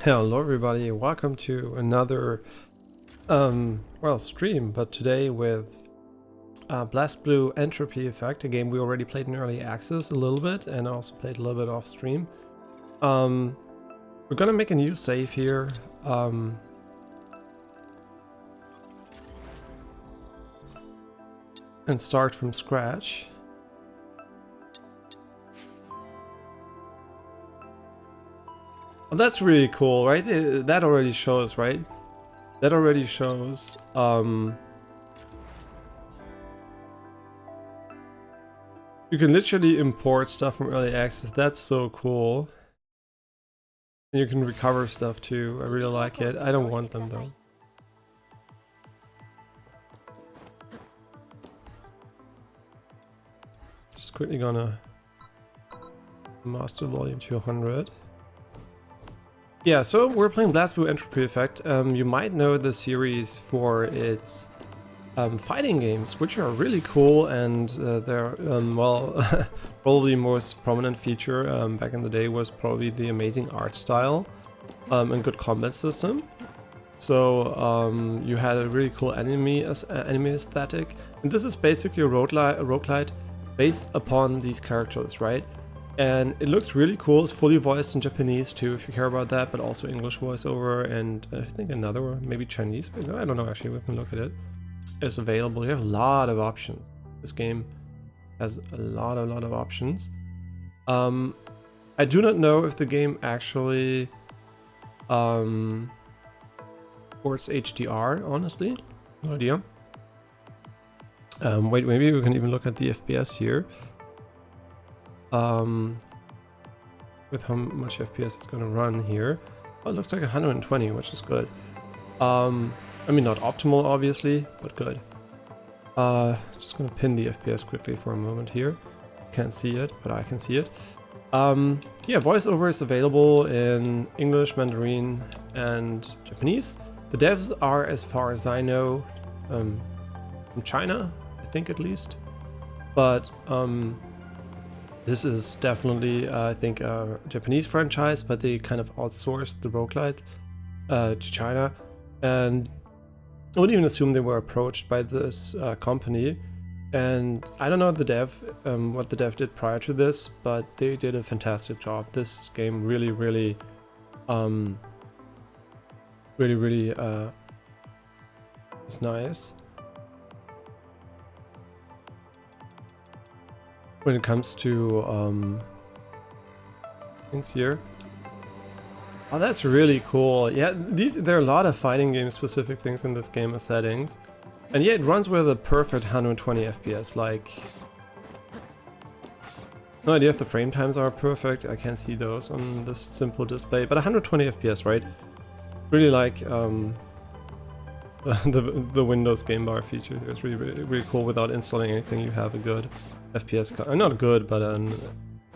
Hello everybody, welcome to another stream, but today with BlazBlue Entropy Effect, a game we already played in early access a little bit and also played a little bit off stream. We're gonna make a new save here. And start from scratch. Well, that's really cool, right? That already shows, right? That already shows you can literally import stuff from early access. That's so cool. And you can recover stuff too. I really like it. I don't want them though. Just quickly gonna master volume 200. Yeah, so we're playing BlazBlue Entropy Effect. You might know the series for its fighting games, which are really cool, and their probably most prominent feature back in the day was probably the amazing art style and good combat system. So you had a really cool anime aesthetic, and this is basically a roguelite based upon these characters, right? And it looks really cool. It's fully voiced in Japanese too, if you care about that, but also English voiceover, and I think another one, maybe Chinese. I don't know, actually, we can look at it. It's available. You have a lot of options. This game has a lot of options. I do not know if the game actually supports HDR, honestly. No idea. Wait, maybe we can even look at the FPS here. With how much FPS it's gonna run here. Oh, it looks like 120, which is good. I mean, not optimal, obviously, but good. Just gonna pin the FPS quickly for a moment here. Can't see it, but I can see it. Yeah, voiceover is available in English, Mandarin, and Japanese. The devs are, as far as I know, from China, I think at least. But this is definitely, I think, a Japanese franchise, but they kind of outsourced the roguelite to China. And I wouldn't even assume they were approached by this company. And I don't know what the dev did prior to this, but they did a fantastic job. This game really is nice. When it comes to things here. Oh, that's really cool. Yeah, there are a lot of fighting game specific things in this game as settings. And yeah, it runs with a perfect 120 FPS, like... No idea if the frame times are perfect. I can't see those on this simple display, but 120 FPS, right? Really like the Windows game bar feature here. It's really cool. Without installing anything, you have a good FPS counter. Not good, but an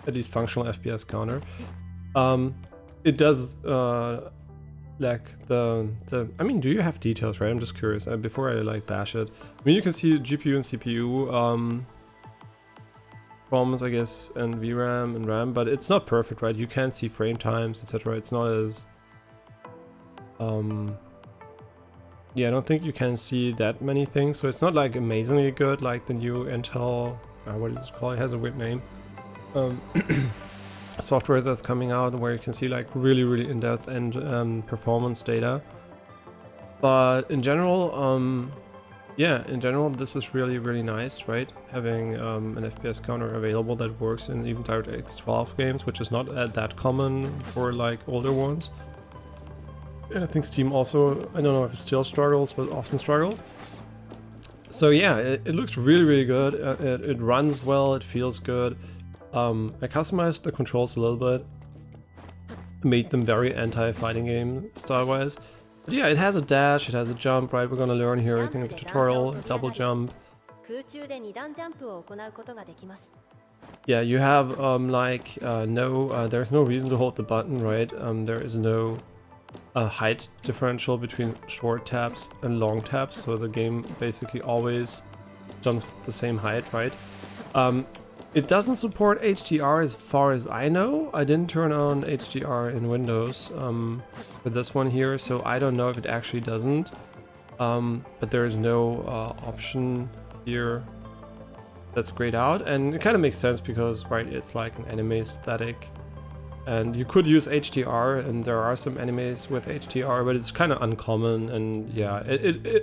at least functional FPS counter. It does lack the I mean, do you have details, right? I'm just curious before I like bash it. I mean, you can see GPU and CPU ROMs, I guess, and VRAM and RAM, but it's not perfect, right? You can't see frame times, etc. It's not as yeah, I don't think you can see that many things, so it's not like amazingly good like the new Intel, what is it called? It has a weird name. Software that's coming out where you can see like really in-depth and performance data. But in general, yeah, in general this is really nice, right? Having an FPS counter available that works in even DirectX 12 games, which is not that common for like older ones. I think Steam also, I don't know if it still struggles, but often struggle. So yeah, it looks really good. It runs well, it feels good. I customized the controls a little bit, made them very anti-fighting game style-wise. But yeah, it has a dash, it has a jump, right? We're gonna learn here everything in the tutorial, double jump. Yeah, you have there's no reason to hold the button, right? There is no height differential between short taps and long taps, so the game basically always jumps the same height, right? It doesn't support HDR as far as I know. I didn't turn on HDR in Windows for this one here, so I don't know if it actually doesn't. But there is no option here that's grayed out, and it kind of makes sense because, right, it's like an anime aesthetic. And you could use HDR, and there are some animes with HDR, but it's kind of uncommon. And yeah,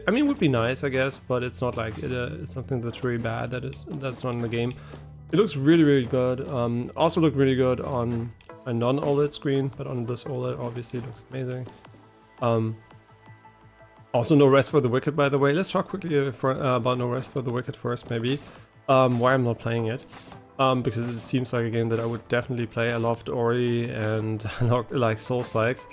I mean, it would be nice, I guess, but it's not like it's something that's really bad that's not in the game. It looks really, really good. Also looked really good on a non-OLED screen, but on this OLED, obviously, it looks amazing. Also, No Rest for the Wicked, by the way. Let's talk quickly about No Rest for the Wicked first, maybe. Why I'm not playing it. Because it seems like a game that I would definitely play. I loved Ori and like Souls-likes.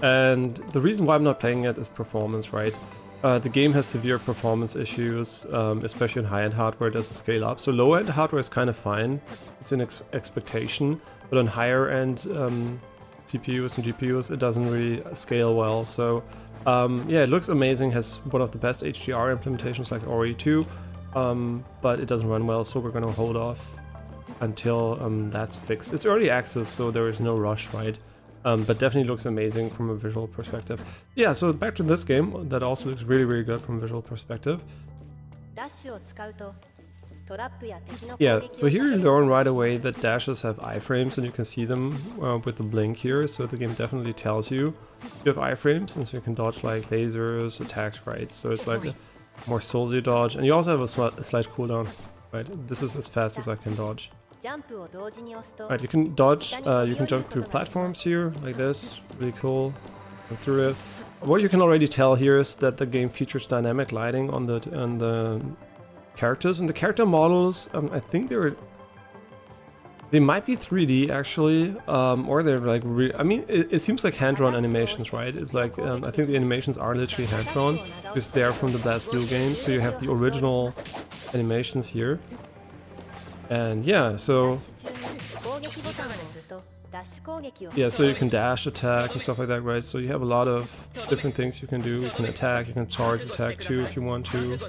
And the reason why I'm not playing it is performance, right? The game has severe performance issues, especially in high-end hardware. It doesn't scale up. So low-end hardware is kind of fine. It's an expectation. But on higher-end CPUs and GPUs, it doesn't really scale well. So yeah, it looks amazing. Has one of the best HDR implementations like Ori 2. But it doesn't run well, so we're gonna hold off until that's fixed. It's early access, so there is no rush, right? But definitely looks amazing from a visual perspective. Yeah, so back to this game that also looks really, really good from a visual perspective. Yeah, so here you learn right away that dashes have iframes, and you can see them with the blink here, so the game definitely tells you you have iframes, and so you can dodge like lasers, attacks, right? So it's like a more Soulsy dodge, and you also have a slight cooldown, right? This is as fast as I can dodge. Right, you can dodge, you can jump through platforms here, like this, really cool, go through it. What you can already tell here is that the game features dynamic lighting on the characters, and the character models, I think they might be 3D actually, or they're like I mean, it seems like hand-drawn animations, right? It's like, I think the animations are literally hand-drawn, because they're from the BlazBlue game, so you have the original animations here. And yeah, so you can dash, attack, and stuff like that, right? So you have a lot of different things you can do. You can attack, you can charge attack too if you want to.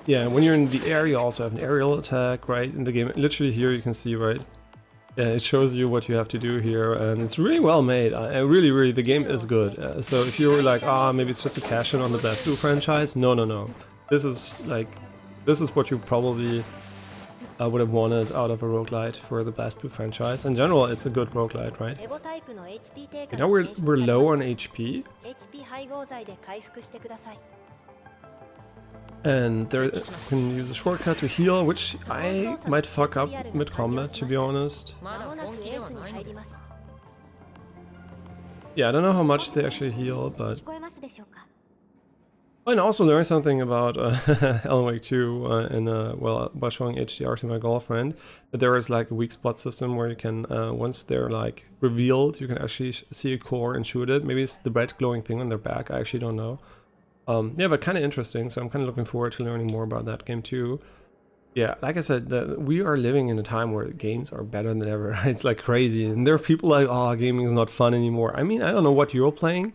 Yeah, when you're in the air, you also have an aerial attack, right? In the game, literally here you can see, right? Yeah, it shows you what you have to do here, and it's really well made. Really, the game is good. So if you were like, maybe it's just a cash-in on the BlazBlue franchise, no. This is what you probably would have wanted out of a roguelite for the BlazBlue franchise. In general, it's a good roguelite, right? Okay, now we're low on HP. And there you can use a shortcut to heal, which I might fuck up mid-combat, to be honest. Yeah, I don't know how much they actually heal, but... And also learned something about Alan Wake 2 while showing HDR to my girlfriend, that there is like a weak spot system where you can, once they're like revealed, you can actually see a core and shoot it. Maybe it's the red glowing thing on their back, I actually don't know. Yeah, but kind of interesting, so I'm kind of looking forward to learning more about that game too. Yeah, like I said, we are living in a time where games are better than ever. It's like crazy, and there are people like, gaming is not fun anymore. I mean, I don't know what you're playing.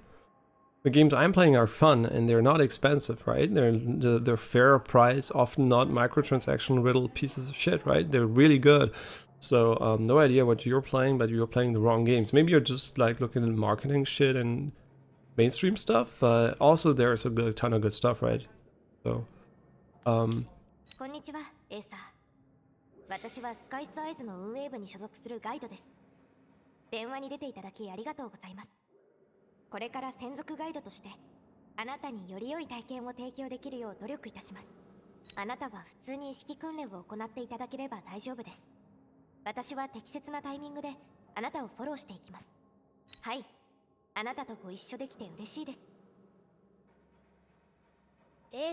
The games I'm playing are fun, and they're not expensive, right? They're fair price, often not microtransaction riddled pieces of shit, right? They're really good. So no idea what you're playing, but you're playing the wrong games. Maybe you're just like looking at marketing shit and mainstream stuff, but also there's a ton of good stuff, right? So,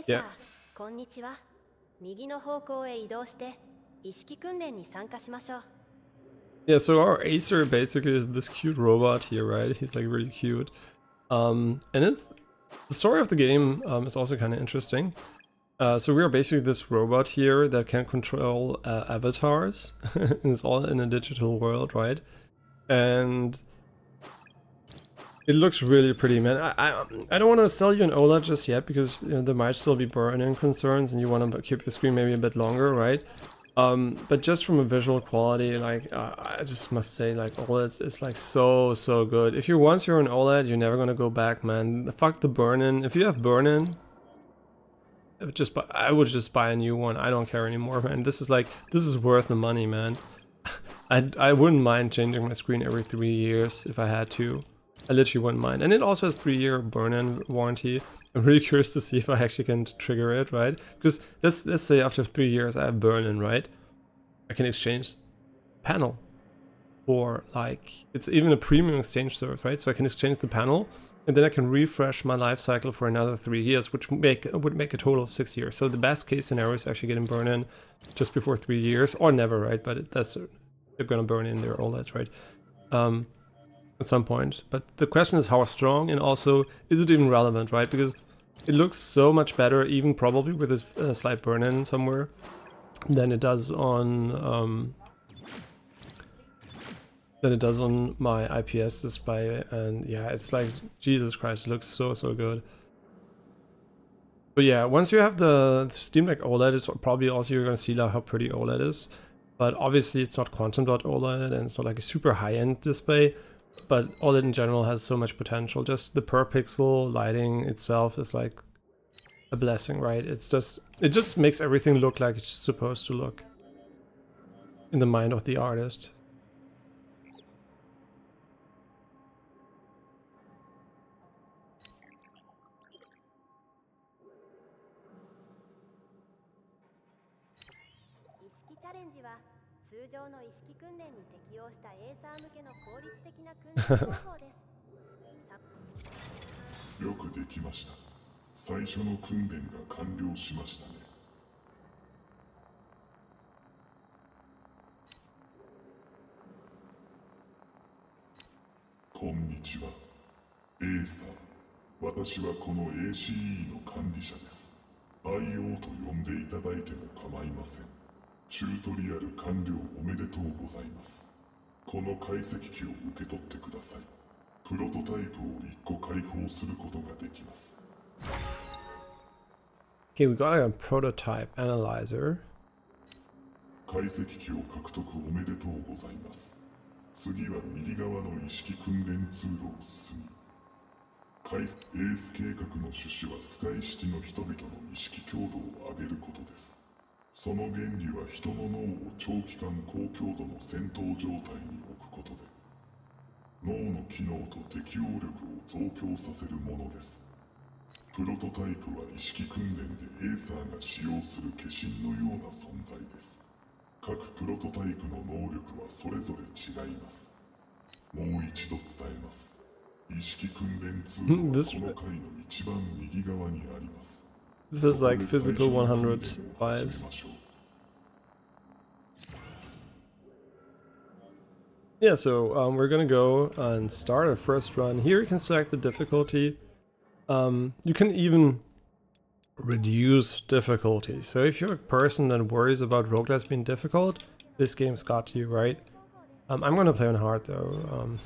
yeah. Yeah, so our Acer basically is this cute robot here, right? He's like really cute. And it's the story of the game is also kind of interesting. So we are basically this robot here that can control avatars. It's all in a digital world, right? And It looks really pretty, man. I don't want to sell you an OLED just yet because there might still be burn-in concerns and you want to keep your screen maybe a bit longer, right? But just from a visual quality, like I just must say, like OLED is like so good. If you're an OLED, you're never gonna go back, man. Fuck the burn-in. If you have burn-in, I would just buy a new one. I don't care anymore, man. This is worth the money, man. I wouldn't mind changing my screen every 3 years if I had to. I literally wouldn't mind. And it also has 3-year burn-in warranty. I'm really curious to see if I actually can trigger it, right? Because let's say after 3 years I have burn-in, right? I can exchange panel for like, it's even a premium exchange service, right? So I can exchange the panel and then I can refresh my life cycle for another 3 years, which would make a total of 6 years. So the best case scenario is actually getting burn-in just before 3 years, or never, right? But they're gonna burn in their OLEDs, right? At some point. But the question is how strong, and also is it even relevant, right? Because it looks so much better, even probably with a slight burn-in somewhere, than it does on my IPS display. And yeah, it's like, Jesus Christ, it looks so good. But yeah, once you have the Steam Deck OLED, it's probably also you're gonna see like how pretty OLED is. But obviously it's not quantum dot OLED and it's not like a super high-end display. But OLED in general has so much potential. Just the per pixel lighting itself is like a blessing, right? It just makes everything look like it's supposed to look in the mind of the artist. IO と呼んでいただいても構いません。チュートリアル完了おめでとうございます。この解析機を受け取ってください。プロトタイプを1個開放することができます。Okay, we got a prototype analyzer. 解析機を獲得おめでとうございます。次は右側の意識訓練通路を進み、エース計画の趣旨はスカイシティの人々の意識強度を上げることです。その原理は人の脳を長期間高強度の戦闘状態に置くことで、脳の機能と適応力を増強させるものです。プロトタイプは意識訓練でエーサーが使用する化身のような存在です。各プロトタイプの能力はそれぞれ違います。もう一度伝えます。This is like physical 100 vibes. Yeah, so we're gonna go and start our first run. Here you can select the difficulty. You can even reduce difficulty. So if you're a person that worries about roguelites being difficult, this game's got you, right? I'm gonna play on hard though.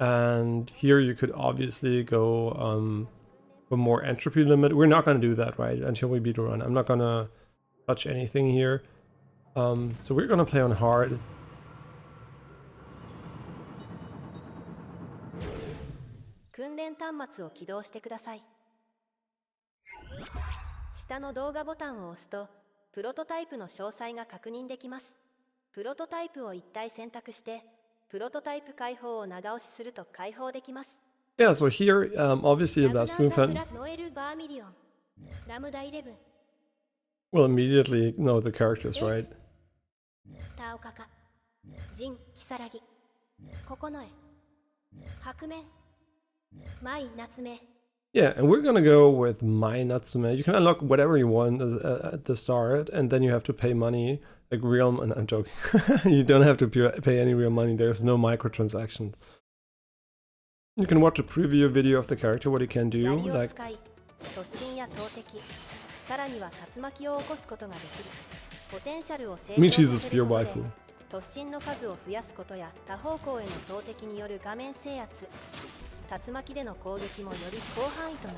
And here you could obviously go for more entropy limit. We're not going to do that, right, until we beat a run. I'm not going to touch anything here. So we're going to play on hard. Yeah, so here, obviously the BlazBlue fan will immediately know the characters, right? Yeah, and we're gonna go with Mai Natsume. You can unlock whatever you want at the start, and then you have to pay money, like real. And I'm joking. You don't have to pay any real money. There's no microtransactions. You can watch a preview video of the character, what he can do. Like, Michi's a spear waifu. 突進の数を増やすことや多方向への投擲による画面制圧、竜巻での攻撃もより広範囲とな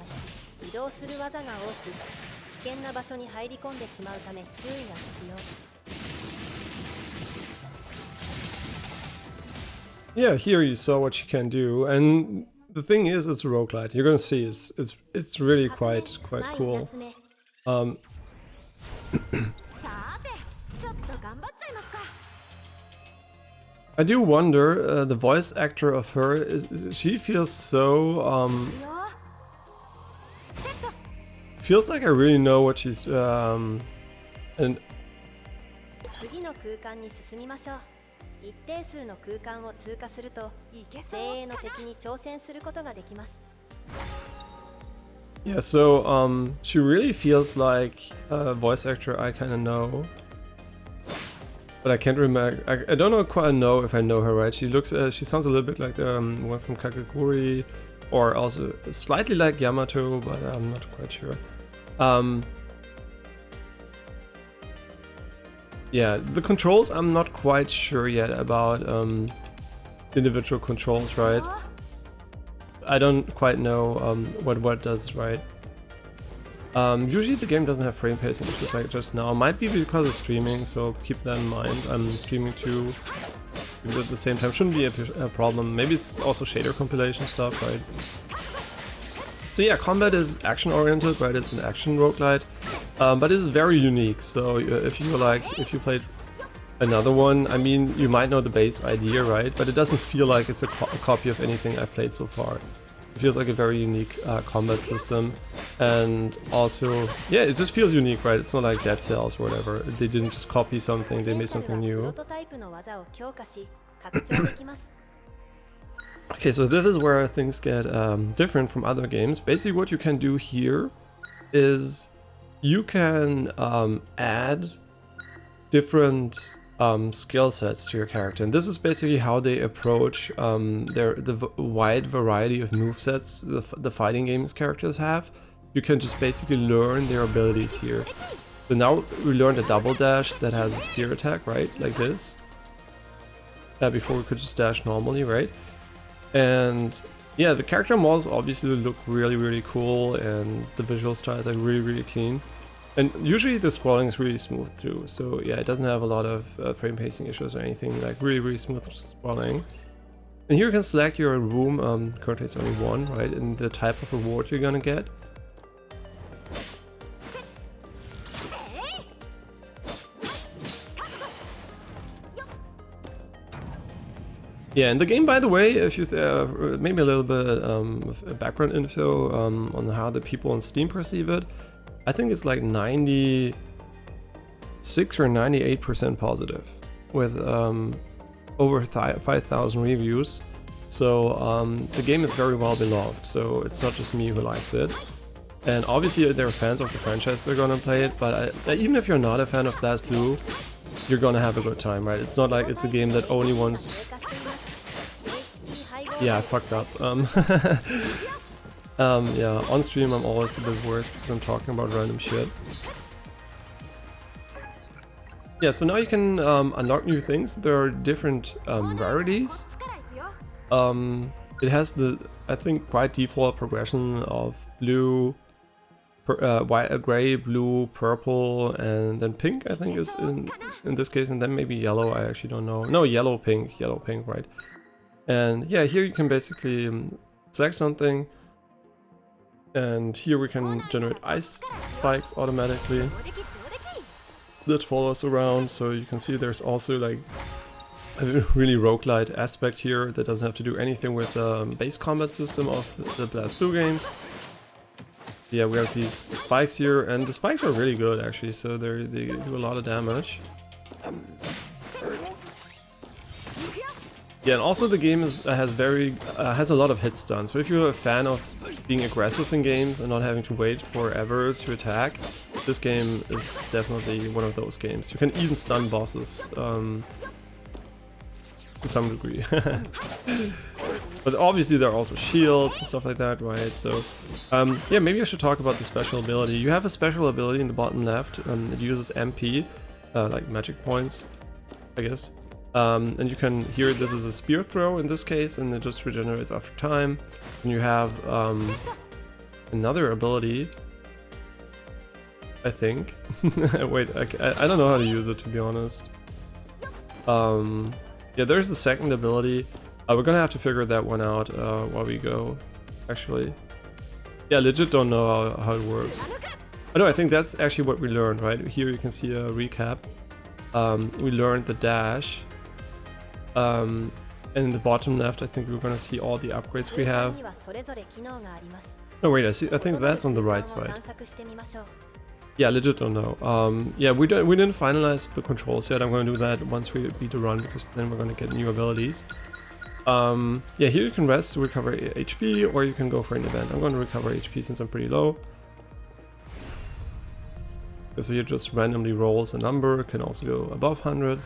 り、移動する技が多く危険な場所に入り込んでしまうため注意が必要。 Yeah, here you saw what you can do, and the thing is, it's a roguelite. You're gonna see it's really quite cool. I do wonder, the voice actor of her she feels so feels like I really know what she's and 次の空間に進みましょう。一定数の空間を通過すると精鋭の敵に挑戦することができます。 yeah, so she really feels like a voice actor I kind of know, but I can't remember. I don't quite know if I know her right. She sounds a little bit like the one from Kakegurui, or also slightly like Yamato, but I'm not quite sure. Yeah, the controls I'm not quite sure yet about individual controls, right? I don't quite know what does right. Usually the game doesn't have frame pacing issues like just now. Might be because of streaming, so keep that in mind. I'm streaming too at the same time. Shouldn't be a problem. Maybe it's also shader compilation stuff, right? So yeah, combat is action oriented, right? It's an action roguelite, but it is very unique. So if you played another one, I mean, you might know the base idea, right? But it doesn't feel like it's a copy of anything I've played so far. It feels like a very unique combat system, and also, yeah, it just feels unique, right? It's not like Dead Cells or whatever. They didn't just copy something; they made something new. Okay, so this is where things get different from other games. Basically, what you can do here is you can add different skill sets to your character, and this is basically how they approach the wide variety of movesets the fighting games characters have. You can just basically learn their abilities here. So now we learned a double dash that has a spear attack, right? Like this. Before we could just dash normally, right? And yeah, the character models obviously look really cool, and the visual styles are really clean. And usually the scrolling is really smooth too, so yeah, it doesn't have a lot of frame pacing issues or anything, like really smooth scrolling. And here you can select your room, currently it's only one, right, and the type of reward you're gonna get. Yeah, and the game, by the way, if you maybe a little bit of background info on how the people on Steam perceive it, I think it's like 96 or 98% positive, with over 5,000 reviews. So the game is very well beloved. So it's not just me who likes it. And obviously there are fans of the franchise that are gonna play it, but even if you're not a fan of BlazBlue, you're gonna have a good time, right? It's not like it's a game that only wants... Yeah, I fucked up. Yeah, on stream I'm always a bit worse because I'm talking about random shit. Yeah, so now you can unlock new things. There are different rarities. It has the, I think, quite default progression of blue, gray, blue, purple, and then pink, I think, is in this case, and then maybe yellow. I actually don't know. No, yellow, pink, right? And yeah, here you can basically select something, and here we can generate ice spikes automatically that follow us around. So you can see there's also like a really roguelite aspect here that doesn't have to do anything with the base combat system of the BlazBlue games. Yeah, we have these spikes here, and the spikes are really good actually, so they do a lot of damage. Yeah, and also the game has a lot of hit stun. So if you're a fan of being aggressive in games and not having to wait forever to attack, this game is definitely one of those games. You can even stun bosses to some degree. But obviously there are also shields and stuff like that, right? So yeah, maybe I should talk about the special ability. You have a special ability in the bottom left. It uses MP, like magic points, I guess. And you can hear this is a spear throw in this case, and it just regenerates after time. And you have another ability, I think. Wait, I don't know how to use it, to be honest. Yeah, there's a second ability. We're gonna have to figure that one out while we go, actually. Yeah, legit don't know how it works. Oh no, I think that's actually what we learned, right? Here you can see a recap. We learned the dash. And in the bottom left, I think we're gonna see all the upgrades we have. No, wait, I think that's on the right side. Yeah, legit don't know. Yeah, we didn't finalize the controls yet. I'm gonna do that once we beat the run, because then we're gonna get new abilities. Yeah, here you can rest to recover HP, or you can go for an event. I'm gonna recover HP since I'm pretty low. So here just randomly rolls a number, it can also go above 100.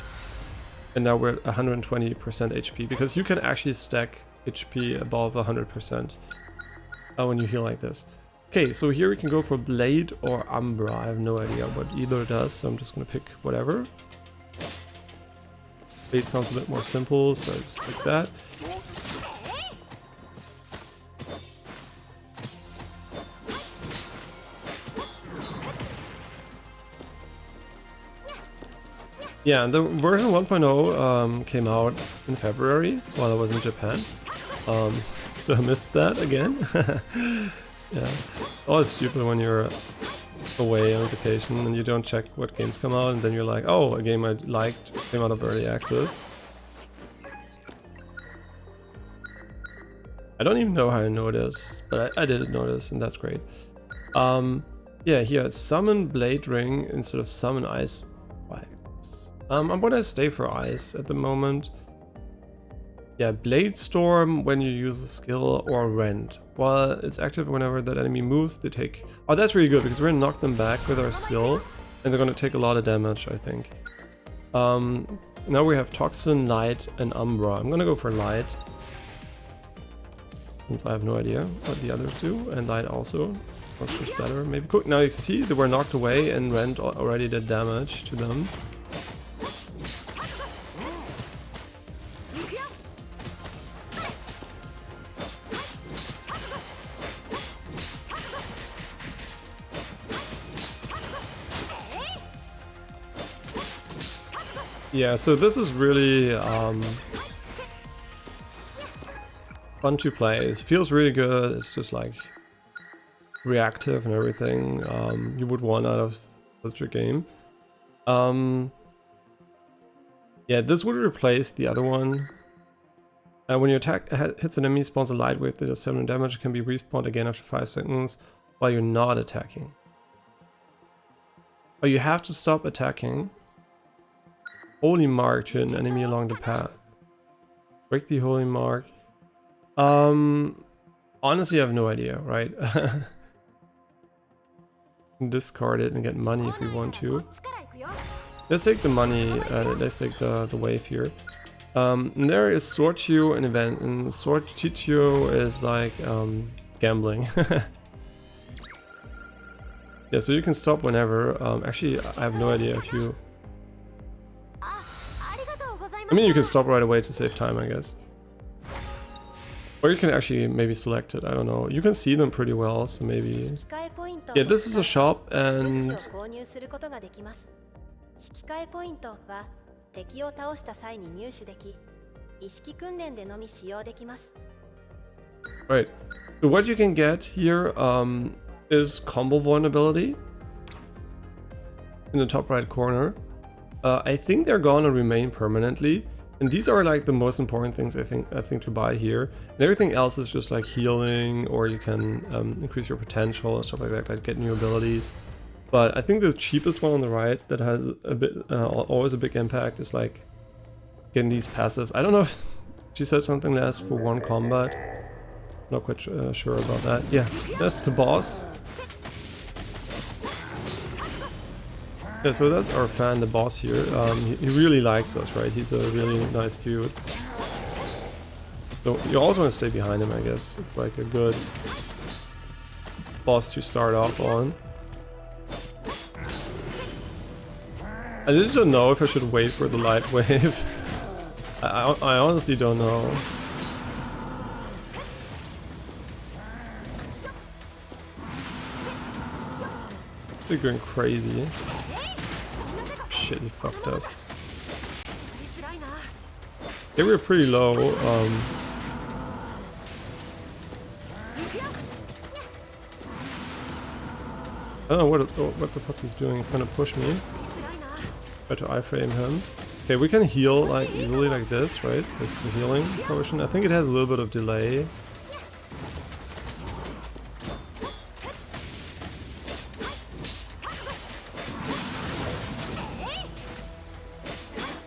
And now we're at 120% HP, because you can actually stack HP above 100% when you heal like this. Okay, so here we can go for Blade or Umbra. I have no idea what either does, so I'm just gonna pick whatever. Blade sounds a bit more simple, so I just pick that. Yeah, and the version 1.0 came out in February while I was in Japan. So I missed that again. Yeah, always stupid when you're away on vacation and you don't check what games come out, and then you're like, oh, a game I liked came out of early access. I don't even know how I noticed, but I did notice, and that's great. Yeah, here, summon Blade Ring instead of summon Ice Spikes. I'm gonna stay for Ice at the moment. Yeah, Blade Storm when you use a skill, or Rend. While it's active whenever that enemy moves, they take... Oh, that's really good, because we're gonna knock them back with our skill, and they're gonna take a lot of damage, I think. Now we have Toxin, Light, and Umbra. I'm gonna go for Light, since I have no idea what the others do, and Light also. That's just better, maybe. Cool. Now you can see they were knocked away, and Rend already did damage to them. Yeah, so this is really fun to play. It feels really good. It's just like reactive and everything you would want out of such a game. Yeah, this would replace the other one. When your attack hits an enemy, spawns a light wave that does 7 damage. It can be respawned again after 5 seconds while you're not attacking. Oh, you have to stop attacking. Holy mark to an enemy along the path. Break the holy mark. Honestly, I have no idea, right? Discard it and get money if we want to. Let's take the money, let's take the wave here. And there is Sortio, an event, and Sortio is like gambling. Yeah, so you can stop whenever. Actually, I have no idea if you... I mean, you can stop right away to save time, I guess. Or you can actually maybe select it, I don't know. You can see them pretty well, so maybe... Yeah, this is a shop, and... Right. So what you can get here is combo vulnerability in the top right corner. I think they're gonna remain permanently, and these are like the most important things I think to buy here. And everything else is just like healing, or you can increase your potential and stuff like that, like get new abilities. But I think the cheapest one on the right that has a bit always a big impact is like getting these passives. I don't know if she said something lasts for 1 combat. Not quite sure about that. Yeah, that's the boss. Yeah, so that's our fan, the boss here. He really likes us, right? He's a really nice dude. So you also want to stay behind him, I guess. It's like a good boss to start off on. I just don't know if I should wait for the light wave. I honestly don't know. They're going crazy. Shit, he fucked us. They were pretty low. I don't know what the fuck he's doing. He's gonna push me. Try to iframe him. Okay, we can heal like easily like this, right? This is a healing potion. I think it has a little bit of delay.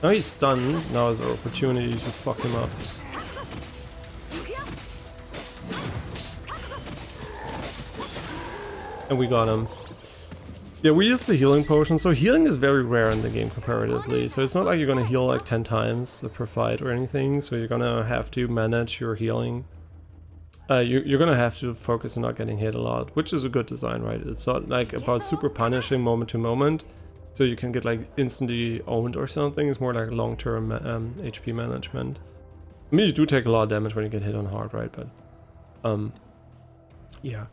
Now he's stunned. Now is our opportunity to fuck him up. And we got him. Yeah, we used the healing potion. So healing is very rare in the game comparatively. So it's not like you're gonna heal like 10 times per fight or anything. So you're gonna have to manage your healing. You're gonna have to focus on not getting hit a lot, which is a good design, right? It's not like about super punishing moment to moment. So you can get like instantly owned or something. It's more like long-term HP management. I mean, you do take a lot of damage when you get hit on hard, right? But yeah.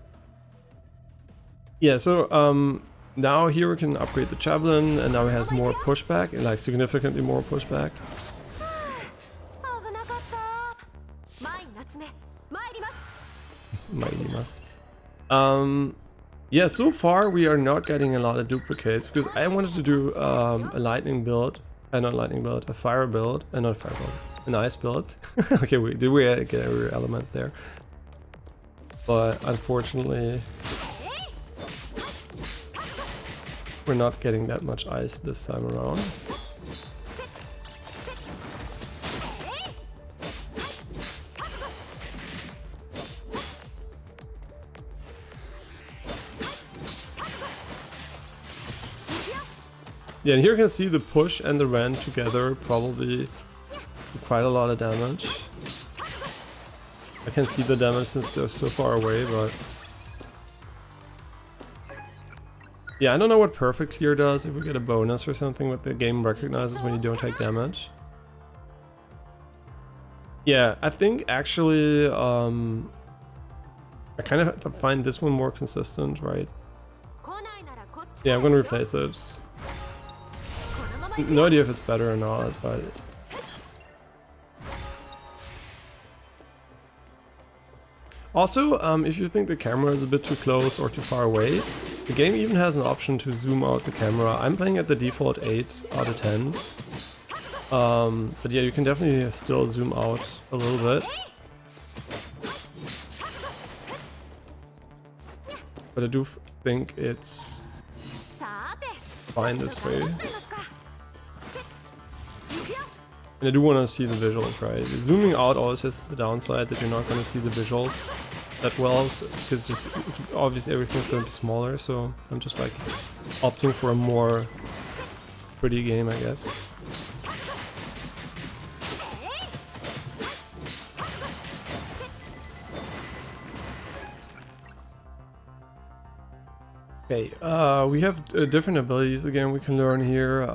Yeah, so now here we can upgrade the javelin, and now it has more pushback, like significantly more pushback. Mighty must. Yeah, so far we are not getting a lot of duplicates because I wanted to do a lightning build, not lightning build, a fire build, not a fire build, an ice build. Okay, we get a rare element there, but unfortunately we're not getting that much ice this time around. Yeah, and here you can see the push and the rend together probably do quite a lot of damage. I can see the damage since they're so far away, but yeah, I don't know what perfect clear does, if we get a bonus or something, what the game recognizes when you don't take damage. Yeah, I think actually I kind of have to find this one more consistent, right? Yeah, I'm gonna replace it. No idea if it's better or not, but also, if you think the camera is a bit too close or too far away, the game even has an option to zoom out the camera. I'm playing at the default 8 out of 10. But yeah, you can definitely still zoom out a little bit. But I do think it's fine this way. And I do want to see the visuals, right? Zooming out always has the downside that you're not going to see the visuals that well, because it's obviously everything's going to be smaller, so I'm just like opting for a more pretty game, I guess. Okay, we have different abilities again we can learn here.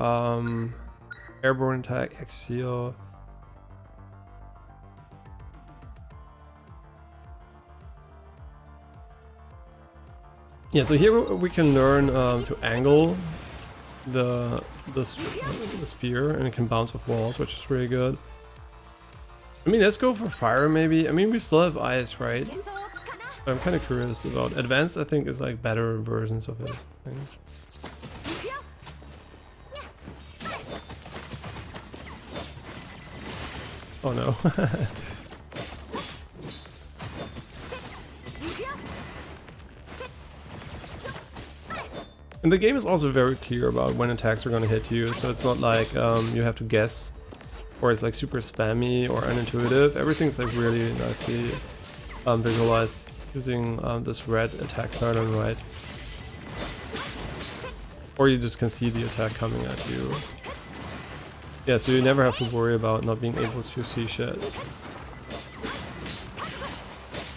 Airborne attack, axial. Yeah, so here we can learn to angle the spear, and it can bounce off walls, which is really good. I mean, let's go for fire maybe. I mean, we still have ice, right? I'm kind of curious about advanced. I think is like better versions of it. Oh no. And the game is also very clear about when attacks are going to hit you, so it's not like you have to guess, or it's like super spammy or unintuitive. Everything's like really nicely visualized using this red attack pattern, right? Or you just can see the attack coming at you. Yeah, so you never have to worry about not being able to see shit.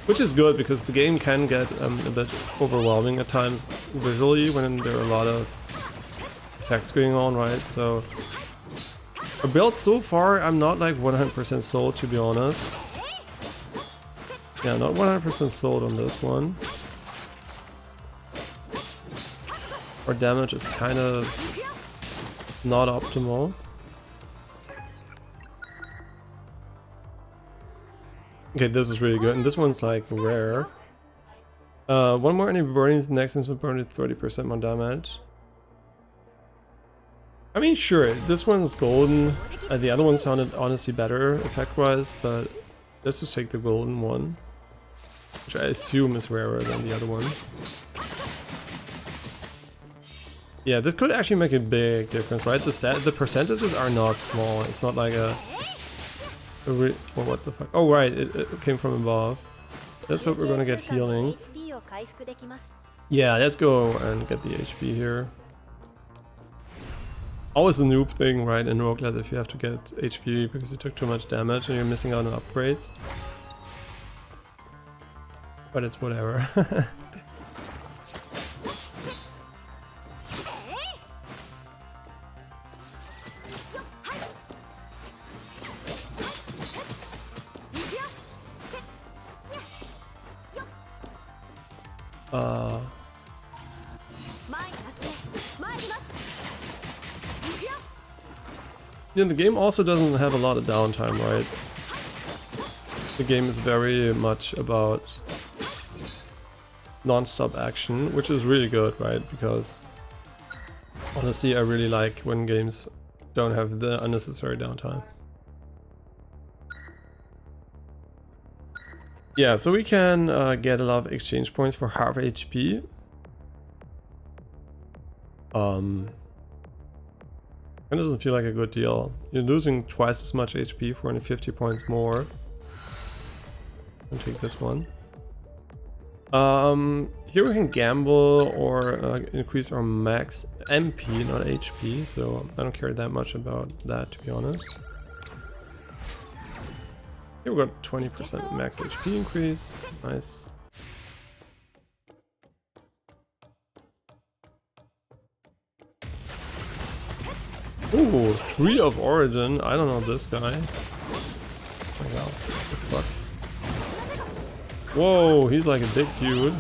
Which is good, because the game can get a bit overwhelming at times visually when there are a lot of effects going on, right? So A build so far, I'm not like 100% sold, to be honest. Yeah, not 100% sold on this one. Our damage is kind of not optimal. Okay, this is really good, and this one's like rare. One more enemy burning, next instant burn with 30% more damage. I mean, sure, this one's golden. The other one sounded honestly better effect-wise, but let's just take the golden one, which I assume is rarer than the other one. Yeah, this could actually make a big difference, right? The percentages are not small. It's not like well, what the fuck? Oh, right, it came from above. Let's hope we're gonna get healing. Yeah, let's go and get the HP here. Always a noob thing, right, in Rogue Class if you have to get HP because you took too much damage and you're missing out on upgrades. But it's whatever. Yeah, the game also doesn't have a lot of downtime, right? The game is very much about non-stop action, which is really good, right? Because honestly, I really like when games don't have the unnecessary downtime. Yeah, so we can get a lot of exchange points for half HP. It doesn't feel like a good deal. You're losing twice as much HP for only 50 points more. I'll take this one. Here we can gamble or increase our max MP, not HP, so I don't care that much about that, to be honest. Here we got 20% max HP increase. Nice. Ooh, Tree of Origin. I don't know this guy. Oh my god, what the fuck? Whoa, he's like a big dude.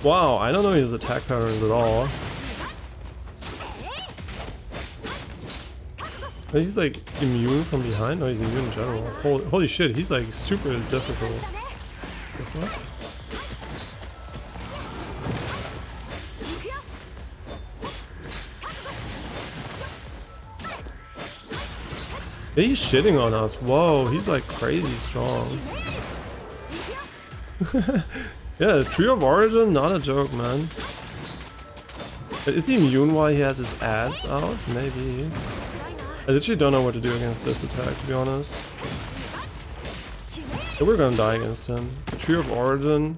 Wow, I don't know his attack patterns at all. He's like immune from behind? No, he's immune in general. Holy shit, he's like super difficult. What the fuck? He's shitting on us. Whoa, he's like crazy strong. Yeah, Tree of Origin, not a joke, man. But is he immune while he has his ads out? Maybe. I literally don't know what to do against this attack, to be honest. But we're gonna die against him. The Tree of Origin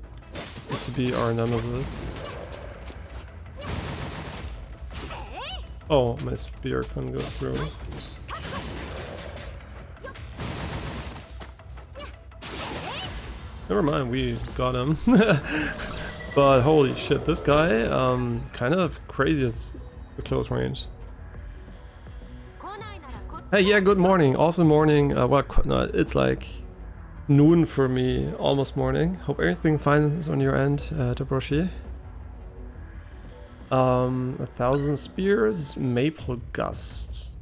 used to be our nemesis. Oh, my spear couldn't go through. Never mind, we got him. But holy shit, this guy, kind of crazy as the close range. Hey, yeah, good morning. Also morning, no, it's like noon for me, almost morning. Hope everything fine is on your end, Dobroshi. 1,000 spears, maple gust.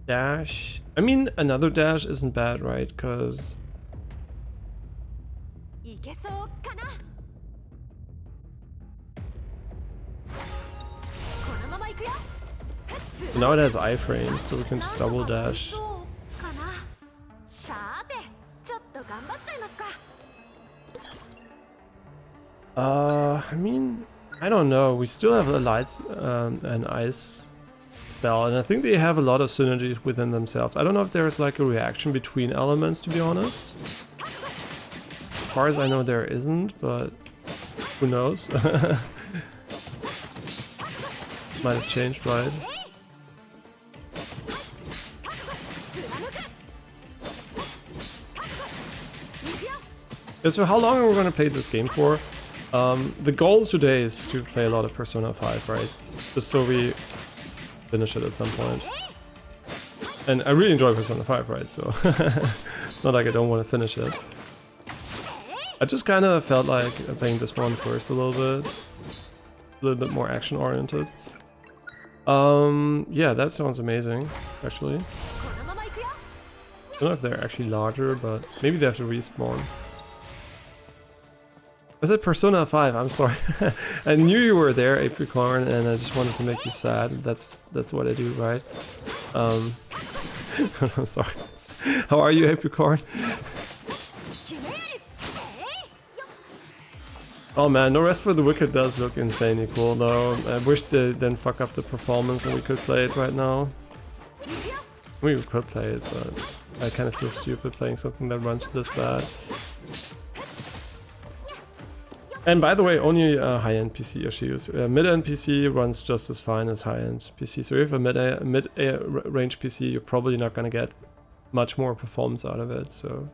Dash. I mean, another dash isn't bad, right? Because now it has iframes, so we can just double dash. I mean, I don't know. We still have a light and ice spell, and I think they have a lot of synergies within themselves. I don't know if there's like a reaction between elements, to be honest. As far as I know, there isn't, but who knows? Might have changed, right? Yeah, so how long are we gonna play this game for? The goal today is to play a lot of Persona 5, right? Just so we finish it at some point. And I really enjoy Persona 5, right? So it's not like I don't want to finish it. I just kind of felt like playing this one first a little bit more action oriented. Yeah, that sounds amazing, actually. I don't know if they're actually larger, but maybe they have to respawn. I said Persona 5, I'm sorry. I knew you were there, Apricorn, and I just wanted to make you sad. That's what I do, right? I'm sorry. How are you, Apricorn? Oh man, No Rest for the Wicked does look insanely cool though. I wish they didn't fuck up the performance and we could play it right now. We could play it, but I kind of feel stupid playing something that runs this bad. And by the way, only high-end PC issues. Mid-end PC runs just as fine as high-end PC. So if a mid-range PC, you're probably not gonna get much more performance out of it. So,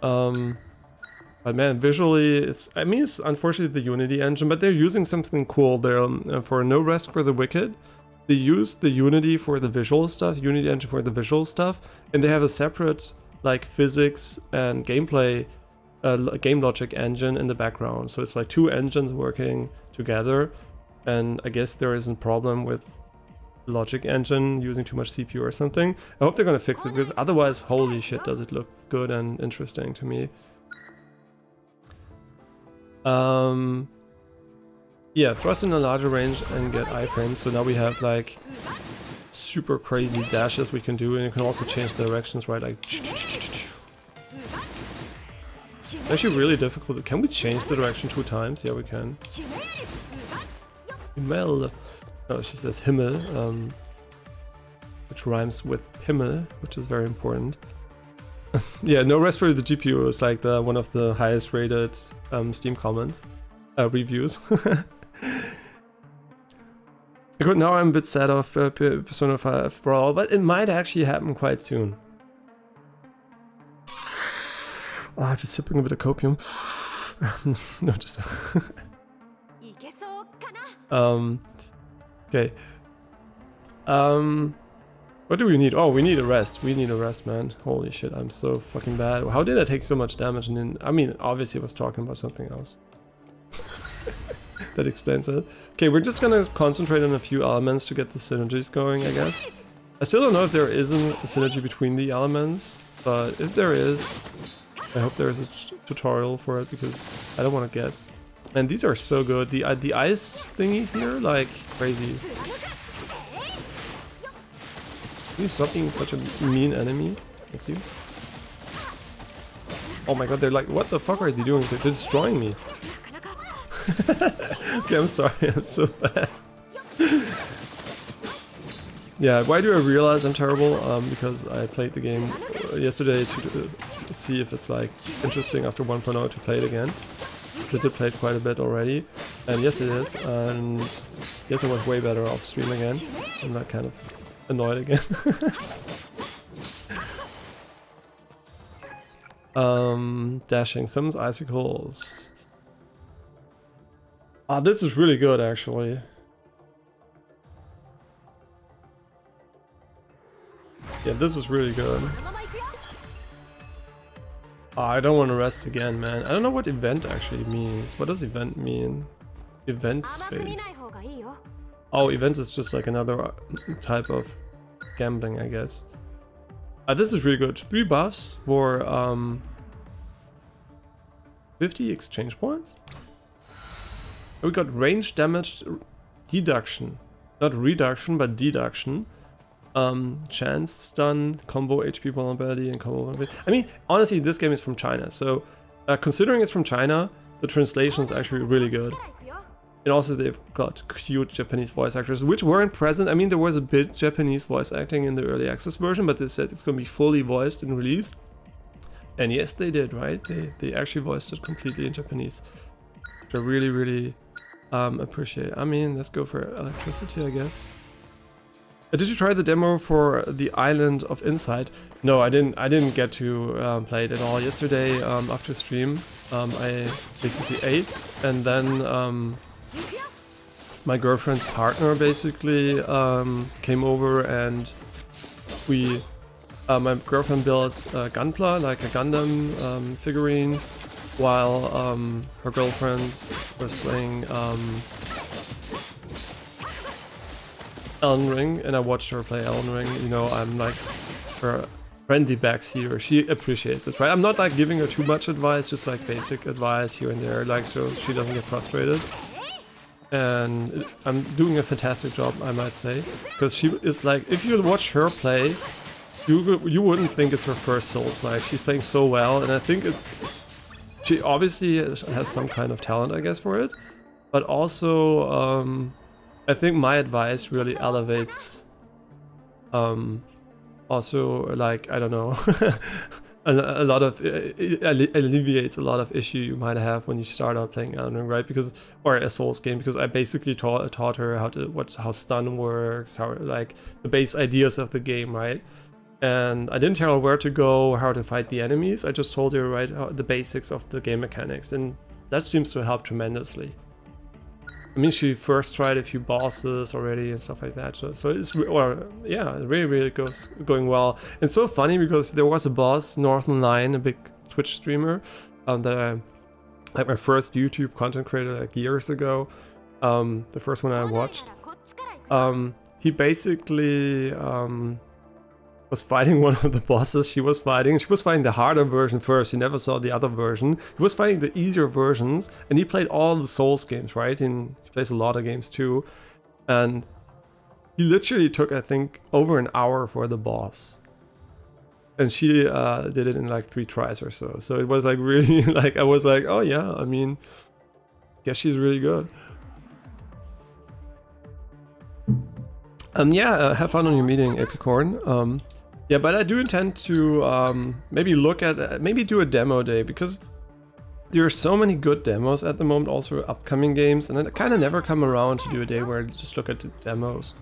but man, visually, it's unfortunately the Unity engine, but they're using something cool there for No Rest for the Wicked. They use the Unity for the visual stuff, Unity engine for the visual stuff, and they have a separate like physics and gameplay game logic engine in the background. So it's like two engines working together, and I guess there isn't a problem with logic engine using too much CPU or something. I hope they're gonna fix it, because otherwise, holy shit, does it look good and interesting to me. Yeah, thrust in a larger range and get iframes. So now we have like super crazy dashes we can do, and you can also change the directions, right? Like it's actually really difficult. Can we change the direction 2 times? Yeah, we can. Himmel. Oh, she says Himmel, which rhymes with Himmel, which is very important. Yeah, No Rest for the GPU is like one of the highest rated Steam comments, reviews. Now I'm a bit sad of Persona 5 Brawl, but it might actually happen quite soon. Ah, just sipping a bit of copium. No, just... Okay. What do we need? Oh, we need a rest. We need a rest, man. Holy shit, I'm so fucking bad. How did I take so much damage? And then, I mean, obviously I was talking about something else. That explains it. Okay, we're just gonna concentrate on a few elements to get the synergies going, I guess. I still don't know if there isn't a synergy between the elements, but if there is, I hope there is a tutorial for it, because I don't want to guess. Man, these are so good. The ice thingies here, like, crazy. Can you stop being such a mean enemy? Thank you. Oh my god, they're like, what the fuck are they doing? They're destroying me. Okay, I'm sorry, I'm so bad. Yeah, why do I realize I'm terrible? Because I played the game yesterday to see if it's like interesting after 1.0 to play it again. So I did play it quite a bit already, and yes it is, and yes I was way better off stream again. I'm not kind of annoyed again. Dashing, summons icicles. Ah, this is really good actually. Yeah, this is really good. I don't want to rest again, man. I don't know what event actually means. What does event mean? Event space. Oh, event is just like another type of gambling, I guess. This is really good. 3 buffs for 50 exchange points. We got range damage deduction. Not reduction, but deduction. Chance, stun, combo, HP vulnerability, and combo vulnerability. I mean, honestly, this game is from China, so considering it's from China, the translation is actually really good. And also they've got cute Japanese voice actors, which weren't present. I mean, there was a bit Japanese voice acting in the early access version, but they said it's going to be fully voiced in release. And yes, they did, right? They actually voiced it completely in Japanese, which I really, really appreciate. I mean, let's go for electricity, I guess. Did you try the demo for the Island of Insight? No, I didn't get to play it at all. Yesterday, after stream, I basically ate, and then my girlfriend's partner basically came over, and we my girlfriend built Gunpla, like a Gundam figurine, while her girlfriend was playing Elden Ring, and I watched her play Elden Ring. You know, I'm like her friendly backseater. She appreciates it, right? I'm not like giving her too much advice, just like basic advice here and there, like so she doesn't get frustrated. And I'm doing a fantastic job, I might say, because she is like, if you watch her play, you wouldn't think it's her first Souls. Like, she's playing so well, and I think she obviously has some kind of talent, I guess, for it, but also I think my advice really elevates also, like, I don't know, a lot of alleviates a lot of issue you might have when you start out playing Elden Ring, right? Because, or a Souls game, because I basically taught her how stun works, how, like, the base ideas of the game, right? And I didn't tell her where to go, how to fight the enemies. I just told her, right, the basics of the game mechanics, and that seems to help tremendously. I mean, she first tried a few bosses already and stuff like that, so it's, or yeah, it really going well. It's so funny because there was a boss, Northern Lion, a big Twitch streamer, that I, like, my first YouTube content creator like years ago, the first one I watched. He basically was fighting one of the bosses she was fighting. She was fighting the harder version first. He never saw the other version. He was fighting the easier versions, and he played all the Souls games, right? And he plays a lot of games too. And he literally took, I think, over an hour for the boss. And she did it in like 3 tries or so. So it was like really, like, I was like, oh yeah, I mean, guess she's really good. Yeah, have fun on your meeting, Apicorn. Yeah, but I do intend to maybe maybe do a demo day, because there are so many good demos at the moment, also upcoming games, and I kind of never come around to do a day where I just look at the demos.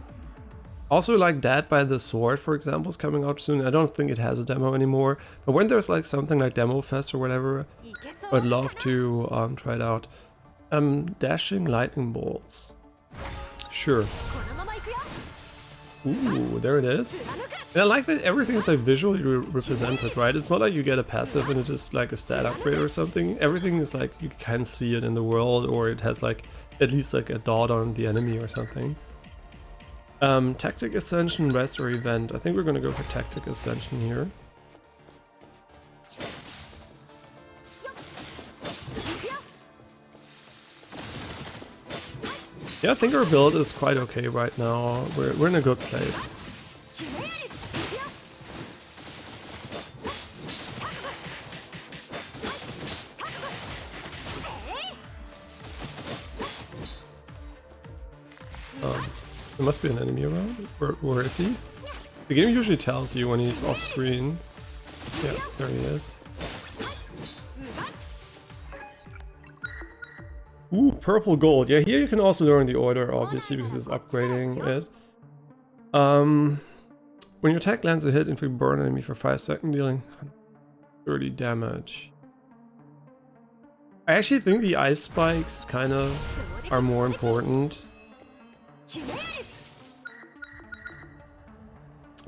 Also, like Dead by the Sword, for example, is coming out soon. I don't think it has a demo anymore, but when there's like something like Demo Fest or whatever, I'd love to try it out. Dashing lightning bolts. Sure. Ooh, there it is. And I like that everything is like visually represented, right? It's not like you get a passive and it's just like a stat upgrade or something. Everything is like, you can see it in the world, or it has like at least like a dot on the enemy or something. Tactic Ascension, Rest, or Event. I think we're gonna go for Tactic Ascension here. Yeah, I think our build is quite okay right now. We're in a good place. There must be an enemy around. Where is he? The game usually tells you when he's off screen. Yeah, there he is. Ooh, purple gold. Yeah, here you can also learn the order, obviously, because it's upgrading it. When your attack lands a hit, inflict burn enemy for 5 seconds, dealing 30 damage. I actually think the ice spikes kind of are more important.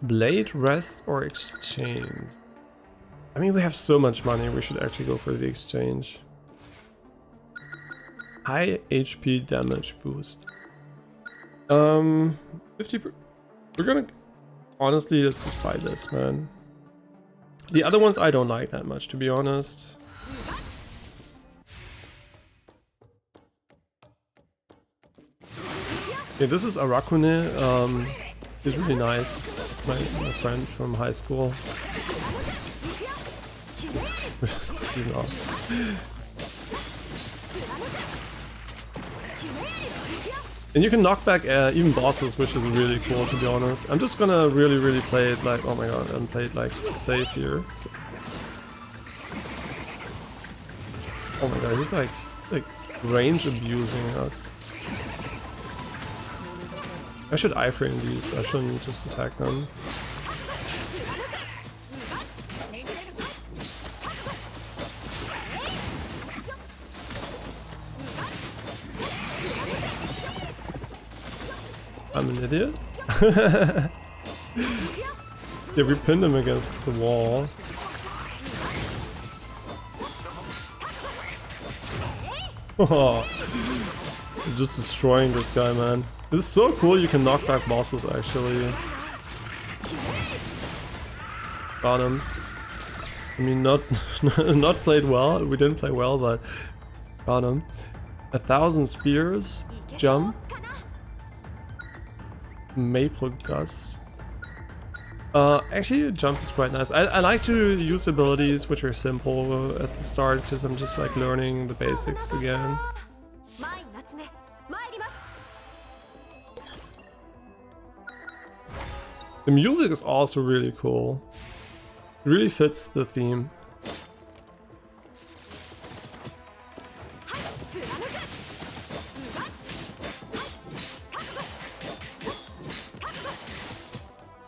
Blade, Rest, or Exchange? I mean, we have so much money, we should actually go for the Exchange. High HP damage boost. 50%. We're gonna... Honestly, let's just buy this, man. The other ones I don't like that much, to be honest. Okay, this is Arakune. He's really nice. My friend from high school. You know. And you can knock back even bosses, which is really cool, to be honest. I'm just gonna really play it like, oh my god, and play it like safe here. Oh my god, he's like range abusing us. I should iframe these, I shouldn't just attack them. I'm an idiot. Yeah, we pinned him against the wall. Oh, just destroying this guy, man. This is so cool, you can knock back bosses actually. Got him. I mean, not not played well, we didn't play well, but got him. 1,000 spears, jump. Maple Gust. Actually, jump is quite nice. I like to use abilities which are simple at the start because I'm just like learning the basics again. The music is also really cool. It really fits the theme.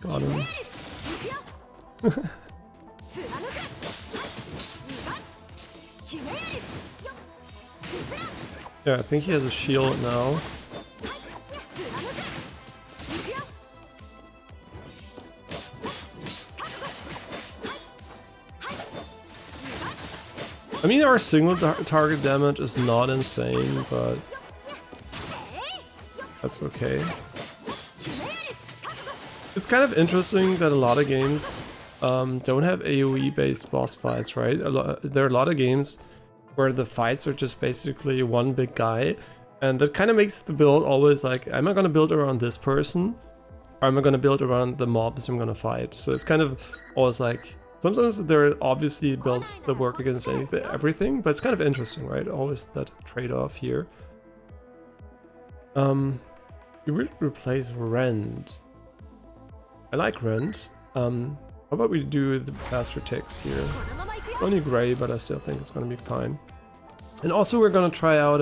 Got him. Yeah, I think he has a shield now. I mean, our single target damage is not insane, but that's okay. It's kind of interesting that a lot of games don't have AoE based boss fights, right? There are a lot of games where the fights are just basically one big guy, and that kind of makes the build always like, am I gonna build around this person, or am I gonna build around the mobs I'm gonna fight? So it's kind of always like, sometimes there are obviously builds that work against everything, but it's kind of interesting, right? Always that trade-off here. You would replace Rend. I like Rend. How about we do the faster ticks here? It's only gray, but I still think it's gonna be fine. And also we're gonna try out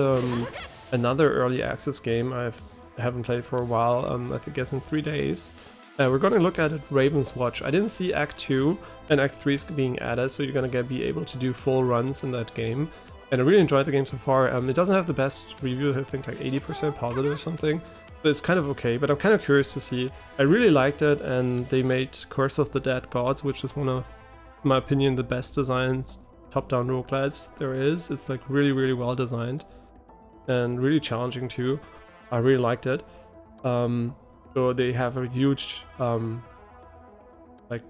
another early access game I haven't played for a while, I guess in 3 days. We're gonna look at it, Raven's Watch. I didn't see Act 2 and Act 3 is being added, so you're gonna be able to do full runs in that game. And I really enjoyed the game so far. It doesn't have the best reviews, I think like 80% positive or something. So it's kind of okay, but I'm kind of curious to see. I really liked it, and they made Curse of the Dead Gods, which is one of, in my opinion, the best designed top-down roguelites there is. It's like really, really well designed and really challenging too. I really liked it. So they have a huge, like,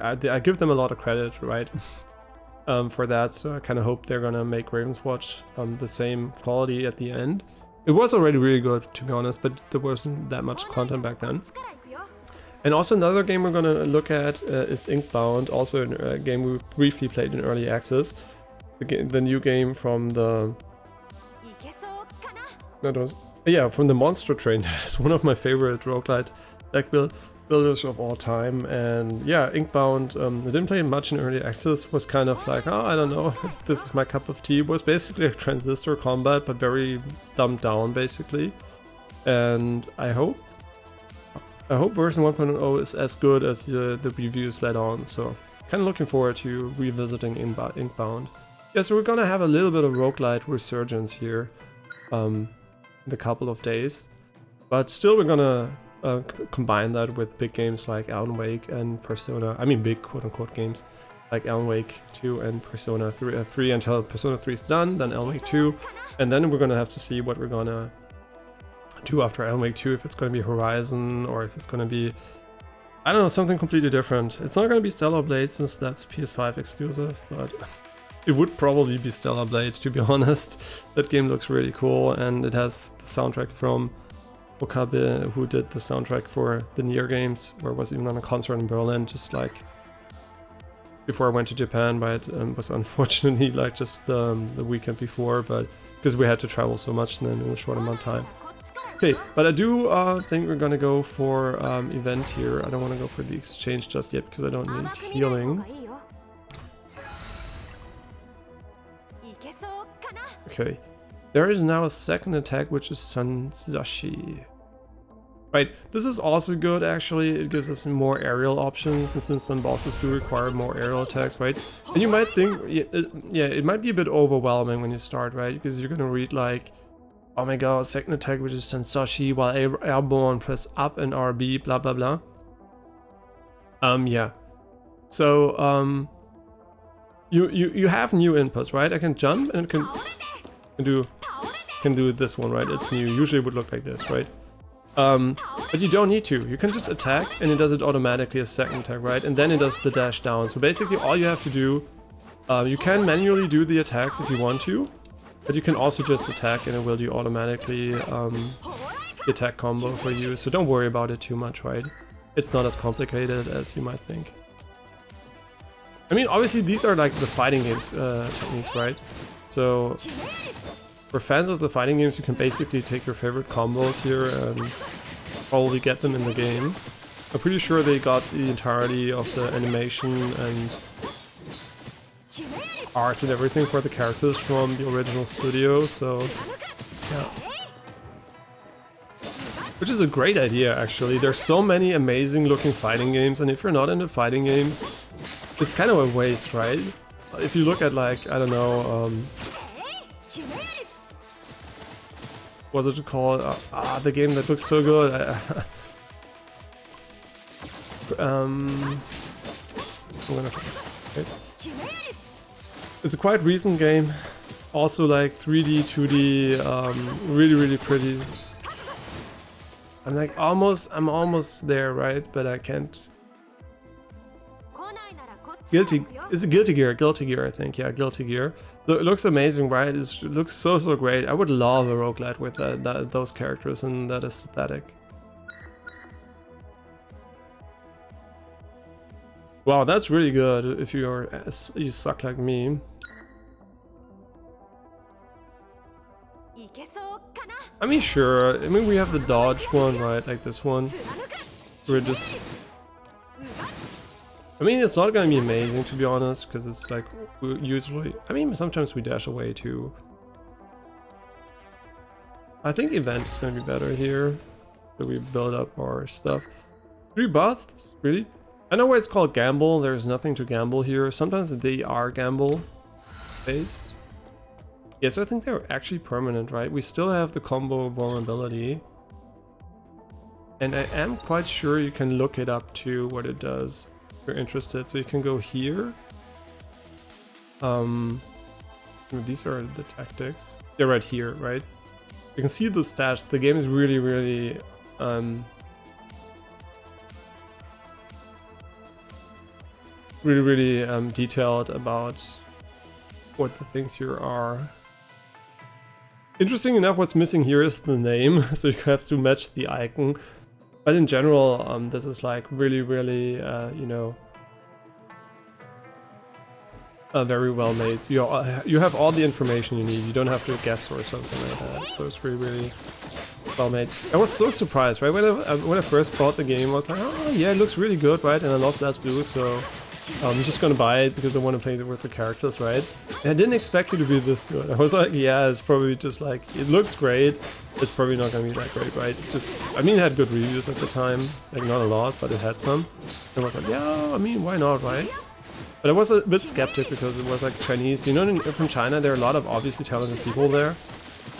I give them a lot of credit, right, for that. So I kind of hope they're gonna make Raven's Watch the same quality at the end. It was already really good, to be honest, but there wasn't that much content back then. And also another game we're gonna look at is Inkbound, also a game we briefly played in early access. The new game from the... from the Monster Train. It's one of my favorite roguelite deck builders of all time. And yeah, Inkbound, I didn't play much in early access, was kind of like, oh, I don't know if this is my cup of tea. It was basically a transistor combat, but very dumbed down basically. And I hope version 1.0 is as good as the reviews let on, so kind of looking forward to revisiting Inkbound. Yeah, so we're gonna have a little bit of roguelite resurgence here in a couple of days, but still we're gonna combine that with big games like Alan Wake and Persona. I mean big quote-unquote games like Alan Wake 2 and Persona 3 until Persona 3 is done, then Alan Wake 2, and then we're gonna have to see what we're gonna do after Alan Wake 2, if it's gonna be Horizon or if it's gonna be, I don't know, something completely different. It's not gonna be Stellar Blade since that's PS5 exclusive, but it would probably be Stellar Blade, to be honest. That game looks really cool, and it has the soundtrack from Okabe, who did the soundtrack for the Nier games, where it was even on a concert in Berlin, just like before I went to Japan, but it was unfortunately like just the weekend before, but because we had to travel so much then in a short amount of time. Okay, but I do think we're gonna go for event here. I don't want to go for the exchange just yet because I don't need healing. Okay, there is now a second attack, which is Sanzashi. Right, this is also good actually. It gives us more aerial options, and since some bosses do require more aerial attacks, right? And you might think, yeah, it might be a bit overwhelming when you start, right? Because you're gonna read like Oh my god, second attack which is Sensashi while airborne, press up and RB, blah blah blah. Yeah. So you have new inputs, right? I can jump and can do this one, right? It's new. Usually it would look like this, right? But you don't need to. You can just attack and it does it automatically as second attack, right? And then it does the dash down. So basically all you have to do, you can manually do the attacks if you want to, but you can also just attack and it will do automatically the attack combo for you. So don't worry about it too much, right? It's not as complicated as you might think. I mean, obviously these are like the fighting games techniques, right? So for fans of the fighting games, you can basically take your favorite combos here and probably get them in the game. I'm pretty sure they got the entirety of the animation and art and everything for the characters from the original studio, so yeah. Which is a great idea, actually. There's so many amazing looking fighting games, and if you're not into fighting games, it's kind of a waste, right? If you look at, like, I don't know, what's it called? The game that looks so good. I'm gonna okay. It's a quite recent game. Also like 3D, 2D, really, really pretty. I'm almost there, right? But I can't. Is it Guilty Gear? Guilty Gear, I think. Yeah, Guilty Gear. It looks amazing, right? It looks so great. I would love a roguelite with those characters and that aesthetic. Wow, that's really good if you suck like me. I mean, sure. I mean, we have the dodge one, right? Like this one. We're just... I mean, it's not gonna be amazing, to be honest, because it's like, usually... I mean, sometimes we dash away, too. I think event is gonna be better here. So we build up our stuff. 3 buffs? Really? I know why it's called gamble. There's nothing to gamble here. Sometimes they are gamble-based. Yeah, so I think they're actually permanent, right? We still have the combo vulnerability. And I am quite sure you can look it up too, what it does, if you're interested. So you can go here. These are the tactics. They're right here, right? You can see the stats. The game is really, really... really detailed about what the things here are. Interesting enough, what's missing here is the name, so you have to match the icon. But in general, this is like really, really, you know, very well made. You have all the information you need. You don't have to guess or something like that. So it's really, really well made. I was so surprised, right? When I first bought the game, I was like, oh yeah, it looks really good, right? And I love BlazBlue, so I'm just gonna buy it because I want to play with the characters, right? And I didn't expect it to be this good. I was like, yeah, it's probably just like, it looks great. It's probably not gonna be that great, right? I mean, it had good reviews at the time. Like, not a lot, but it had some. And I was like, yeah, I mean, why not, right? But I was a bit skeptic because it was like Chinese. You know, from China, there are a lot of obviously talented people there.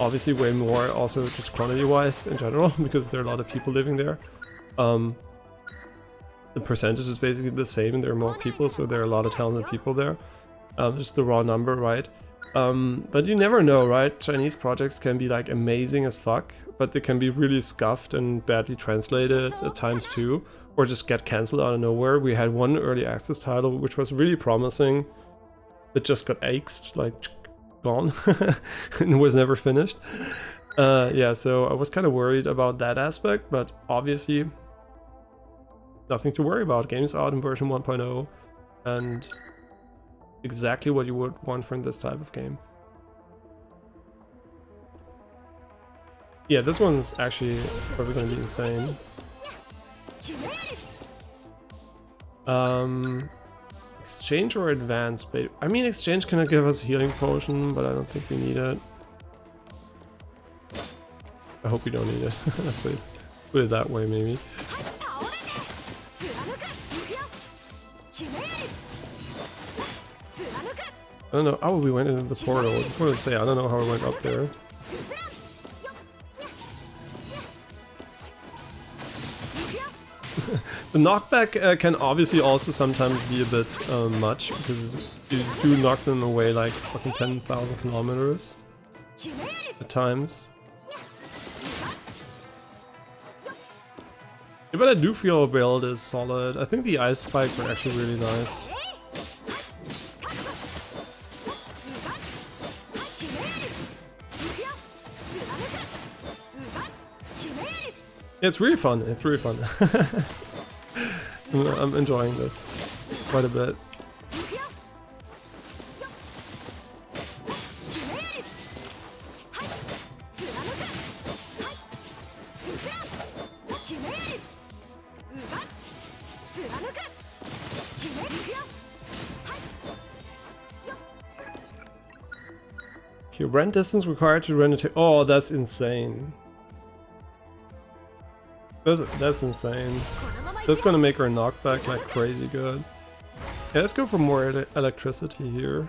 Obviously way more also just quantity-wise in general, because there are a lot of people living there. The percentage is basically the same and there are more people, so there are a lot of talented people there. Just the raw number, right? But you never know, right? Chinese projects can be like amazing as fuck, but they can be really scuffed and badly translated at times too, or just get cancelled out of nowhere. We had one early access title which was really promising, that just got axed, like gone, and was never finished. Yeah, so I was kind of worried about that aspect, but obviously nothing to worry about. Game's out in version 1.0 and exactly what you would want from this type of game. Yeah, this one's actually probably going to be insane. Exchange or advance? I mean, exchange can give us a healing potion, but I don't think we need it. I hope we don't need it. Let's say, put it that way, maybe. I don't know. Oh, we went into the portal. I just wanted to say, I don't know how I went up there. The knockback can obviously also sometimes be a bit much, because you do knock them away like fucking 10,000 kilometers at times. Yeah, but I do feel our build is solid. I think the ice spikes are actually really nice. Yeah, it's really fun. It's really fun. I'm enjoying this quite a bit. Okay, rend distance required to render to— oh, that's insane. That's insane. That's gonna make our knockback like crazy good. Yeah, let's go for more electricity here.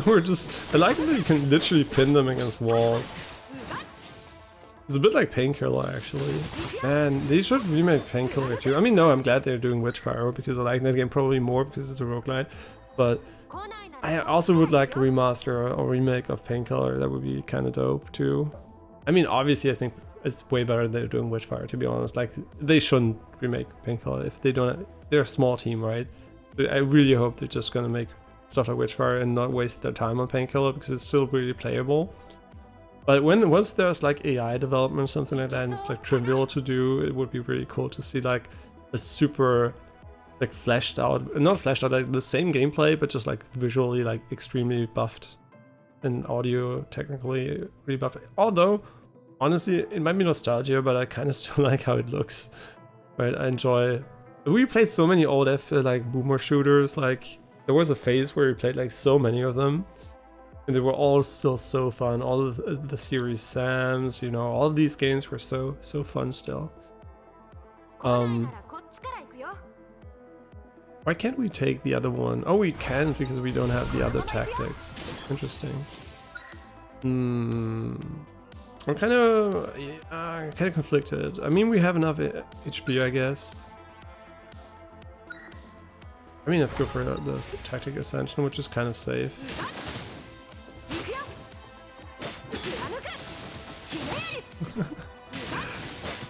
We're just— I like that you can literally pin them against walls. It's a bit like Painkiller, actually. Man, they should remake Painkiller too. I mean, no, I'm glad they're doing Witchfire because I like that game probably more because it's a roguelite. But I also would like a remaster or remake of Painkiller. That would be kind of dope too. I mean, obviously, I think it's way better than they're doing Witchfire, to be honest. Like, they shouldn't remake Painkiller if they don't. They're a small team, right? I really hope they're just gonna make stuff like Witchfire and not waste their time on Painkiller because it's still really playable. But once there's like AI development or something like that and it's like trivial to do, it would be really cool to see like a super like fleshed out, not fleshed out, like the same gameplay but just like visually like extremely buffed and audio technically really buffed. Although honestly it might be nostalgia, but I kind of still like how it looks. Right, I enjoy— we played so many old like boomer shooters. Like there was a phase where we played like so many of them, and they were all still so fun. All of the series Sams, you know, all of these games were so fun still. Why can't we take the other one? Oh, we can because we don't have the other tactics. Interesting. I'm kind of conflicted. I mean, we have enough HP, I guess. I mean, let's go for the Tactic Ascension, which is kind of safe.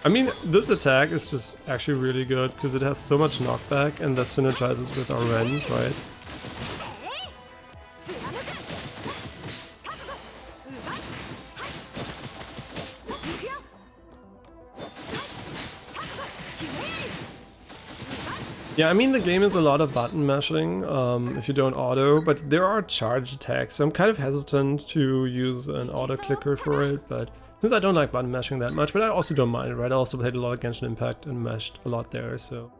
I mean, this attack is just actually really good because it has so much knockback and that synergizes with our rend, right? Yeah, I mean, the game is a lot of button mashing if you don't auto, but there are charge attacks, so I'm kind of hesitant to use an auto clicker for it, but since I don't like button mashing that much, but I also don't mind it, right? I also played a lot of Genshin Impact and mashed a lot there, so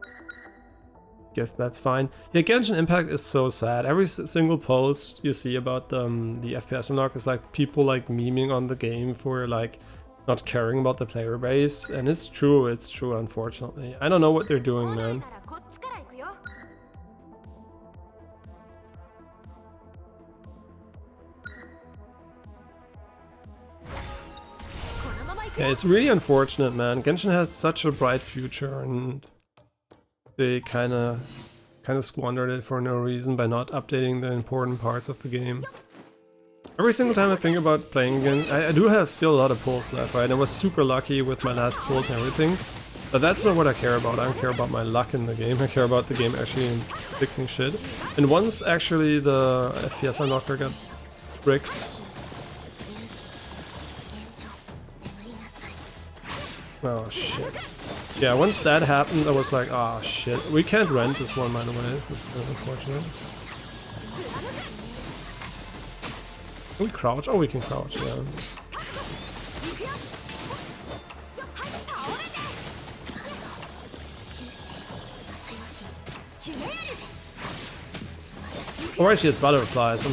guess that's fine. Yeah, Genshin Impact is so sad. Every single post you see about the FPS unlock is like people like memeing on the game for like not caring about the player base, and it's true, unfortunately. I don't know what they're doing, man. Yeah, it's really unfortunate, man. Genshin has such a bright future, and they kind of squandered it for no reason by not updating the important parts of the game. Every single time I think about playing again, I do have still a lot of pulls left, right? I was super lucky with my last pulls and everything, but that's not what I care about. I don't care about my luck in the game. I care about the game actually fixing shit. And once actually the FPS unlocker got bricked. Oh shit. Yeah, once that happened, I was like, ah shit. We can't rent this one, by the way, which is unfortunate. Can we crouch? Oh, we can crouch, yeah. Oh, right, she has butterflies.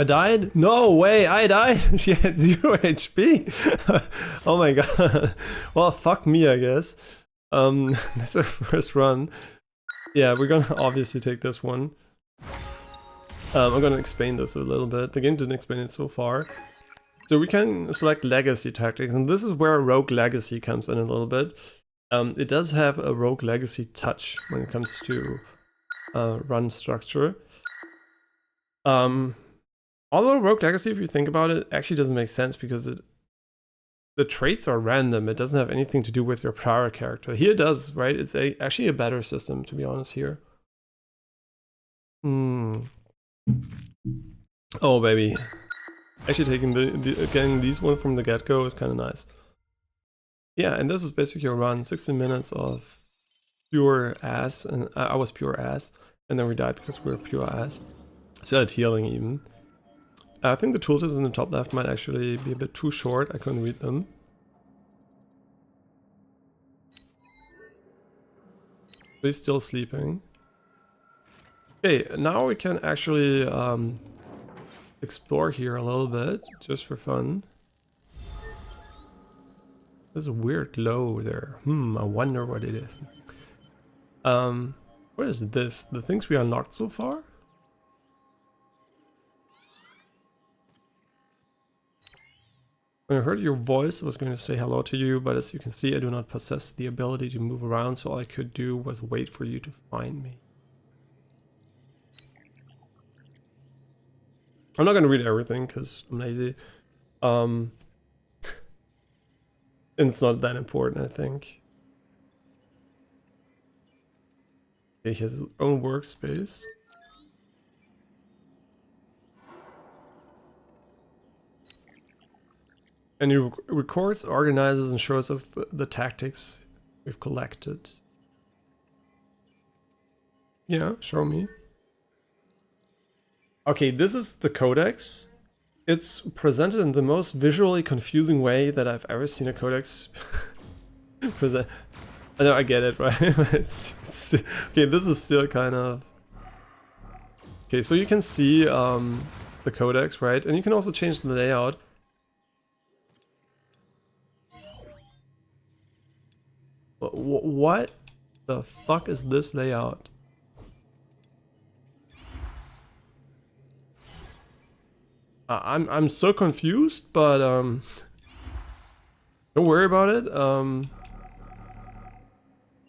I died? No way, I died! She had 0 HP! Oh my god. Well, fuck me, I guess. That's our first run. Yeah, we're gonna obviously take this one. I'm gonna explain this a little bit. The game didn't explain it so far. So we can select Legacy Tactics, and this is where Rogue Legacy comes in a little bit. It does have a Rogue Legacy touch when it comes to run structure. Although Rogue Legacy, if you think about it, actually doesn't make sense because the traits are random. It doesn't have anything to do with your prior character. Here it does, right? It's actually a better system, to be honest, here. Oh, baby. Actually taking getting these one from the get-go is kind of nice. Yeah, and this is basically a run. 16 minutes of pure ass, and I was pure ass, and then we died because we were pure ass. Started healing even. I think the tooltips in the top left might actually be a bit too short. I couldn't read them. He's still sleeping. Okay, now we can actually explore here a little bit, just for fun. There's a weird glow there. I wonder what it is. What is this? The things we unlocked so far? When I heard your voice, I was going to say hello to you, but as you can see, I do not possess the ability to move around, so all I could do was wait for you to find me. I'm not going to read everything, because I'm lazy. And it's not that important, I think. Okay, he has his own workspace. And he records, organizes, and shows us the tactics we've collected. Yeah, show me. Okay, this is the codex. It's presented in the most visually confusing way that I've ever seen a codex present. I know, I get it, right? Okay, this is still kind of... Okay, so you can see the codex, right? And you can also change the layout. What the fuck is this layout? I'm so confused, but don't worry about it.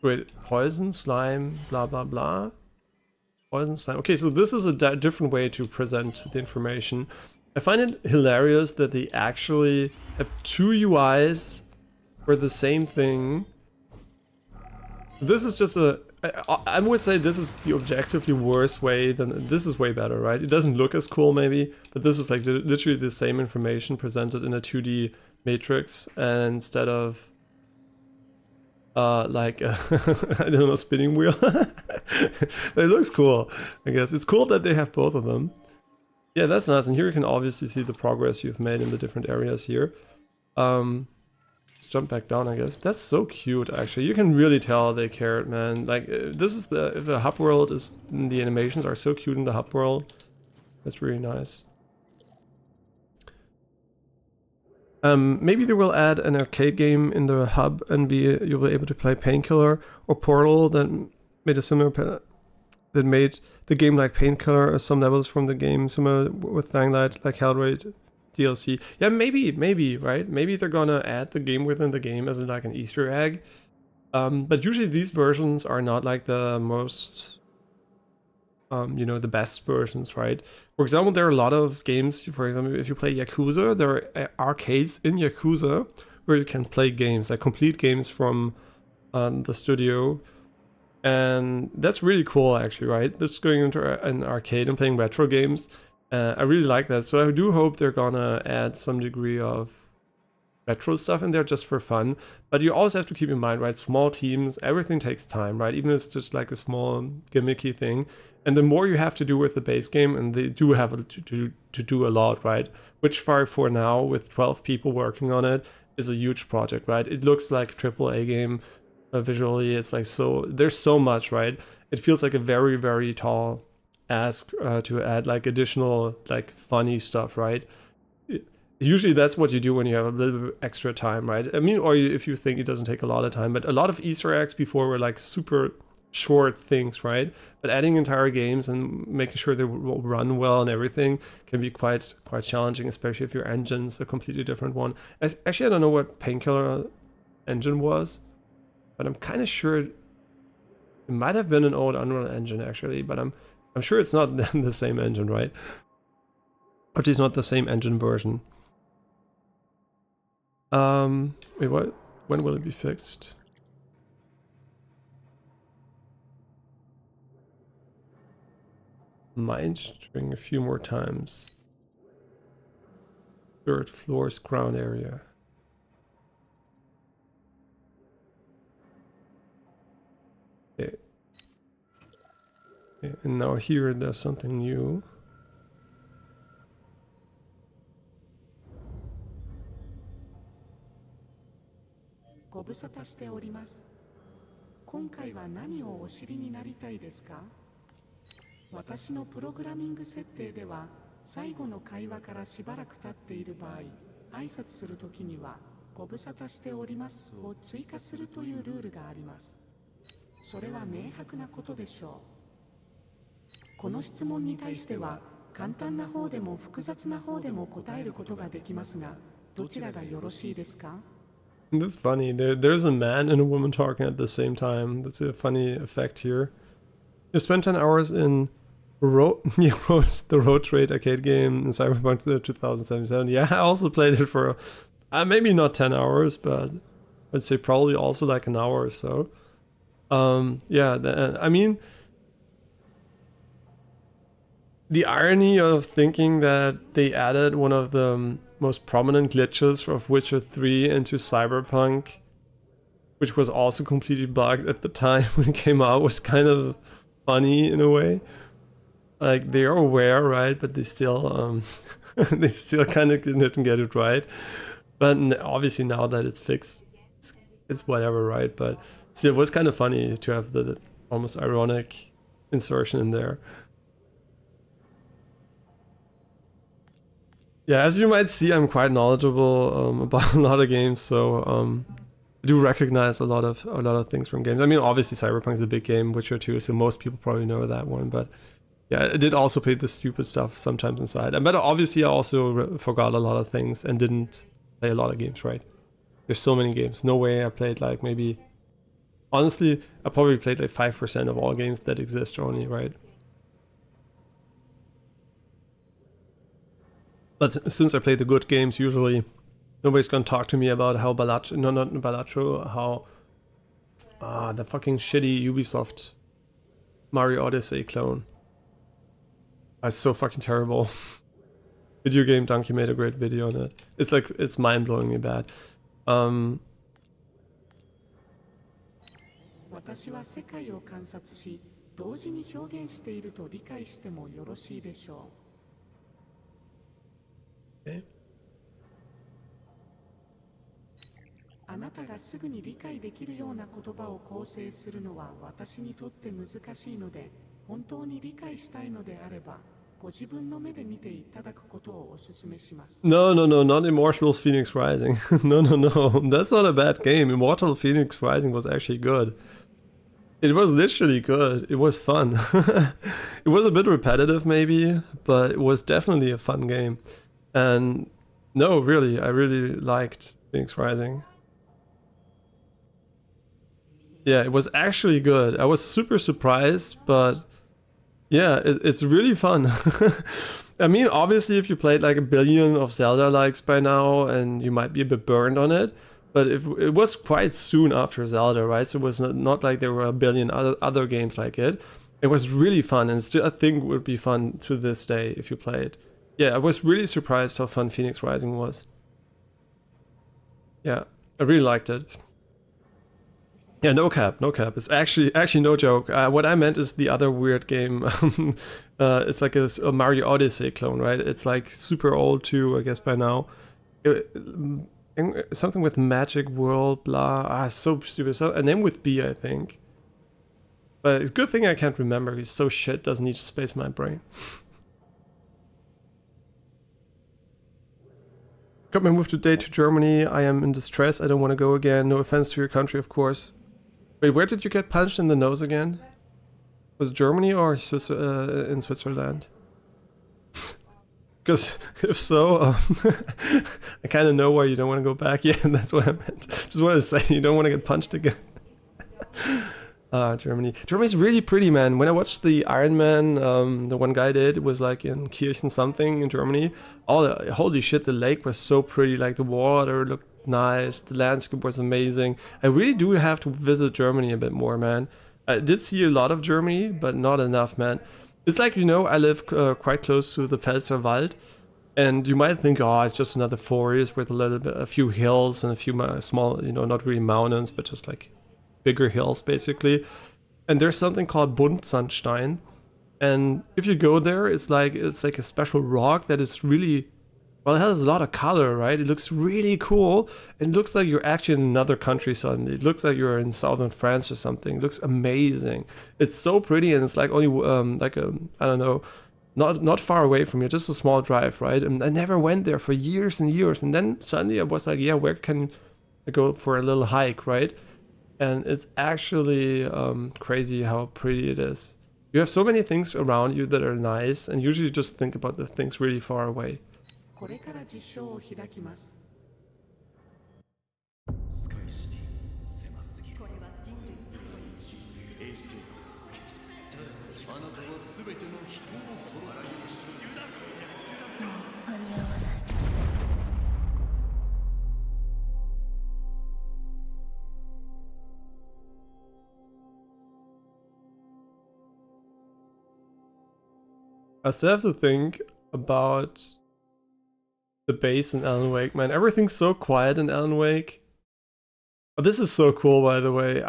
Wait, poison, slime, blah blah blah. Poison, slime. Okay, so this is a different way to present the information. I find it hilarious that they actually have two UIs for the same thing. This is just I would say this is the objectively worst way. This is way better, right? It doesn't look as cool maybe, but this is like literally the same information presented in a 2D matrix, and instead of like a I don't know, spinning wheel. But it looks cool, I guess. It's cool that they have both of them. Yeah, that's nice. And here you can obviously see the progress you've made in the different areas here. Let's jump back down, I guess. That's so cute, actually. You can really tell they cared, man. Like, this is if the hub world is... The animations are so cute in the hub world. That's really nice. Maybe they will add an arcade game in the hub and you'll be able to play Painkiller or Portal that made a similar... that made the game like Painkiller or some levels from the game similar with Dying Light, like Hellraid DLC. Yeah, maybe, right? Maybe they're gonna add the game within the game as like an Easter egg. But usually these versions are not like the most, you know, the best versions, right? For example, there are a lot of games, for example, if you play Yakuza, there are arcades in Yakuza where you can play games, like complete games from the studio. And that's really cool, actually, right? This going into an arcade and playing retro games. I really like that, so I do hope they're gonna add some degree of retro stuff in there just for fun. But you also have to keep in mind, right, small teams, everything takes time, right? Even if it's just like a small gimmicky thing. And the more you have to do with the base game, and they do have to do a lot, right? Which for now, with 12 people working on it, is a huge project, right? It looks like a AAA game visually. It's like there's so much, right? It feels like a very, very tall ask to add like additional like funny stuff, right? Usually that's what you do when you have a little bit extra time, right? I mean, or if you think it doesn't take a lot of time, but a lot of Easter eggs before were like super short things, right? But adding entire games and making sure they will run well and everything can be quite challenging, especially if your engine's a completely different one. Actually, I don't know what Painkiller engine was, but I'm kind of sure it might have been an old Unreal Engine actually, but I'm sure it's not the same engine, right? Or at least not the same engine version. Wait, what? When will it be fixed? Mind string a few more times. Third floor's ground area. Okay. Okay, and now here there's something new. That's funny. There's a man and a woman talking at the same time. That's a funny effect here. You spent 10 hours in the Road Trade arcade game in Cyberpunk 2077. Yeah, I also played it for maybe not 10 hours, but I'd say probably also like an hour or so. Yeah, I mean, the irony of thinking that they added one of the most prominent glitches of Witcher 3 into Cyberpunk, which was also completely bugged at the time when it came out, was kind of funny in a way. Like, they are aware, right? But they still they still kind of didn't get it right. But obviously now that it's fixed, it's whatever, right? But still, it was kind of funny to have the almost ironic insertion in there. Yeah, as you might see, I'm quite knowledgeable about a lot of games, so I do recognize a lot of things from games. I mean, obviously Cyberpunk is a big game, Witcher 2, so most people probably know that one, but yeah, I did also play the stupid stuff sometimes inside. But obviously I also forgot a lot of things and didn't play a lot of games, right? There's so many games. No way I played like maybe... Honestly, I probably played like 5% of all games that exist only, right? But since I play the good games, usually nobody's gonna talk to me about how how the fucking shitty Ubisoft Mario Odyssey clone. That's so fucking terrible. Video Game Donkey made a great video on it. It's like, it's mind-blowingly bad. Okay. あなたがすぐに理解できるような言葉を構成するのは私にとって難しいので、本当に理解したいのであれば、ご自分の目で見ていただくことをお勧めします。No, not Immortals Phoenix Rising. No, that's not a bad game. Immortal Phoenix Rising was actually good. It was literally good. It was fun. It was a bit repetitive maybe, but it was definitely a fun game. And no, really, I really liked Phoenix Rising. Yeah, it was actually good. I was super surprised, but yeah, it's really fun. I mean, obviously, if you played like a billion of Zelda likes by now, and you might be a bit burned on it, but it was quite soon after Zelda, right? So it was not like there were a billion other games like it. It was really fun, and still I think would be fun to this day if you play it. Yeah, I was really surprised how fun Phoenix Rising was. Yeah, I really liked it. Yeah, no cap. It's actually no joke. What I meant is the other weird game. It's like a Mario Odyssey clone, right? It's like super old too, I guess by now. Something with Magic World, blah. So stupid. So a name with B, I think. But it's a good thing I can't remember. He's so shit, doesn't need to space my brain. Got my move today to Germany. I am in distress. I don't want to go again. No offense to your country, of course. Wait, where did you get punched in the nose again? Was it Germany or in Switzerland? Because if so, I kind of know why you don't want to go back. Yeah, that's what I meant. Just want to say you don't want to get punched again. Germany. Germany's really pretty, man. When I watched the Iron Man, the one guy did, it was like in Kirchen something in Germany. Holy shit, the lake was so pretty. Like the water looked nice, the landscape was amazing. I really do have to visit Germany a bit more, man. I did see a lot of Germany, but not enough, man. It's like, you know, I live quite close to the Pfälzer Wald, and you might think, oh, it's just another forest with a few hills and a few small, you know, not really mountains, but just like bigger hills, basically. And there's something called Buntsandstein, and if you go there, it's like a special rock that is really, well, it has a lot of color, right? It looks really cool. It looks like you're actually in another country suddenly. It looks like you're in southern France or something. It looks amazing. It's so pretty, and it's like only I don't know, not far away from here, just a small drive, right? And I never went there for years and years. And then suddenly I was like, yeah, where can I go for a little hike, right? And it's actually crazy how pretty it is. You have so many things around you that are nice, and usually you just think about the things really far away. これから実証を開きます。I still have to think about the base in Alan Wake, man. Everything's so quiet in Alan Wake. Oh, this is so cool, by the way.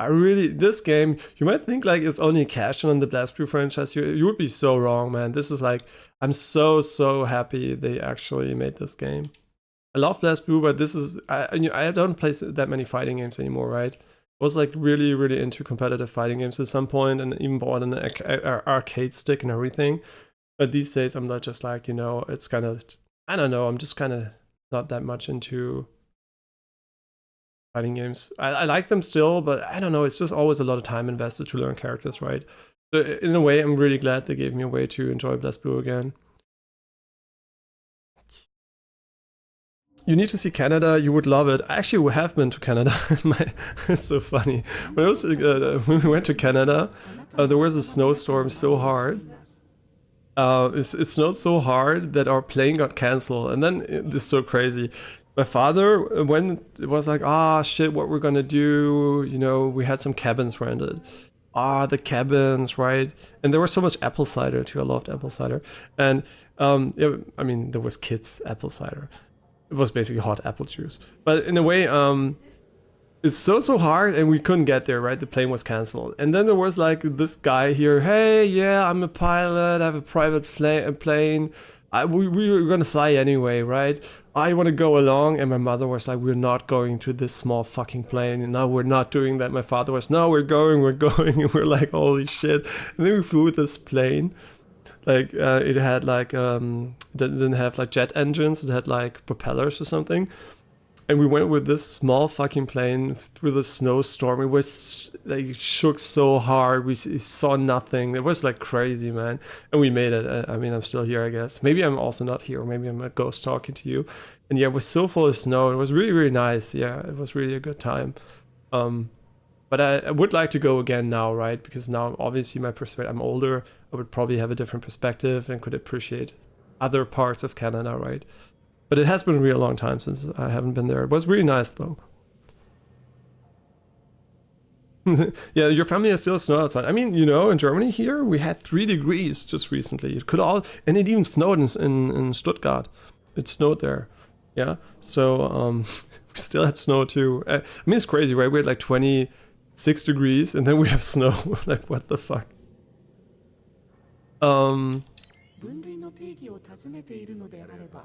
This game, you might think like it's only a cash-in on the BlazBlue franchise. You would be so wrong, man. This is like, I'm so happy they actually made this game. I love BlazBlue, but this is, I don't play that many fighting games anymore, right? I was like really into competitive fighting games at some point, and even bought an arcade stick and everything. But these days, I'm not just like, you know, it's kind of, I don't know, I'm just kind of not that much into fighting games. I like them still, but I don't know, it's just always a lot of time invested to learn characters, right? So in a way, I'm really glad they gave me a way to enjoy BlazBlue again. You need to see Canada, you would love it. I actually have been to Canada. It's so funny. When we went to Canada, there was a snowstorm so hard. It snowed so hard that our plane got cancelled, and then it's so crazy. My father, when it was like, shit, what we're gonna do, you know, we had some cabins rented. The cabins, right? And there was so much apple cider too. I loved apple cider, and I mean, there was kids apple cider. It was basically hot apple juice, but in a way, it's so hard, and we couldn't get there, right? The plane was cancelled. And then there was like this guy here, hey, yeah, I'm a pilot, I have a private plane. We were gonna fly anyway, right? I want to go along. And my mother was like, we're not going to this small fucking plane. And no, we're not doing that. My father was, no, we're going. And we're like, holy shit. And then we flew with this plane. Like, it had like, didn't have like jet engines. It had like propellers or something. And we went with this small fucking plane through the snowstorm. It was like shook so hard. We saw nothing. It was like crazy, man. And we made it. I mean, I'm still here, I guess. Maybe I'm also not here. Maybe I'm a ghost talking to you. And yeah, it was so full of snow. It was really nice. Yeah, it was really a good time. But I would like to go again now, right? Because now, obviously, my perspective, I'm older. I would probably have a different perspective and could appreciate other parts of Canada, right? But it has been a real long time since I haven't been there. It was really nice, though. Yeah, your family has still snow outside. I mean, you know, in Germany here, we had 3 degrees just recently. It could all, and it even snowed in Stuttgart. It snowed there. Yeah, so we still had snow too. I mean, it's crazy, right? We had like 26 degrees, and then we have snow. Like, what the fuck? 分類の定義を尋ねているのであれば、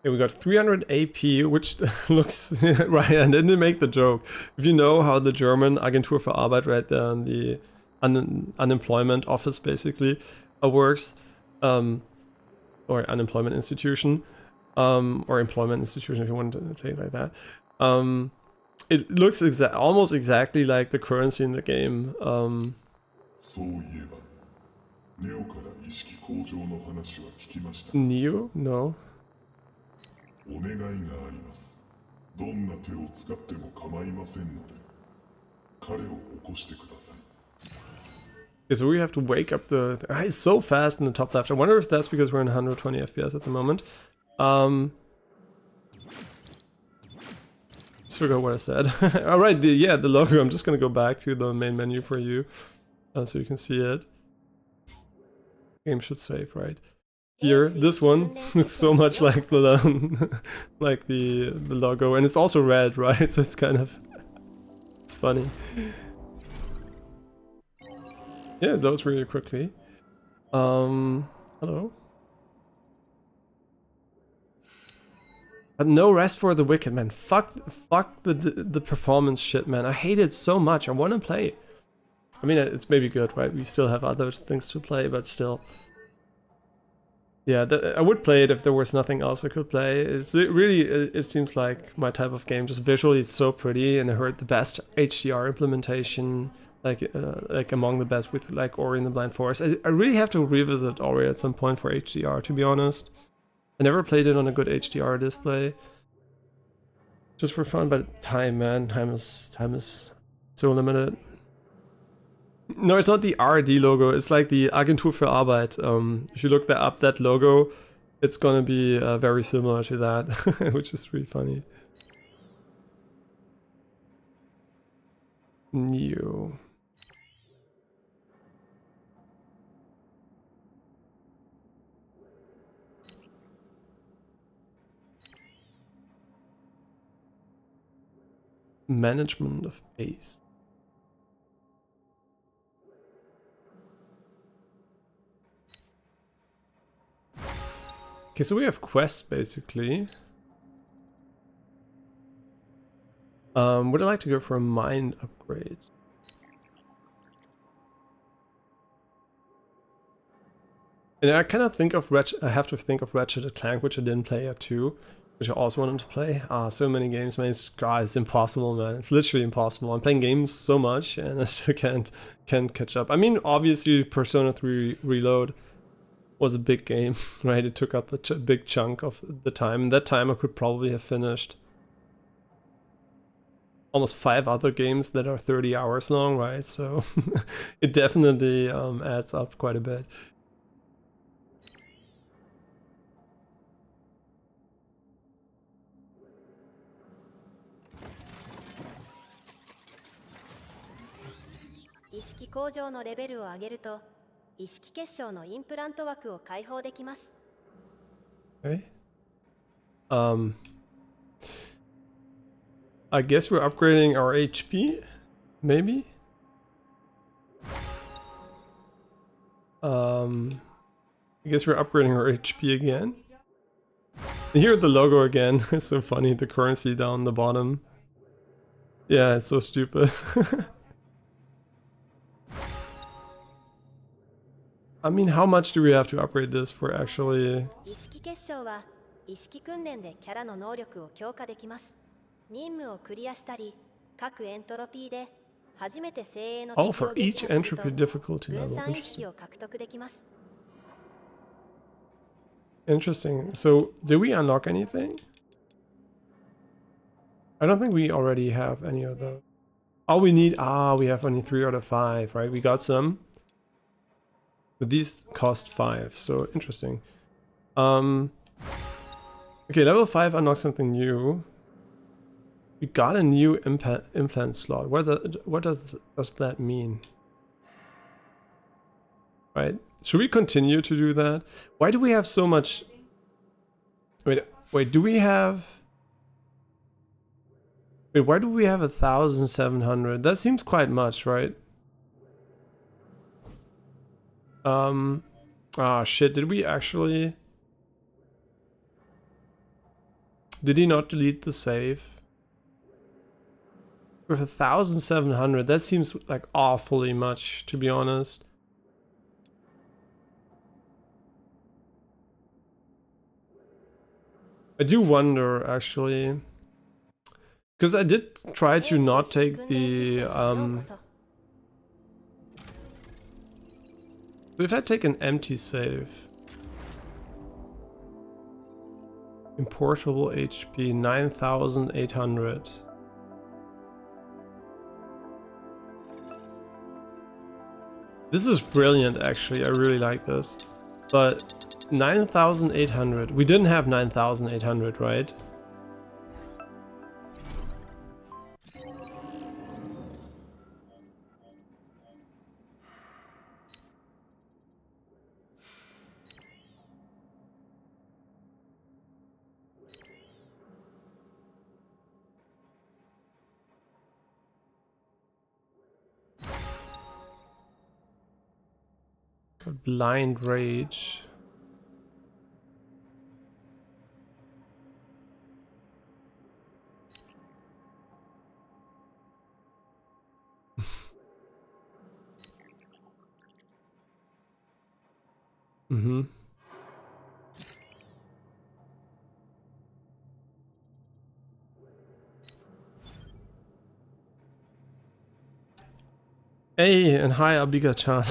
Okay, we got 300 AP, which looks right. I didn't make the joke. If you know how the German Agentur für Arbeit, right, the unemployment office basically works, or unemployment institution, or employment institution if you want to say it like that. It looks almost exactly like the currency in the game. そういえばネオから意識向上の話は聞きました。 Neo? No. お願いがあります。どんな手を使っても構いませんので彼を起こしてください。 Okay, so we have to wake up the... It's so fast in the top left. I wonder if that's because we're in 120 FPS at the moment. Just forgot what I said. Alright, the logo. I'm just gonna go back to the main menu for you. So you can see it. Game should save, right? Here, this one looks so much like the like the logo, and it's also red, right? So it's kind of... It's funny. Yeah, it loads really quickly. Hello. But no rest for the wicked, man. Fuck the performance shit, man. I hate it so much. I want to play. I mean, it's maybe good, right? We still have other things to play, but still. Yeah, I would play it if there was nothing else I could play. It seems like my type of game. Just visually, it's so pretty, and I heard the best HDR implementation. Like among the best with like Ori and the Blind Forest. I really have to revisit Ori at some point for HDR, to be honest. I never played it on a good HDR display. Just for fun, but time, man. Time is so limited. No, it's not the RD logo, it's like the Agentur für Arbeit. If you look that up, that logo, it's gonna be very similar to that, which is really funny. New. Management of base. Okay, so we have quests basically. Would I like to go for a mind upgrade? And I cannot think of I have to think of Ratchet & Clank, which I didn't play yet too, which I also wanted to play. So many games, man. It's impossible, man. It's literally impossible. I'm playing games so much, and I still can't catch up. I mean, obviously, Persona 3 Reload was a big game, right? It took up a big chunk of the time. And that time, I could probably have finished almost 5 other games that are 30 hours long, right? So it definitely adds up quite a bit. Okay. I guess we're upgrading our HP, maybe? I guess we're upgrading our HP again. Here the logo again, it's so funny, the currency down the bottom. Yeah, it's so stupid. I mean, how much do we have to upgrade this for actually... Oh, for each entropy difficulty level. Interesting. Interesting. So, did we unlock anything? I don't think we already have any of those. All we need... we have only 3 out of 5, right? We got some. But these cost 5, so interesting. Okay, level 5 unlocks something new. We got a new implant slot. What does that mean? Right. Should we continue to do that? Why do we have so much... Wait, do we have... Wait, why do we have 1,700? That seems quite much, right? Shit, did we actually... Did he not delete the save? With 1,700, that seems like awfully much, to be honest. I do wonder, actually, because I did try to not take the if I take an empty save, importable HP 9,800. This is brilliant, actually. I really like this. But 9,800. We didn't have 9,800, right? Got blind rage. Mm-hmm. Hey, and hi, Abiga-chan.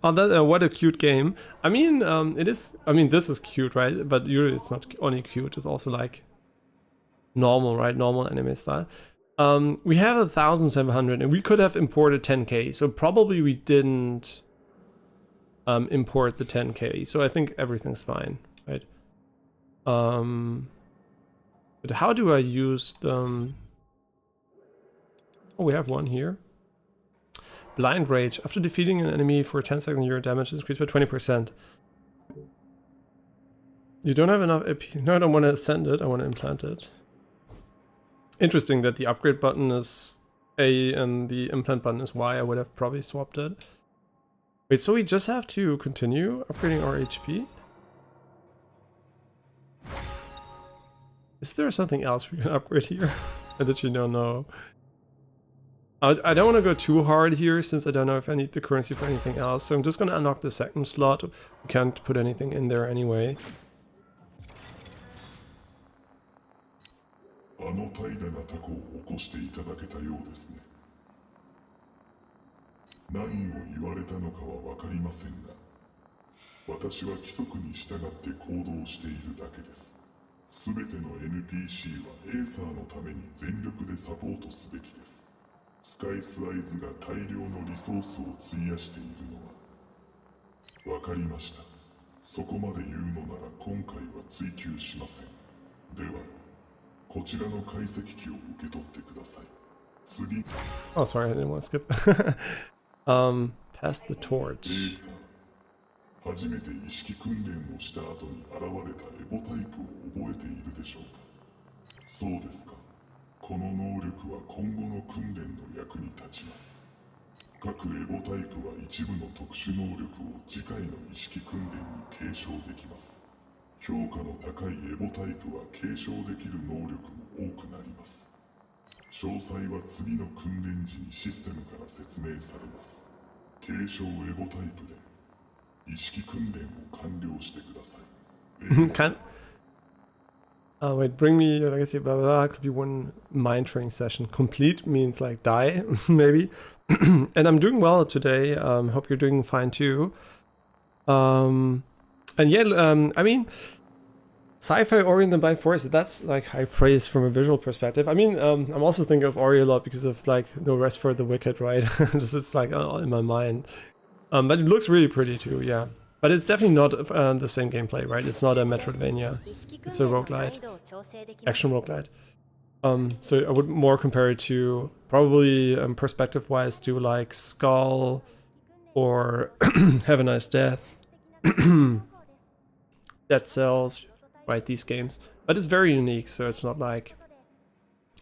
Oh, that what a cute game. I mean, it is. I mean, this is cute, right? But usually it's not only cute. It's also like normal, right? Normal anime style. We have 1,700, and we could have imported 10k. So probably we didn't import the 10k. So I think everything's fine, right? But how do I use them? Oh, we have one here. Blind Rage. After defeating an enemy for 10 seconds, your damage is increased by 20%. You don't have enough AP. No, I don't want to send it. I want to implant it. Interesting that the upgrade button is A and the implant button is Y. I would have probably swapped it. Wait, so we just have to continue upgrading our HP? Is there something else we can upgrade here? I literally don't know. I don't want to go too hard here since I don't know if I need the currency for anything else. So I'm just going to unlock the second slot. We can't put anything in there anyway. あの怠惰なタコを起こしていただけたようですね。何を言われたのかは分かりませんが、私は規則に従って行動しているだけです。すべての NPC はエーサーのために全力でサポートすべきです。スカイスアイズが大量のリソースを費やしているのは分かりました。そこまで言うのなら今回は追求しません。では、こちらの解析機を受け取ってください。次。Oh, sorry, I didn't want to skip. Pass the torch. エーサー、初めて意識訓練をした後に現れたエボタイプを覚えているでしょうか。そうですか。この能力は今後の訓練の役に立ちます。各エボタイプは一部の特殊能力を次回の意識訓練に継承できます。評価の高いエボタイプは継承できる能力も多くなります。詳細は次の訓練時にシステムから説明されます。継承エボタイプで意識訓練を完了してください。Wait, bring me your legacy, blah, blah, blah. Could be one mind training session. Complete means like die, maybe. And I'm doing well today. Hope you're doing fine too. And yeah, I mean, sci-fi oriented blind forest, that's like high praise from a visual perspective. I mean, I'm also thinking of Ori a lot because of like No Rest for the Wicked, right? Just it's like in my mind. But it looks really pretty too, yeah. But it's definitely not the same gameplay, right? It's not a Metroidvania. It's a roguelite. Action roguelite. So I would more compare it to probably perspective-wise to like Skull or Have a Nice Death, Dead Cells, right? These games. But it's very unique, so it's not like,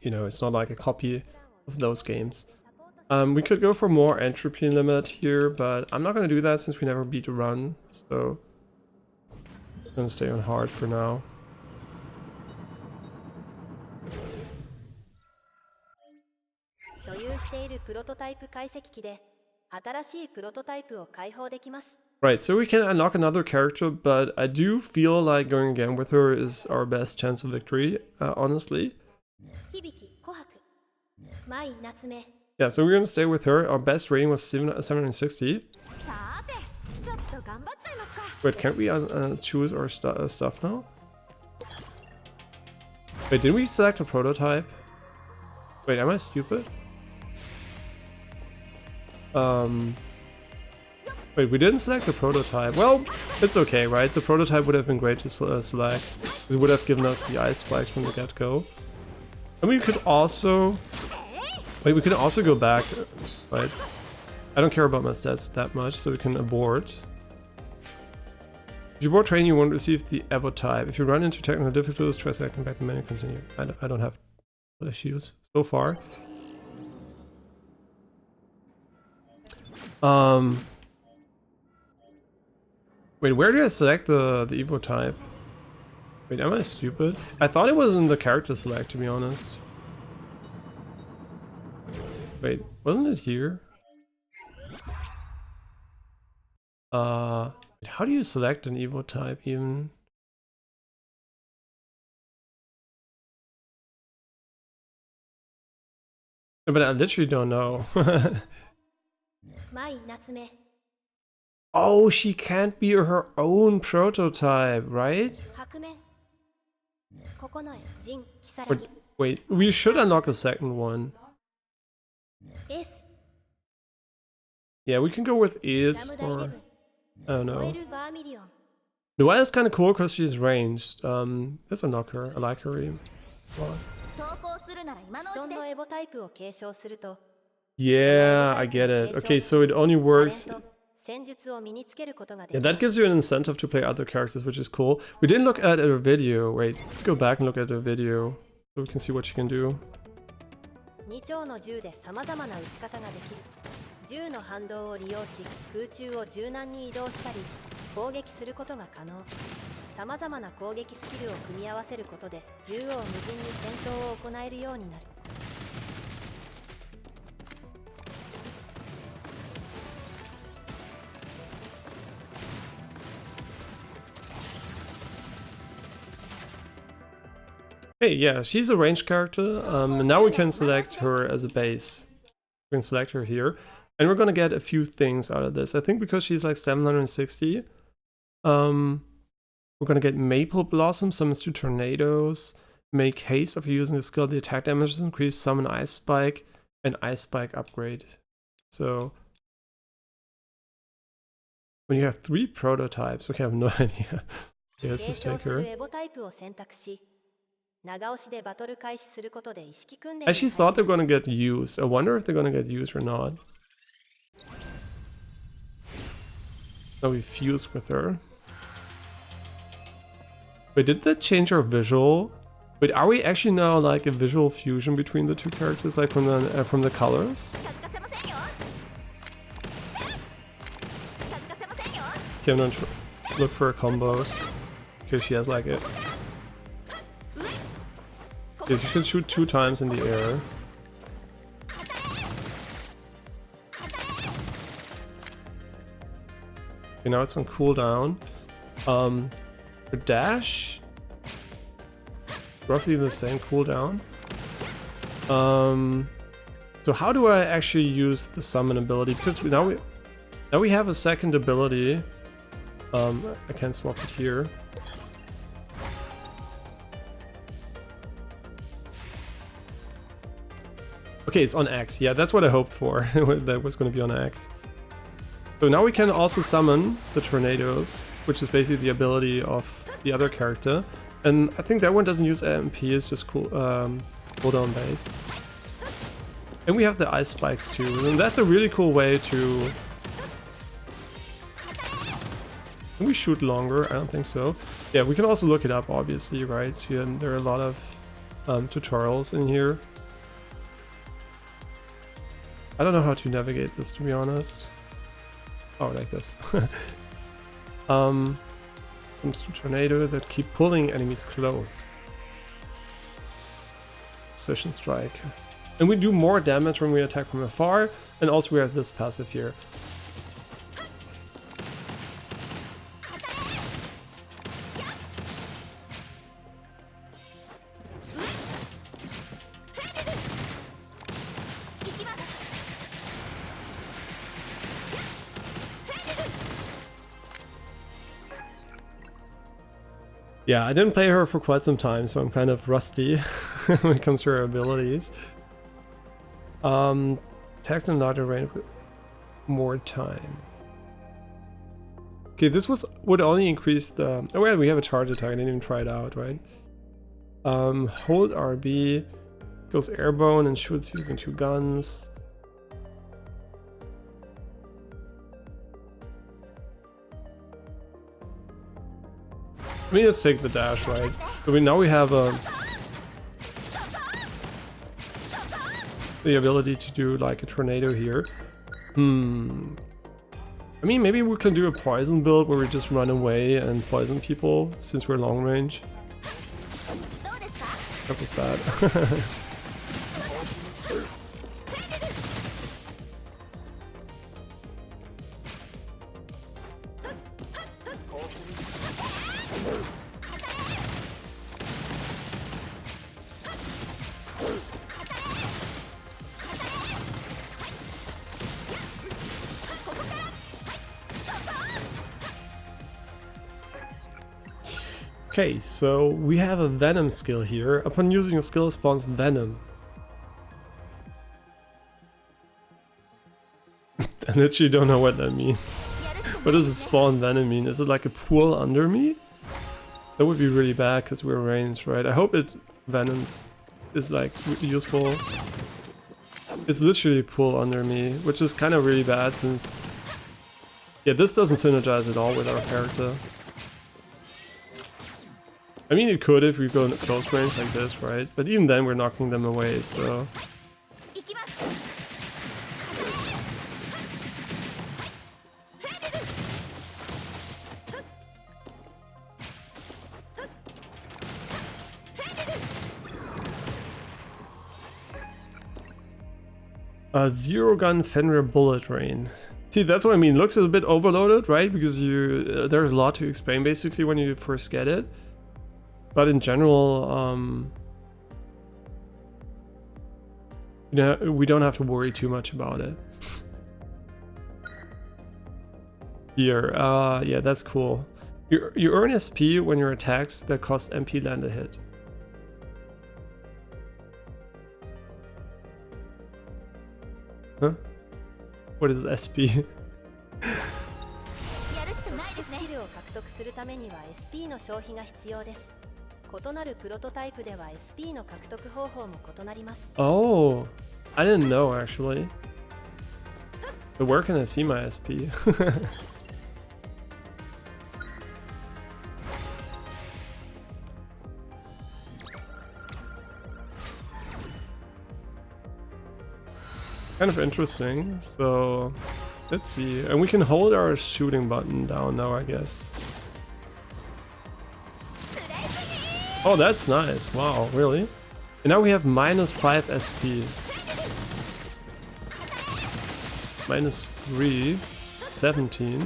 you know, it's not like a copy of those games. We could go for more entropy limit here, but I'm not going to do that since we never beat a run, so I'm going to stay on hard for now. プロトタイプ解析機で新しいプロトタイプを開放できます。 Right, so we can unlock another character, but I do feel like going again with her is our best chance of victory, honestly. 響き琥珀舞夏目 Yeah, so we're gonna stay with her. Our best rating was 760. さてちょっと頑張っちゃいますか。 Wait, can't we choose our stuff now? Wait, didn't we select a prototype? Wait, am I stupid? Wait, we didn't select the prototype. Well, it's okay, right? The prototype would have been great to select. It would have given us the ice spikes from the get-go. And we could also... Wait, we can also go back, right? I don't care about my stats that much, so we can abort. If you abort training, you won't receive the Evo type. If you run into technical difficulties, try selecting back the menu, continue. I don't have issues so far. Wait, where do I select the Evo type? Wait, am I stupid? I thought it was in the character select, to be honest. Wait, wasn't it here? How do you select an Evo type even? But I literally don't know. 舞夏目 Oh, she can't be her own prototype, right? 白目九重陣如 But 月 wait, we should unlock a second one. S Yeah, we can go with ラ Is ムダ or 11 I don't 燃 know. えるバーミリオン Noelle is kind of cool because she's ranged. Let's unlock her. I like her even. Wow. 投稿するなら今のうちですエボタイプを継承すると Yeah, I get it. Okay, so it only タレン works. ト戦術を身につけることがで Yeah, きま that す gives you an incentive to play other characters, which is cool. We didn't look at a video. Wait, let's go back and look at a video so we can see what you can do. 2丁の銃で様々な撃ち方ができる銃の反動を利用し空中を柔軟に移動したり攻撃することが可能様々な攻撃スキルを組み合わせることで縦横無尽に戦闘を行えるようになる Hey, yeah, she's a ranged character. And now we can select her as a base. We can select her here. And we're gonna get a few things out of this. I think because she's like 760, we're gonna get Maple Blossom, summons 2 tornadoes, make haste after using the skill, the attack damage is increased, summon Ice Spike, and Ice Spike upgrade. So when you have 3 prototypes, okay, I have no idea. Yeah, let's 継 just 承 take する her. エボタイプを選択し長押しでバトル開始することで意識訓練 I actually thought they're gonna get used. I wonder if they're gonna get used or not. So we fused with her. Wait, did that change our visual? Wait, are we actually now like a visual fusion between the two characters, like from the colors? 近づかせませんよ近づかせませんよ Okay, I'm gonna look for her combos because she has like it. Okay, you should shoot 2 times in the air. Okay, now it's on cooldown. Her dash, roughly the same cooldown. So how do I actually use the summon ability? Because now we have a second ability. I can swap it here. Okay, it's on X. Yeah, that's what I hoped for. That was going to be on X. So now we can also summon the tornadoes, which is basically the ability of the other character. And I think that one doesn't use MP, it's just cooldown based. And we have the ice spikes too, and that's a really cool way to... Can we shoot longer? I don't think so. Yeah, we can also look it up, obviously, right? Yeah, there are a lot of tutorials in here. I don't know how to navigate this, to be honest. Oh, like this. Comes to tornado that keep pulling enemies close. Precision strike. And we do more damage when we attack from afar, and also we have this passive here. Yeah, I didn't play her for quite some time, so I'm kind of rusty when it comes to her abilities. Attacks in larger range with more time. Okay, this would only increase the... Oh yeah, we have a charge attack. I didn't even try it out, right? Hold RB, goes airborne and shoots using 2 guns. Let me just take the dash, right? So now we have the ability to do like a tornado here. I mean, maybe we can do a poison build where we just run away and poison people since we're long range. That was bad. Okay, so we have a Venom skill here. Upon using a skill, spawns Venom. I literally don't know what that means. What does a spawn Venom mean? Is it like a pool under me? That would be really bad because we're ranged, right? I hope it Venoms is like useful. It's literally a pool under me, which is kind of really bad since... Yeah, this doesn't synergize at all with our character. I mean, it could if we go in close range like this, right? But even then, we're knocking them away, so... Zero gun Fenrir bullet rain. See, that's what I mean. Looks a bit overloaded, right? Because there's a lot to explain basically when you first get it. But in general, you know, we don't have to worry too much about it. Here, yeah, that's cool. You earn SP when your attacks that cost MP land a hit. Huh? What is SP? スキルを獲得するためには SP の消費が必要です。異なるプロトタイプでは SP の獲得方法も異なります。Oh, I didn't know actually. But where can I see my SP? Kind of interesting. So let's see. And we can hold our shooting button down now, I guess. Oh, that's nice. Wow, really? And now we have -5 SP. -3, 17.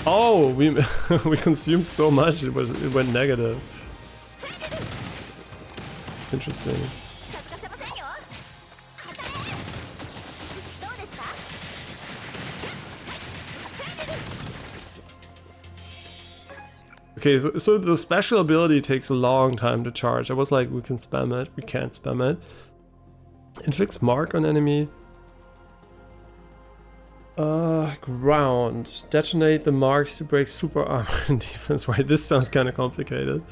Oh, we consumed so much it went negative. Interesting. Okay, so the special ability takes a long time to charge. I was like, we can spam it, we can't spam it. Inflicts mark on enemy. Ground. Detonate the marks to break super armor and defense. Right, this sounds kind of complicated.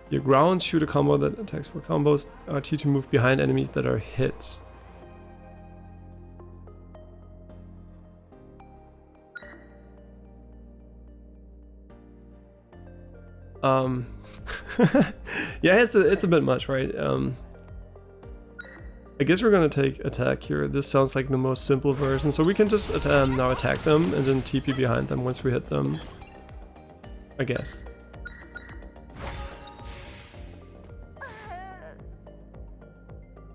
Your ground, shoot a combo that attacks for combos. RT to move behind enemies that are hit. Yeah, it's a bit much, right? I guess we're gonna take attack here. This sounds like the most simple version, so we can just now attack them and then TP behind them once we hit them, I guess.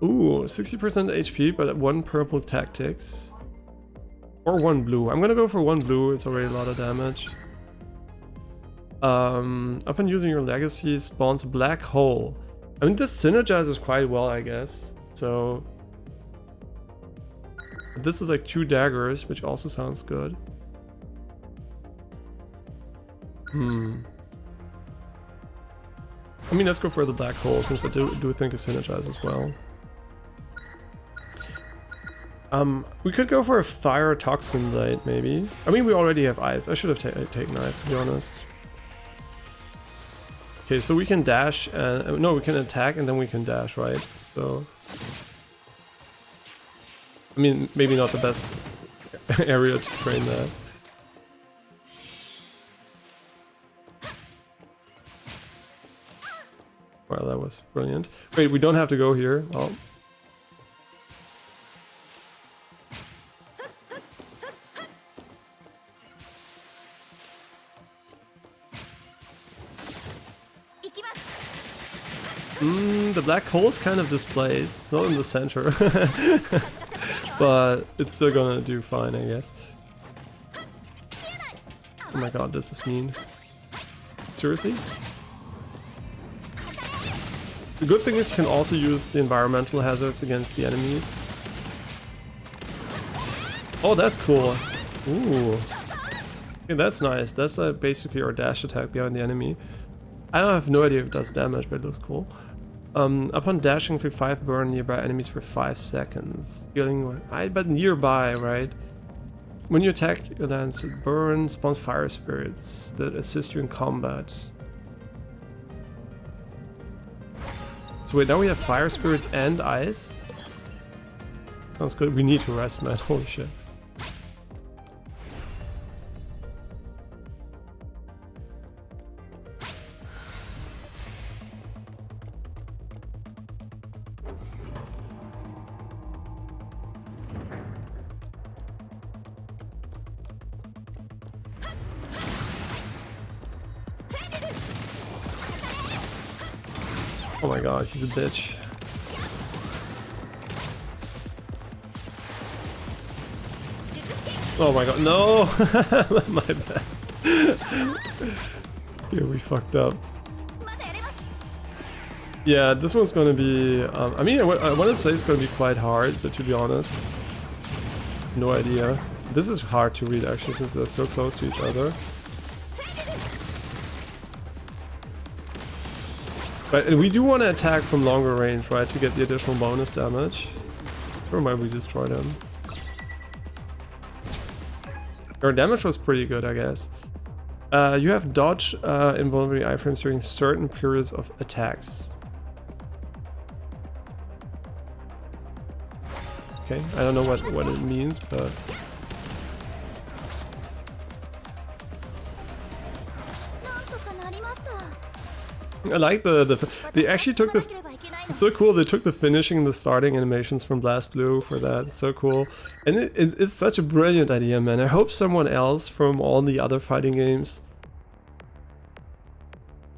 Ooh, 60% HP, but 1 purple tactics. Or 1 blue. I'm gonna go for 1 blue, it's already a lot of damage. Upon using your legacy, spawns a black hole. I mean, this synergizes quite well, I guess. So... this is like 2 daggers, which also sounds good. I mean, let's go for the black hole, since I do think it synergizes well. We could go for a fire toxin blade, maybe. I mean, we already have ice. I should have taken ice, to be honest. Okay, so we can dash, and no, we can attack and then we can dash, right? So, I mean, maybe not the best area to train that. Well, that was brilliant. Wait, we don't have to go here. Oh. The black hole is kind of displaced. It's not in the center. But it's still gonna do fine, I guess. Oh my god, this is mean. Seriously? The good thing is you can also use the environmental hazards against the enemies. Oh, that's cool. Ooh. Okay, that's nice. That's basically our dash attack behind the enemy. I don't have no idea if it does damage, but it looks cool. Upon dashing, for 5 burn nearby enemies for 5 seconds. Dealing with, but nearby, right? When you attack your lance, it burns, spawns fire spirits that assist you in combat. So wait, now we have fire spirits and ice? Sounds good. We need to rest, man. Holy shit. Oh my god, he's a bitch. Oh my god, no! My bad. Yeah, we fucked up. Yeah, this one's gonna be... I mean, I want to say it's gonna be quite hard, but to be honest, no idea. This is hard to read actually, since they're so close to each other. But we do want to attack from longer range, right, to get the additional bonus damage. Or might we destroy them? Our damage was pretty good, I guess. You have dodge invulnerable iframes during certain periods of attacks. Okay, I don't know what it means, but... I like they actually took the... It's so cool, they took the finishing and the starting animations from BlazBlue for that. It's so cool. And it's such a brilliant idea, man. I hope someone else from all the other fighting games...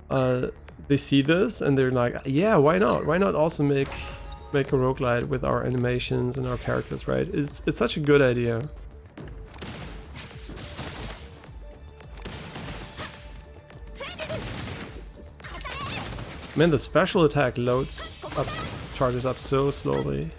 they see this and they're like, yeah, why not? Why not also make a roguelite with our animations and our characters, right? It's such a good idea. Man, the special attack charges up so slowly.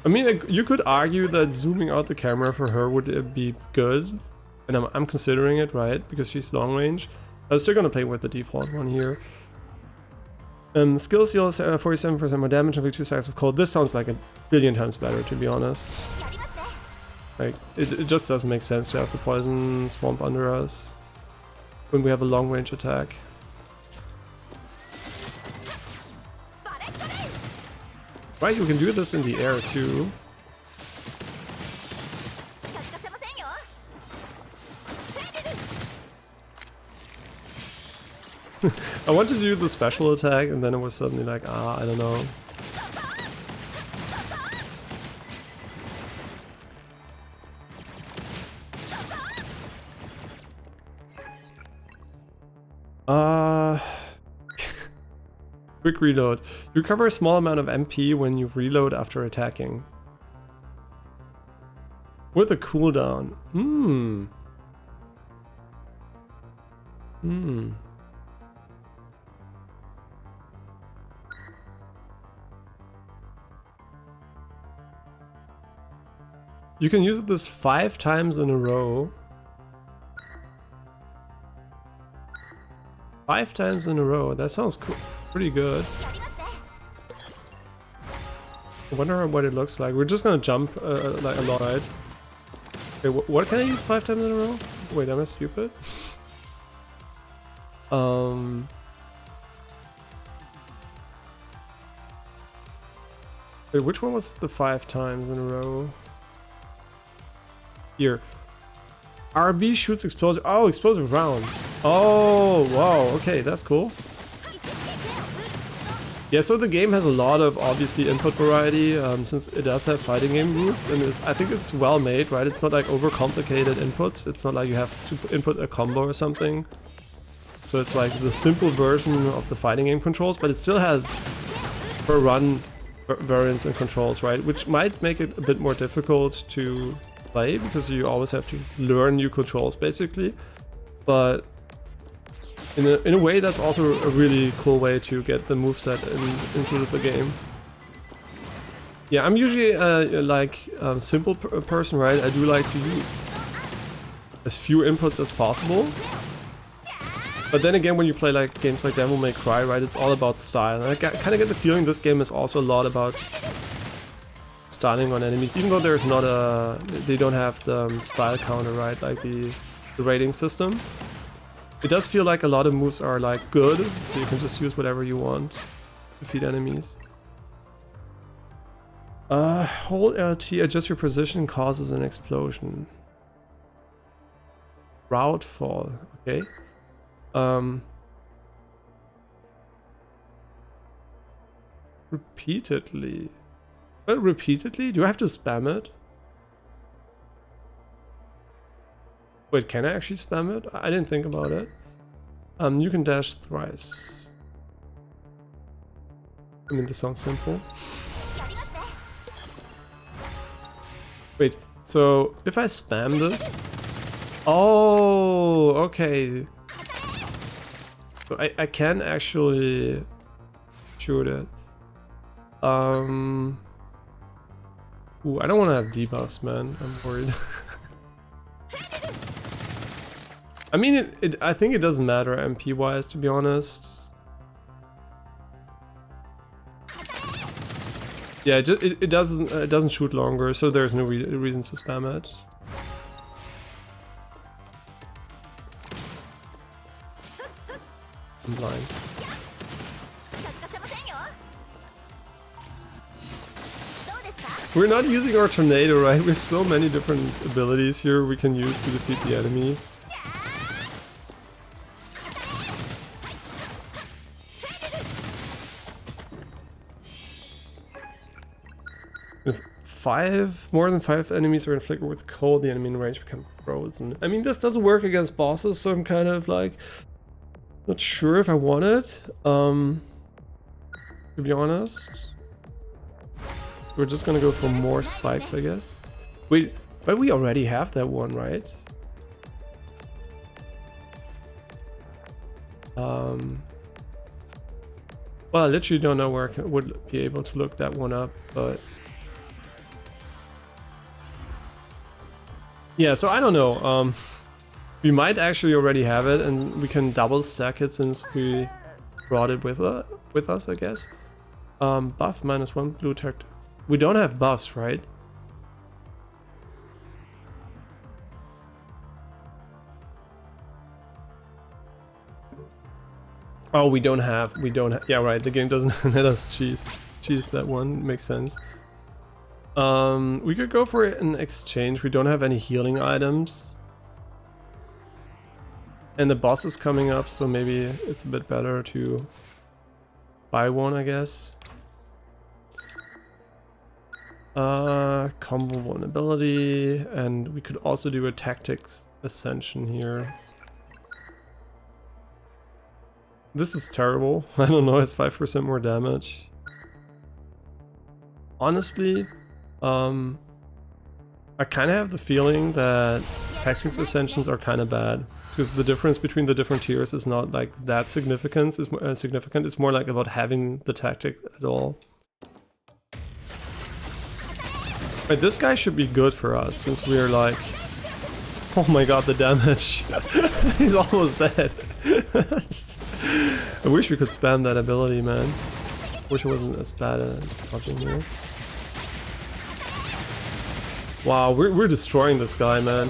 I mean, you could argue that zooming out the camera for her would be good, and I'm considering it, right? Because she's long range. I'm still gonna play with the default one here. Skills deals 47% more damage every 2 seconds of cold. This sounds like a billion times better, to be honest. Like, it just doesn't make sense to have the poison swamp under us when we have a long range attack. Right, you can do this in the air too. I wanted to do the special attack and then it was suddenly like, I don't know. Quick reload. You recover a small amount of MP when you reload after attacking. With a cooldown. You can use this 5 times in a row. 5 times in a row. That sounds cool. Pretty good. I wonder what it looks like. We're just gonna jump like a lot, right? Okay, what can I use 5 times in a row? Wait, am I stupid? Wait, which one was the 5 times in a row? Here. RB shoots explosive. Oh, explosive rounds. Oh, wow. Okay, that's cool. Yeah, so the game has a lot of obviously input variety since it does have fighting game roots, and I think it's well made, right? It's not like overcomplicated inputs. It's not like you have to input a combo or something. So it's like the simple version of the fighting game controls, but it still has per run variants and controls, right? Which might make it a bit more difficult to play because you always have to learn new controls basically. But in a way, that's also a really cool way to get the moveset into the game. Yeah, I'm usually like a simple person, right? I do like to use as few inputs as possible. But then again, when you play like games like Devil May Cry, right, it's all about style. And I kind of get the feeling this game is also a lot about styling on enemies, even though there's not they don't have the style counter, right, like the rating system. It does feel like a lot of moves are like good, so you can just use whatever you want to defeat enemies. Hold LT, adjust your position, causes an explosion. Route fall, okay. Repeatedly. Well, repeatedly? Do I have to spam it? Wait, can I actually spam it? I didn't think about it. You can dash thrice. I mean, this sounds simple. Wait, so if I spam this... Oh, okay. So I can actually shoot it. Ooh, I don't want to have debuffs, man. I'm worried. I mean, I think it doesn't matter MP wise, to be honest. Yeah, it doesn't shoot longer, so there's no reason to spam it. I'm blind. We're not using our tornado, right? We have so many different abilities here we can use to defeat the enemy. If more than 5 enemies are inflicted with cold, the enemy in range becomes frozen. I mean, this doesn't work against bosses, so I'm kind of like not sure if I want it. To be honest. We're just gonna go for more spikes, I guess. Wait, but we already have that one, right? Well, I literally don't know where I would be able to look that one up, but... Yeah, so I don't know. We might actually already have it, and we can double stack it since we brought it with us, I guess. Buff -1 blue tactics. We don't have buffs, right? Oh, we don't have. Yeah, right. The game doesn't let us cheese that one. Makes sense. We could go for an exchange. We don't have any healing items. And the boss is coming up, so maybe it's a bit better to buy one, I guess. Combo vulnerability, and we could also do a tactics ascension here. This is terrible. I don't know, it's 5% more damage. Honestly, I kind of have the feeling that Tactics Ascensions are kind of bad. Because the difference between the different tiers is not like that significant. It's more like about having the tactic at all. Right, this guy should be good for us, since we're like... Oh my god, the damage. He's almost dead. I wish we could spam that ability, man. Wish it wasn't as bad at dodging here. Wow, we're destroying this guy, man.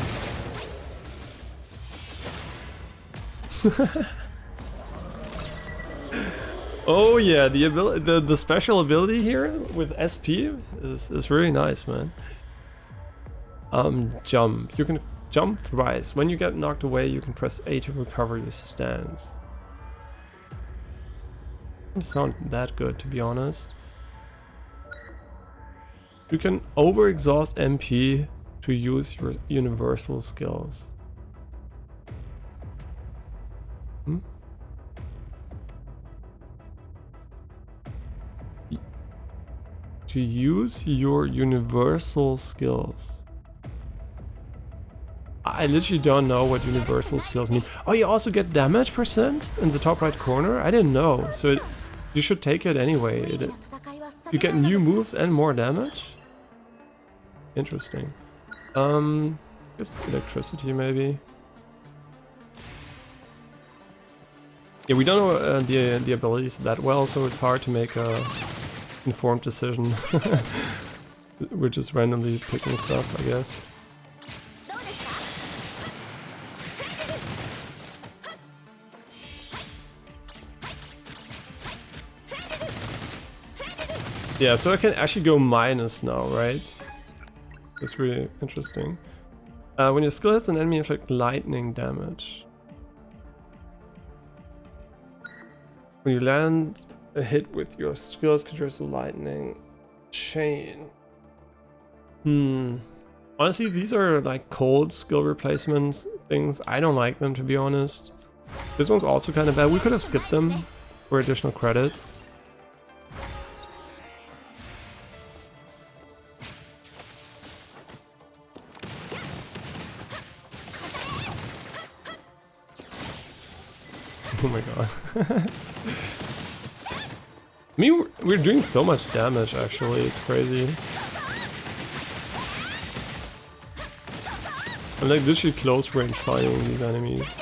Oh yeah, the special ability here with SP is really nice, man. Jump. You can jump thrice. When you get knocked away, you can press A to recover your stance. Doesn't sound that good, to be honest. You can overexhaust MP to use your universal skills. To use your universal skills. I literally don't know what universal skills mean. Oh, you also get damage percent in the top right corner? I didn't know. So you should take it anyway. You get new moves and more damage? Interesting. Just electricity maybe. Yeah, we don't know the abilities that well, so it's hard to make a informed decision. We're just randomly picking stuff, I guess. Yeah, so I can actually go minus now, right? That's really interesting. When your skill hits an enemy, inflict lightning damage. When you land a hit with your skills, controls a lightning chain. Honestly, these are like cold skill replacement things. I don't like them, to be honest. This one's also kind of bad. We could have skipped them for additional credits. Oh my god. I mean, we're doing so much damage, actually. It's crazy. I'm like literally close range fighting these enemies.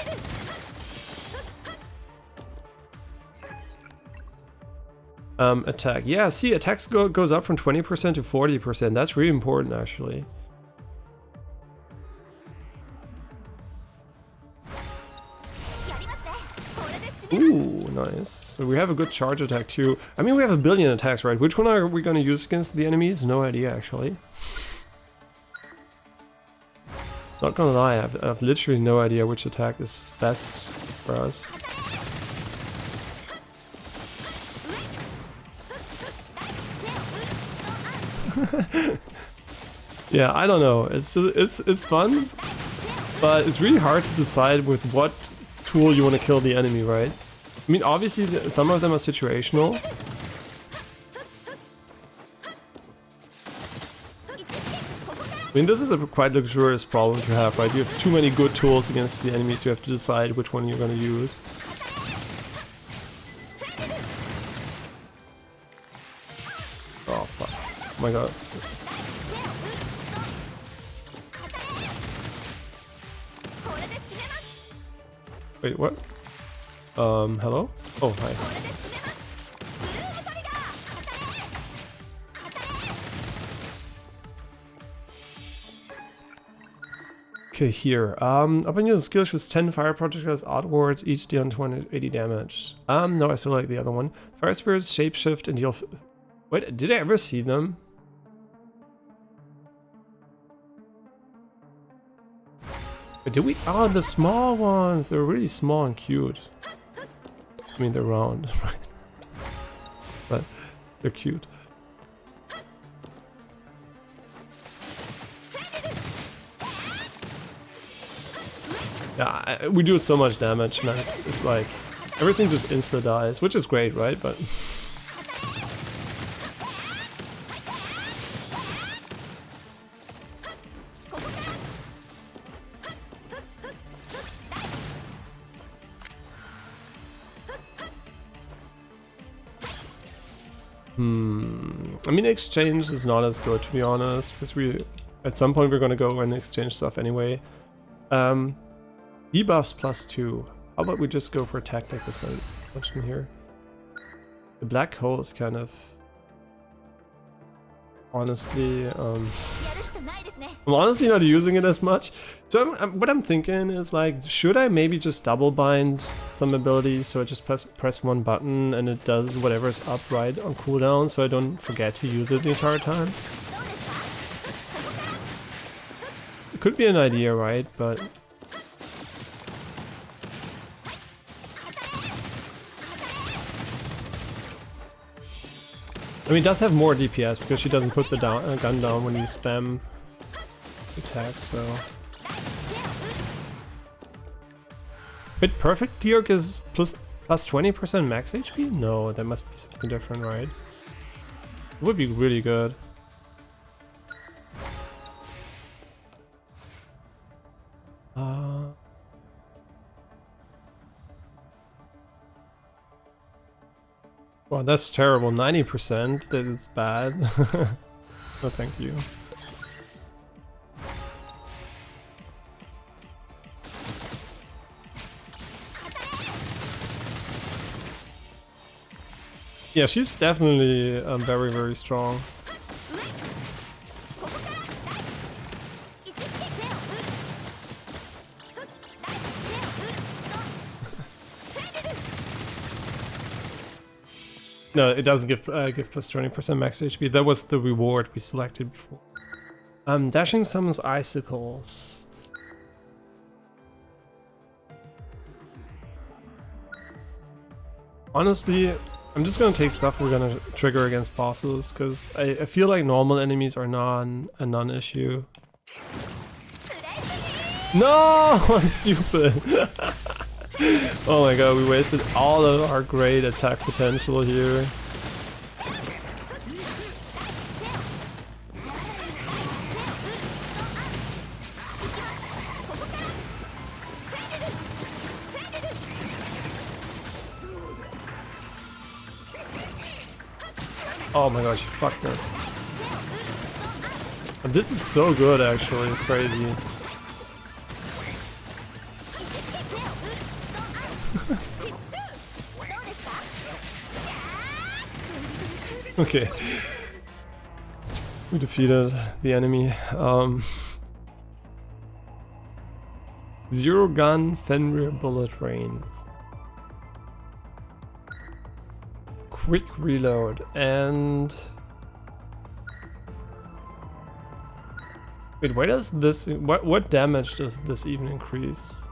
Attack. Yeah, see, attacks goes up from 20% to 40%. That's really important, actually. Ooh, nice. So we have a good charge attack too. I mean, we have a billion attacks, right? Which one are we going to use against the enemies? No idea, actually. Not gonna lie, I've literally no idea which attack is best for us. Yeah, I don't know. It's just it's fun, but it's really hard to decide with what tool you want to kill the enemy, right? I mean, obviously some of them are situational. I mean, this is a quite luxurious problem to have, right? You have too many good tools against the enemies, you have to decide which one you're going to use. Oh fuck. Oh my god. Wait, what? Hello? Oh, hi. Okay, here. Upon using skill, shoots 10 fire projectiles outwards, each dealing 280 damage. No, I still like the other one. Fire spirits, shapeshift, and deal... Wait, did I ever see them? Wait, did we? Oh, the small ones! They're really small and cute. I mean, they're round, right? But they're cute. Yeah, we do so much damage, man. It's like Everything just insta dies, which is great, right? But I mean, exchange is not as good, to be honest, because we at some point we're gonna go and exchange stuff anyway. Debuffs +2. How about we just go for tactic ascension here? The black hole is kind of honestly I'm honestly not using it as much. So what I'm thinking is like, should I maybe just double bind some abilities so I just press one button and it does whatever's up right on cooldown so I don't forget to use it the entire time? It could be an idea, right? But I mean, it does have more DPS because she doesn't put the gun down when you spam attacks, so... Wait, perfect Teark is plus 20% max HP? No, that must be something different, right? It would be really good. Well, that's terrible. 90%. That is bad. No, thank you. Yeah, she's definitely very, very strong. No, it doesn't give plus 20% max HP. That was the reward we selected before. Dashing summons icicles. Honestly, I'm just gonna take stuff we're gonna trigger against bosses because I feel like normal enemies are a non-issue. No, I'm stupid. Oh my god, we wasted all of our great attack potential here. Oh my gosh, you fucked us. And this is so good actually, crazy. Okay. We defeated the enemy. Zero gun Fenrir bullet rain. Quick reload and... Wait, why does this... What damage does this even increase?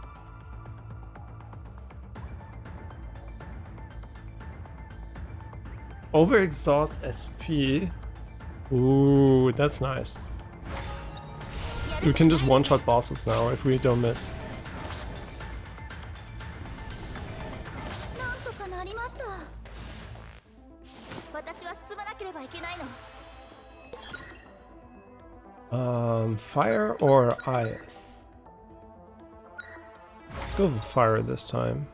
Overexhaust SP. Ooh, that's nice. We can just one-shot bosses now if we don't miss. Fire or ice? Let's go with fire this time.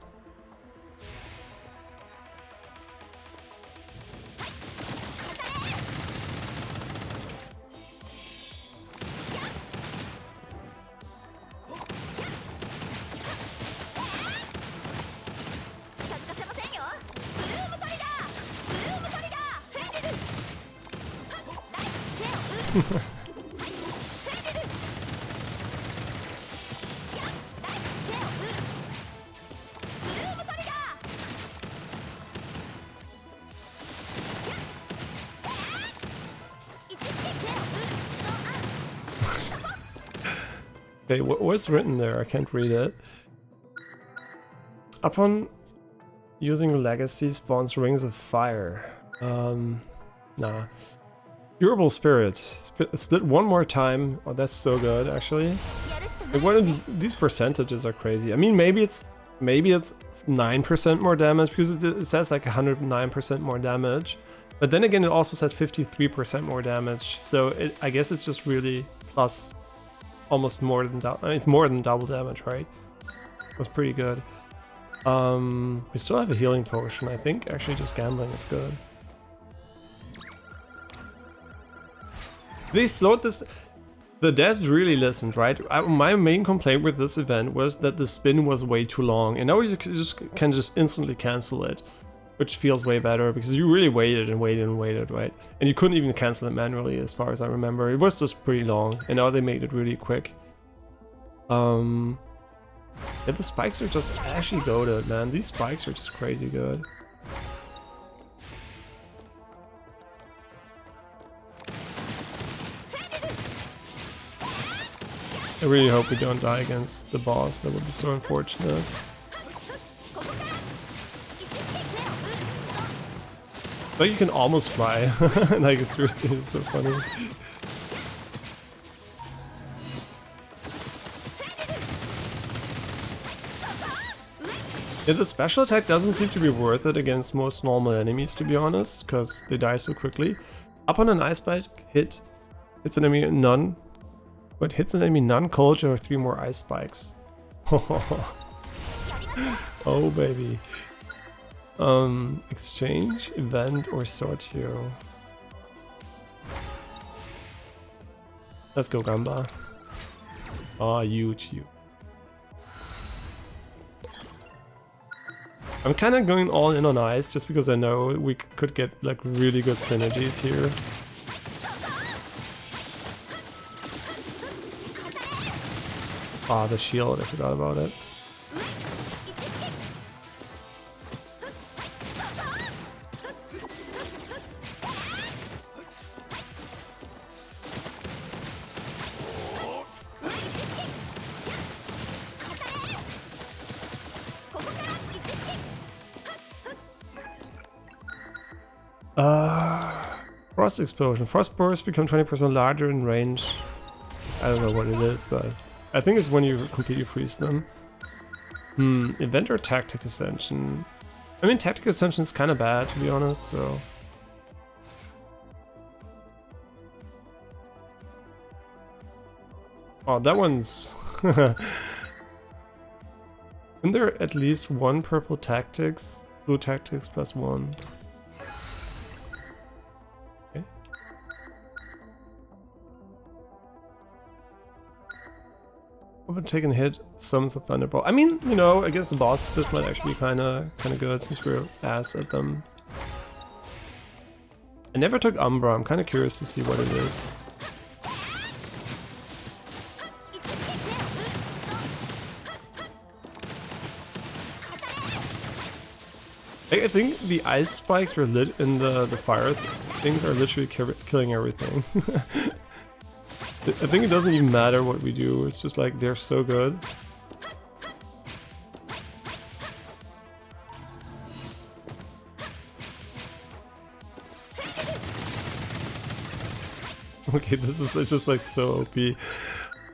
Okay, what was written there? I can't read it. Upon using legacy spawns rings of fire. Nah. Durable spirit. Split one more time. Oh, that's so good, actually. Like, these percentages are crazy. I mean, maybe it's maybe it's 9% more damage, because it says like 109% more damage. But then again, it also said 53% more damage. So I guess it's just really plus almost more than double. It's more than double damage, right? That's pretty good. We still have a healing potion. I think actually just gambling is good. They slowed this. The devs really listened, right? My main complaint with this event was that the spin was way too long, and now you can just instantly cancel it, which feels way better because you really waited and waited and waited, right? And you couldn't even cancel it manually, as far as I remember. It was just pretty long, and now they made it really quick. Yeah, the spikes are just actually goated, man. These spikes are just crazy good. I really hope we don't die against the boss. That would be so unfortunate. But you can almost fly. Like, it's seriously, it's so funny. Yeah, the special attack doesn't seem to be worth it against most normal enemies, to be honest, because they die so quickly. Up on an ice spike, hit. Hits an enemy none. But hits an enemy non-cold or 3 more ice spikes. Oh baby. Exchange, event, or sword hero. Let's go Gamba. Ah, huge. I'm kind of going all in on ice just because I know we could get like really good synergies here. Ah, the shield, I forgot about it. Frost explosion. Frost bursts become 20% larger in range. I don't know what it is, but I think it's when you completely freeze them. Event or tactic ascension? I mean, tactic ascension is kind of bad, to be honest, so... Oh, that one's... Isn't there at least one purple tactics? Blue tactics plus 1. Okay. I've taken a hit, summons a thunderbolt. I mean, you know, against the boss, this might actually be kind of good since we're ass at them. I never took Umbra. I'm kind of curious to see what it is. I think the ice spikes are lit in the fire things are literally killing everything. I think it doesn't even matter what we do, it's just like they're so good. Okay, this is just like so OP.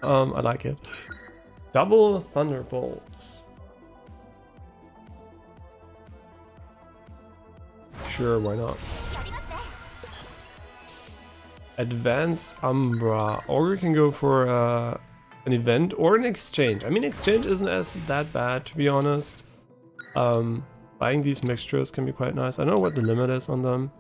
I like it. Double thunderbolts. Sure, why not? Advanced Umbra, or we can go for an event or an exchange. I mean, exchange isn't that bad, to be honest. Buying these mixtures can be quite nice. I don't know what the limit is on them.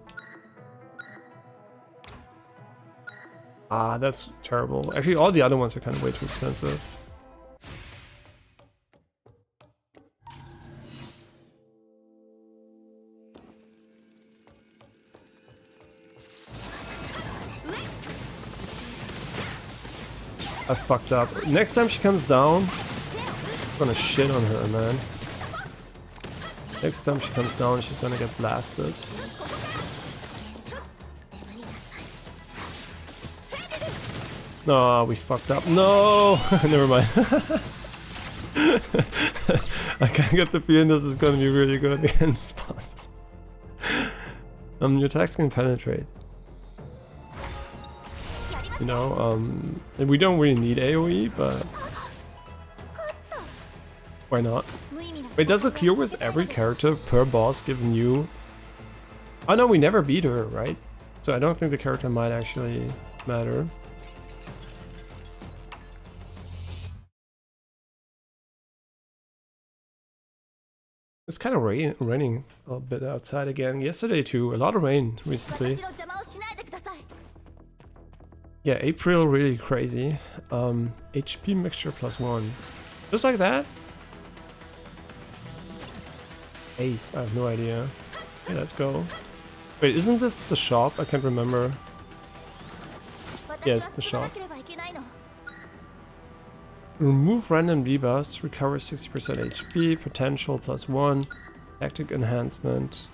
Ah, that's terrible. Actually, all the other ones are kind of way too expensive. I fucked up. Next time she comes down, I'm gonna shit on her, man. Next time she comes down, she's gonna get blasted. No, we fucked up. No! Never mind. I kinda get the feeling this is gonna be really good against bosses. Your attacks can penetrate. You know, we don't really need AoE, but why not? Wait, does it clear with every character per boss given you? Oh no, we never beat her, right? So I don't think the character might actually matter. It's kind of raining a little bit outside again. Yesterday too, a lot of rain recently. Yeah, April really crazy. HP mixture +1. Just like that? Ace, I have no idea. Okay, let's go. Wait, isn't this the shop? I can't remember. Yes, the shop. Remove random debuffs, recover 60% HP, potential +1, tactic enhancement.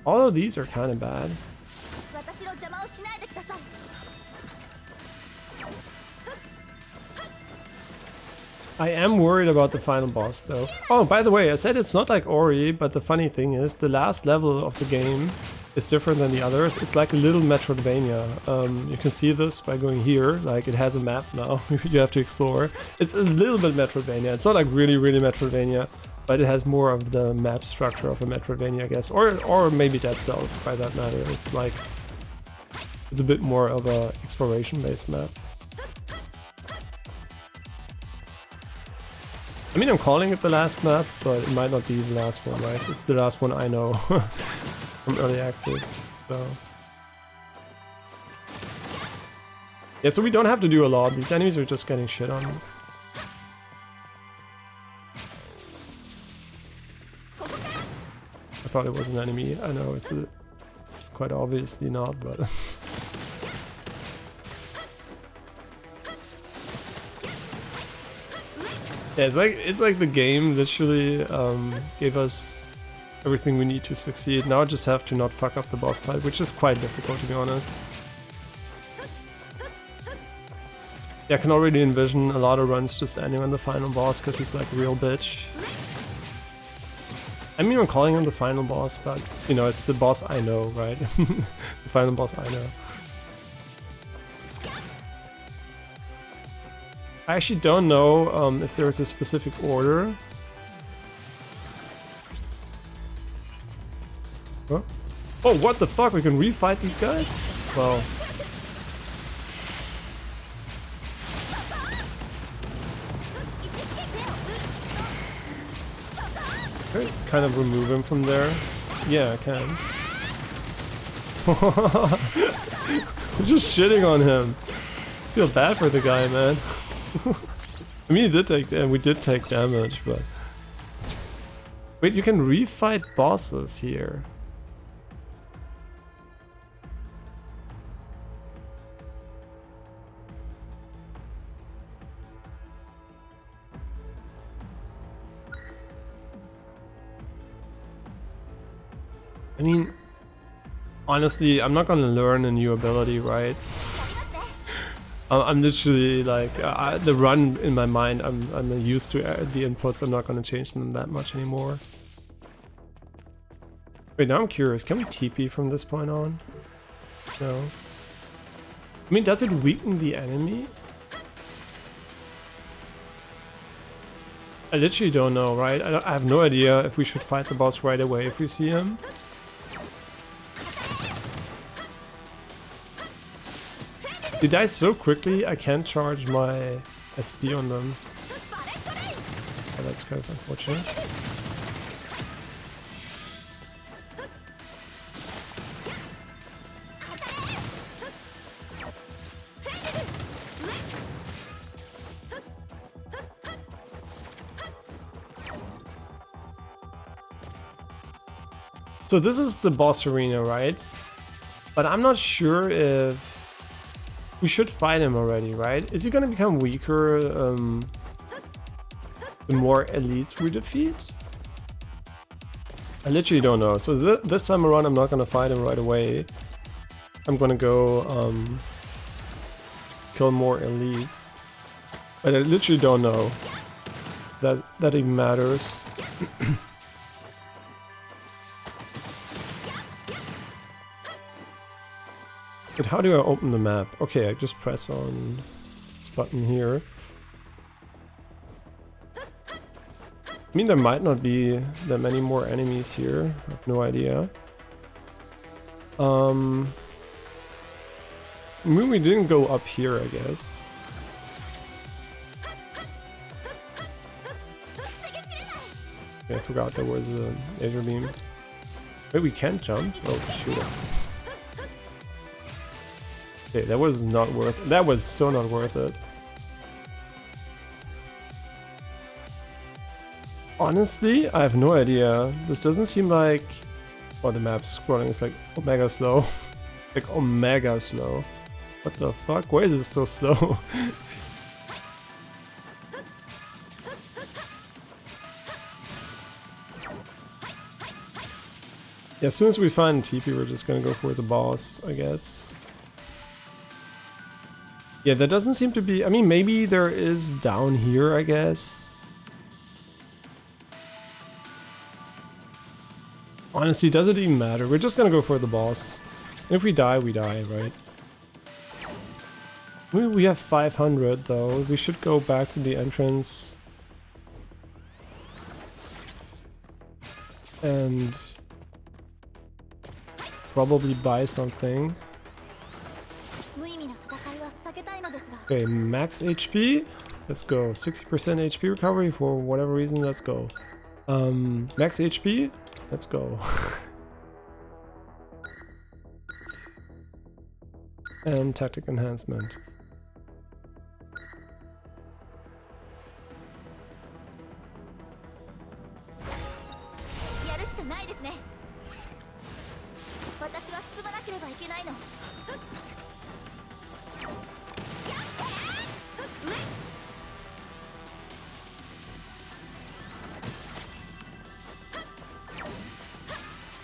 All of these are kind of bad. I am worried about the final boss though. Oh, by the way, I said it's not like Ori, but the funny thing is the last level of the game is different than the others. It's like a little Metroidvania. You can see this by going here, like it has a map now you have to explore. It's a little bit Metroidvania. It's not like really Metroidvania, but it has more of the map structure of a Metroidvania, I guess. Or maybe Dead Cells, by that matter. It's like, it's a bit more of a exploration-based map. I mean, I'm calling it the last map, but it might not be the last one, right? It's the last one I know from early access, so... Yeah, so we don't have to do a lot. These enemies are just getting shit on. I thought it was an enemy. I know it's quite obviously not, but... Yeah, it's like the game literally gave us everything we need to succeed. Now I just have to not fuck up the boss fight, which is quite difficult to be honest. Yeah, I can already envision a lot of runs just ending on the final boss because he's like a real bitch. I mean, I'm calling him the final boss, but you know, it's the boss I know, right? The final boss I know. I actually don't know if there's a specific order. Huh? Oh, what the fuck? We can refight these guys? Well. Okay, kind of remove him from there. Yeah, I can. I'm just shitting on him. I feel bad for the guy, man. I mean, we did take damage, but... Wait, you can refight bosses here. I mean, honestly, I'm not gonna learn a new ability, right? I'm literally like, the run in my mind, I'm used to the inputs, I'm not going to change them that much anymore. Wait, now I'm curious, can we TP from this point on? No. I mean, does it weaken the enemy? I literally don't know, right? I have no idea if we should fight the boss right away if we see him. They die so quickly, I can't charge my SP on them. Oh, that's kind of unfortunate. So this is the boss arena, right? But I'm not sure if... We should fight him already, right? Is he gonna become weaker the more elites we defeat? I literally don't know. So this time around I'm not gonna fight him right away. I'm gonna go kill more elites. But I literally don't know that even matters. But how do I open the map? Okay, I just press on this button here. I mean, there might not be that many more enemies here. I have no idea. I mean, we didn't go up here, I guess. Okay, I forgot there was a laser beam. Wait, we can't jump? Oh, shoot. Okay, that was not worth it. That was so not worth it. Honestly, I have no idea. This doesn't seem like... Oh, the map's scrolling. It's like omega slow. Like omega slow. What the fuck? Why is it so slow? Yeah, as soon as we find TP, we're just gonna go for the boss, I guess. Yeah, that doesn't seem to be... I mean, maybe there is down here, I guess. Honestly, does it even matter? We're just gonna go for the boss. If we die, right? We have 500 though. We should go back to the entrance. And probably buy something. Okay, max HP. Let's go. 60% HP recovery for whatever reason. Let's go. Max HP. Let's go. And tactic enhancement.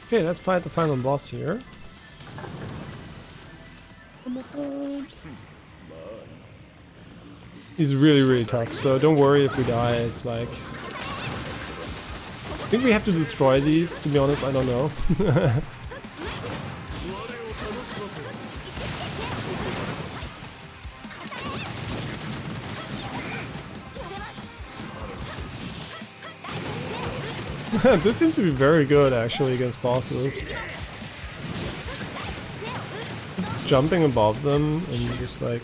Okay, let's fight the final boss here. He's really, really tough, so don't worry if we die. It's like... I think we have to destroy these, to be honest, I don't know. This seems to be very good, actually, against bosses. Just jumping above them and just like...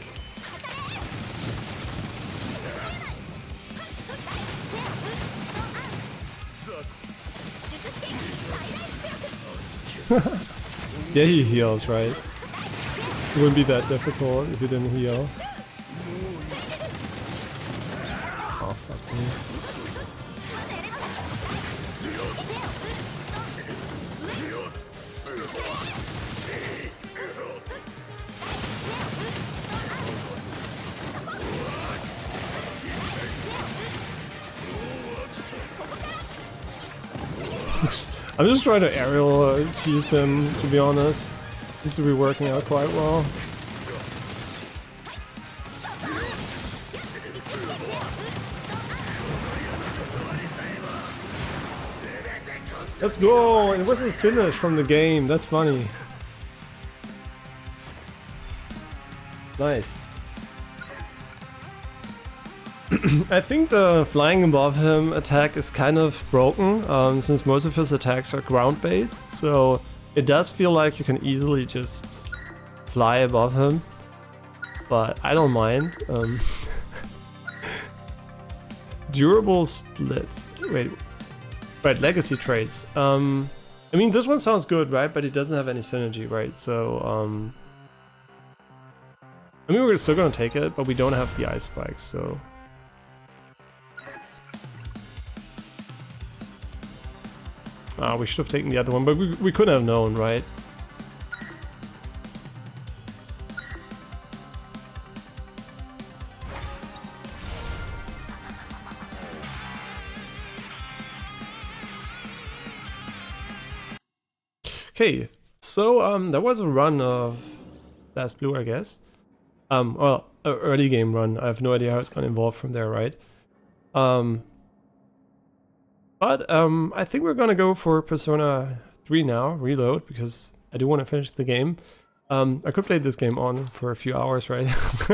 Yeah, he heals, right? It wouldn't be that difficult if he didn't heal. Oh, fuck me. I'm just trying to aerial cheese him, to be honest. Seems to be working out quite well. Let's go! It wasn't finished from the game, that's funny. Nice. I think the flying above him attack is kind of broken, since most of his attacks are ground-based, so it does feel like you can easily just fly above him, but I don't mind. Durable splits. Wait, legacy traits. I mean, this one sounds good, right? But it doesn't have any synergy, right? So, I mean, we're still gonna take it, but we don't have the ice spikes, so... we should have taken the other one, but we couldn't have known, right? Okay, so there was a run of BlazBlue, I guess. Well, an early game run. I have no idea how it's gonna evolve from there, right? But I think we're gonna go for Persona 3 now, Reload, because I do want to finish the game. I could play this game on for a few hours, right? If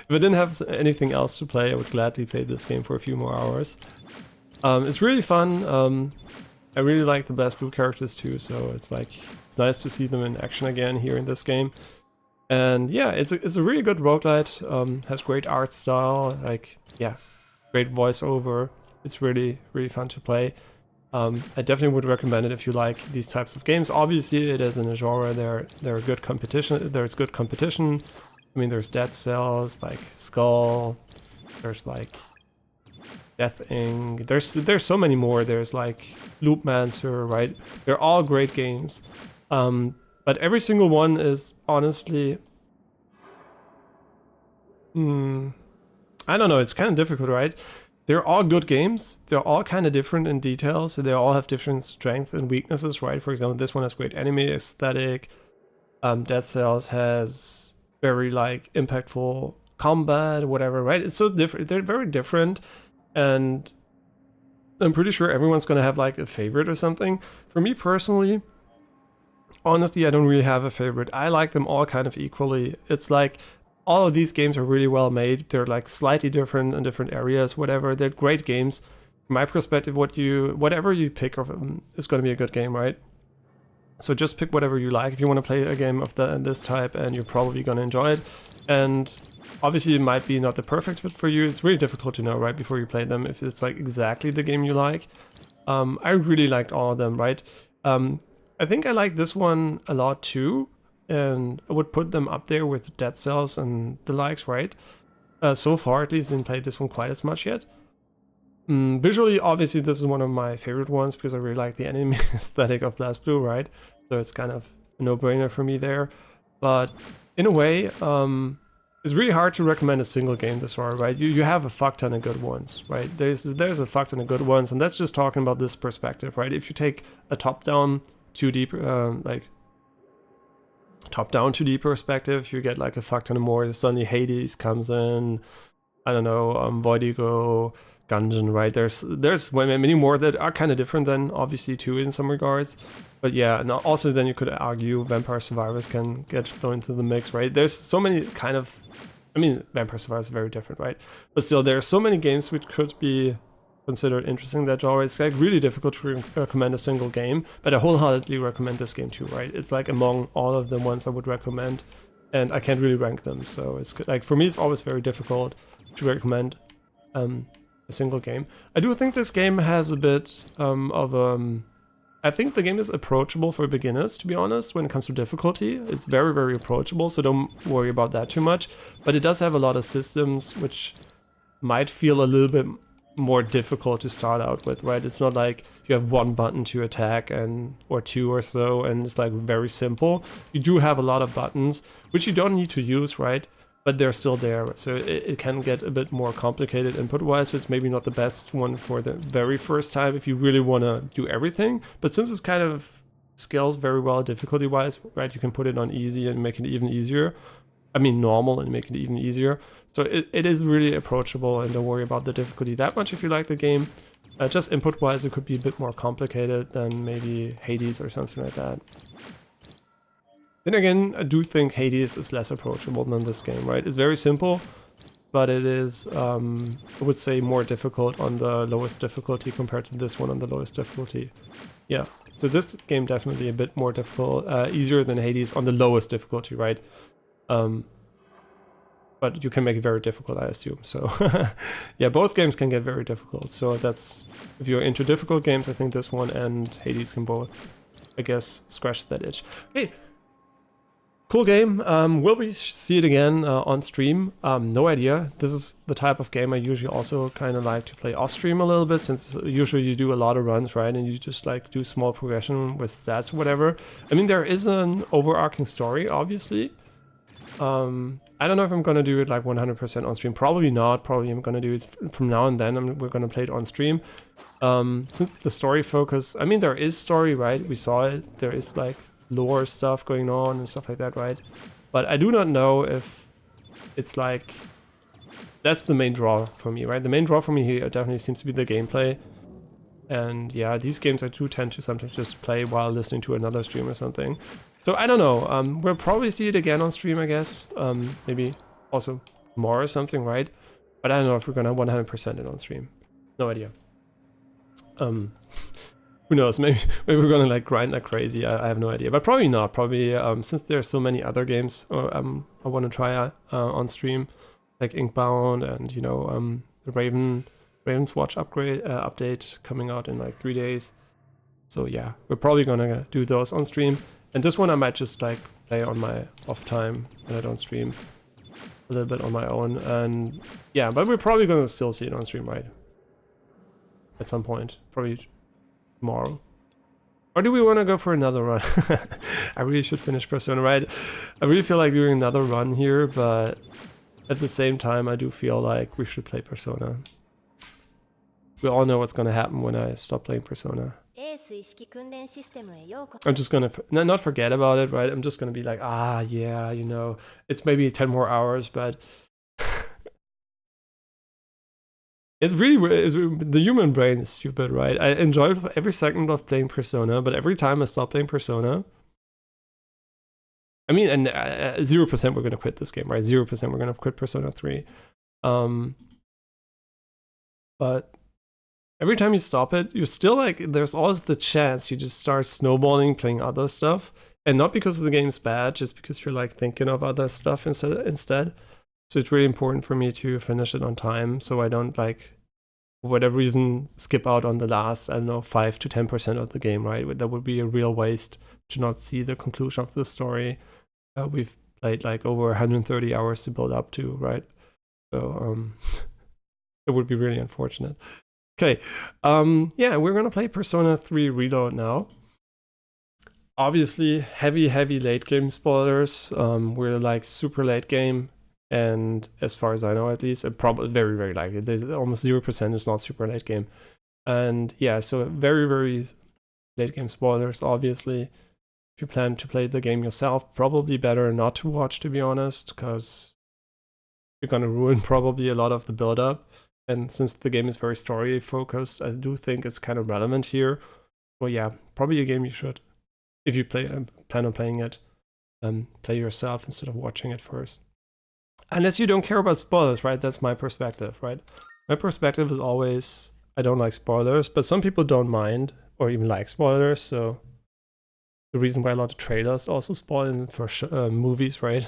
I didn't have anything else to play, I would gladly play this game for a few more hours. It's really fun. I really like the BlazBlue characters too, so it's nice to see them in action again here in this game. And yeah, it's a really good roguelite. Has great art style, like yeah, great voiceover. It's really fun to play. I definitely would recommend it if you like these types of games. Obviously, it is in a genre. There are good competition. There's good competition. I mean, there's Dead Cells, like Skull. There's like Death Inc. There's so many more. There's like Loopmancer, right? They're all great games. But every single one is honestly, I don't know. It's kind of difficult, right? They're all good games. They're all kind of different in detail, so they all have different strengths and weaknesses, right? For example, this one has great anime aesthetic. Dead Cells has very like impactful combat, whatever, right? It's so different. They're very different, and I'm pretty sure everyone's gonna have like a favorite or something. For me personally, honestly, I don't really have a favorite. I like them all kind of equally. It's like all of these games are really well made. They're like slightly different in different areas, whatever. They're great games. From my perspective, whatever you pick of them is going to be a good game, right? So just pick whatever you like if you want to play a game of this type, and you're probably going to enjoy it. And obviously it might be not the perfect fit for you. It's really difficult to know right before you play them if it's like exactly the game you like. I really liked all of them, right? I think I like this one a lot too. And I would put them up there with Dead Cells and the likes, right? So far, at least, didn't play this one quite as much yet. Visually, obviously, this is one of my favorite ones because I really like the anime aesthetic of BlazBlue, right? So it's kind of a no-brainer for me there. But in a way, it's really hard to recommend a single game this far, right? You have a fuck ton of good ones, right? There's a fuck ton of good ones, and that's just talking about this perspective, right? If you take a top-down 2D, top-down 2D perspective, you get like a fuck ton of more. Suddenly Hades comes in, I don't know, Voidigo, Gungeon, right? There's many more that are kind of different than obviously too in some regards. But yeah, and also then you could argue Vampire Survivors can get thrown into the mix, right? There's so many kind of, I mean, Vampire Survivors is very different, right? But still, there are so many games which could be considered interesting that genre. It's like really difficult to recommend a single game, but I wholeheartedly recommend this game too, right? It's like among all of the ones I would recommend, and I can't really rank them. So it's like, for me, it's always very difficult to recommend a single game. I do think this game has a bit I think the game is approachable for beginners, to be honest, when it comes to difficulty. It's very approachable, so don't worry about that too much. But it does have a lot of systems which might feel a little bit more difficult to start out with, right? It's not like you have one button to attack or two or so, and it's like very simple. You do have a lot of buttons, which you don't need to use, right? But they're still there, so it can get a bit more complicated input-wise. So it's maybe not the best one for the very first time if you really want to do everything. But since it's kind of scales very well difficulty-wise, right? You can put it on easy and make it even easier. I mean normal and make it even easier. So it is really approachable, and don't worry about the difficulty that much if you like the game. Just input-wise, it could be a bit more complicated than maybe Hades or something like that. Then again, I do think Hades is less approachable than this game, right? It's very simple, but it is, I would say, more difficult on the lowest difficulty compared to this one on the lowest difficulty. Yeah, so this game definitely a bit more difficult, easier than Hades on the lowest difficulty, right? But you can make it very difficult, I assume. So yeah, both games can get very difficult. So that's, if you're into difficult games, I think this one and Hades can both, I guess, scratch that itch. Hey, cool game. Will we see it again on stream? No idea. This is the type of game I usually also kind of like to play off stream a little bit, since usually you do a lot of runs, right? And you just like do small progression with stats or whatever. I mean, there is an overarching story, obviously. I don't know if I'm gonna do it like 100% on stream. Probably not. Probably I'm gonna do it from now and then. We're gonna play it on stream. Since the story focus, I mean, there is story, right? We saw it. There is like lore stuff going on and stuff like that, right? But I do not know if it's like, that's the main draw for me, right? The main draw for me here definitely seems to be the gameplay. And yeah, these games I do tend to sometimes just play while listening to another stream or something. So I don't know, we'll probably see it again on stream, I guess. Maybe also more or something, right? But I don't know if we're gonna 100% it on stream. No idea. Who knows? Maybe we're gonna like grind like crazy. I have no idea, but probably not. Probably since there are so many other games I want to try on stream, like Inkbound and you know the Raven's Watch update coming out in like 3 days. So yeah, we're probably gonna do those on stream. And this one I might just like play on my off time when I don't stream a little bit on my own. And yeah, but we're probably gonna still see it on stream, right? At some point, probably tomorrow. Or do we want to go for another run? I really should finish Persona, right? I really feel like doing another run here, but at the same time, I do feel like we should play Persona. We all know what's gonna happen when I stop playing Persona. エース意識訓練システムへようこそ I'm just gonna not forget about it, right? I'm just gonna be like, ah, yeah, you know, it's maybe 10 more hours, but it's the human brain is stupid, right? I enjoy every second of playing Persona, but every time I stop playing Persona, I mean, and 0% we're gonna quit this game, right? 0% we're gonna quit Persona 3. But every time you stop it, you're still like, there's always the chance you just start snowballing, playing other stuff. And not because the game's bad, just because you're like thinking of other stuff instead. So it's really important for me to finish it on time so I don't like, for whatever reason, skip out on the last, I don't know, 5 to 10% of the game, right? That would be a real waste to not see the conclusion of the story. We've played like over 130 hours to build up to, right? So it would be really unfortunate. Okay, yeah, we're gonna play Persona 3 Reload now. Obviously, heavy late game spoilers. We're like super late game, and as far as I know, at least, probably very likely. There's almost 0% is not super late game, and yeah, so very late game spoilers. Obviously, if you plan to play the game yourself, probably better not to watch, to be honest, because you're gonna ruin probably a lot of the build up. And since the game is very story focused, I do think it's kind of relevant here. Well, yeah, probably a game you should, if you plan on playing it, play yourself instead of watching it first. Unless you don't care about spoilers, right? That's my perspective, right? My perspective is always, I don't like spoilers, but some people don't mind or even like spoilers. So the reason why a lot of trailers also spoil for movies, right?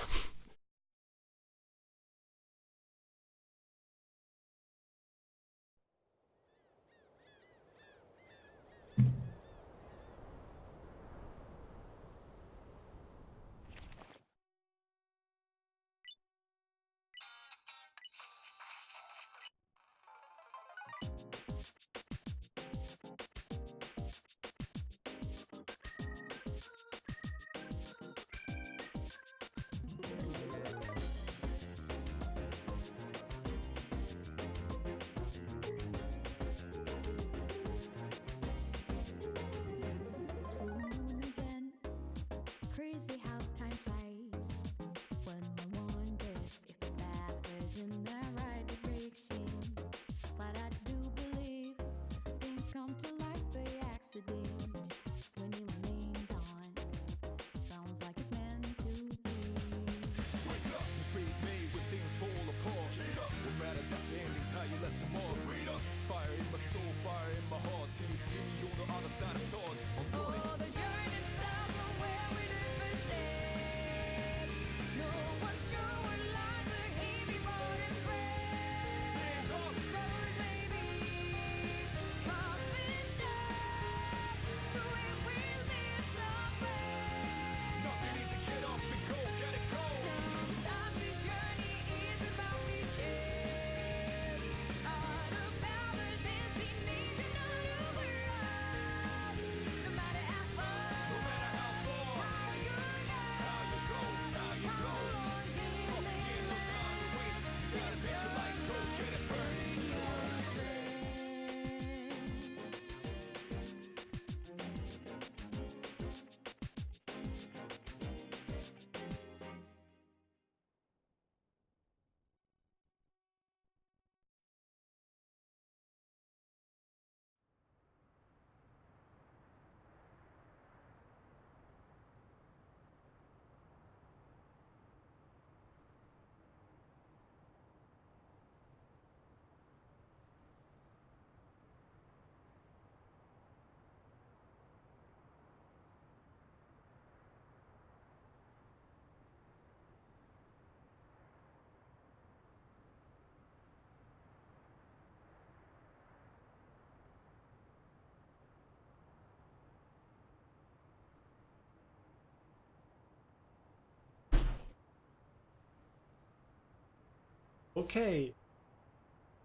Okay.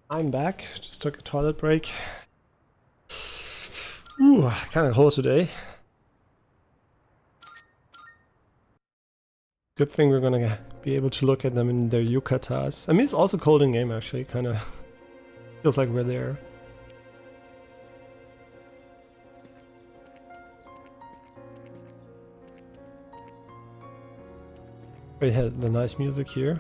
I'm back. Just took a toilet break. Ooh, kind of cold today. Good thing we're gonna be able to look at them in their yukatas. I mean, it's also cold in game actually. Kind of feels like we're there. We had the nice music here.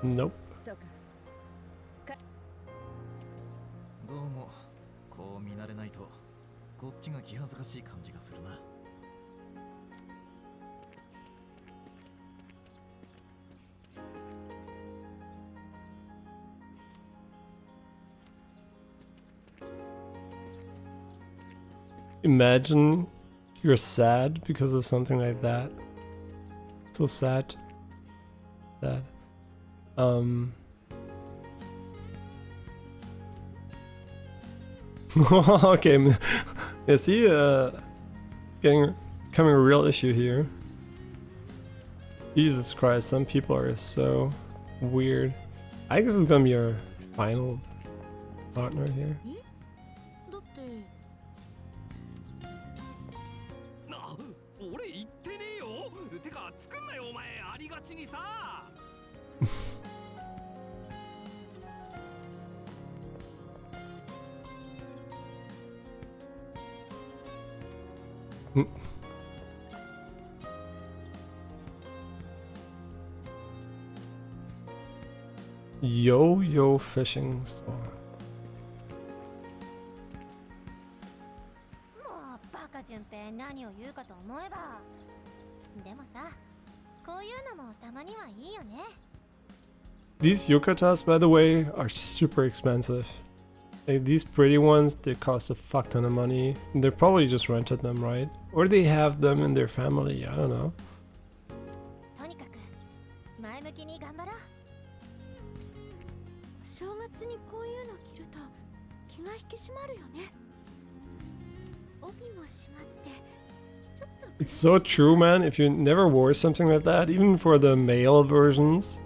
Nope. どうもこう見慣れないとこっちが気恥ずかしい感じがするな。Imagine you're sad because of something like that. So sad. That. Okay. Yeah, see, becoming a real issue here. Jesus Christ, some people are so weird. I guess it's gonna be our final partner here. だってな、俺言ってねえよ。てか作んなよお前、ありがちにさ。Yo-yo fishing store. もうバカ順平何を言うかと思えば。でもさ、こういうのもたまにはいいよね。 These yukatas, by the way, are super expensive. Like these pretty ones, they cost a fuck ton of money. They probably just rented them, right? Or they have them in their family, I don't know. とにかく前向きに頑張ろう。正月にこういうの着ると気が引き締まるよね。帯も締まってちょっと。 It's so true, man. If you never wore something like that, even for the male versions,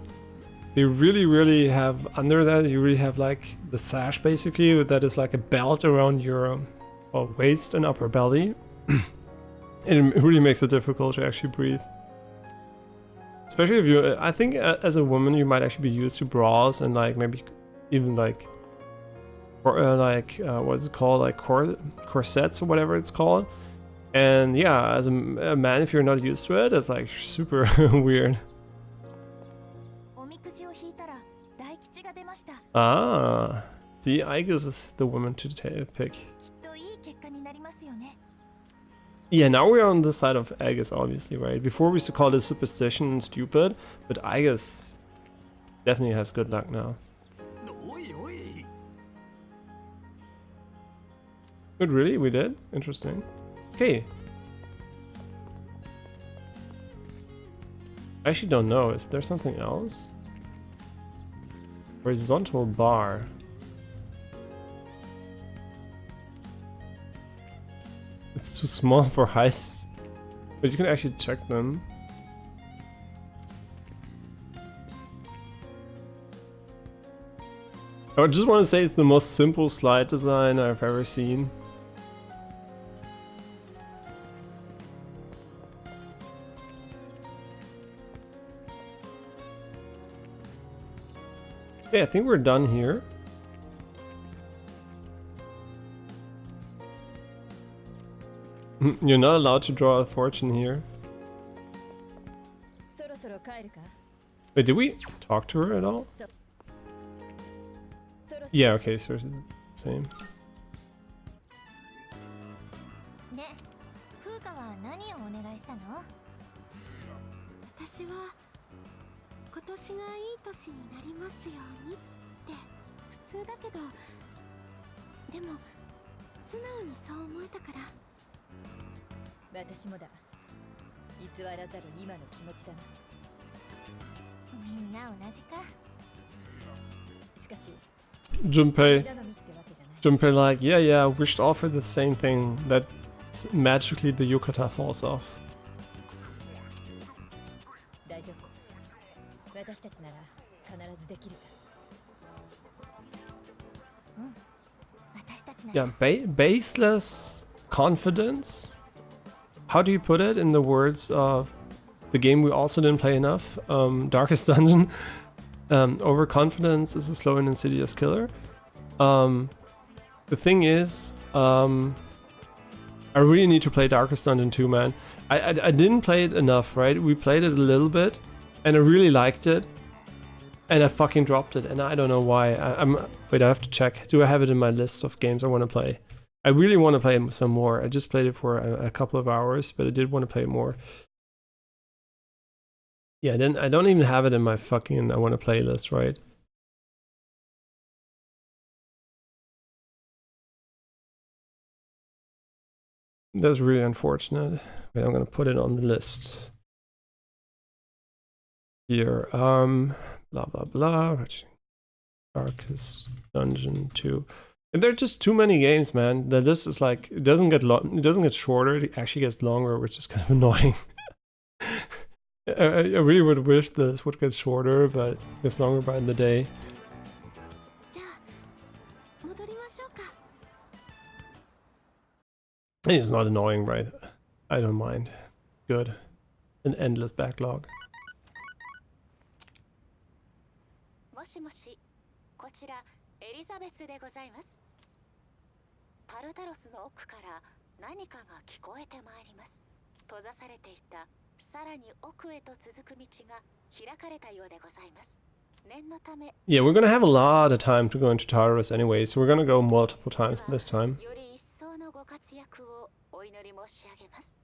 they really have under that, you really have like the sash basically, that is like a belt around your waist and upper belly. And it really makes it difficult to actually breathe. Especially if you, I think as a woman, you might actually be used to bras and like maybe even like, or what's it called? Like corsets or whatever it's called. And yeah, as a man, if you're not used to it, it's like super weird. Ah, see, I guess is the woman to pick. Yeah, now we're on the side of Aegis, obviously, right? Before we used to call this superstition and stupid, but Aegis definitely has good luck now. But really? We did? Interesting. Okay. I actually don't know. Is there something else? Horizontal bar. It's too small for heists, but you can actually check them. I just want to say it's the most simple slide design I've ever seen. Okay, I think we're done here. You're not allowed to draw a fortune here. Wait, did we talk to her at all? Yeah, okay, so it's the same. ね、風花は何をお願いしたの？私は今年がいい年になりますようにって普通だけど、でも素直にそう思えたから。私もだ。偽らざる今の気持ちだな。みんな同じか。しかし。Junpei. Junpei like, yeah, we should offer the same thing, that magically the yukata falls off. 大丈夫。私たちなら必ずできるさ。私たちな Yeah, baseless confidence? How do you put it in the words of the game we also didn't play enough, Darkest Dungeon? Overconfidence is a slow and insidious killer. The thing is, I really need to play Darkest Dungeon 2, man. I didn't play it enough, right? We played it a little bit, and I really liked it, and I fucking dropped it, and I don't know why. Wait, I have to check. Do I have it in my list of games I want to play? I really want to play some more. I just played it for a couple of hours, but I did want to play more. Yeah, then I don't even have it in my fucking I want to play list, right? That's really unfortunate. Wait, I'm gonna put it on the list. Here, blah blah blah. Darkest Dungeon 2. And there are just too many games, man. The list is like, it doesn't get shorter, it actually gets longer, which is kind of annoying. I really would wish this would get shorter, but it gets longer by the day. じゃあ戻りましょうか。 It's not annoying, right? I don't mind. Good. An endless backlog. もしもし、こちらエリザベスでございます。タルタロスの奥から何かが聞こえてまいります。閉ざされていたさらに奥へと続く道が開かれたようでございます。念のため。Yeah, we're gonna have a lot of time to go into Tartarus anyway, so we're gonna go multiple times this time. より一層のご活躍をお祈り申し上げます。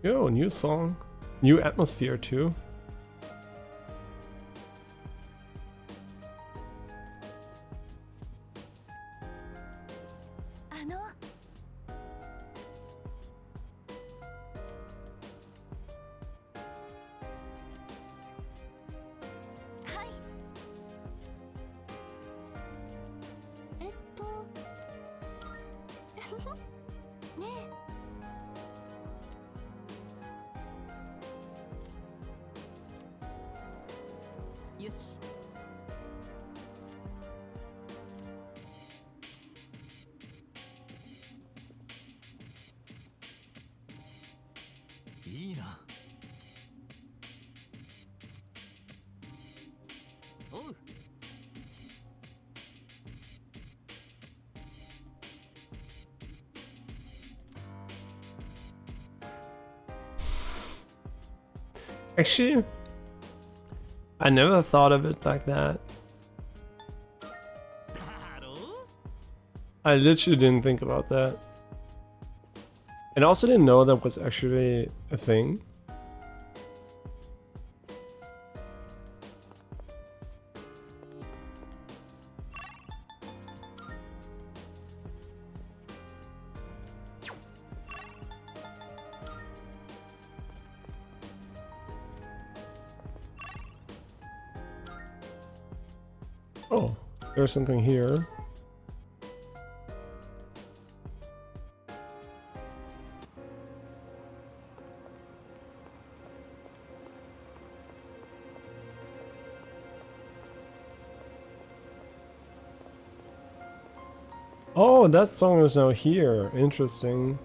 Yo, new song. New atmosphere too. あの。はい。ねえ。よし。いいな。おう。 Actually, I never thought of it like that. I literally didn't think about that. And I also didn't know that was actually a thing. Oh, there's something here. Oh, that song is now here. Interesting.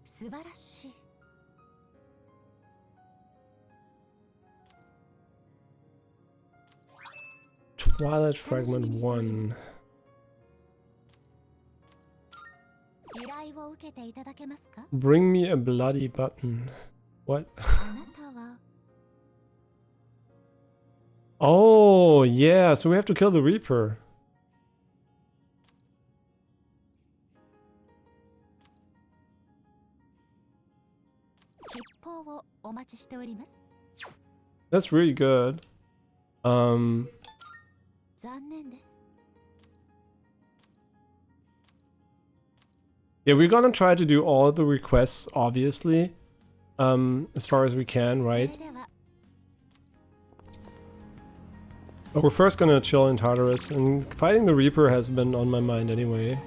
素晴らしい。 Twilight Fragment 1. 依頼を受けていただけますか？ Bring me a bloody button. What? あなたは Oh, yeah, so we have to kill the Reaper. 吉報をお待ちしております。 That's really good. 残念です。Yeah, we're gonna try to do all the requests, obviously, as far as we can, right? それでは But we're first gonna chill in Tartarus, and fighting the Reaper has been on my mind anyway.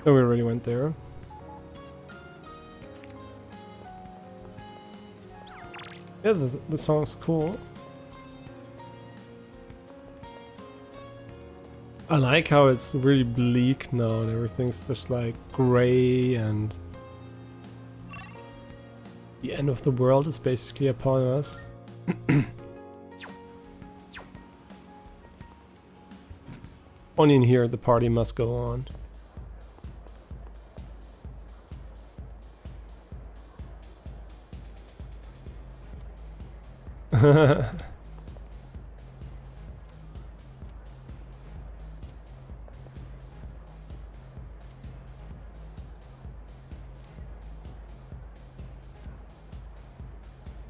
Oh, we already went there. Yeah, the song's cool. I like how it's really bleak now and everything's just like gray and the end of the world is basically upon us. Only in here the party must go on.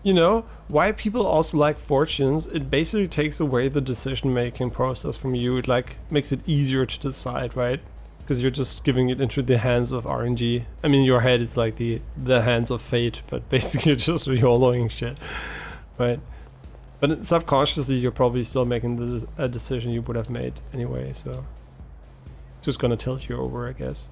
You know, why people also like fortunes, it basically takes away the decision-making process from you. It like makes it easier to decide, right? Because you're just giving it into the hands of RNG. I mean, your head is like the hands of fate, but basically you're just YOLOing shit, right? But subconsciously, you're probably still making a decision you would have made anyway, so just gonna tilt you over, I guess.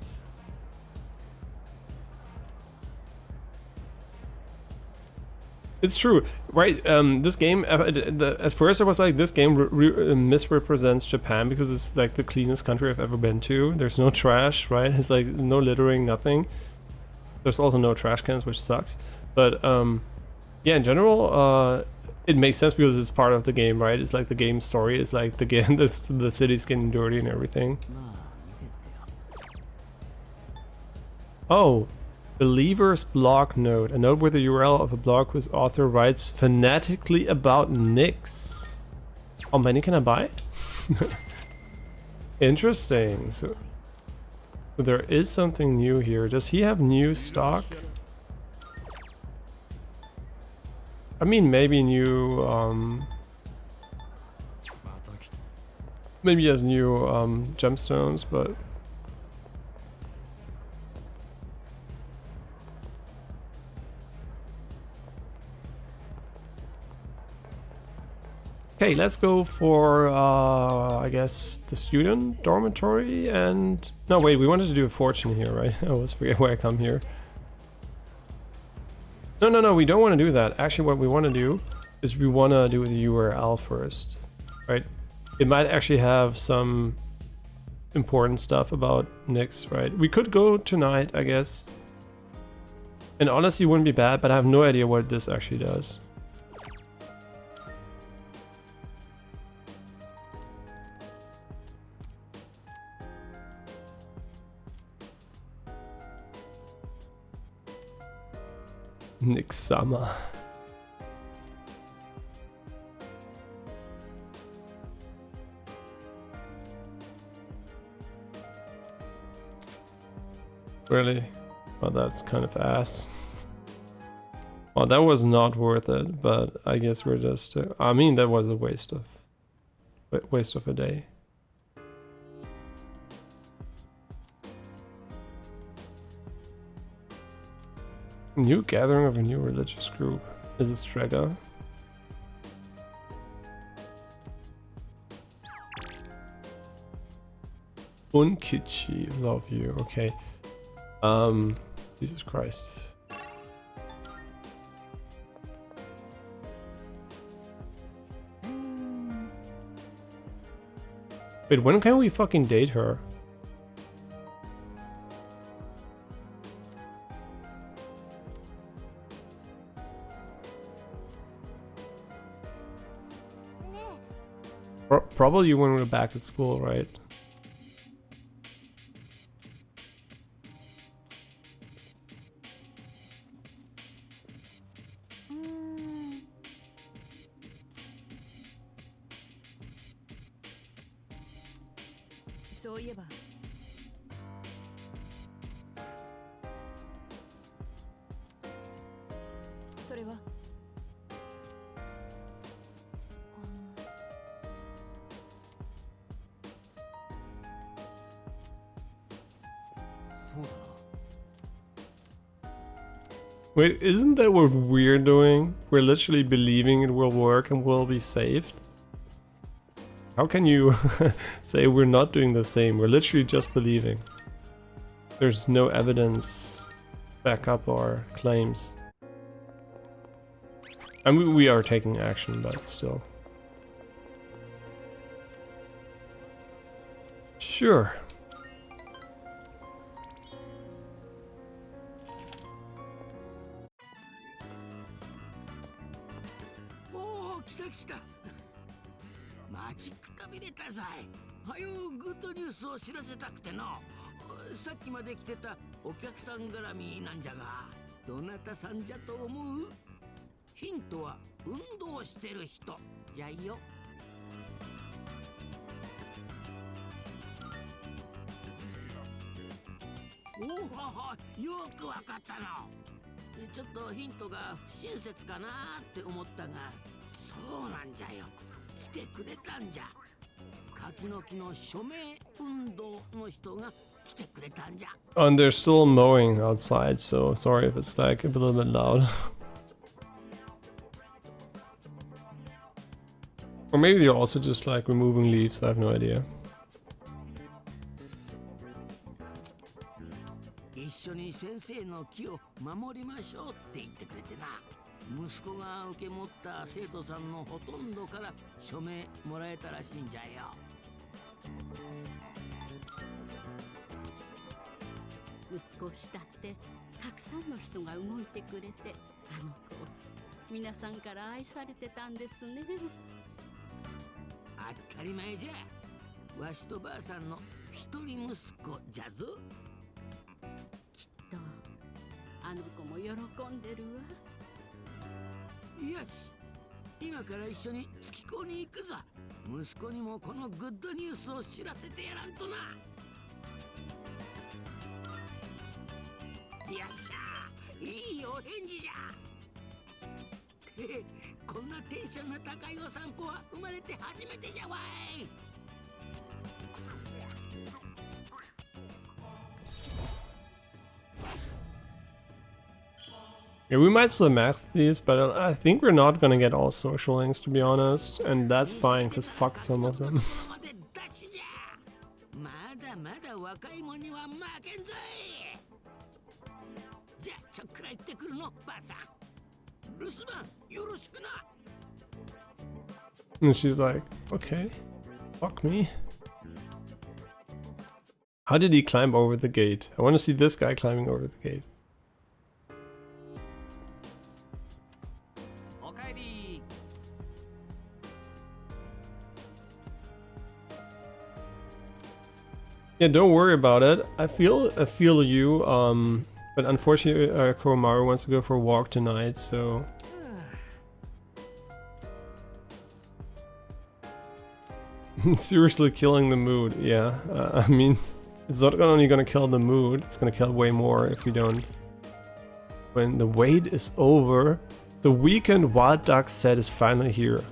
It's true, right? This game, at first I was like, this game misrepresents Japan because it's like the cleanest country I've ever been to. There's no trash, right? It's like no littering, nothing. There's also no trash cans, which sucks. But yeah, in general, it makes sense because it's part of the game, right? It's like the game story. It's like the game, the city's getting dirty and everything. Oh. Believer's blog note. A note with the URL of a blog whose author writes fanatically about Nyx. How many can I buy? Interesting. So there is something new here. Does he have new stock? I mean, maybe new, maybe he has new gemstones, but okay, let's go for, I guess, the student dormitory and... No, wait, we wanted to do a fortune here, right? I always forget why I come here. No, we don't want to do that. Actually, what we want to do is we want to do the URL first, right? It might actually have some important stuff about Nyx, right? We could go tonight, I guess. And honestly, it wouldn't be bad, but I have no idea what this actually does. Nyx Summer. Really? Well, that's kind of ass. Well, that was not worth it, but I guess we're just... I mean, that was a waste of a day. New gathering of a new religious group. Is it Strega? Unkichi, love you. Okay. Jesus Christ. Wait, when can we fucking date her? Probably when we're back at school, right? それはそうだな。 Wait, isn't that what we're doing? We're literally believing it will work and we'll be saved? How can you say we're not doing the same? We're literally just believing. There's no evidence back up our claims. And we are taking action, but still. Sure.おお、来た来た。待ちくたびれたざい。はよグッドニュースを知らせたくての。さっきまで来てたお客さん絡みなんじゃが、どなたさんじゃと思う？ヒントは運動してる人じゃよ。おお、よくわかったの。ちょっとヒントが不親切かなって思ったが、そうなんじゃよ。来てくれたんじゃ。柿の木の署名運動の人が来てくれたんじゃ。And they're still mowing outside, so sorry if it's like a little bit loud. Or maybe they're also just like removing leaves, I have no idea. 一緒に先生の木を守りましょうって言ってくれてな。息子が受け持った生徒さんのほとんどから署名もらえたらしいんじゃよ。息子を慕ってたくさんの人が動いてくれて、あの子皆さんから愛されてたんですね。当たり前じゃ。わしとばあさんの一人息子じゃぞ。きっとあの子も喜んでるわ。よし、今から一緒に月子に行くぞ。息子にもこのグッドニュースを知らせてやらんとな。よっしゃ、いいお返事じゃ。へへ、こんなテンションの高いお散歩は生まれて初めてじゃわい。Yeah, we might still max these, but I think we're not gonna get all social links, to be honest. And that's fine, because fuck some of them. まだまだ若い者には負けんぞい。じゃあちょっくら行ってくるの、ばあさん。留守番よろしくな。 And she's like, okay, fuck me. How did he climb over the gate? I want to see this guy climbing over the gate. Yeah, don't worry about it. I feel you. But unfortunately, Koromaru wants to go for a walk tonight, so. Seriously killing the mood. Yeah, I mean, it's not only gonna kill the mood, it's gonna kill way more if we don't. When the wait is over, the weekend wild duck set is finally here.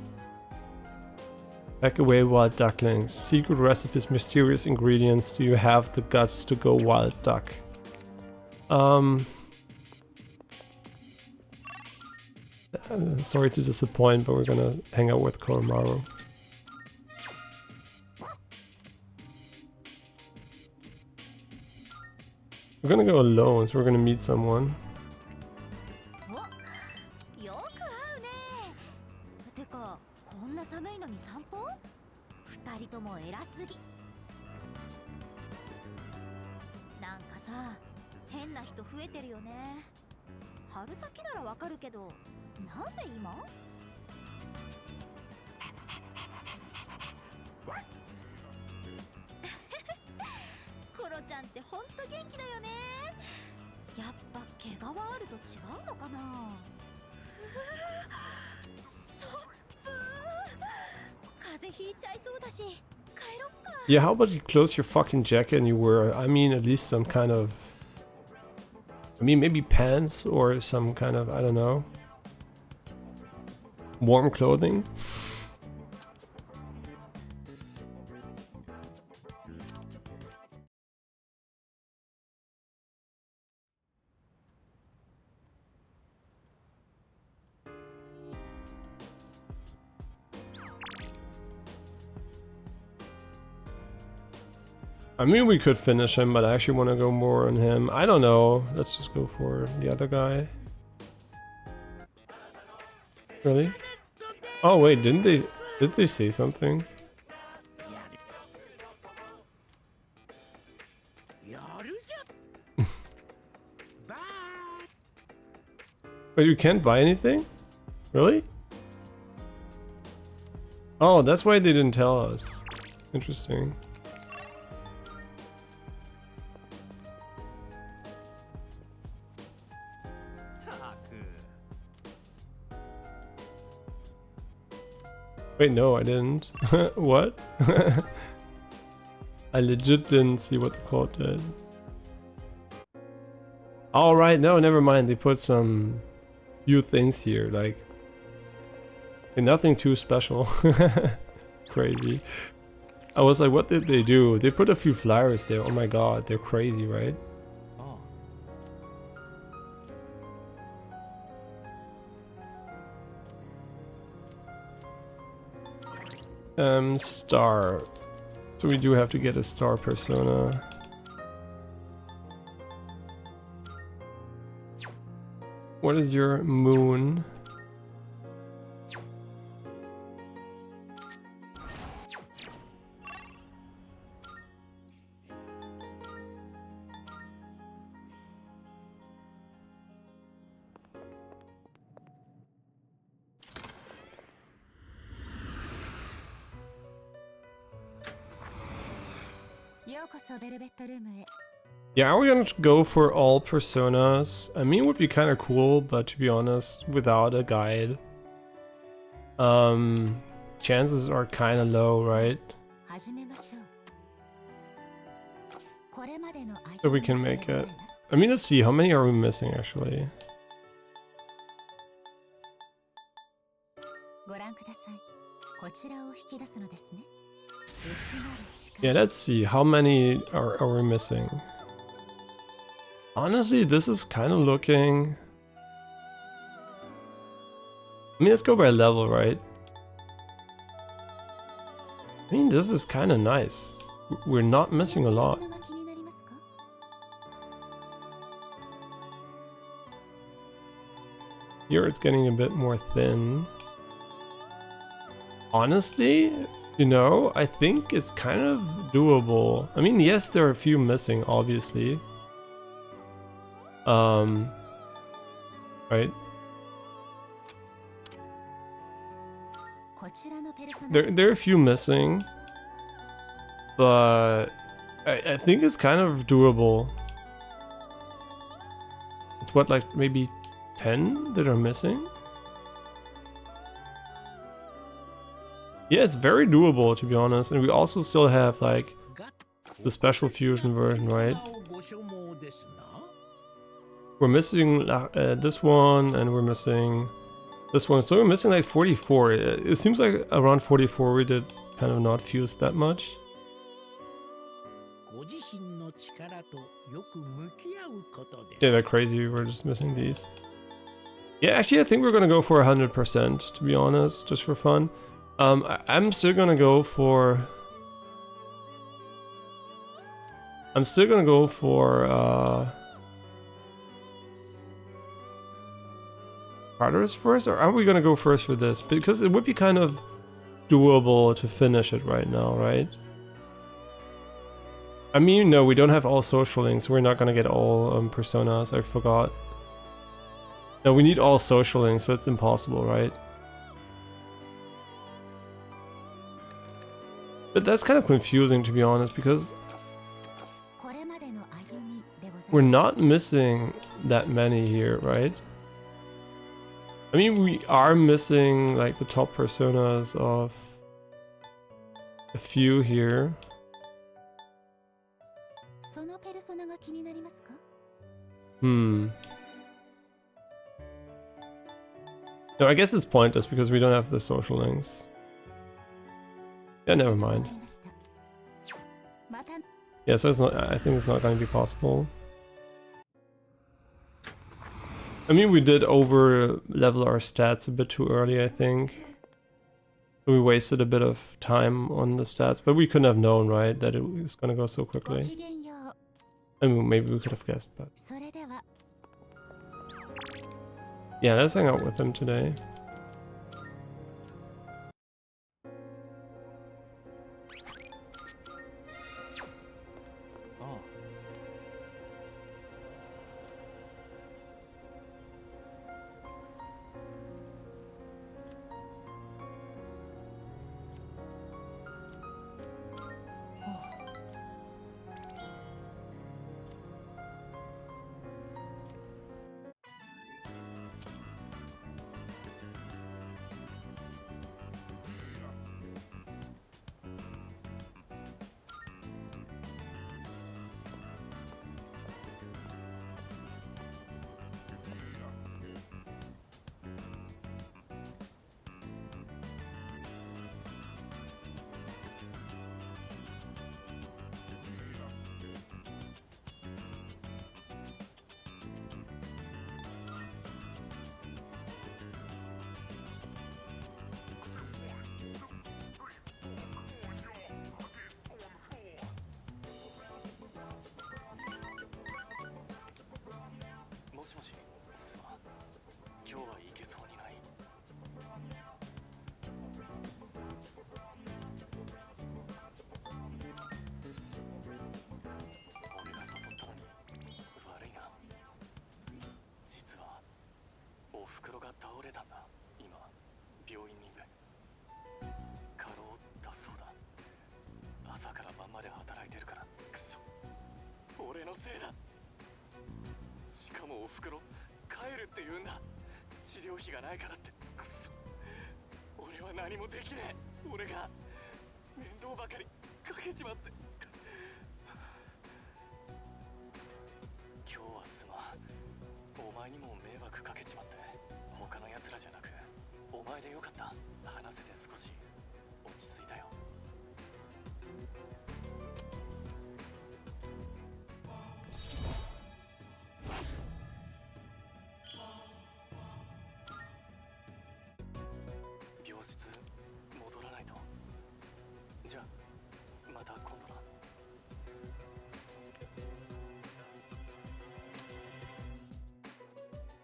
Pack away wild ducklings. Secret recipes, mysterious ingredients. Do you have the guts to go wild duck? Sorry to disappoint, but we're gonna hang out with Koromaru. We're gonna go alone, so we're gonna meet someone. よく会うね。てか、こんな寒いのに散歩？二人とも偉すぎ。なんかさ、変な人増えてるよね。春先ならわかるけど、なんで今？コロちゃんってほんと元気だよね。やっぱ毛皮あると違うのかな。そっぷー。風邪ひいちゃいそうだし、帰ろっか。Yeah, how about you close your fucking jacket and you wear, I mean, at least some kind of, I mean, maybe pants or some kind of, I don't know. Warm clothing. I mean, we could finish him, but I actually want to go more on him. I don't know. Let's just go for the other guy. Really? Oh wait, did they say something? But you can't buy anything? Really? Oh, that's why they didn't tell us. Interesting. Wait, no, I didn't. What? I legit didn't see what the code did. All right, no, never mind. They put some few things here, like nothing too special. Crazy. I was like, what did they do? They put a few flyers there. Oh my god, they're crazy, right? Star. So we do have to get a star persona. What is your moon? Yeah, are we gonna go for all personas? I mean, it would be kind of cool, but to be honest, without a guide, chances are kind of low, right? So we can make it. I mean, let's see, how many are we missing actually? Yeah, let's see, how many are we missing? Honestly, this is kind of looking... I mean, let's go by level, right? I mean, this is kind of nice. We're not missing a lot. Here it's getting a bit more thin. Honestly, you know, I think it's kind of doable. I mean, yes, there are a few missing, obviously. Right? There are a few missing, but I think it's kind of doable. It's what, like maybe 10 that are missing? Yeah, it's very doable, to be honest. And we also still have like the special fusion version, right? We're missing this one, and we're missing this one. So we're missing like 44. It seems like around 44 we did kind of not fuse that much. Yeah, they're crazy. We're just missing these. Yeah, actually, I think we're gonna go for 100%, to be honest, just for fun. I'm still gonna go for... Tartarus first, or are we gonna go first for this? Because it would be kind of doable to finish it right now, right? I mean, no, we don't have all social links. We're not gonna get all personas. I forgot. No, we need all social links, so it's impossible, right? But that's kind of confusing, to be honest, because we're not missing that many here, right? I mean, we are missing like the top personas of a few here. No, I guess it's pointless because we don't have the social links. Yeah, never mind. Yeah, so it's not. I think it's not going to be possible. I mean, we did over level our stats a bit too early, I think. So we wasted a bit of time on the stats, but we couldn't have known, right, that it was going to go so quickly. I mean, maybe we could have guessed, but... Yeah, let's hang out with him today.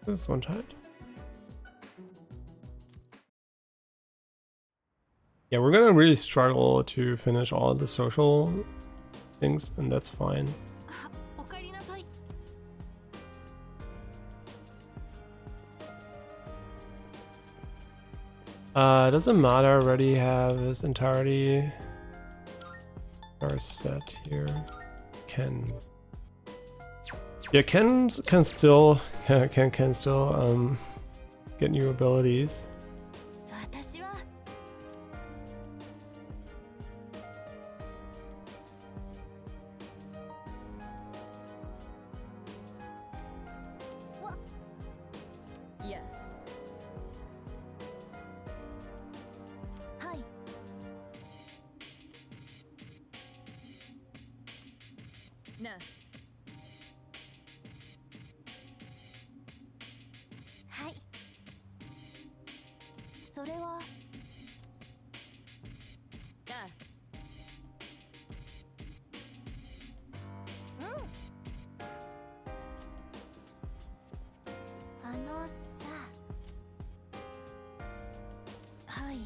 Gesundheit. Yeah, we're gonna really struggle to finish all the social things, and that's fine. Doesn't matter, I already have his entirety are set here. Yeah, Ken can still get new abilities. Yeah. Hi. Nah. はい。それは。ああ。はい。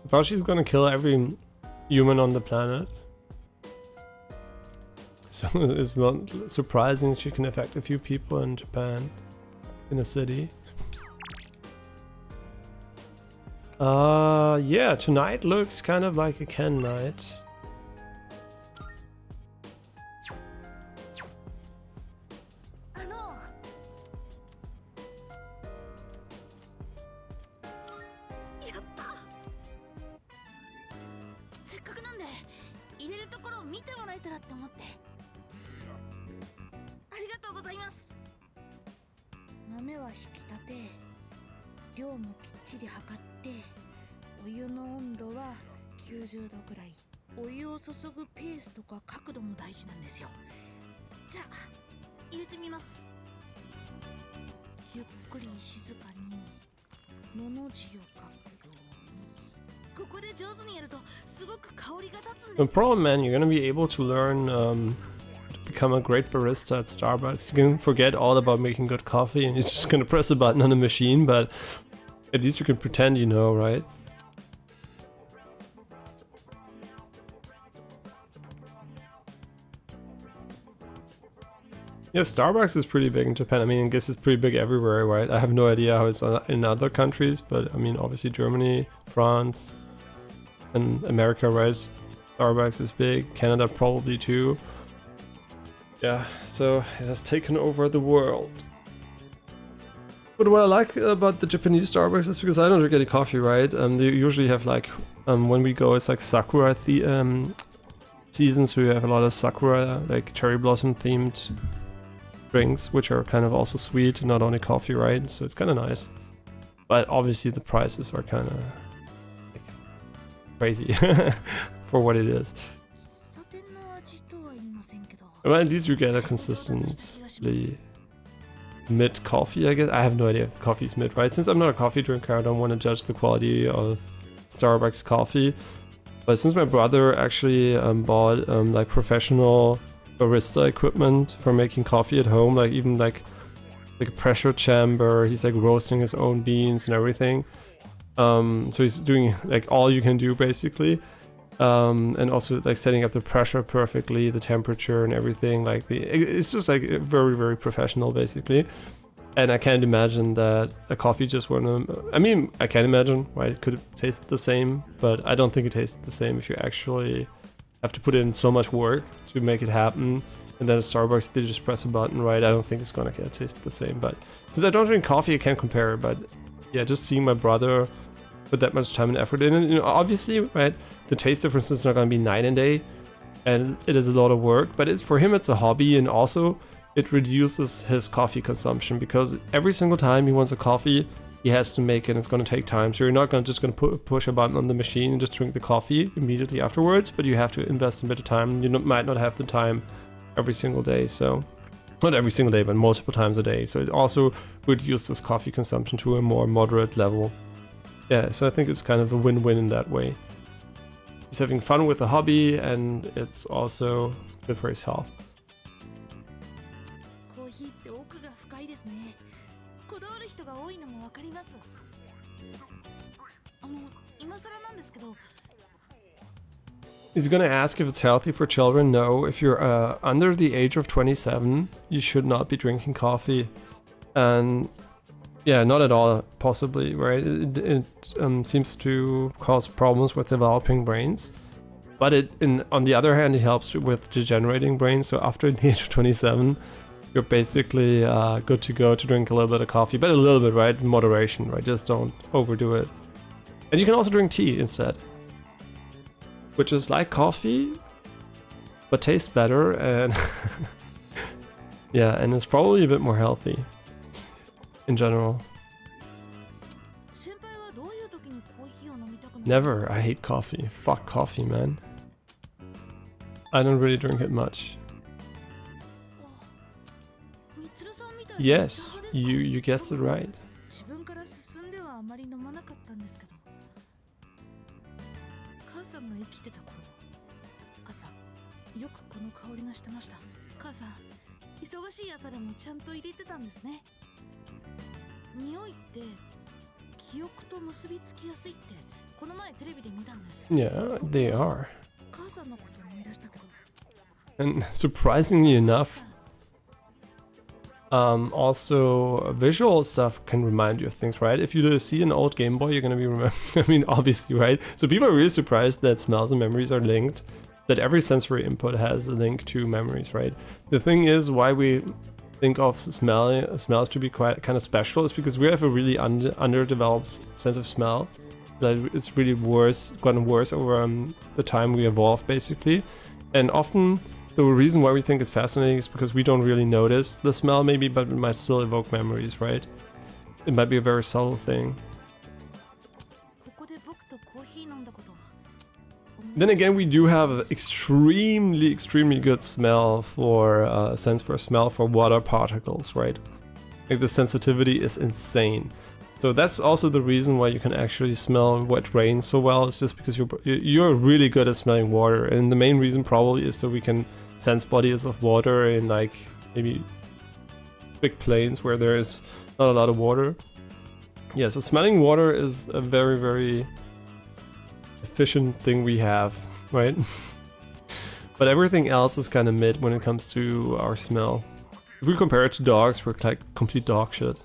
I thought she's gonna kill every human on the planet. So it's not surprising she can affect a few people in Japan, in a city. Yeah, tonight looks kind of like a Ken night. ございます。豆は引き立て、量もきっちり測って、お湯の温度は90度くらい。お湯を注ぐペースとか角度も大事なんですよ。じゃあ入れてみます。ゆっくり静かにのの字を書くように。ここで上手にやるとすごく香りが立つんです。 No problem, man. You're gonna be able to learn to become a great barista at Starbucks. You can forget all about making good coffee and you're just gonna press a button on a machine, but at least you can pretend you know, right? Yeah, Starbucks is pretty big in Japan. I mean, I guess it's pretty big everywhere, right? I have no idea how it's in other countries, but I mean, obviously Germany, France, and America, right? Starbucks is big. Canada probably too. Yeah, so it has taken over the world. But what I like about the Japanese Starbucks is because I don't drink any coffee, right? They usually have like, when we go, it's like sakura season, so you have a lot of sakura, like cherry blossom themed drinks, which are kind of also sweet, not only coffee, right? So it's kind of nice. But obviously the prices are kind of like crazy for what it is. Well, at least you get a consistently mid coffee, I guess. I have no idea if the coffee is mid, right? Since I'm not a coffee drinker, I don't want to judge the quality of Starbucks coffee. But since my brother actually bought like professional barista equipment for making coffee at home, like even like a pressure chamber, he's like roasting his own beans and everything. So he's doing like all you can do basically. And also like setting up the pressure perfectly, the temperature and everything. Like it's just like very, very professional basically. And I can't imagine that a coffee just wouldn't. I mean, I can imagine, right? It could taste the same, but I don't think it tastes the same if you actually have to put in so much work to make it happen. And then at Starbucks, they just press a button, right? I don't think it's gonna taste the same. But since I don't drink coffee, I can't compare. But yeah, just seeing my brother put that much time and effort in it, you know, obviously, right? The taste difference is not gonna be night and day, and it is a lot of work. But it's for him, it's a hobby, and also it reduces his coffee consumption because every single time he wants a coffee, he has to make it, and it's going to take time. So you're not just going to push a button on the machine and just drink the coffee immediately afterwards, but you have to invest a bit of time. You might not have the time every single day, so not every single day, but multiple times a day. So it also reduces coffee consumption to a more moderate level. Yeah, so I think it's kind of a win-win in that way. He's having fun with the hobby, and it's also good for his health. Is he gonna ask if it's healthy for children? No. If you're under the age of 27, you should not be drinking coffee. And yeah, not at all, possibly, right? It seems to cause problems with developing brains. But on the other hand, it helps with degenerating brains. So after the age of 27, you're basically good to go to drink a little bit of coffee. But a little bit, right? In moderation, right? Just don't overdo it. And you can also drink tea instead, which is like coffee, but tastes better, and yeah, and it's probably a bit more healthy in general. Never. I hate coffee. Fuck coffee, man. I don't really drink it much. Yes, you guessed it right. Yeah, they are. And surprisingly enough, also visual stuff can remind you of things, right? If you see an old Game Boy, you're gonna be I mean, obviously, right? So people are really surprised that smells and memories are linked, that every sensory input has a link to memories, right? The thing is, why we think of smells to be quite kind of special is because we have a really underdeveloped sense of smell. That it's really gotten worse over the time we evolved, basically. And often the reason why we think it's fascinating is because we don't really notice the smell maybe, but it might still evoke memories, right? It might be a very subtle thing. Then again, we do have an extremely good smell for sense for smell for water particles, right? Like the sensitivity is insane. So that's also the reason why you can actually smell wet rain so well. It's just because you're really good at smelling water, and the main reason probably is so we can sense bodies of water in like maybe big plains where there is not a lot of water. Yeah, so smelling water is a very efficient thing we have, right? But everything else is kind of mid when it comes to our smell. If we compare it to dogs, we're like complete dog shit.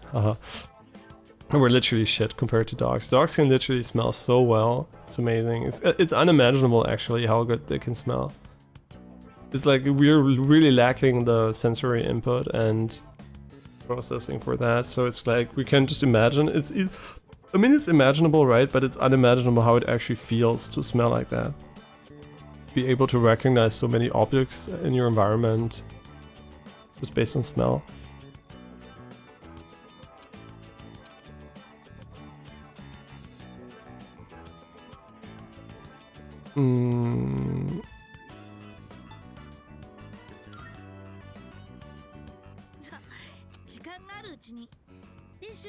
We're literally shit compared to dogs. Dogs can literally smell so well. It's amazing. It's unimaginable actually how good they can smell. It's like we're really lacking the sensory input and processing for that. So it's like we can just imagine. I mean, it's imaginable, right? But it's unimaginable how it actually feels to smell like that. Be able to recognize so many objects in your environment just based on smell.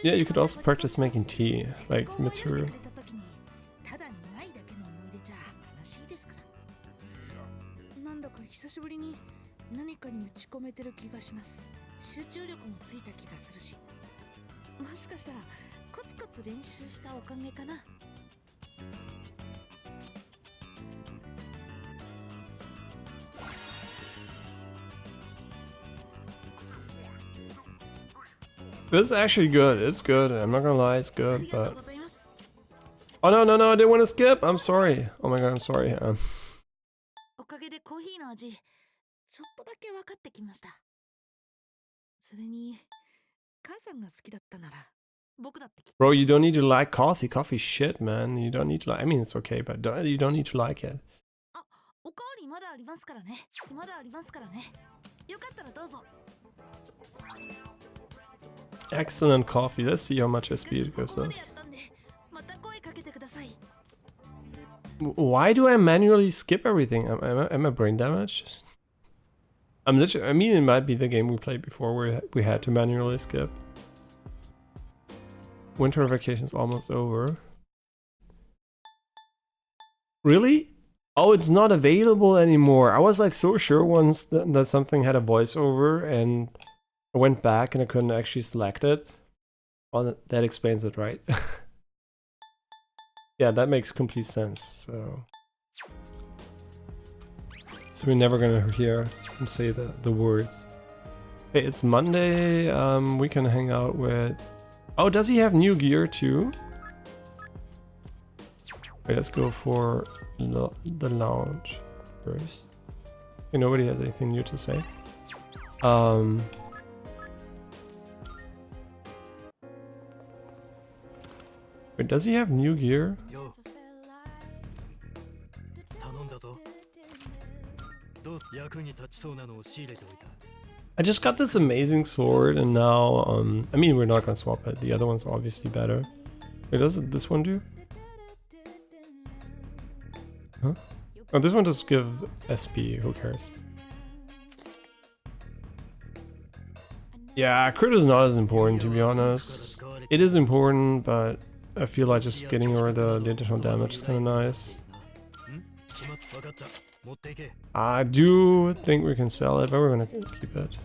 Yeah, you could also practice making tea, like Mitsuru. 久しぶりに何かに打ち込めてる気がします。集中力もついた気がするし、もしかしたらコツコツ練習したおかげかな。This is actually good. It's good. I'm not gonna lie, it's good, but... Oh no, I didn't want to skip. I'm sorry. Oh my god, I'm sorry. おかげでコーヒーの味、ちょっとだけ分かってきました。それに、母さんが好きだったなら、僕だって。Bro, you don't need to like coffee. Coffee's shit, man. You don't need to like... I mean, it's okay, but you don't need to like it. あ、おかわりまだありますからね。まだありますからね。よかったらどうぞ。Excellent coffee. Let's see how much SP it gives us. Why do I manually skip everything? Am I brain damaged? I'm literally... I mean, it might be the game we played before where we had to manually skip. Winter vacation's almost over. Really? Oh, it's not available anymore. I was like so sure once that something had a voiceover and I went back and I couldn't actually select it. Well, that explains it, right? Yeah, that makes complete sense. So we're never gonna hear him say the words. Hey, it's Monday. We can hang out with... Oh, does he have new gear too? Wait, let's go for the lounge first. Okay, nobody has anything new to say. Wait, does he have new gear? I just got this amazing sword and now, I mean, we're not gonna swap it. The other one's obviously better. Wait, does this one do? Huh? Oh, this one does give SP, who cares? Yeah, crit is not as important, to be honest. It is important, but I feel like just getting over the additional damage is kind of nice. I do think we can sell it, but we're gonna keep it.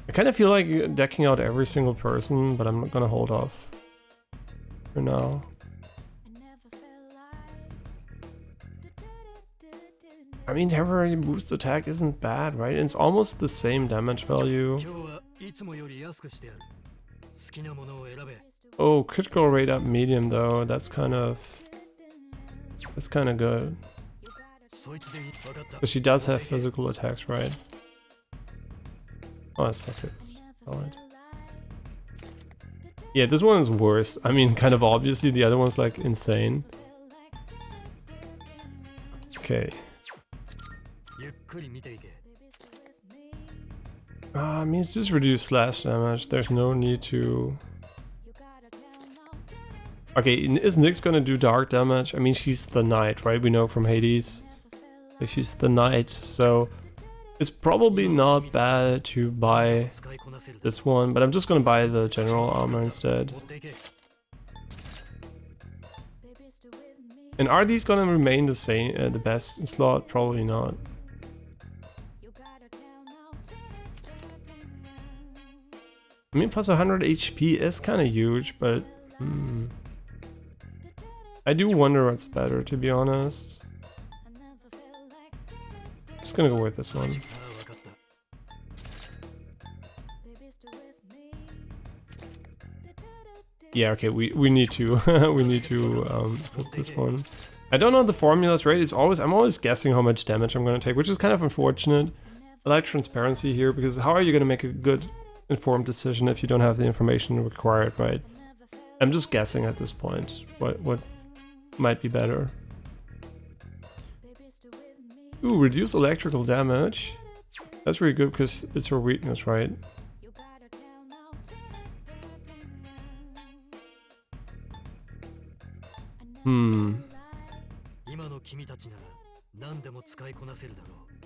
I kind of feel like decking out every single person, but I'm not gonna hold off for now. I mean, temporary boost attack isn't bad, right? It's almost the same damage value. Oh, critical rate up medium though. That's kind of good. But she does have physical attacks, right? Oh, that's fucked. Solid. Yeah, this one is worse. I mean, kind of obviously, the other one's like insane. Okay. I mean, it's just reduced slash damage. There's no need to... Okay, is Nyx gonna do dark damage? I mean, she's the knight, right? We know from Hades. Like, she's the knight, so... It's probably not bad to buy this one, but I'm just gonna buy the general armor instead. And are these gonna remain the same, the best slot? Probably not. I mean, plus 100 HP is kind of huge, but I do wonder what's better, to be honest. Just gonna go with this one. Yeah, okay, we need to we need to put this one. I don't know the formulas, right? I'm always guessing how much damage I'm gonna take, which is kind of unfortunate. I like transparency here, because how are you gonna make a good informed decision if you don't have the information required, right? I'm just guessing at this point what might be better. Ooh, reduce electrical damage. That's really good because it's her weakness, right? I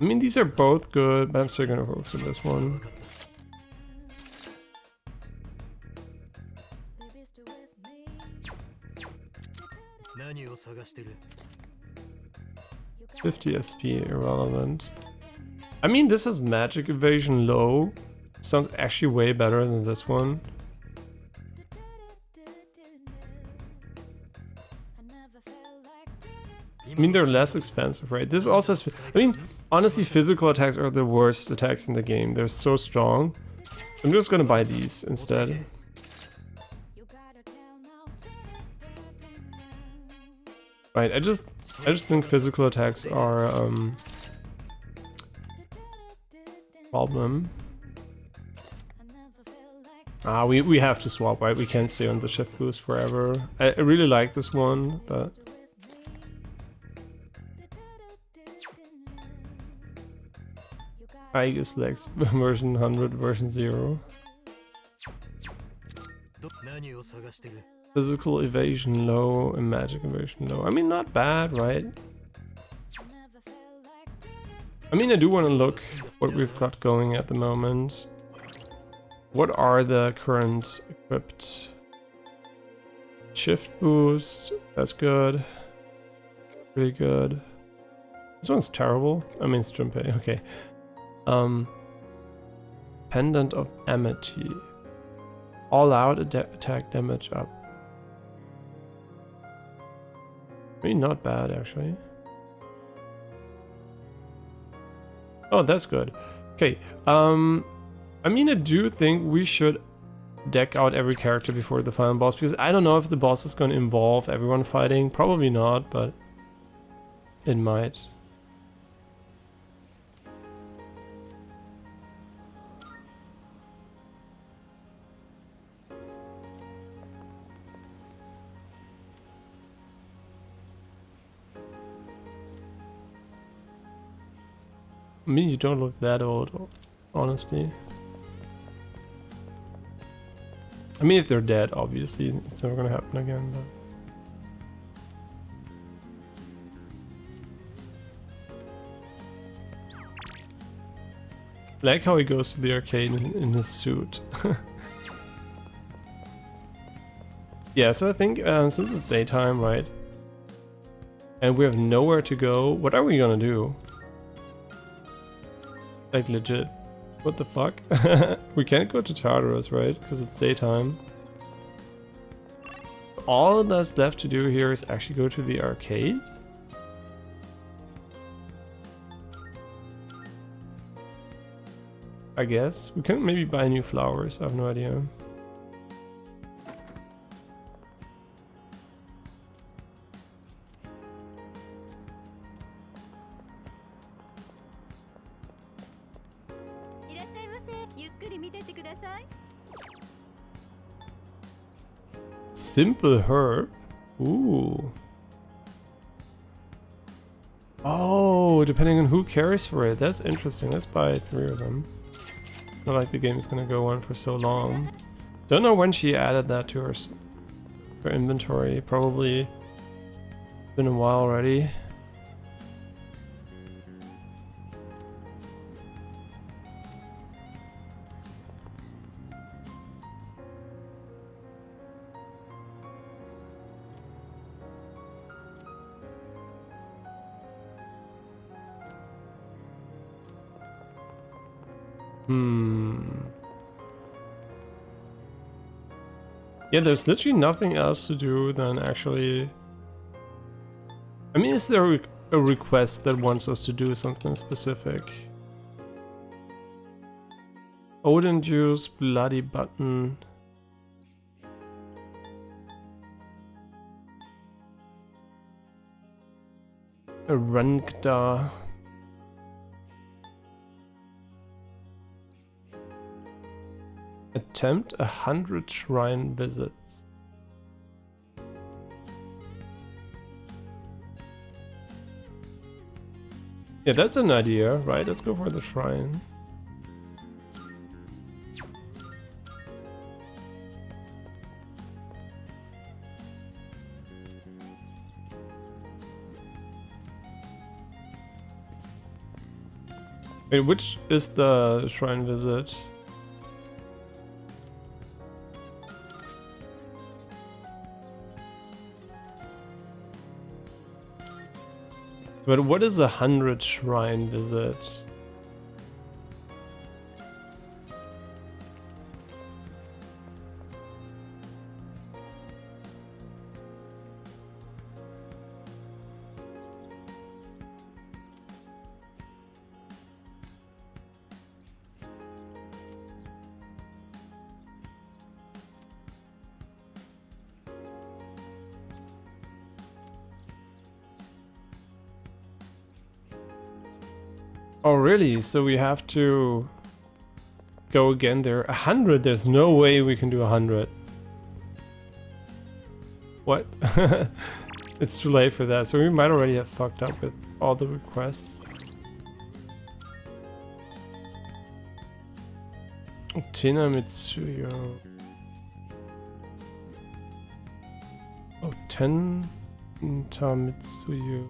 mean, these are both good, but I'm still gonna focus on this one. $50 SP, irrelevant. I mean, this is magic evasion low. Sounds actually way better than this one. I mean, they're less expensive, right? This also has... I mean, honestly, physical attacks are the worst attacks in the game. They're so strong. I'm just gonna buy these instead. Right, I just think physical attacks are problem. We have to swap, right? We can't stay on the shift boost forever. I really like this one, but I use Lex version 100, version 0. Physical evasion low and magic evasion low. I mean, not bad, right? I mean, I do want to look what we've got going at the moment. What are the current equipped? Shift boost, that's good. Really good. This one's terrible. I mean, Strumpe, okay. Pendant of Amity. All out attack damage up. I mean, not bad, actually. Oh, that's good. Okay, I mean, I do think we should deck out every character before the final boss, because I don't know if the boss is going to involve everyone fighting. Probably not, but it might. I mean, you don't look that old, honestly. I mean, if they're dead, obviously, it's never gonna happen again, but... I like how he goes to the arcade in his suit. Yeah, so I think since it's daytime, right? And we have nowhere to go, what are we gonna do? Like, legit. What the fuck? We can't go to Tartarus, right? Because it's daytime. All that's left to do here is actually go to the arcade? I guess. We can maybe buy new flowers, I have no idea. Simple herb. Ooh. Oh, depending on who cares for it. That's interesting. Let's buy 3 of them. Not like the game is gonna go on for so long. Don't know when she added that to her inventory. Probably been a while already. Yeah, there's literally nothing else to do than actually... I mean, is there a request that wants us to do something specific? Odin juice, bloody button. A Rangda. Attempt 100 shrine visits. Yeah, that's an idea, right? Let's go for the shrine. Wait, which is the shrine visit? But what is 100 shrine visit? Oh really? So we have to go again there. 100? There's no way we can do 100. What? It's too late for that. So we might already have fucked up with all the requests. Tina Mitsuyo. Oh, Tenta Mitsuyo.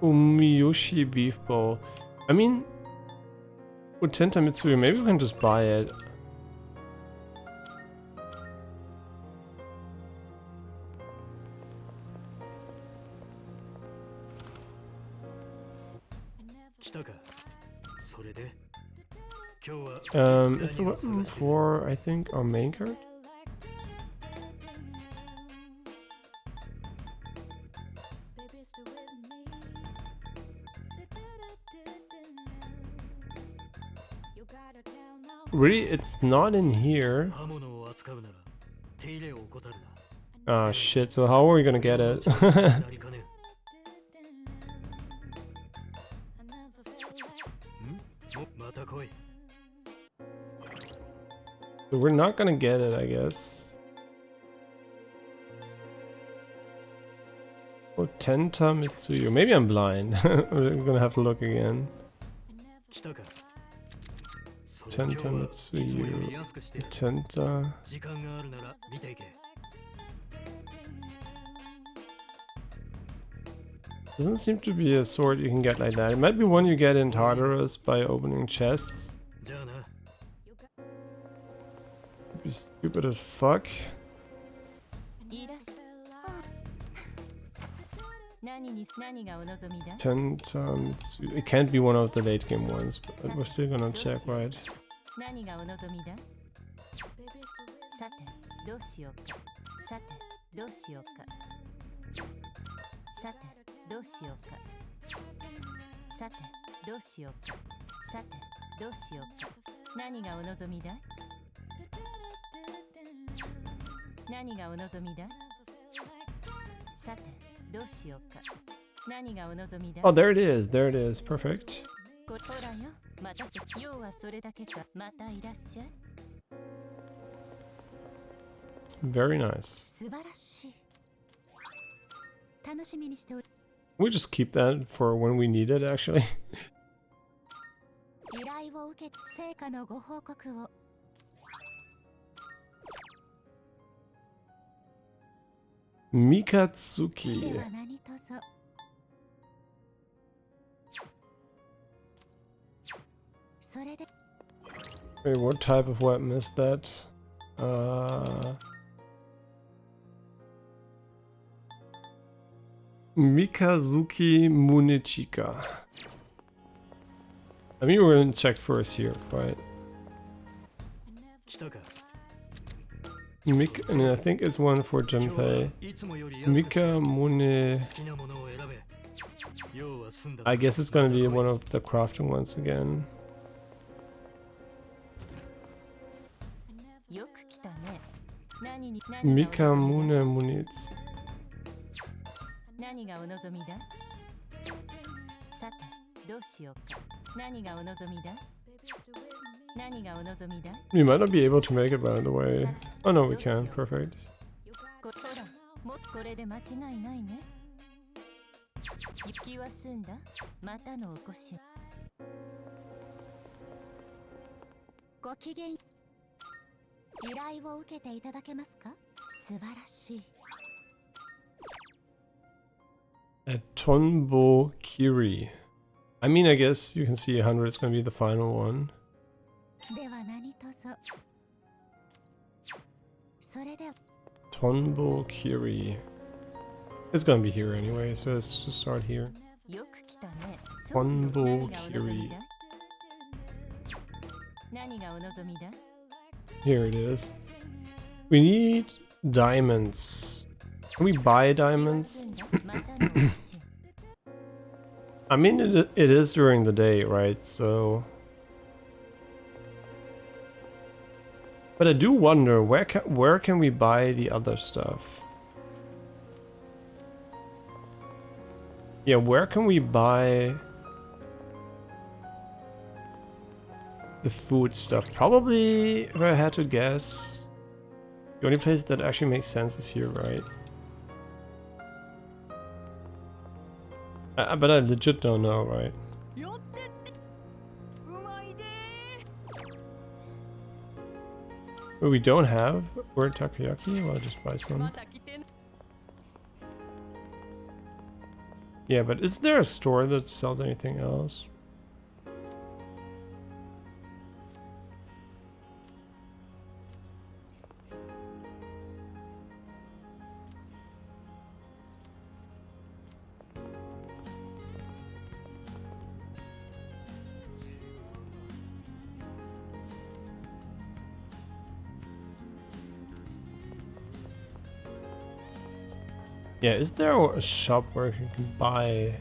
Umiyoshi beef bowl. I mean, Utenta Mitsuyo, maybe we can just buy it. It's a weapon for, I think, our main card. Really? It's not in here. Ah shit, so how are we gonna get it? So we're not gonna get it, I guess. Oh, Tenta Mitsuyo. Maybe I'm blind. I'm gonna have to look again. Tenta Mitsuyo. Tenta. Doesn't seem to be a sword you can get like that. It might be one you get in Tartarus by opening chests. Be stupid as fuck. Tenta Mitsuyo. It can't be one of the late game ones, but we're still gonna check, right? Oh, there it is. There it is. Perfect. Very nice. 素晴らしい。楽しみにしており。 We just keep that for when we need it, actually. 依頼を受け成果のご報告を。 Mikatsuki. では何卒。 それで Wait, what type of weapon is that? Mikazuki Munichika. I mean, we're gonna check first here, right? And I think it's one for Junpei. Mika Mune. I guess it's gonna be one of the crafting ones again. よく来たね。何に Mika Mune Munitz. 何がお望みだ。さて、どうしようか。何がお望みだ。何がお望みだ。 We might not be able to make it, by the way. Oh no, we can. Perfect. ほら、もこれで間違いないね。雪は済んだ。またのお越し。ごきげん。依頼を受けていただけますか。素晴らしい。 At Tonbo Kiri. I mean, I guess you can see 100 is going to be the final one. では何とぞ。それでは Tonbo Kiri. It's going to be here anyway, so let's just start here. よく来たね。 Tonbo Kiri. 何がお望みだ。 Here it is. We need diamonds. Can we buy diamonds? I mean, it is during the day, right? So... But I do wonder, where can we buy the other stuff? Yeah, where can we buy the food stuff? Probably, if I had to guess, the only place that actually makes sense is here, right? But I legit don't know, right? But we don't have word takoyaki? Well, I'll just buy some. Yeah, but is there a store that sells anything else? Yeah, is there a shop where you can buy...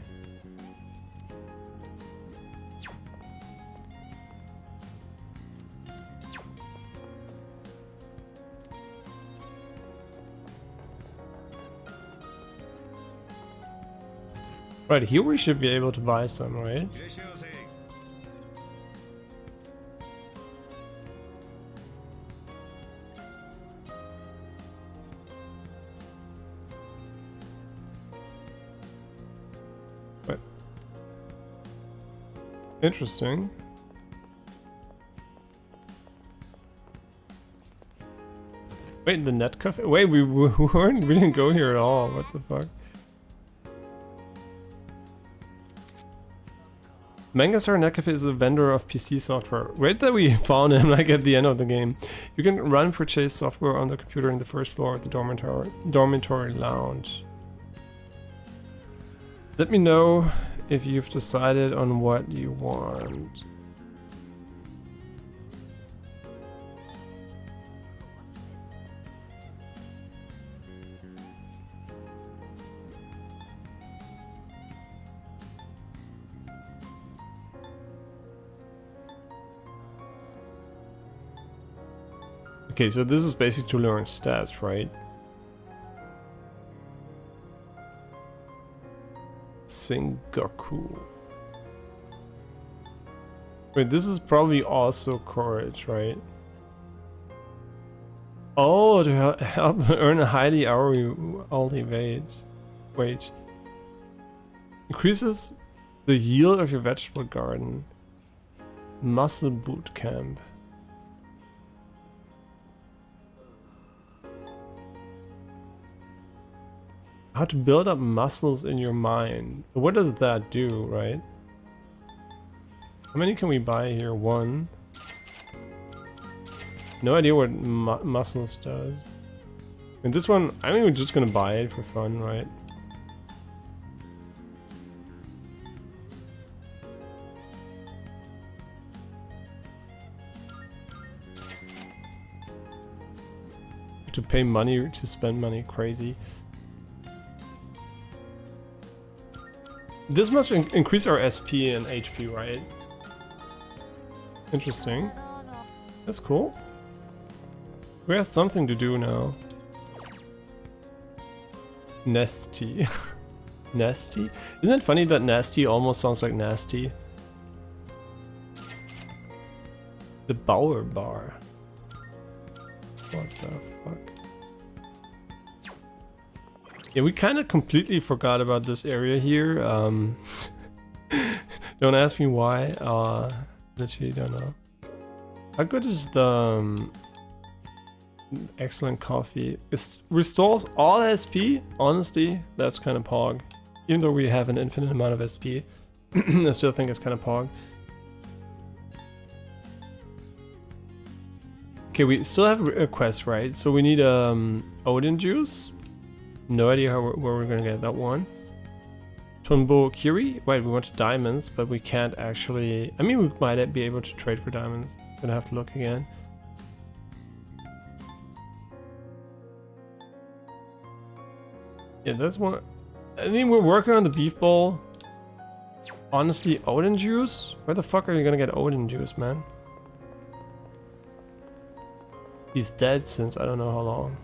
Right, here we should be able to buy some, right? Interesting. Wait, the net cafe? Wait, we didn't go here at all. What the fuck? Mangastar Net Cafe is a vendor of PC software. Wait that we found him like at the end of the game. You can run and purchase software on the computer in the first floor of the dormitory lounge. Let me know if you've decided on what you want. Okay, so this is basically to learn stats, right? Sengoku. Wait, this is probably also courage, right? Oh, to help earn a highly hourly wage. Increases the yield of your vegetable garden. Muscle boot camp. How to build up muscles in your mind. What does that do, right? How many can we buy here? 1. No idea what muscles does. And this one, I think we're just gonna buy it for fun, right? To pay money, to spend money, crazy. This must increase our SP and HP, right? Interesting. That's cool. We have something to do now. Nesty. Nasty? Isn't it funny that nasty almost sounds like nasty? The Bauer Bar. What the fuck? Yeah, we kind of completely forgot about this area here. Don't ask me why. Literally don't know. How good is the excellent coffee? It restores all SP. Honestly, that's kind of pog. Even though we have an infinite amount of SP, I still think it's kind of pog. Okay, we still have a quest, right? So we need Odin juice. No idea where we're gonna get that one. Tonbo Kiri. Wait, we want diamonds, but we can't actually. I mean, we might be able to trade for diamonds. Gonna have to look again. Yeah, that's one. I think we're working on the beef bowl. Honestly, Odin juice? Where the fuck are you gonna get Odin juice, man? He's dead since I don't know how long.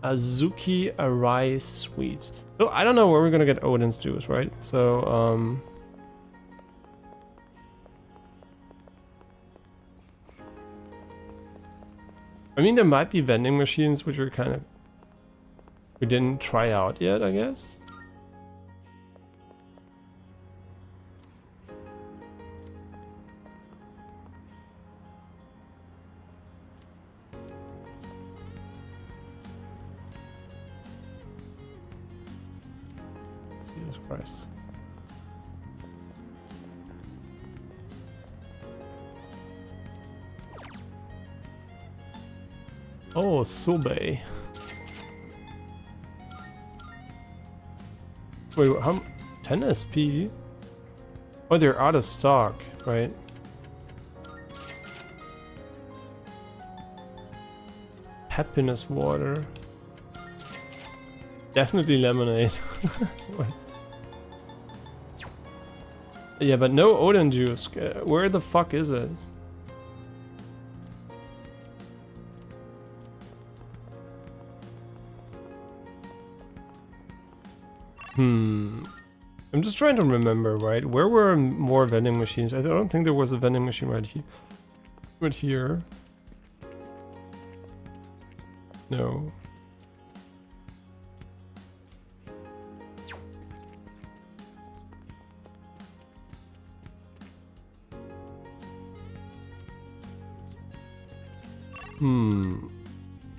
Azuki Arai Sweets. So I don't know where we're gonna get Odin's juice, right? So I mean, there might be vending machines which are kind of we didn't try out yet, I guess. Jesus Christ. Oh, Sobe. Wait, how 10 SP? Oh, they're out of stock, right? Happiness water. Definitely lemonade. Yeah, but no Odin juice. Where the fuck is it? I'm just trying to remember, right? Where were more vending machines? I don't think there was a vending machine right here. Right here. No.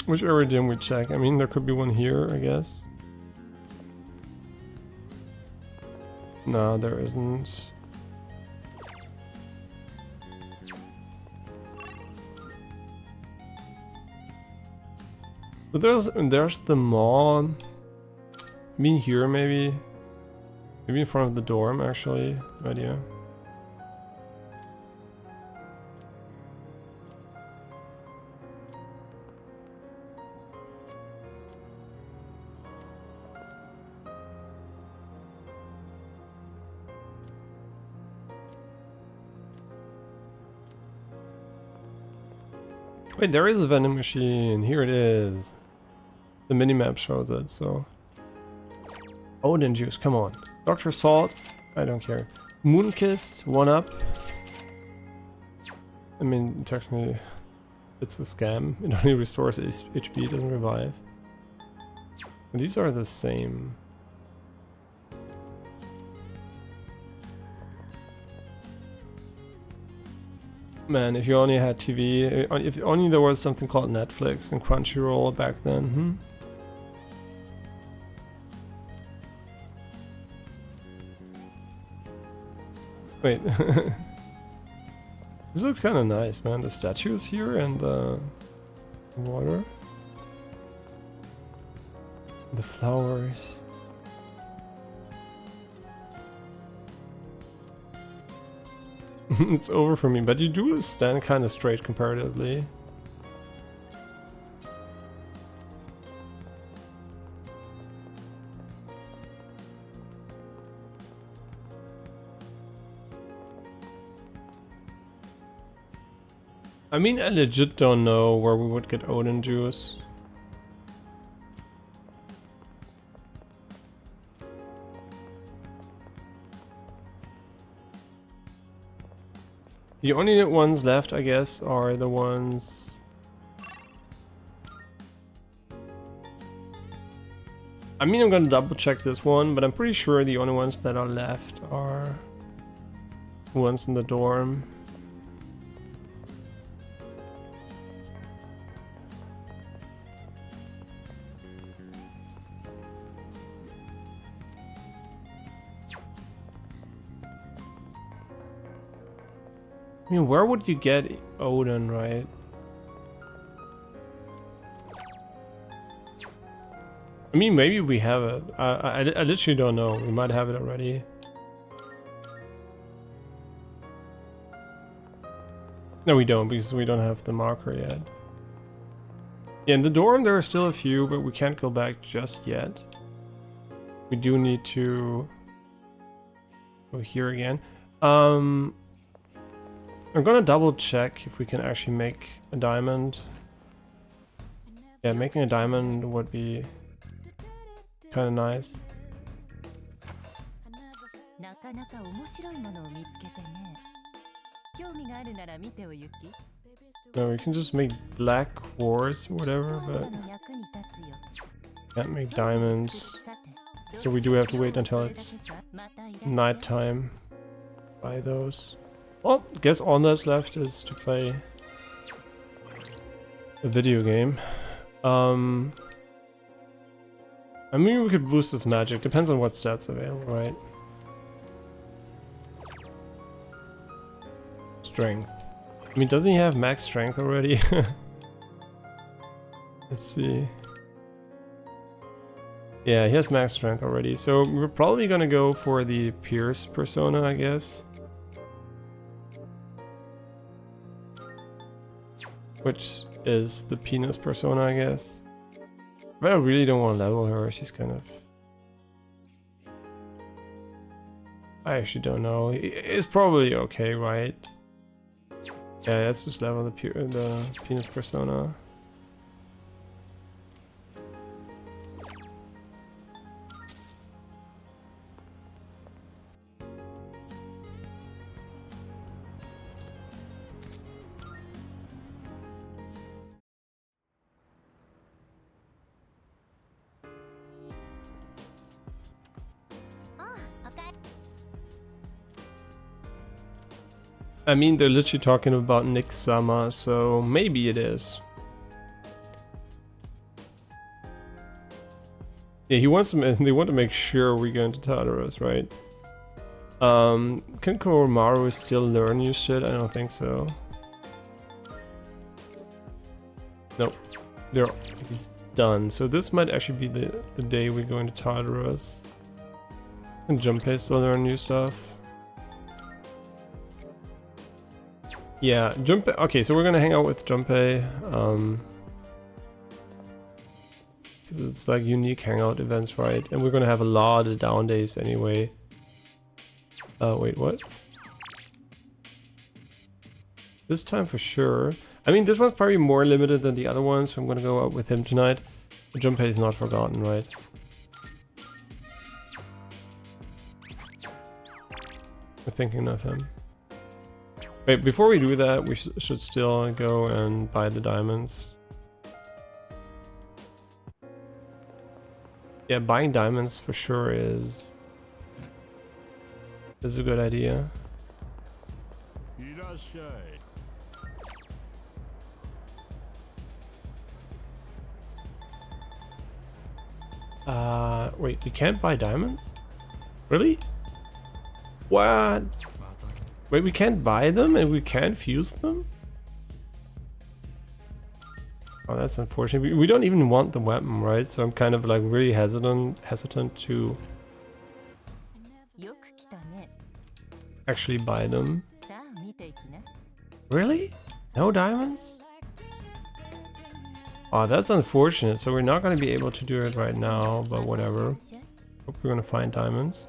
Which area didn't we check? I mean, there could be one here, I guess. No, there isn't. But there's the mall. I mean, here maybe. Maybe in front of the dorm, actually. No idea. Wait, there is a vending machine. Here it is. The minimap shows it, so. Odin juice, come on. Dr. Salt, I don't care. Moonkist, 1 up. I mean, technically, it's a scam. It only restores HP, doesn't revive. And these are the same. Man, if you only had TV, if only there was something called Netflix and Crunchyroll back then, Wait. This looks kind of nice, man. The statues here and the water. The flowers. It's over for me, but you do stand kind of straight comparatively. I mean, I legit don't know where we would get Odin juice. The only ones left, I guess, are the ones... I mean, I'm gonna double check this one, but I'm pretty sure the only ones that are left are the ones in the dorm. I mean, where would you get Odin, right? I mean, maybe we have it. I literally don't know. We might have it already. No, we don't, because we don't have the marker yet. Yeah, in the dorm there are still a few, but we can't go back just yet. We do need to go here again. I'm gonna double check if we can actually make a diamond. Yeah, making a diamond would be kind of nice. No, we can just make black quartz or whatever, but can't make diamonds. So we do have to wait until it's nighttime to buy those. Well, I guess all that's left is to play a video game. I mean, we could boost this magic. Depends on what stats available, right? Strength. I mean, doesn't he have max strength already? Let's see. Yeah, he has max strength already. So we're probably gonna go for the Pierce persona, I guess. Which is the penis persona, I guess. But I really don't want to level her. She's kind of... I actually don't know. It's probably okay, right? Yeah, let's just level the penis persona. I mean, they're literally talking about Nick Sama, so maybe it is. Yeah, he wants to. They want to make sure we go into Tartarus, right? Can Koromaru still learn new shit? I don't think so. Nope, he's done. So this might actually be the day we go into Tartarus. Can Junpei still learn new stuff? Yeah, Junpei. Okay, so we're gonna hang out with Junpei, because it's like unique hangout events, right? And we're gonna have a lot of down days anyway. Wait, what? This time for sure. I mean, this one's probably more limited than the other ones, so I'm gonna go out with him tonight. But Junpei is not forgotten, right? We're thinking of him. Wait, before we do that, we should still go and buy the diamonds. Yeah, buying diamonds for sure is a good idea. Wait, we can't buy diamonds? Really? What? Wait, we can't buy them and we can't fuse them? Oh, that's unfortunate. We don't even want the weapon, right? So I'm kind of like really hesitant to actually buy them. Really? No diamonds? Oh, that's unfortunate. So we're not going to be able to do it right now, but whatever. Hope we're going to find diamonds.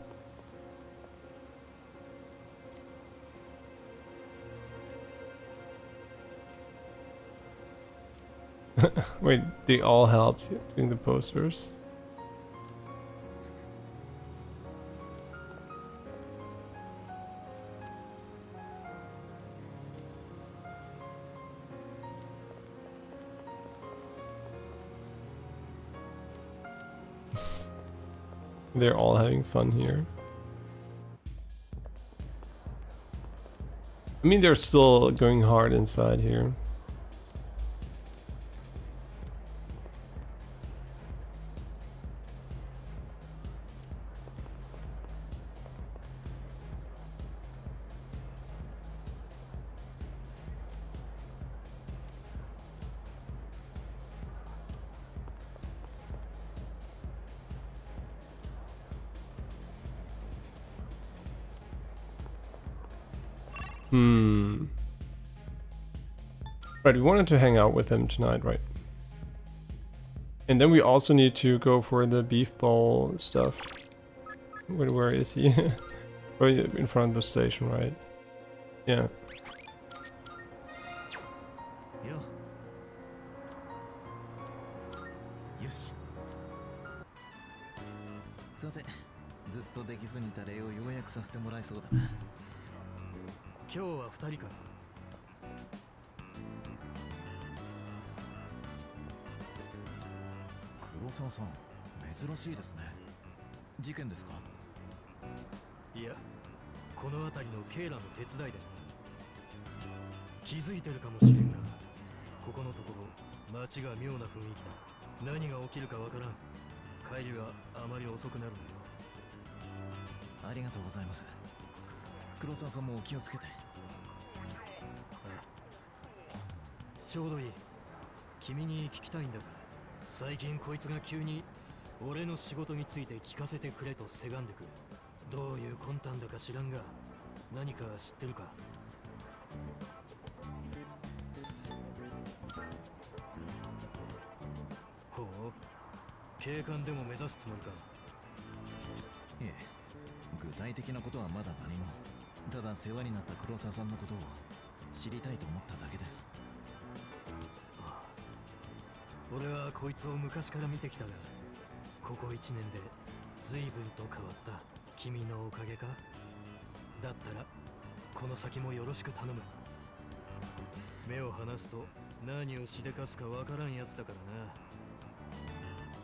Wait, they all helped doing the posters. They're all having fun here. I mean, they're still going hard inside here. Right, we wanted to hang out with him tonight, right? And then we also need to go for the beef bowl stuff. Where is he? Right in front of the station, right? Yeah.黒沢さん、珍しいですね。事件ですか？いや、この辺りのケイラの手伝いで気づいてるかもしれんが、ここのところ街が妙な雰囲気だ。何が起きるかわからん。帰りはあまり遅くなるのよ。ありがとうございます。黒沢さんもお気をつけて。ちょうどいい。君に聞きたいんだが、最近こいつが急に俺の仕事について聞かせてくれとせがんでくる。どういう魂胆だか知らんが、何か知ってるか？ほう、警官でも目指すつもりか？いえ、具体的なことはまだ何も。ただ世話になった黒沢さんのことを知りたいと思っただけです。俺はこいつを昔から見てきたが、ここ1年で随分と変わった。君のおかげか？だったらこの先もよろしく頼む。目を離すと何をしでかすかわからんやつだか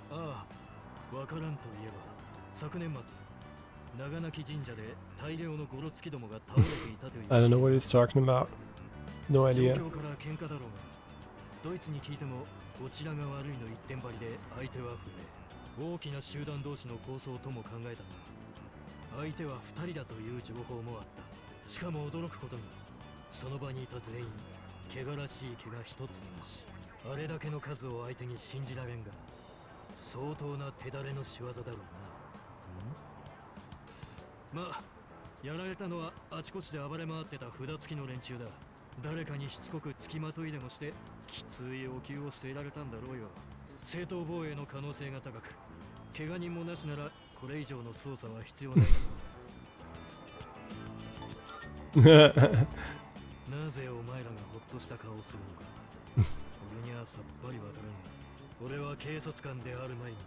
らな。ああ、わからんといえば昨年末長泣神社で大量のゴロツキどもが倒れていたという。I don't know what he's talking about. No idea. 状況から喧嘩だろうが、ドイツに聞いてもこちらが悪いの一点張りで相手は不明。大きな集団同士の抗争とも考えたが、相手は2人だという情報もあった。しかも驚くことに、その場にいた全員怪我らしい怪我一つなし。あれだけの数を相手に信じられんが、相当な手だれの仕業だろうな。まあ、やられたのはあちこちで暴れ回ってた札付きの連中だ。誰かにしつこく付きまといでもしてきついお給を据えられたんだろうよ。正当防衛の可能性が高く、怪我人もなしならこれ以上の捜査は必要ないだろう。なぜお前らがほっとした顔をするのか俺にはさっぱりわからんが、俺は警察官である前に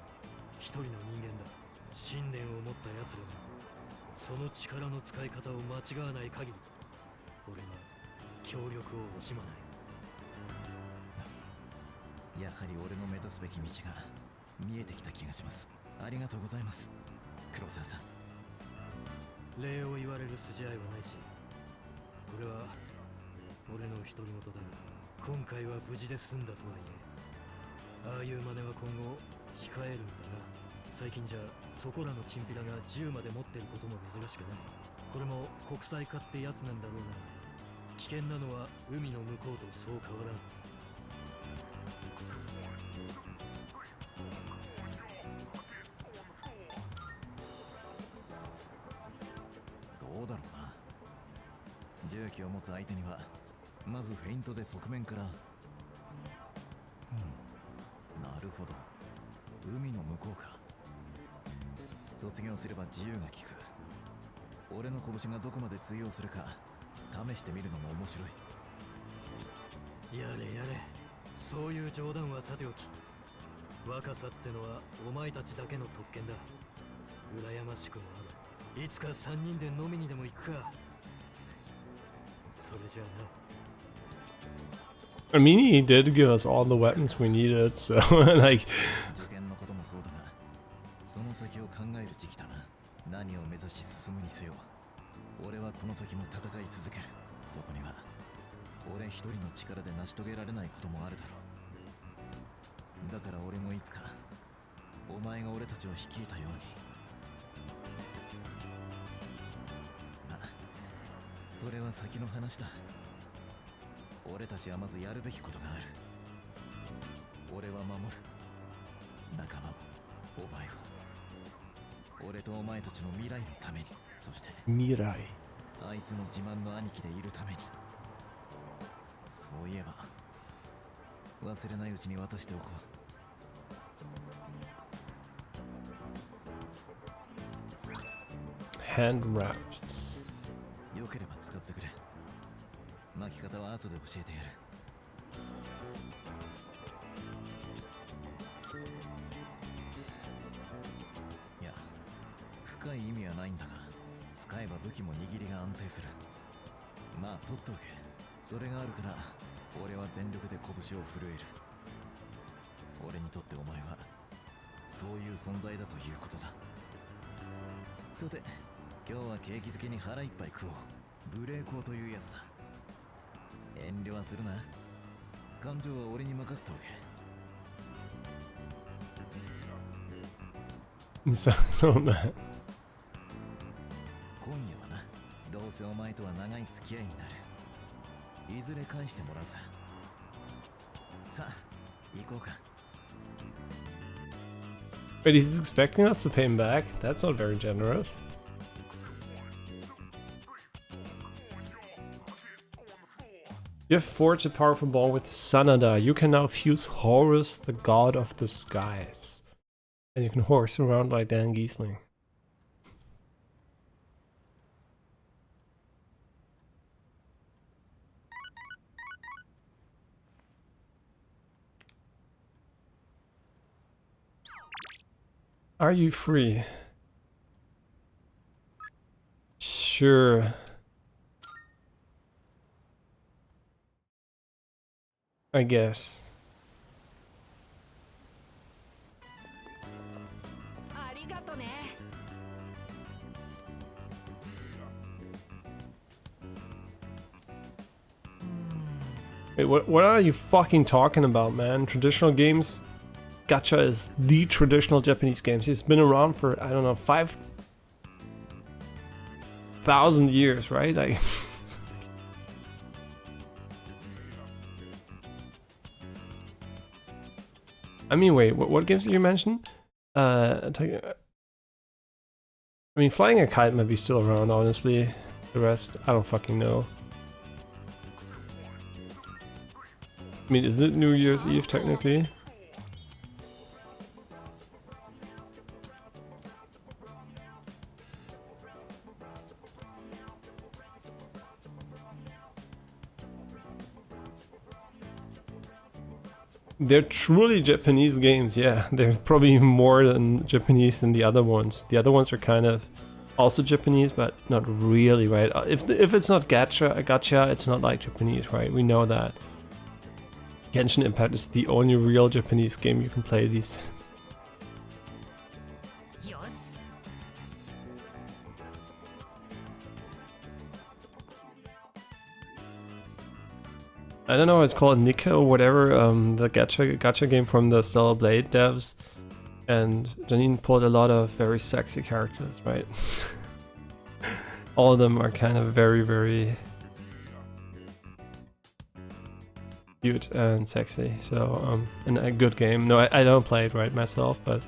一人の人間だ。信念を持った奴らがその力の使い方を間違わない限り、俺は協力を惜しまない。やはり俺の目指すべき道が見えてきた気がします。ありがとうございます、黒沢さん。礼を言われる筋合いはないし、これは俺の独り言だが、今回は無事で済んだとはいえ、ああいう真似は今後控えるんだな。最近じゃそこらのチンピラが銃まで持ってることも珍しくない。これも国際化ってやつなんだろうな。危険なのは海の向こうとそう変わらん。どうだろうな。銃器を持つ相手にはまずフェイントで側面から。なるほど、海の向こうか。卒業すれば自由が利く。俺の拳がどこまで通用するか試してみるのも面白い。やれやれ、そういう冗談はさておき、若さってのはお前たちだけの特権だ。羨ましくもある。いつか3人で飲みにでも行くか。それじゃあな。I mean, he did give us all the weapons we needed, so like. 受験のこともそうだが、その先を考える時期だな。何を目指し進むにせよ、俺はこの先も戦い続ける。そこには俺一人の力で成し遂げられないこともあるだろう。だから俺もいつかお前が俺たちを率いたように。まあそれは先の話だ。俺たちはまずやるべきことがある。俺は守る。仲間を、お前を。俺とお前たちの未来のために。そして未来。あいつの自慢の兄貴でいるために。そういえば忘れないうちに渡しておこう。Hand wraps。よければ使ってくれ。巻き方は後で教えてやる。いや、深い意味はないんだが、使えば武器も握りが安定する。まあ取っておけ。それがあるから俺は全力で拳を震える。俺にとってお前はそういう存在だということだ。さて、今日は景気づけに腹いっぱい食おう。無礼講というやつだ。遠慮はするな。感情は俺に任せておけ。そうね。今夜はな、どうせお前とは長い付き合いになる。いずれ返してもらうさ。さあ、行こうか。Wait, he's expecting us to pay him back? That's not very generous. You have forged a powerful bond with Sanada. You can now fuse Horus, the god of the skies. And you can horse around like Dan Giesling. Are you free? Sure. I guess. Wait, what are you fucking talking about, man? Traditional games? Gacha is the traditional Japanese games. It's been around for, I don't know, 5,000 years, right? Like I mean, wait, what games did you mention? I mean, flying a kite might be still around, honestly. The rest, I don't fucking know. I mean, is it New Year's Eve, technically? They're truly Japanese games, yeah. They're probably even more than Japanese than the other ones. The other ones are kind of also Japanese, but not really, right? If it's not gacha, it's not like Japanese, right? We know that. Genshin Impact is the only real Japanese game you can play these. I don't know, it's called Nika or whatever, the gacha game from the Stellar Blade devs. And Janine pulled a lot of very sexy characters, right? All of them are kind of very, very cute and sexy. So, and a good game. No, I don't play it right myself, but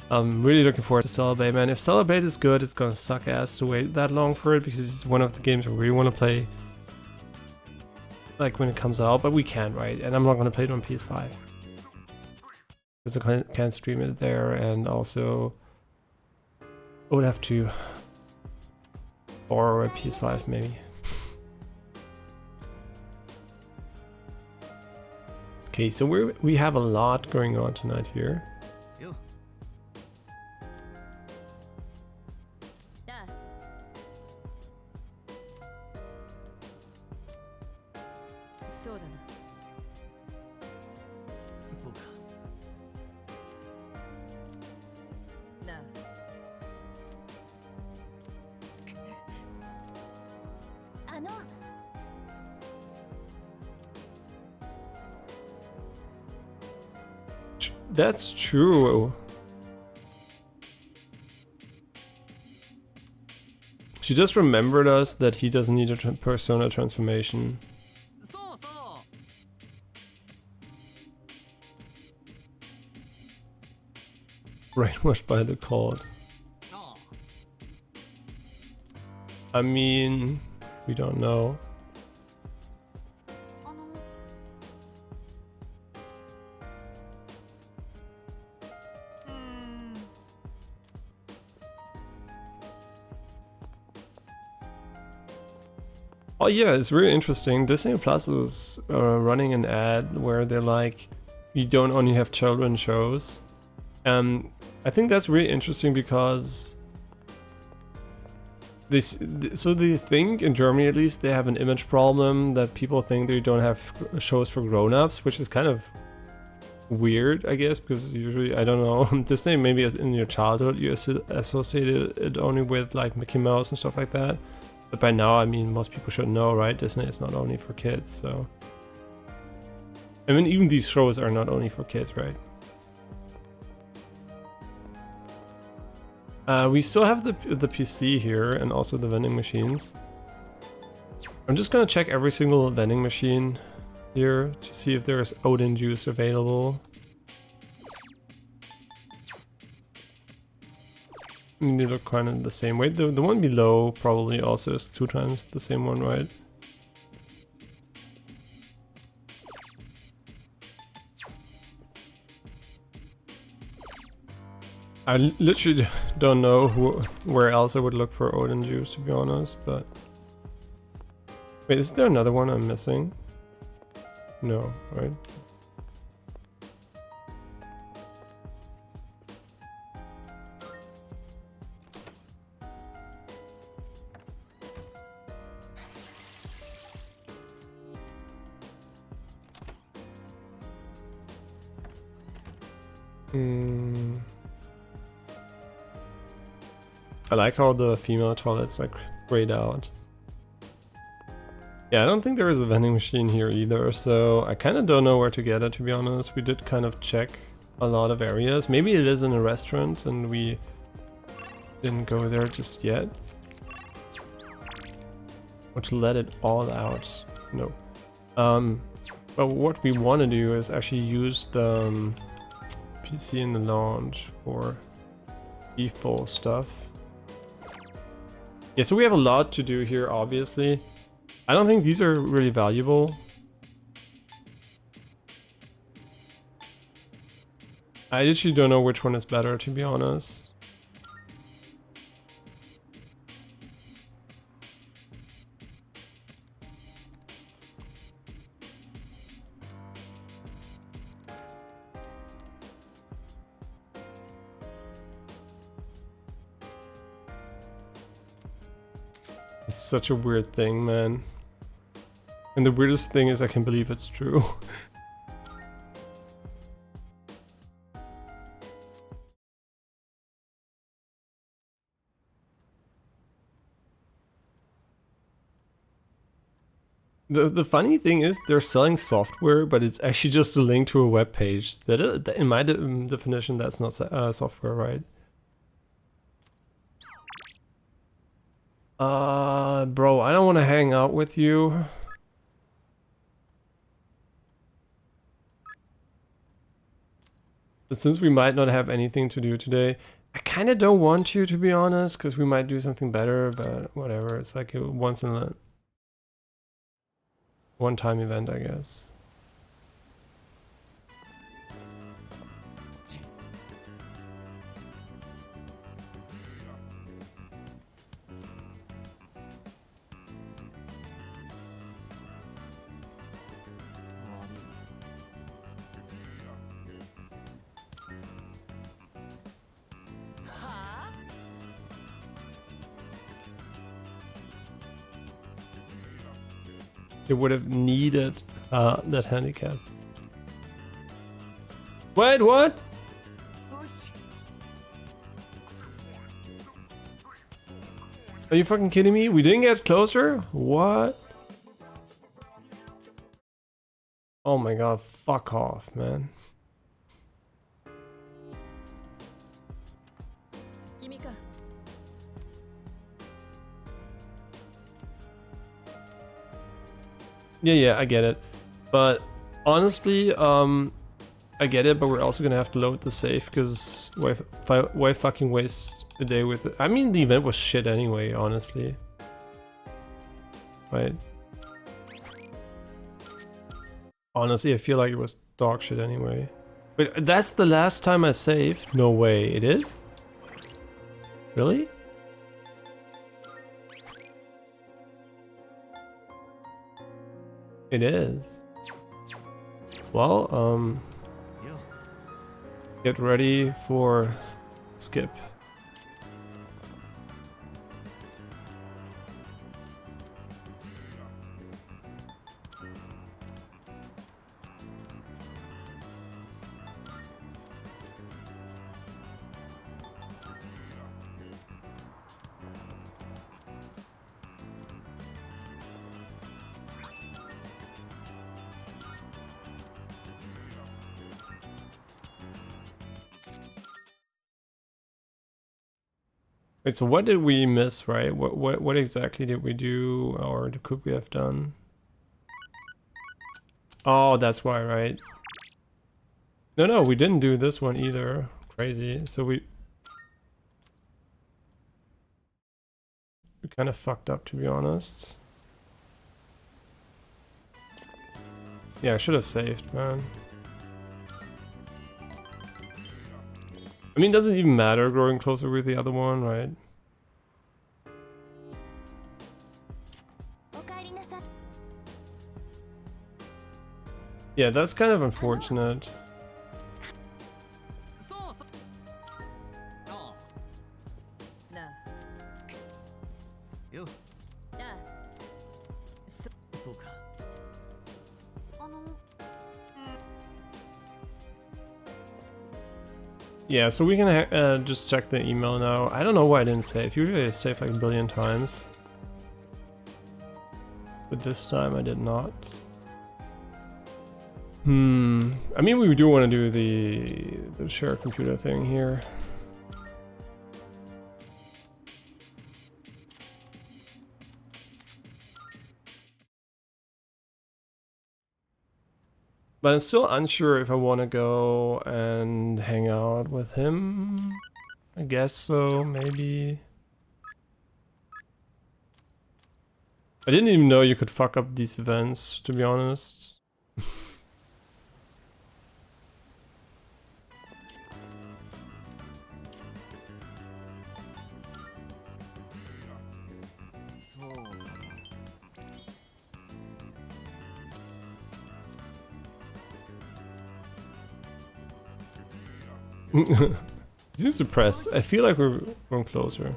I'm really looking forward to Stellar Blade, man. If Stellar Blade is good, it's gonna suck ass to wait that long for it because it's one of the games I really want to play, like when it comes out, but we can, right? And I'm not gonna play it on PS5 because I can't stream it there, and also I would have to borrow a PS5 maybe. Okay, so we have a lot going on tonight here. That's true. She just remembered us that he doesn't need a persona transformation. Brainwashed by the cold. I mean, we don't know. Oh yeah, it's really interesting. Disney Plus is running an ad where they're like, you don't only have children shows. I think that's really interesting because so they think, in Germany at least, they have an image problem that people think they don't have shows for grown-ups, which is kind of weird, I guess, because usually, I don't know, Disney, maybe as in your childhood you associated it only with like Mickey Mouse and stuff like that. But by now, I mean, most people should know, right? Disney is not only for kids, so... I mean, even these shows are not only for kids, right? We still have the PC here and also the vending machines. I'm just gonna check every single vending machine here to see if there's Odin juice available. I mean, they look kind of the same way. The one below probably also is 2 times the same one, right? I literally don't know where else I would look for Odin juice, to be honest, but... Wait, is there another one I'm missing? No, right? I like how the female toilet's like grayed out. Yeah, I don't think there is a vending machine here either, so I kind of don't know where to get it, to be honest. We did kind of check a lot of areas. Maybe it is in a restaurant and we didn't go there just yet. Or to let it all out. No. But what we want to do is actually use the PC in the lounge for beef bowl stuff. Yeah, so we have a lot to do here, obviously. I don't think these are really valuable. I literally don't know which one is better, to be honest. It's such a weird thing, man. And the weirdest thing is I can't believe it's true. The funny thing is they're selling software, but it's actually just a link to a web page. In my definition, that's not software, right? Bro, I don't want to hang out with you. But since we might not have anything to do today, I kind of don't want you, to be honest, because we might do something better, but whatever. It's like a once in a one-time event, I guess. It would have needed that handicap. Wait, what? Are you fucking kidding me? We didn't get closer? What? Oh my god, fuck off, man. Yeah, I get it. But honestly, I get it, but we're also gonna have to load the save because why fucking waste a day with it? I mean, the event was shit anyway, honestly. Right? Honestly, I feel like it was dog shit anyway. Wait, that's the last time I saved? No way, it is? Really? It is. Well, get ready for skip. Wait, so what did we miss, right? What exactly did we do, or could we have done? Oh, that's why, right? No, we didn't do this one either. Crazy. So we kind of fucked up, to be honest. Yeah, I should have saved, man. I mean, it doesn't even matter growing closer with the other one, right? Yeah, that's kind of unfortunate. Yeah, so we can just check the email now. I don't know why I didn't save. Usually I save like a billion times. But this time I did not. I mean, we do want to do the share computer thing here. But I'm still unsure if I want to go and hang out with him. I guess so, maybe. I didn't even know you could fuck up these events, to be honest. He seems depressed. I feel like we're closer.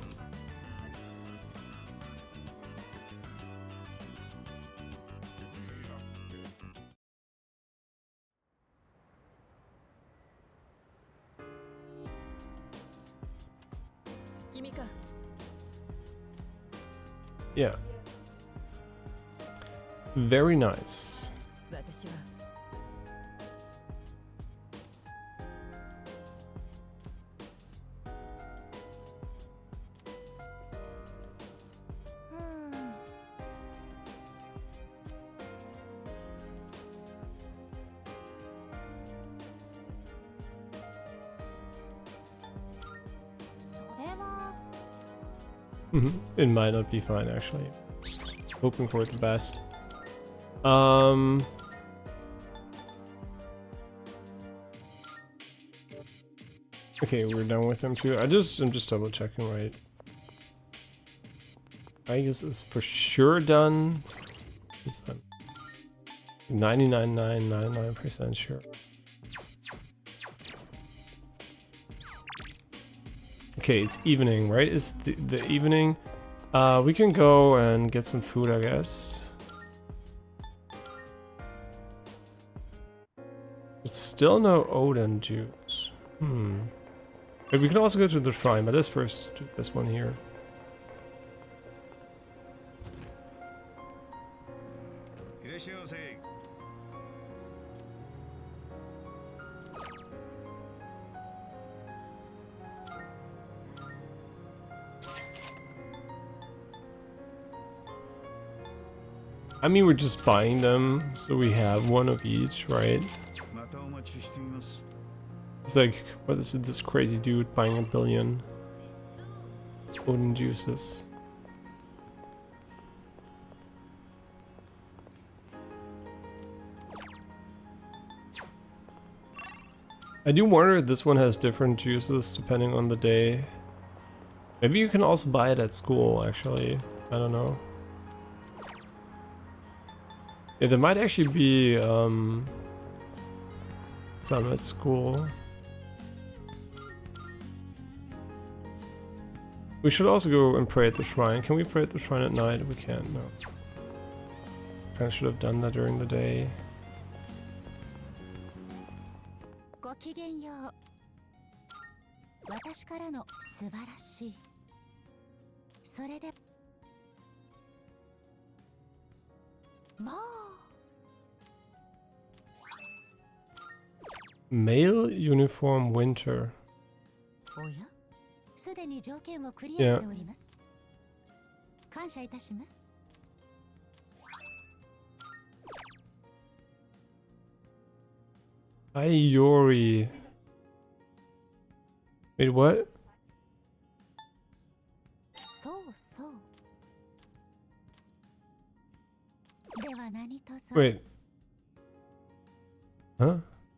Yeah. Very nice. It might not be fine actually. Hoping for the best. Okay, we're done with them too. I'm just double checking, right? I guess it's for sure done. This one. 99.999% sure. Okay, it's evening, right? It's the evening. We can go and get some food, I guess. It's still no Odin juice. But we can also go to the shrine, but let's first do this one here. I mean, we're just buying them, so we have one of each, right? It's like, what is this crazy dude buying 1 billion Odin juices? I do wonder if this one has different juices depending on the day. Maybe you can also buy it at school, actually. I don't know. Yeah, there might actually be some at school. We should also go and pray at the shrine. Can we pray at the shrine at night? We can't, no. Kinda should have done that during the day. Male uniform winter. Yeah. Ayori. Wait, what? Wait. Huh?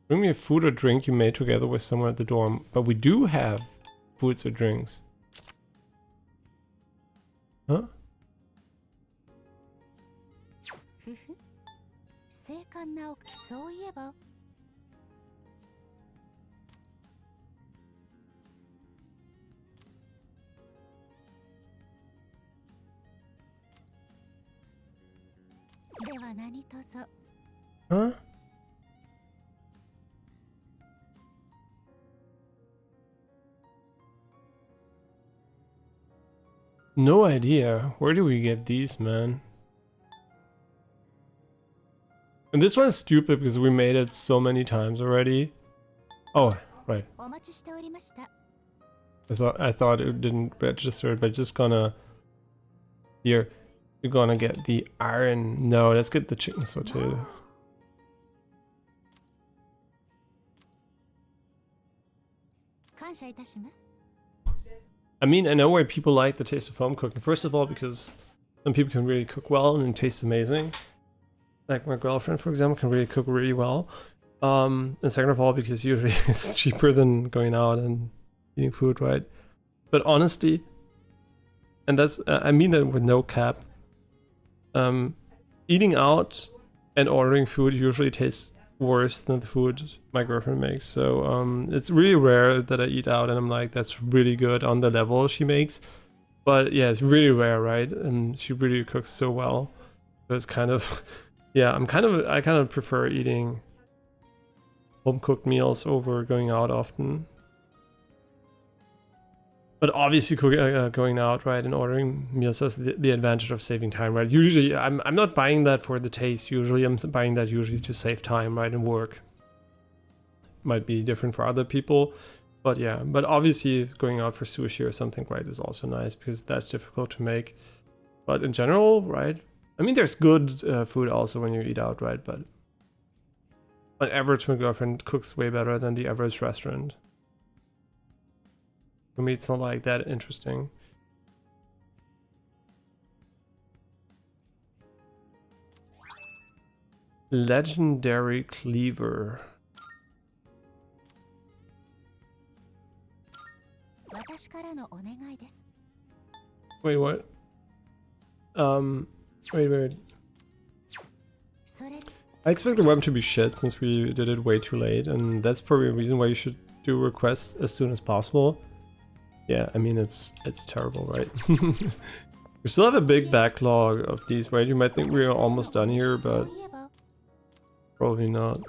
Bring me a food or drink you made together with someone at the dorm. But we do have foods or drinks. Huh? Huh? No idea. Where do we get these, man? And this one's stupid because we made it so many times already. Oh, right. I thought it didn't register, but just gonna... Here. You're gonna get the iron. No, let's get the chicken sauté. I mean, I know why people like the taste of home cooking. First of all, because some people can really cook well and it tastes amazing. Like my girlfriend, for example, can really cook really well. And second of all, because usually it's cheaper than going out and eating food, right? But honestly, and that's, I mean that with no cap, eating out and ordering food usually tastes worse than the food my girlfriend makes. So it's really rare that I eat out and I'm like, that's really good on the level she makes. But yeah, it's really rare, right? And she really cooks so well. So it's kind of, yeah, I kind of prefer eating home cooked meals over going out often. But obviously going out, right, and ordering meals has the advantage of saving time, right? Usually I'm not buying that for the taste. Usually I'm buying that usually to save time, right, and work. Might be different for other people, but yeah. But obviously going out for sushi or something, right, is also nice because that's difficult to make. But in general, right, I mean, there's good food also when you eat out, right? But on average, my girlfriend cooks way better than the average restaurant. For me, it's not like that interesting. Legendary Cleaver. Wait, what? Wait. I expect the web to be shit since we did it way too late, and that's probably a reason why you should do requests as soon as possible. Yeah, I mean, it's terrible, right? We still have a big backlog of these, right? You might think we're almost done here, but probably not.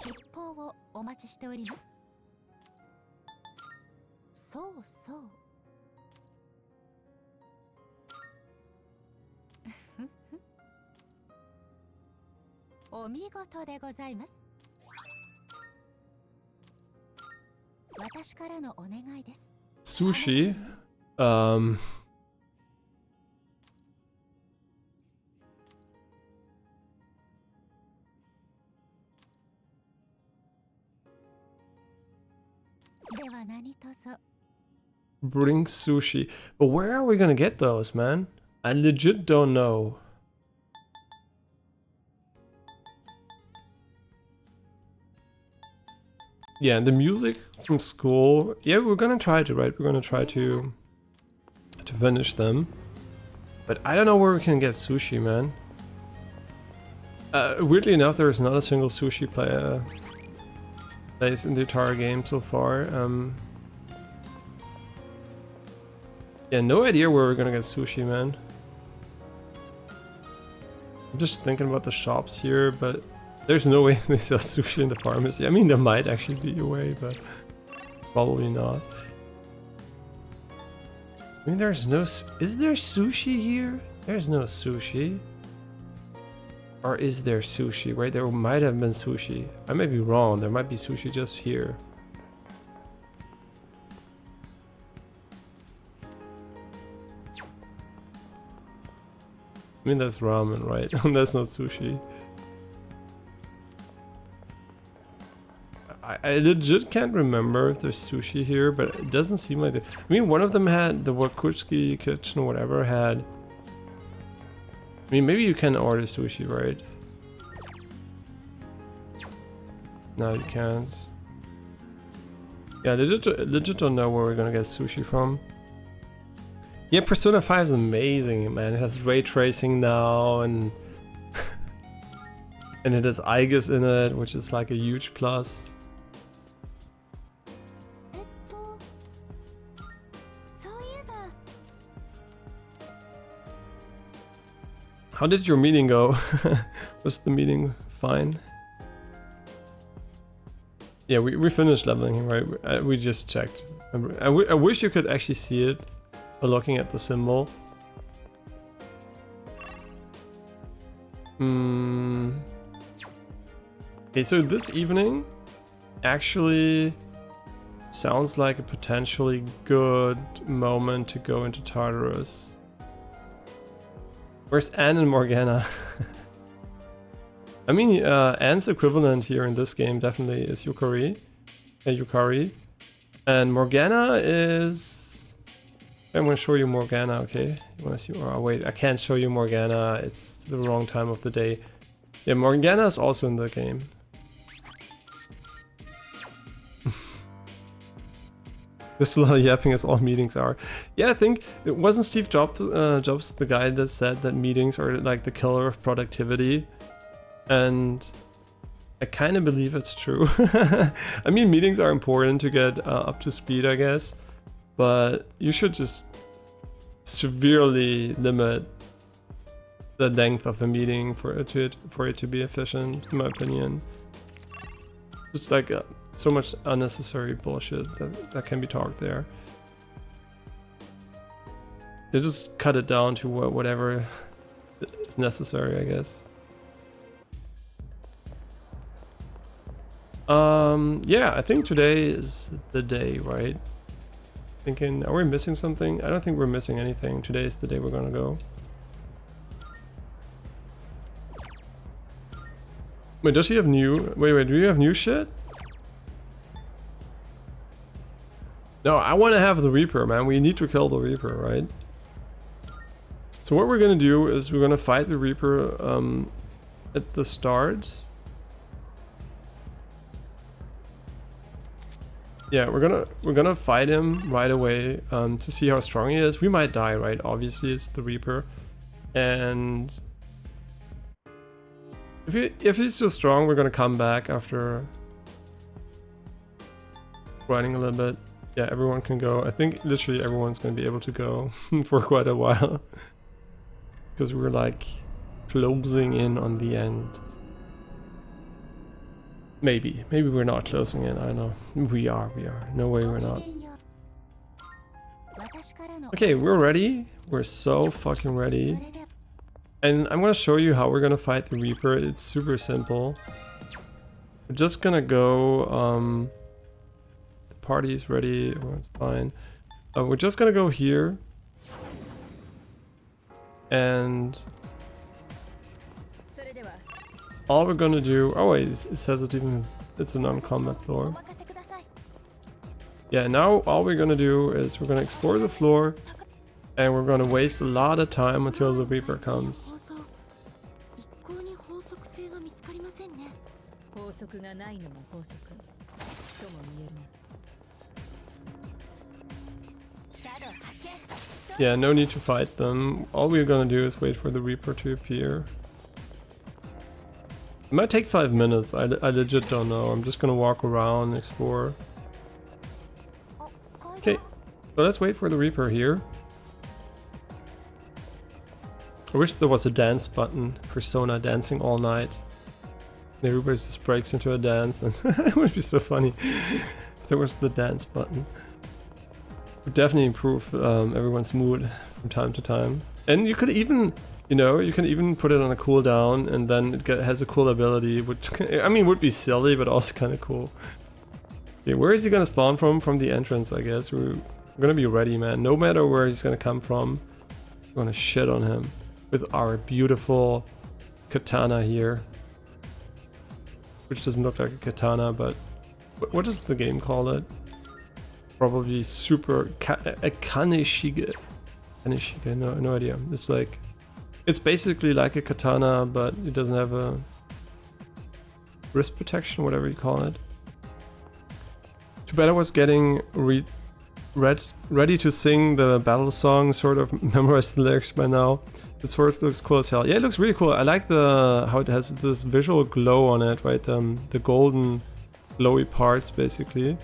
Sushi. Bring sushi. But where are we gonna get those, man? I legit don't know. Yeah, the music from school. Yeah, we're gonna try to, right? We're gonna try to finish them. But I don't know where we can get sushi, man. Weirdly enough, there is not a single sushi place in the entire game so far. Yeah, no idea where we're gonna get sushi, man. I'm just thinking about the shops here, but there's no way they sell sushi in the pharmacy. I mean, there might actually be a way, but probably not. I mean, there's no... Is there sushi here? There's no sushi. Or is there sushi? Right, there might have been sushi. I may be wrong. There might be sushi just here. I mean, that's ramen, right? That's not sushi. I legit can't remember if there's sushi here, but it doesn't seem like it. I mean, one of them had the Wakutsuki kitchen or whatever had... I mean, maybe you can order sushi, right? No, you can't. Yeah, legit don't know where we're gonna get sushi from. Yeah, Persona 5 is amazing, man. It has ray tracing now, and and it has Aegis in it, which is like a huge plus. How did your meeting go? Was the meeting fine? Yeah, we finished leveling, right? We just checked. I wish you could actually see it by looking at the symbol. Okay, so this evening actually sounds like a potentially good moment to go into Tartarus. Where's Anne and Morgana? I mean, Anne's equivalent here in this game definitely is Yukari. And Morgana is... I'm gonna show you Morgana, okay? You wanna see... Oh wait, I can't show you Morgana. It's the wrong time of the day. Yeah, Morgana is also in the game. Just a lot of yapping as all meetings are. Yeah, I think it wasn't Steve Jobs the guy that said that meetings are like the killer of productivity, and I kind of believe it's true. I mean, meetings are important to get up to speed, I guess, but you should just severely limit the length of a meeting for it to be efficient, in my opinion. Just like so much unnecessary bullshit that can be talked there. They just cut it down to whatever is necessary, I guess. Yeah, I think today is the day, right? Thinking, are we missing something? I don't think we're missing anything. Today is the day we're gonna go. Wait, does she have new? Wait, do you have new shit? No, I want to have the Reaper, man. We need to kill the Reaper, right? So what we're gonna do is we're gonna fight the Reaper at the start. Yeah, we're gonna fight him right away to see how strong he is. We might die, right? Obviously, it's the Reaper, and if he's too strong, we're gonna come back after grinding a little bit. Yeah, everyone can go. I think literally everyone's gonna be able to go for quite a while because we're like closing in on the end. Maybe we're not closing in, I don't know. We are. No way we're not. Okay, we're ready. We're so fucking ready. And I'm gonna show you how we're gonna fight the Reaper. It's super simple. We're just gonna go, the party's ready, everyone's fine. We're just gonna go here. And all we're gonna do, oh wait, it says it's a non-combat floor. Yeah, now all we're gonna do is we're gonna explore the floor and we're gonna waste a lot of time until the Reaper comes. Yeah, no need to fight them. All we're gonna do is wait for the Reaper to appear. It might take 5 minutes, I legit don't know. I'm just gonna walk around, explore. Okay, so let's wait for the Reaper here. I wish there was a dance button, Persona dancing all night. And everybody just breaks into a dance, and it would be so funny if there was the dance button. It would definitely improve everyone's mood from time to time. And you could even, you know, you can even put it on a cooldown, and then it has a cool ability, which, I mean, would be silly, but also kind of cool. Okay, where is he gonna spawn from? From the entrance, I guess. We're gonna be ready, man. No matter where he's gonna come from, we're gonna shit on him with our beautiful katana here. Which doesn't look like a katana, but what does the game call it? Probably super a kaneshige. Kaneshige, no idea. It's like, it's basically like a katana, but it doesn't have a wrist protection, whatever you call it. Too bad I was getting ready to sing the battle song, sort of memorized the lyrics by now. This first looks cool as hell. Yeah, it looks really cool. I like how it has this visual glow on it, right? The golden glowy parts, basically.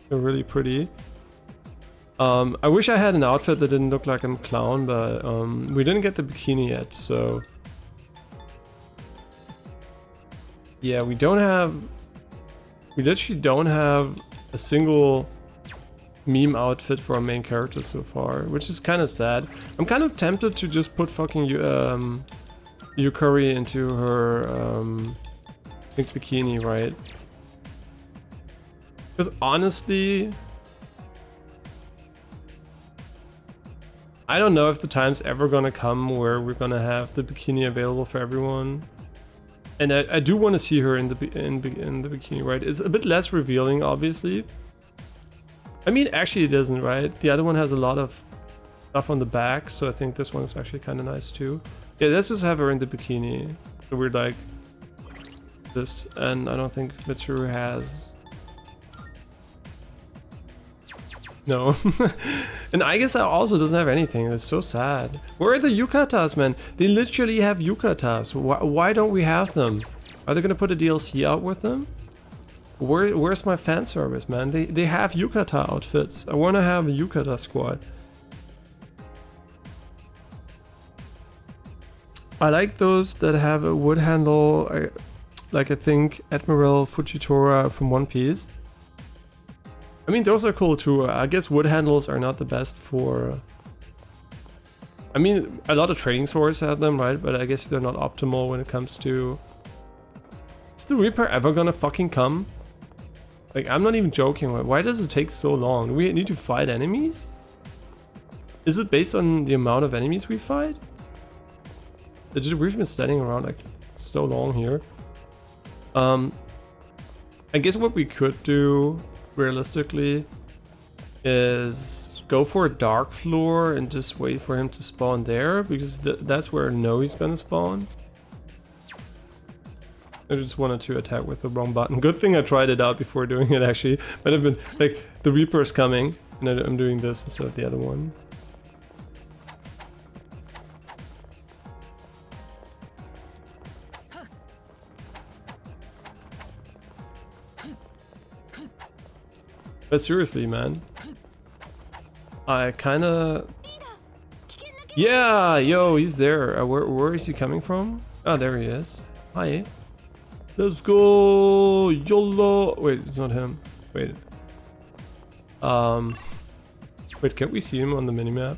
They're really pretty. I wish I had an outfit that didn't look like a clown, but we didn't get the bikini yet, so... Yeah, we literally don't have a single meme outfit for our main character so far, which is kind of sad. I'm kind of tempted to just put fucking Yukari into her pink bikini, right? Because honestly, I don't know if the time's ever gonna come where we're gonna have the bikini available for everyone. And I do want to see her in the bikini, right? It's a bit less revealing, obviously. I mean, actually it isn't, right? The other one has a lot of stuff on the back, so I think this one is actually kind of nice too. Yeah, let's just have her in the bikini. So we're like this, and I don't think Mitsuru has. No. And I guess I also doesn't have anything. It's so sad. Where are the yukatas, man? They literally have yukatas. Why don't we have them? Are they gonna put a DLC out with them? Where's my fan service, man? They have yukata outfits. I wanna have a yukata squad. I like those that have a wood handle, like I think Admiral Fujitora from One Piece. I mean, those are cool too. I guess wood handles are not the best for I mean, a lot of trading swords have them, right? But I guess they're not optimal when it comes to... Is the Reaper ever gonna fucking come? Like, I'm not even joking. Why does it take so long? Do we need to fight enemies? Is it based on the amount of enemies we fight? We've been standing around like so long here. I guess what we could do realistically is go for a dark floor and just wait for him to spawn there, because that's where I know he's gonna spawn. I just wanted to attack with the wrong button. Good thing I tried it out before doing it actually. Might have been like the Reaper's coming and I'm doing this instead of the other one. But seriously, man, I kinda... Yeah, yo, he's there. Where is he coming from? Oh, there he is. Hi. Let's go, YOLO. Wait, it's not him. Wait. Wait, can't we see him on the minimap?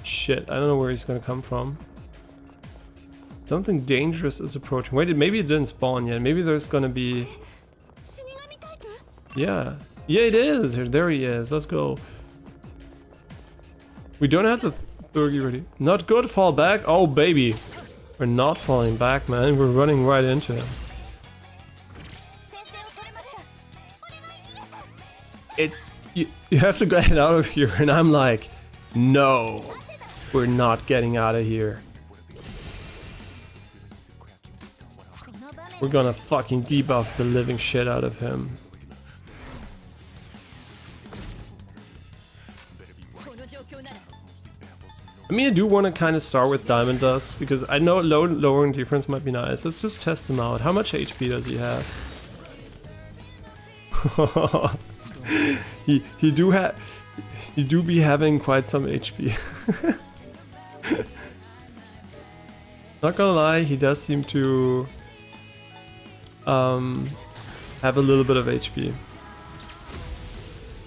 Shit, I don't know where he's gonna come from. Something dangerous is approaching. Wait, maybe it didn't spawn yet. Maybe there's gonna be... Yeah. Yeah, it is. There he is. Let's go. We don't have the 30 ready. Not good. Fall back. Oh, baby. We're not falling back, man. We're running right into him. It's... You have to get out of here. And I'm like, no. We're not getting out of here. We're gonna fucking debuff the living shit out of him. I mean, I do want to kind of start with Diamond Dust, because I know lowering defense might be nice. Let's just test him out. How much HP does he have? he do be having quite some HP. Not gonna lie, he does seem to have a little bit of HP.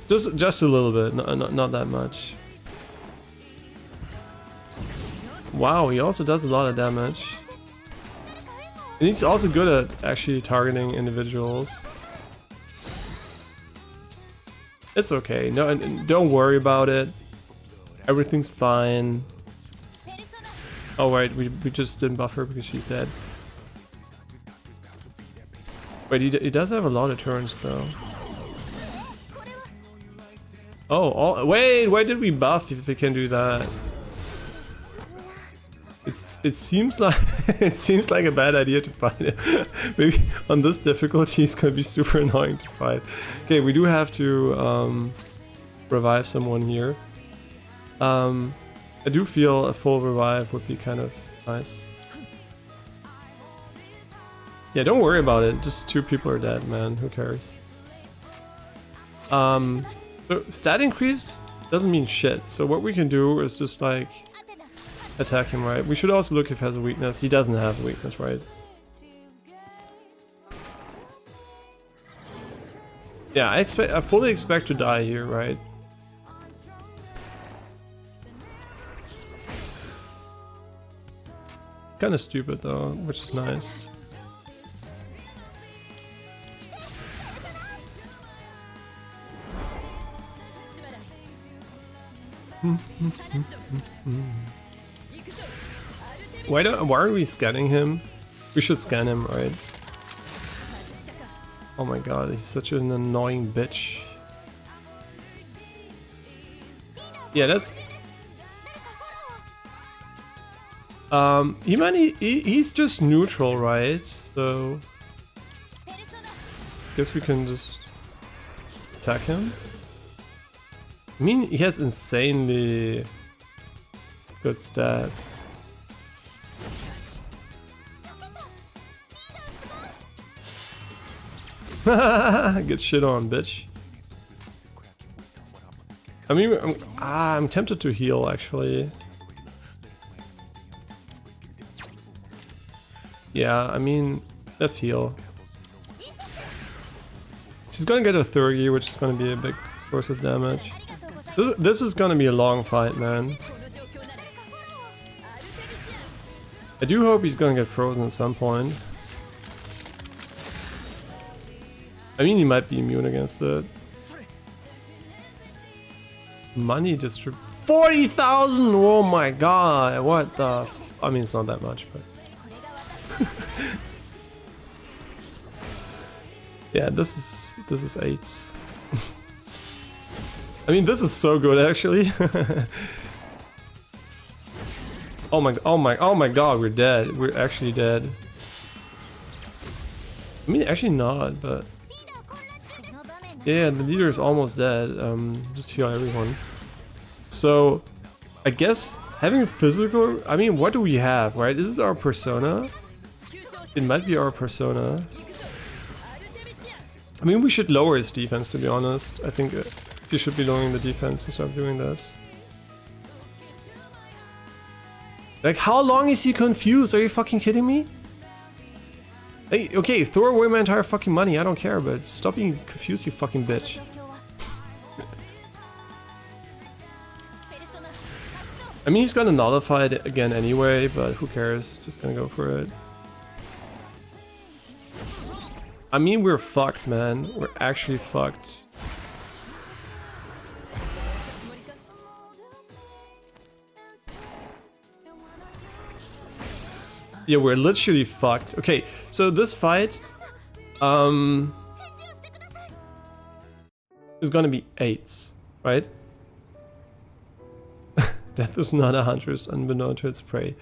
Just a little bit, not that much. Wow, he also does a lot of damage. And he's also good at actually targeting individuals. It's okay. No, don't worry about it. Everything's fine. Oh right, we just didn't buff her because she's dead. Wait, he does have a lot of turns though. Oh, wait, why did we buff if we can do that? It seems like a bad idea to fight it. Maybe on this difficulty it's gonna be super annoying to fight. Okay, we do have to revive someone here. I do feel a full revive would be kind of nice. Yeah, don't worry about it. Just 2 people are dead, man. Who cares? So stat increase doesn't mean shit. So what we can do is just like attack him, right? We should also look if he has a weakness. He doesn't have a weakness, right? Yeah, I fully expect to die here, right? Kind of stupid though, which is nice. Why are we scanning him? We should scan him, right? Oh my god, he's such an annoying bitch. Yeah, that's... he's just neutral, right? So... guess we can just attack him. I mean, he has insanely good stats. Get shit on, bitch. I mean, I'm tempted to heal, actually. Yeah, I mean, let's heal. She's gonna get a 30, which is gonna be a big source of damage. This is gonna be a long fight, man. I do hope he's gonna get frozen at some point. I mean, he might be immune against it. Money distrib 40,000! Oh my god, what the I mean, it's not that much, but... yeah, this is 8s. I mean, this is so good, actually. oh my god, we're dead. We're actually dead. I mean, actually not, but... yeah, the leader is almost dead. Just heal everyone. So, I guess having physical... I mean, what do we have, right? This is our persona. It might be our persona. I mean, we should lower his defense, to be honest. I think he should be lowering the defense instead of doing this. Like, how long is he confused? Are you fucking kidding me? Hey, okay, throw away my entire fucking money. I don't care, but stop being confused, you fucking bitch. I mean, he's gonna nullify it again anyway, but who cares? Just gonna go for it. I mean, we're fucked, man. We're actually fucked. Yeah, we're literally fucked. Okay, so this fight is gonna be 8s, right? Death is not a huntress, unbeknown to its prey.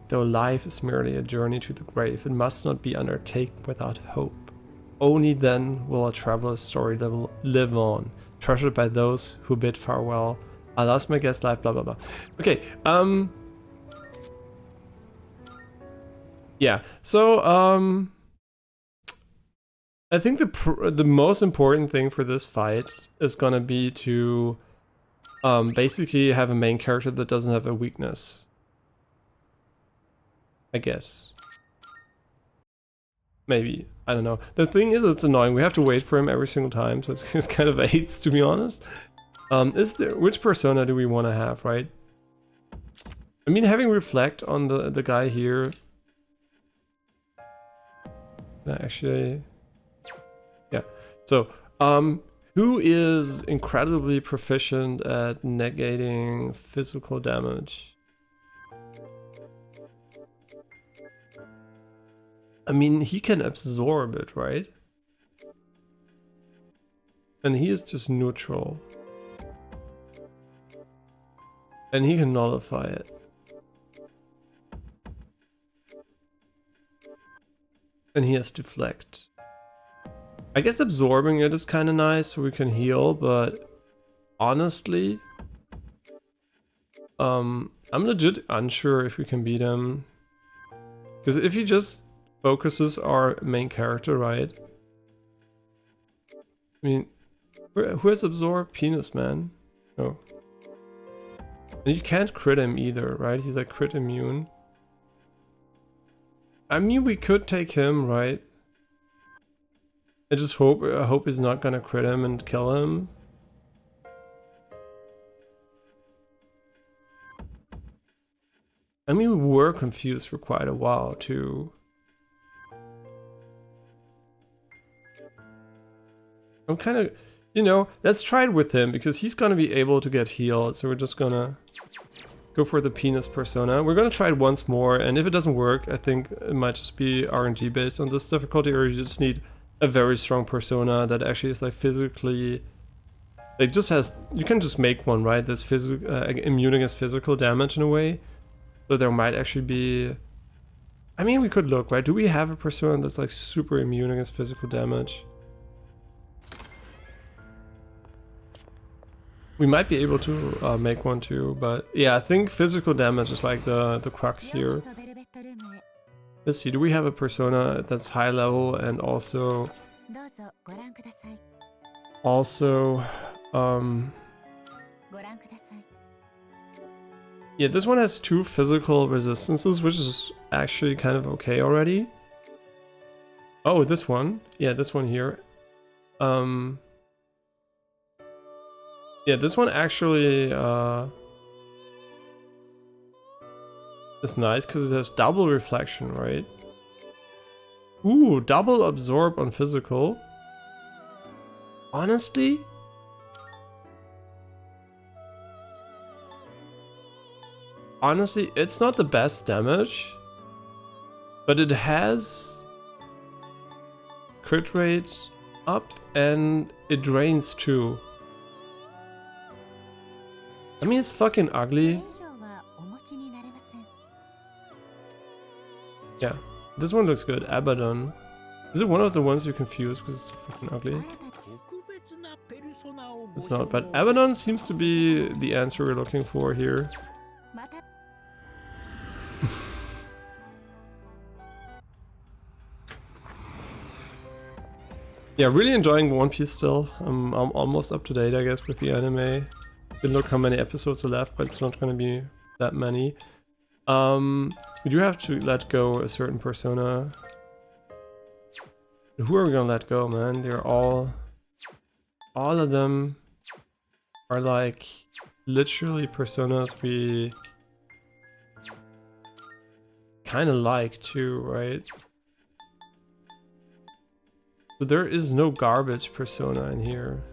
Though life is merely a journey to the grave, it must not be undertaken without hope. Only then will a traveler's story live on, treasured by those who bid farewell. Alas, my guest life, blah blah blah. Okay, yeah, so I think the most important thing for this fight is gonna be to basically have a main character that doesn't have a weakness. I guess. Maybe. I don't know. The thing is, it's annoying. We have to wait for him every single time, so it's kind of 8s, to be honest. Which persona do we want to have, right? I mean, having reflect on the guy here. Actually, yeah. So, who is incredibly proficient at negating physical damage? I mean, he can absorb it, right? And he is just neutral. And he can nullify it. And he has deflect. I guess absorbing it is kind of nice so we can heal, but honestly, I'm legit unsure if we can beat him. Because if he just focuses our main character, right? I mean, who has absorbed penis, man? Oh. And you can't crit him either, right? He's like crit immune. I mean, we could take him, right? I hope he's not gonna crit him and kill him. I mean, we were confused for quite a while too. I'm kind of, you know, let's try it with him because he's gonna be able to get healed. So we're just gonna go for the penis persona. We're gonna try it once more, and if it doesn't work, I think it might just be RNG based on this difficulty, or you just need a very strong persona that actually is like physically, like just has, you can just make one, right? That's immune against physical damage in a way. So there might actually be, I mean, we could look, right? Do we have a persona that's like super immune against physical damage? We might be able to make one too, but yeah, I think physical damage is like the crux here. Let's see, do we have a persona that's high level and also yeah, this one has 2 physical resistances, which is actually kind of okay already. Oh, this one. Yeah, this one here. Yeah, this one actually is nice because it has double reflection, right? Ooh, double absorb on physical. Honestly? Honestly, it's not the best damage, but it has crit rate up and it drains too. I mean, it's fucking ugly. Yeah, this one looks good. Abaddon. Is it one of the ones you confuse because it's fucking ugly? It's not, but Abaddon seems to be the answer we're looking for here. Yeah, really enjoying One Piece still. I'm almost up to date, I guess, with the anime. Didn't look how many episodes are left, but it's not gonna be that many. We do have to let go a certain persona. Who are we gonna let go, man? They're all of them are like literally personas we kind of like too, right? So there is no garbage persona in here.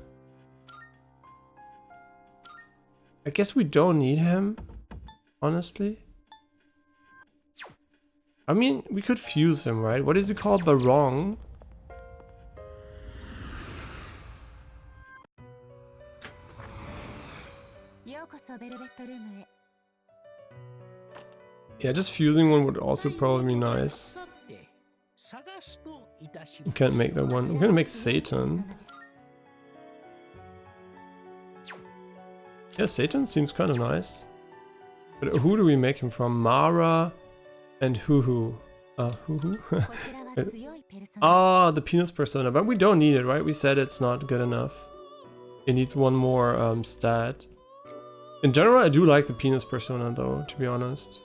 I guess we don't need him, honestly. I mean, we could fuse him, right? What is he called? Barong? Yeah, just fusing one would also probably be nice. We can't make that one. We're gonna make Satan. Yeah, Satan seems kind of nice. But who do we make him from? Mara and Huhu. Huhu? Ah, the penis persona. But we don't need it, right? We said it's not good enough. It needs one more stat. In general, I do like the penis persona though, to be honest.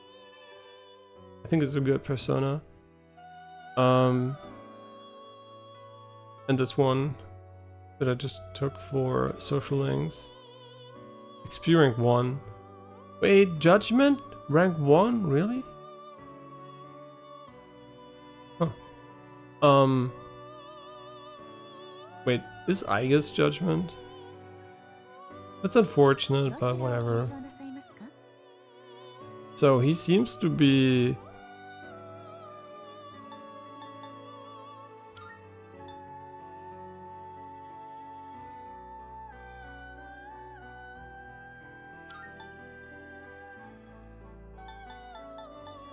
I think it's a good persona. And this one that I just took for social links. XP rank 1. Wait, Judgment? Rank 1? Really? Huh. Wait, is Aiga's Judgment? That's unfortunate, but whatever. So he seems to be...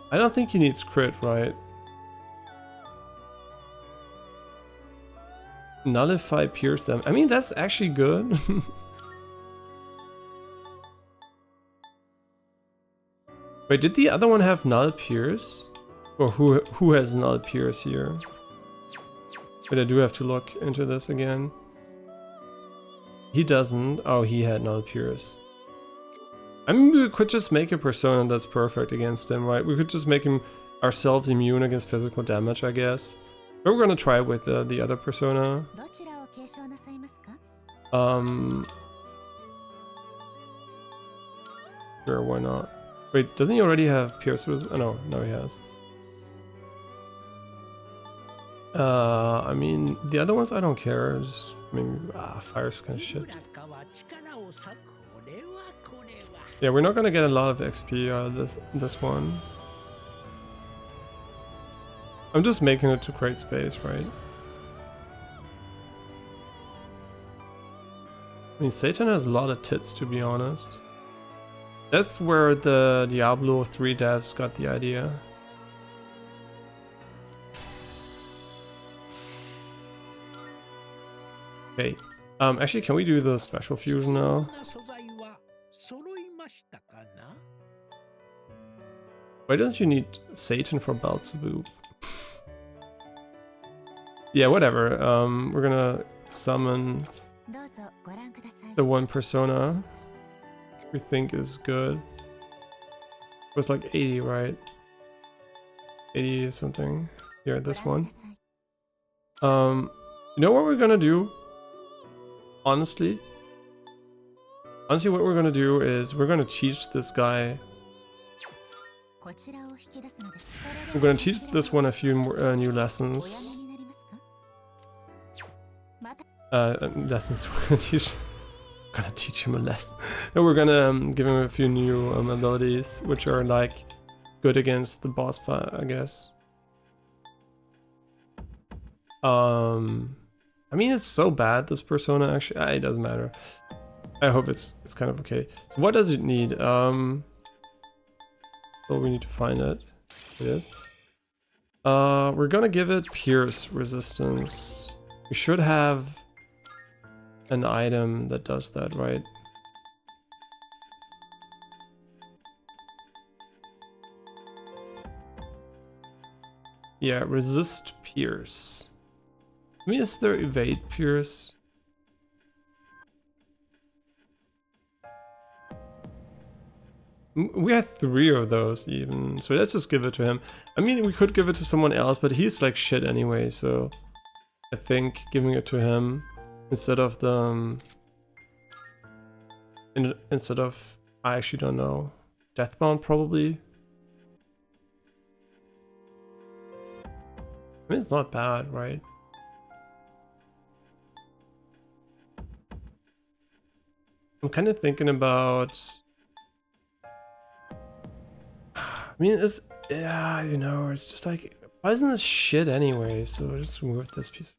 I don't think he needs crit, right? Nullify pierce them. I mean, that's actually good. Wait, did the other one have null pierce? Or who has null pierce here? But I do have to look into this again. He doesn't. Oh, he had null pierce. I mean, we could just make a persona that's perfect against him, right? We could just make him ourselves immune against physical damage, I guess. But we're gonna try with the other persona. Sure, why not? Wait, doesn't he already have pierce? Oh, no, he has. I mean, the other ones I don't care. Just, I mean, fire's kind of shit. Yeah, we're not gonna get a lot of XP out of this one. I'm just making it to create space, right? I mean, Satan has a lot of tits, to be honest. That's where the Diablo 3 devs got the idea. Okay. Actually, can we do the special fusion now? Why don't you need Satan for BlazBlue? Yeah, whatever. We're gonna summon the one persona we think is good. It was like 80, right? 80 something. Here, this one. You know what we're gonna do? Honestly, what we're gonna do is we're gonna teach this guy こちらを引き出すのです。 I'm gonna teach this one a few more, new lessons. Lessons. Gonna teach him a lesson. No, we're gonna give him a few new abilities, which are like good against the boss fight, I guess. I mean, it's so bad, this persona, actually. It doesn't matter. I hope it's kind of okay. So what does it need? So we need to find it. It is. We're gonna give it pierce resistance. We should have an item that does that, right? Yeah, resist pierce. I mean, is there evade pierce? We have 3 of those even, so let's just give it to him. I mean, we could give it to someone else, but he's like shit anyway, so I think giving it to him instead of the I actually don't know, Deathbound probably. I mean, it's not bad, right? I'm kind of thinking about, I mean, it's, yeah, you know, it's just like, why isn't this shit anyway? So I'll just remove this piece.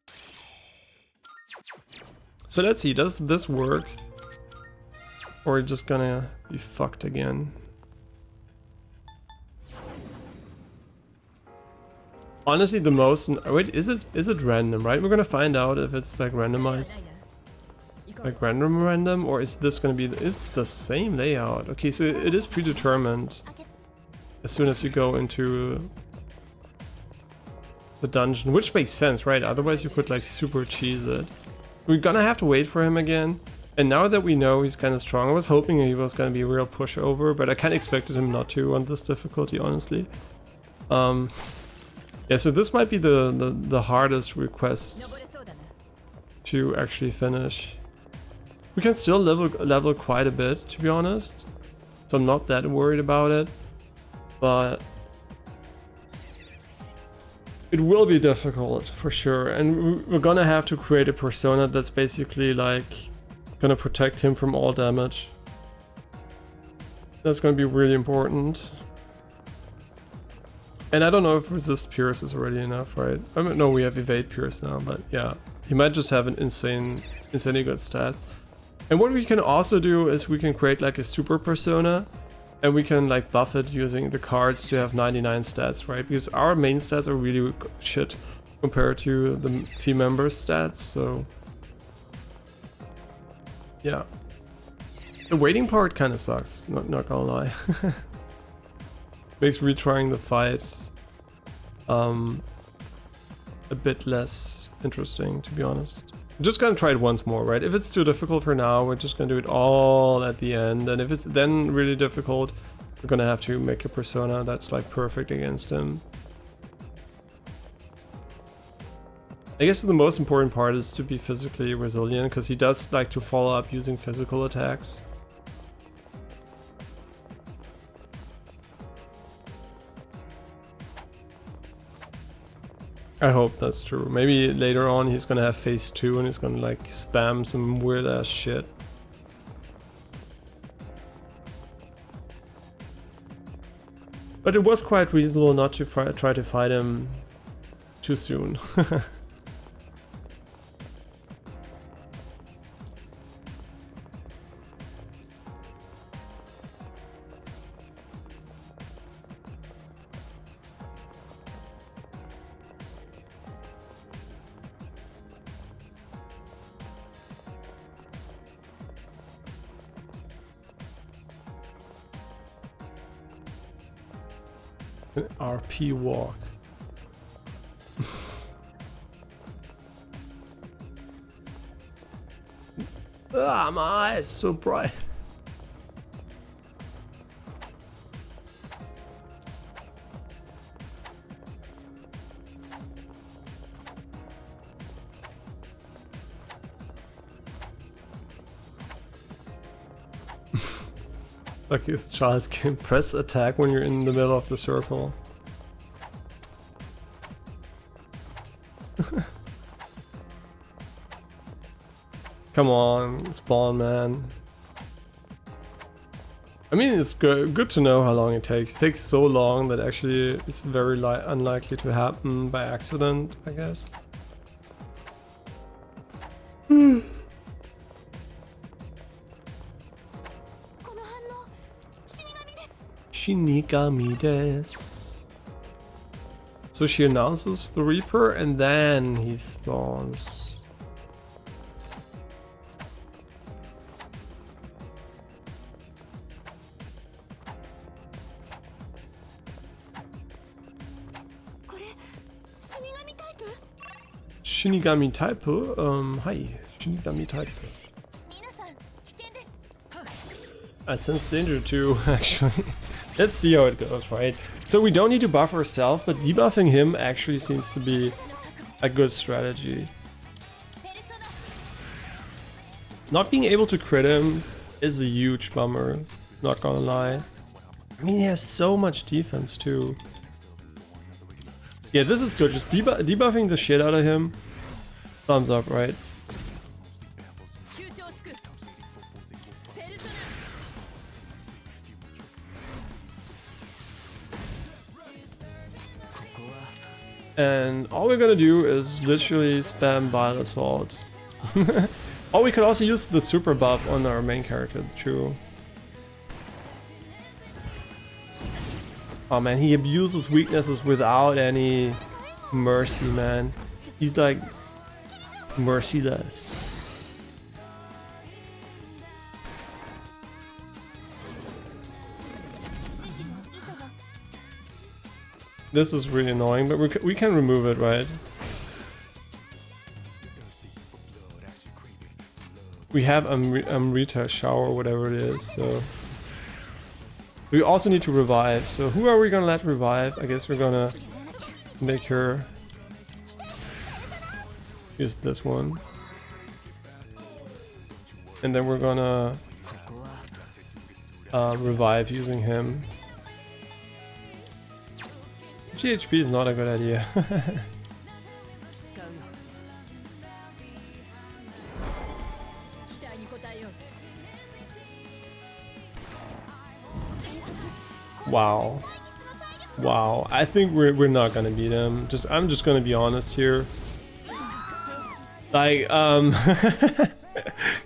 So let's see, does this work? Or we're just gonna be fucked again? Honestly, the most, wait, is it random, right? We're gonna find out if it's like randomized. Like random, or is this gonna be, it's the same layout. Okay, so it is predetermined as soon as we go into the dungeon, which makes sense, right? Otherwise you could like super cheese it. We're gonna have to wait for him again. And now that we know he's kind of strong, I was hoping he was gonna be a real pushover, but I kind of expected him not to on this difficulty, honestly. Yeah, so this might be the hardest request to actually finish. We can still level quite a bit, to be honest, so I'm not that worried about it, but it will be difficult for sure, and we're gonna have to create a persona that's basically like gonna protect him from all damage. That's gonna be really important. And I don't know if resist pierce is already enough, right? I mean, no, we have evade pierce now, but yeah, he might just have an insanely good stats. And what we can also do is we can create like a super persona, and we can like buff it using the cards to have 99 stats, right? Because our main stats are really shit compared to the team members' stats, so yeah. The waiting part kind of sucks, not gonna lie. Makes retrying the fight a bit less interesting, to be honest. I'm just gonna try it once more, right? If it's too difficult for now, we're just gonna do it all at the end, and if it's then really difficult, we're gonna have to make a persona that's like perfect against him. I guess the most important part is to be physically resilient, because he does like to follow up using physical attacks. I hope that's true. Maybe later on he's gonna have phase 2 and he's gonna like spam some weird ass shit. But it was quite reasonable not to try to fight him too soon. RP walk. Ah, my eyes so bright. Like his child can press attack when you're in the middle of the circle. Come on, spawn, man. I mean, it's good to know how long it takes. It takes so long that actually it's very unlikely to happen by accident, I guess. Shinigami desu. So she announces the Reaper and then he spawns. Shinigami type? Hi, Shinigami type. I sense danger too, actually. Let's see how it goes, right? So we don't need to buff ourselves, but debuffing him actually seems to be a good strategy. Not being able to crit him is a huge bummer, not gonna lie. I mean, he has so much defense too. Yeah, this is good. Just debuffing the shit out of him. Thumbs up, right? And all we're gonna do is literally spam Bile Assault. Oh, we could also use the super buff on our main character, true. Oh man, he abuses weaknesses without any mercy, man. He's like merciless. This is really annoying, but we can remove it, right? We have Amrita shower, whatever it is, so... We also need to revive, so who are we gonna let revive? I guess we're gonna make her use this one. And then we're gonna revive using him. GHP is not a good idea. Wow. Wow. I think we're not gonna beat him. I'm just gonna be honest here. Like,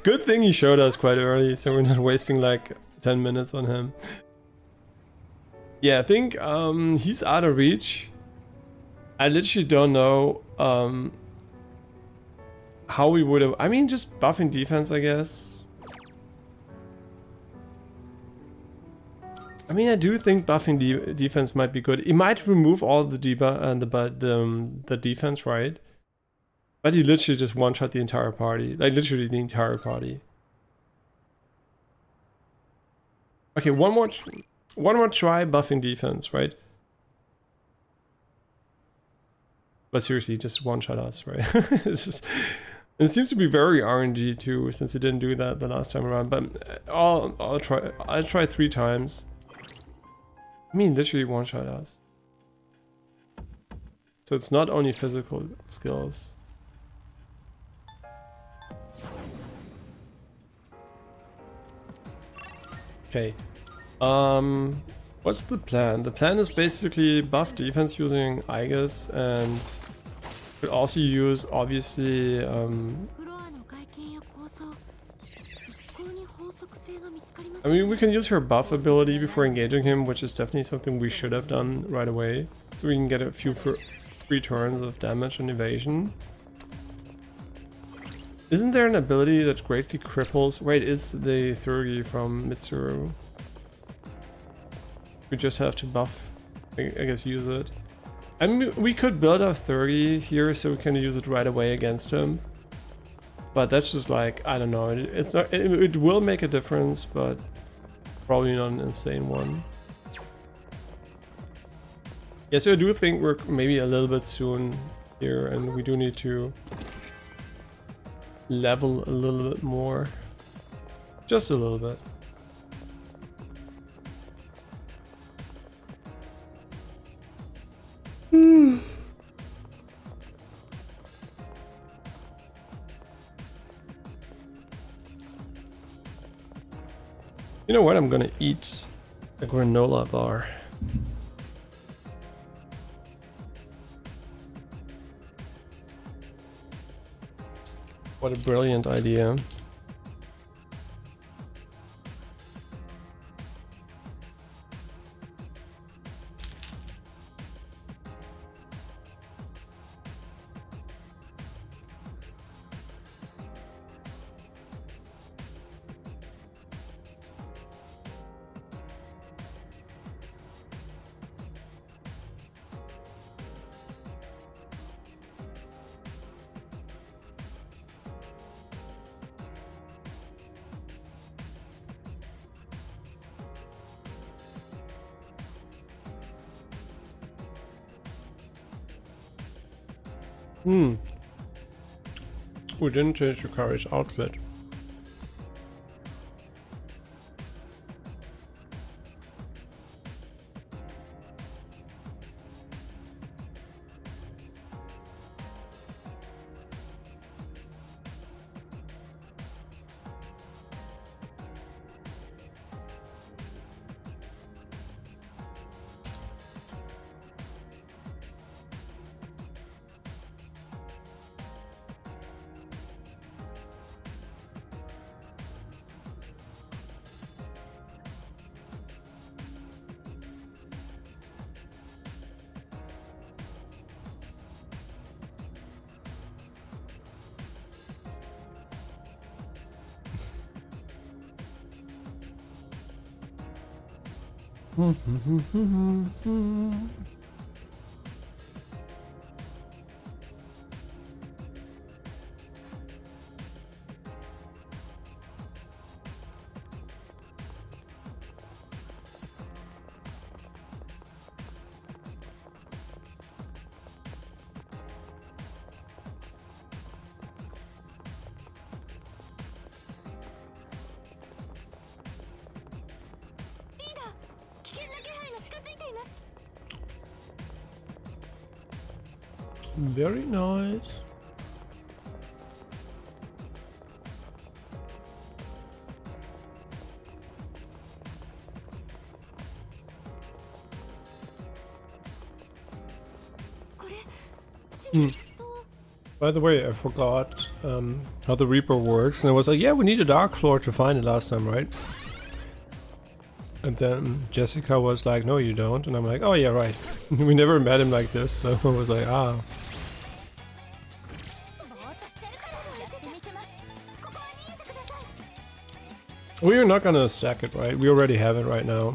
good thing he showed us quite early, so we're not wasting like 10 minutes on him. Yeah, I think he's out of reach. I literally don't know how we would have... I mean, just buffing defense, I guess. I mean, I do think buffing defense might be good. It might remove all the debuff and the defense, right? But he literally just one-shot the entire party. Like, literally the entire party. Okay, one more try buffing defense, right? But seriously, just one-shot us, right? It seems to be very RNG too, since he didn't do that the last time around. But I'll try 3 times. I mean, literally one-shot us. So it's not only physical skills. Okay. What's the plan? The plan is basically buff defense using Aegis, and could also use, obviously, I mean, we can use her buff ability before engaging him, which is definitely something we should have done right away. So we can get a few free turns of damage and evasion. Isn't there an ability that greatly cripples? Wait, is the 30 from Mitsuru? We just have to buff, I guess, use it. I mean, we could build a 30 here so we can use it right away against him. But that's just like, I don't know, it's not, it will make a difference, but probably not an insane one. Yeah, so I do think we're maybe a little bit soon here, and we do need to level a little bit more. Just a little bit. You know what? I'm gonna eat a granola bar. What a brilliant idea. We didn't change Yukari's outfit. Very nice. By the way, I forgot how the Reaper works, and I was like, yeah, we need a Dark Floor to find it last time, right? And then Jessica was like, no you don't, and I'm like, oh yeah, right. We never met him like this, so I was like, ah. We're not gonna stack it, right? We already have it right now.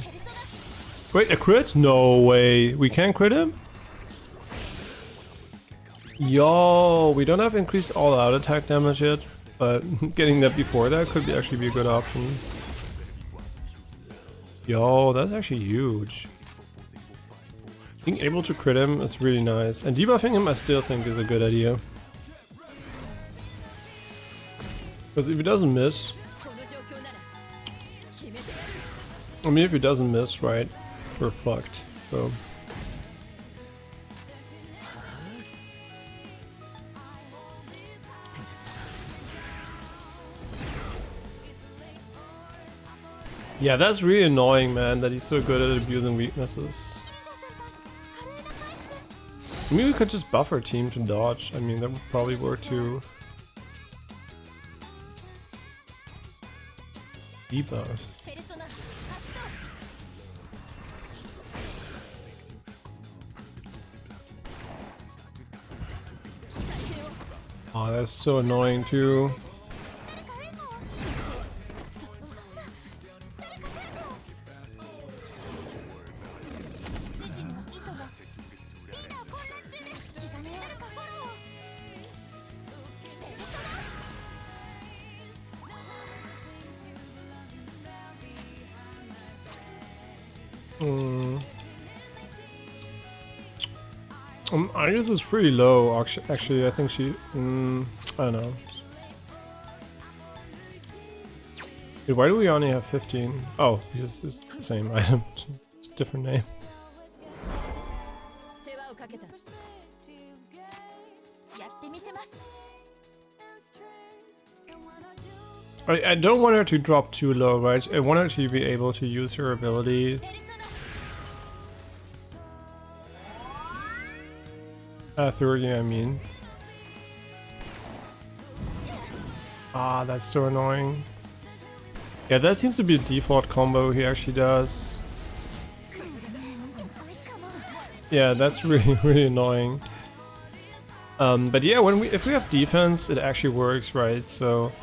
Wait, a crit? No way. We can't crit him? Yo, we don't have increased all out attack damage yet, but getting that before that could actually be a good option. Yo, that's actually huge. Being able to crit him is really nice, and debuffing him I still think is a good idea. Because if he doesn't miss... I mean, if he doesn't miss, right, we're fucked, so... Yeah, that's really annoying, man, that he's so good at abusing weaknesses. I mean, we could just buff our team to dodge. I mean, that would probably work too. Debuffs. Oh, that's so annoying too. I guess it's pretty low. Actually, I think she. I don't know. Wait, why do we only have 15? Oh, because it's the same item, it's a different name. I don't want her to drop too low, right? I want her to be able to use her ability. 30, I mean. Ah, that's so annoying. Yeah, that seems to be a default combo he actually does. Yeah, that's really, really annoying. But yeah, if we have defense, it actually works, right? So...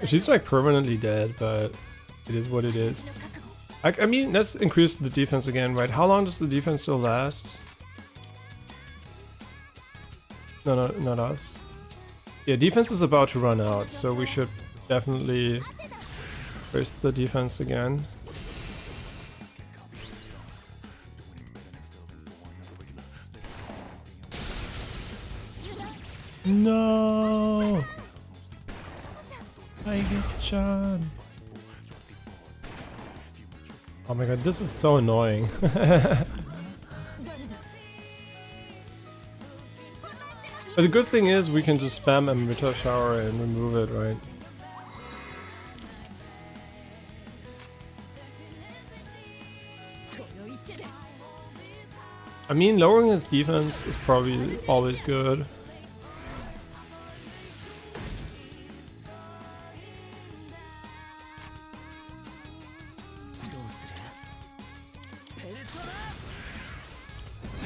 She's like permanently dead, but it is what it is. I mean, let's increase the defense again, right? How long does the defense still last? No, not us. Yeah, defense is about to run out, so we should definitely raise the defense again. No! I guess Chan. Oh my god, this is so annoying. But the good thing is we can just spam Amrita Shower and remove it, right? I mean, lowering his defense is probably always good.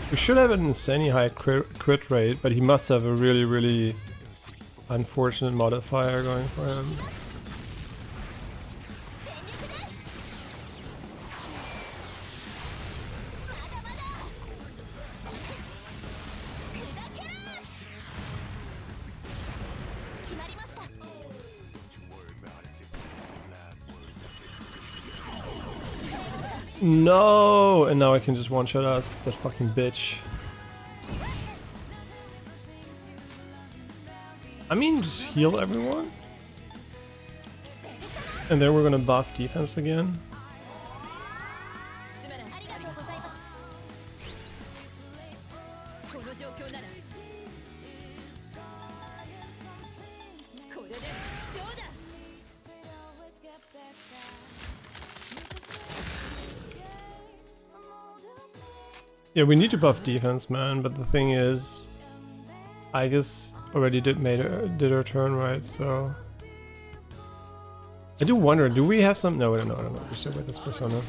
We should have an insanely high crit rate, but he must have a really, really unfortunate modifier going for him. No! And now I can just one-shot us, that fucking bitch. I mean, just heal everyone. And then we're gonna buff defense again. Yeah, we need to buff defense, man, but the thing is, I guess already did her turn, right? So I do wonder, do we have some? No, we don't know. We're still with this persona.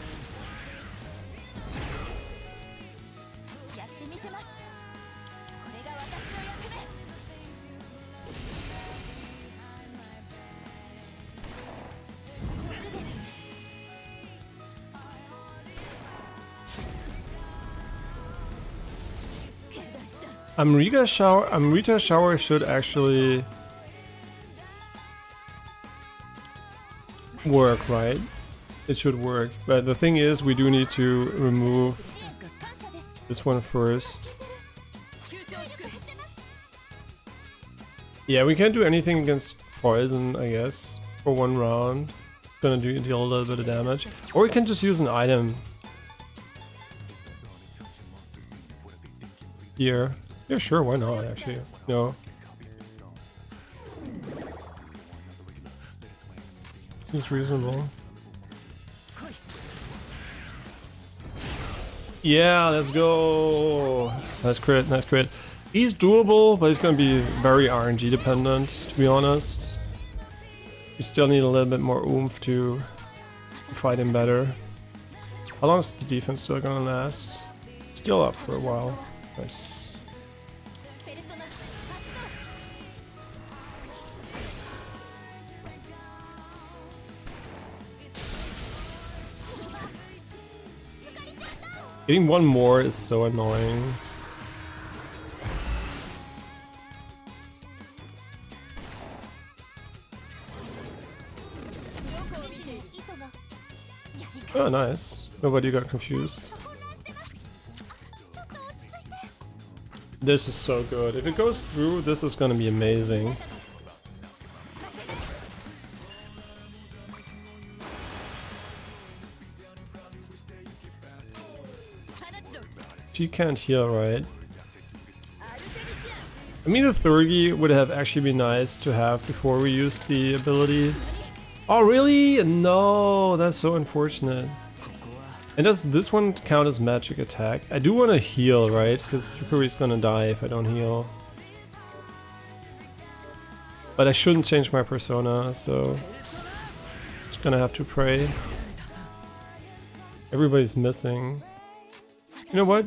Amrita Shower should actually work, right? It should work, but the thing is, we do need to remove this one first. Yeah, we can't do anything against poison, I guess, for one round. Gonna deal a little bit of damage, or we can just use an item here. Yeah, sure, why not, actually? No. Seems reasonable. Yeah, let's go! Nice crit, nice crit. He's doable, but he's gonna be very RNG dependent, to be honest. We still need a little bit more oomph to fight him better. How long is the defense still gonna last? Still up for a while. Nice. Getting one more is so annoying. Oh, nice. Nobody got confused. This is so good. If it goes through, this is gonna be amazing. She can't heal, right? I mean, the Thurgy would have actually been nice to have before we use the ability. Oh, really? No, that's so unfortunate. And does this one count as magic attack? I do want to heal, right? Because Yukari's gonna die if I don't heal. But I shouldn't change my persona, so... just gonna have to pray. Everybody's missing. You know what?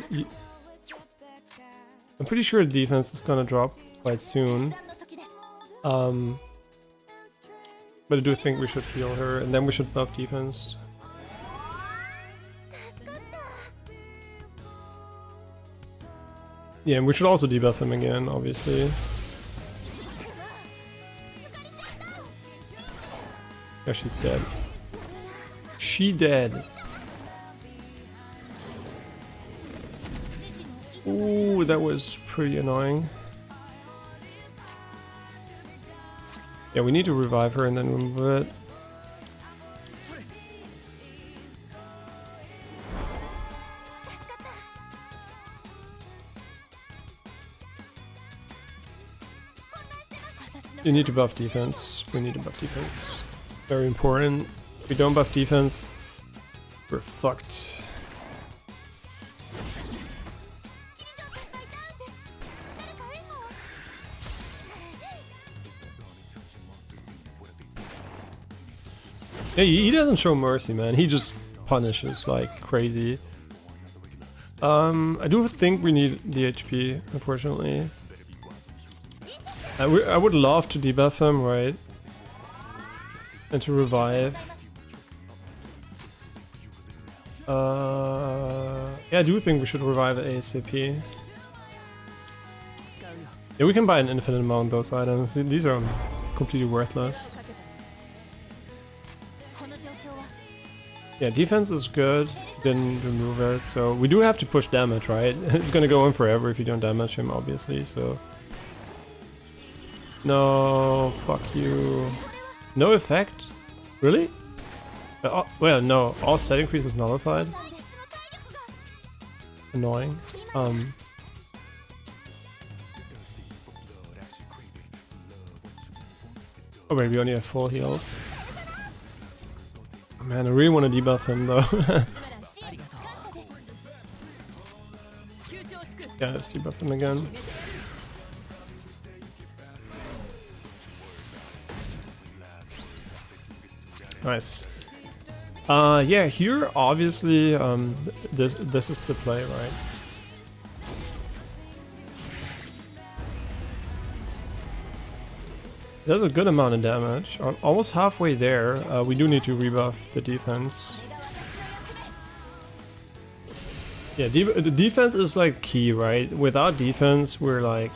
I'm pretty sure the defense is gonna drop quite soon. But I do think we should heal her, and then we should buff defense. Yeah, and we should also debuff him again, obviously. Yeah, she's dead. She dead. Ooh, that was pretty annoying. Yeah, we need to revive her and then remove it. You need to buff defense. We need to buff defense. Very important. If we don't buff defense, we're fucked. Yeah, he doesn't show mercy, man. He just punishes like crazy. I do think we need the HP, unfortunately. I would love to debuff him, right? And to revive. Yeah, I do think we should revive it ASAP. Yeah, we can buy an infinite amount of those items. These are completely worthless. Yeah, defense is good. Didn't remove it, so we do have to push damage, right? It's gonna go on forever if you don't damage him, obviously, so... No, fuck you. No effect? Really? Well, no, all set increase is nullified. Annoying. Oh wait, we only have full heals. Man, I really want to debuff him though. Yeah, let's debuff him again. Nice. Yeah, here obviously this is the play, right? It does a good amount of damage. Almost halfway there. We do need to rebuff the defense. Yeah, the defense is like key, right? Without defense, we're like...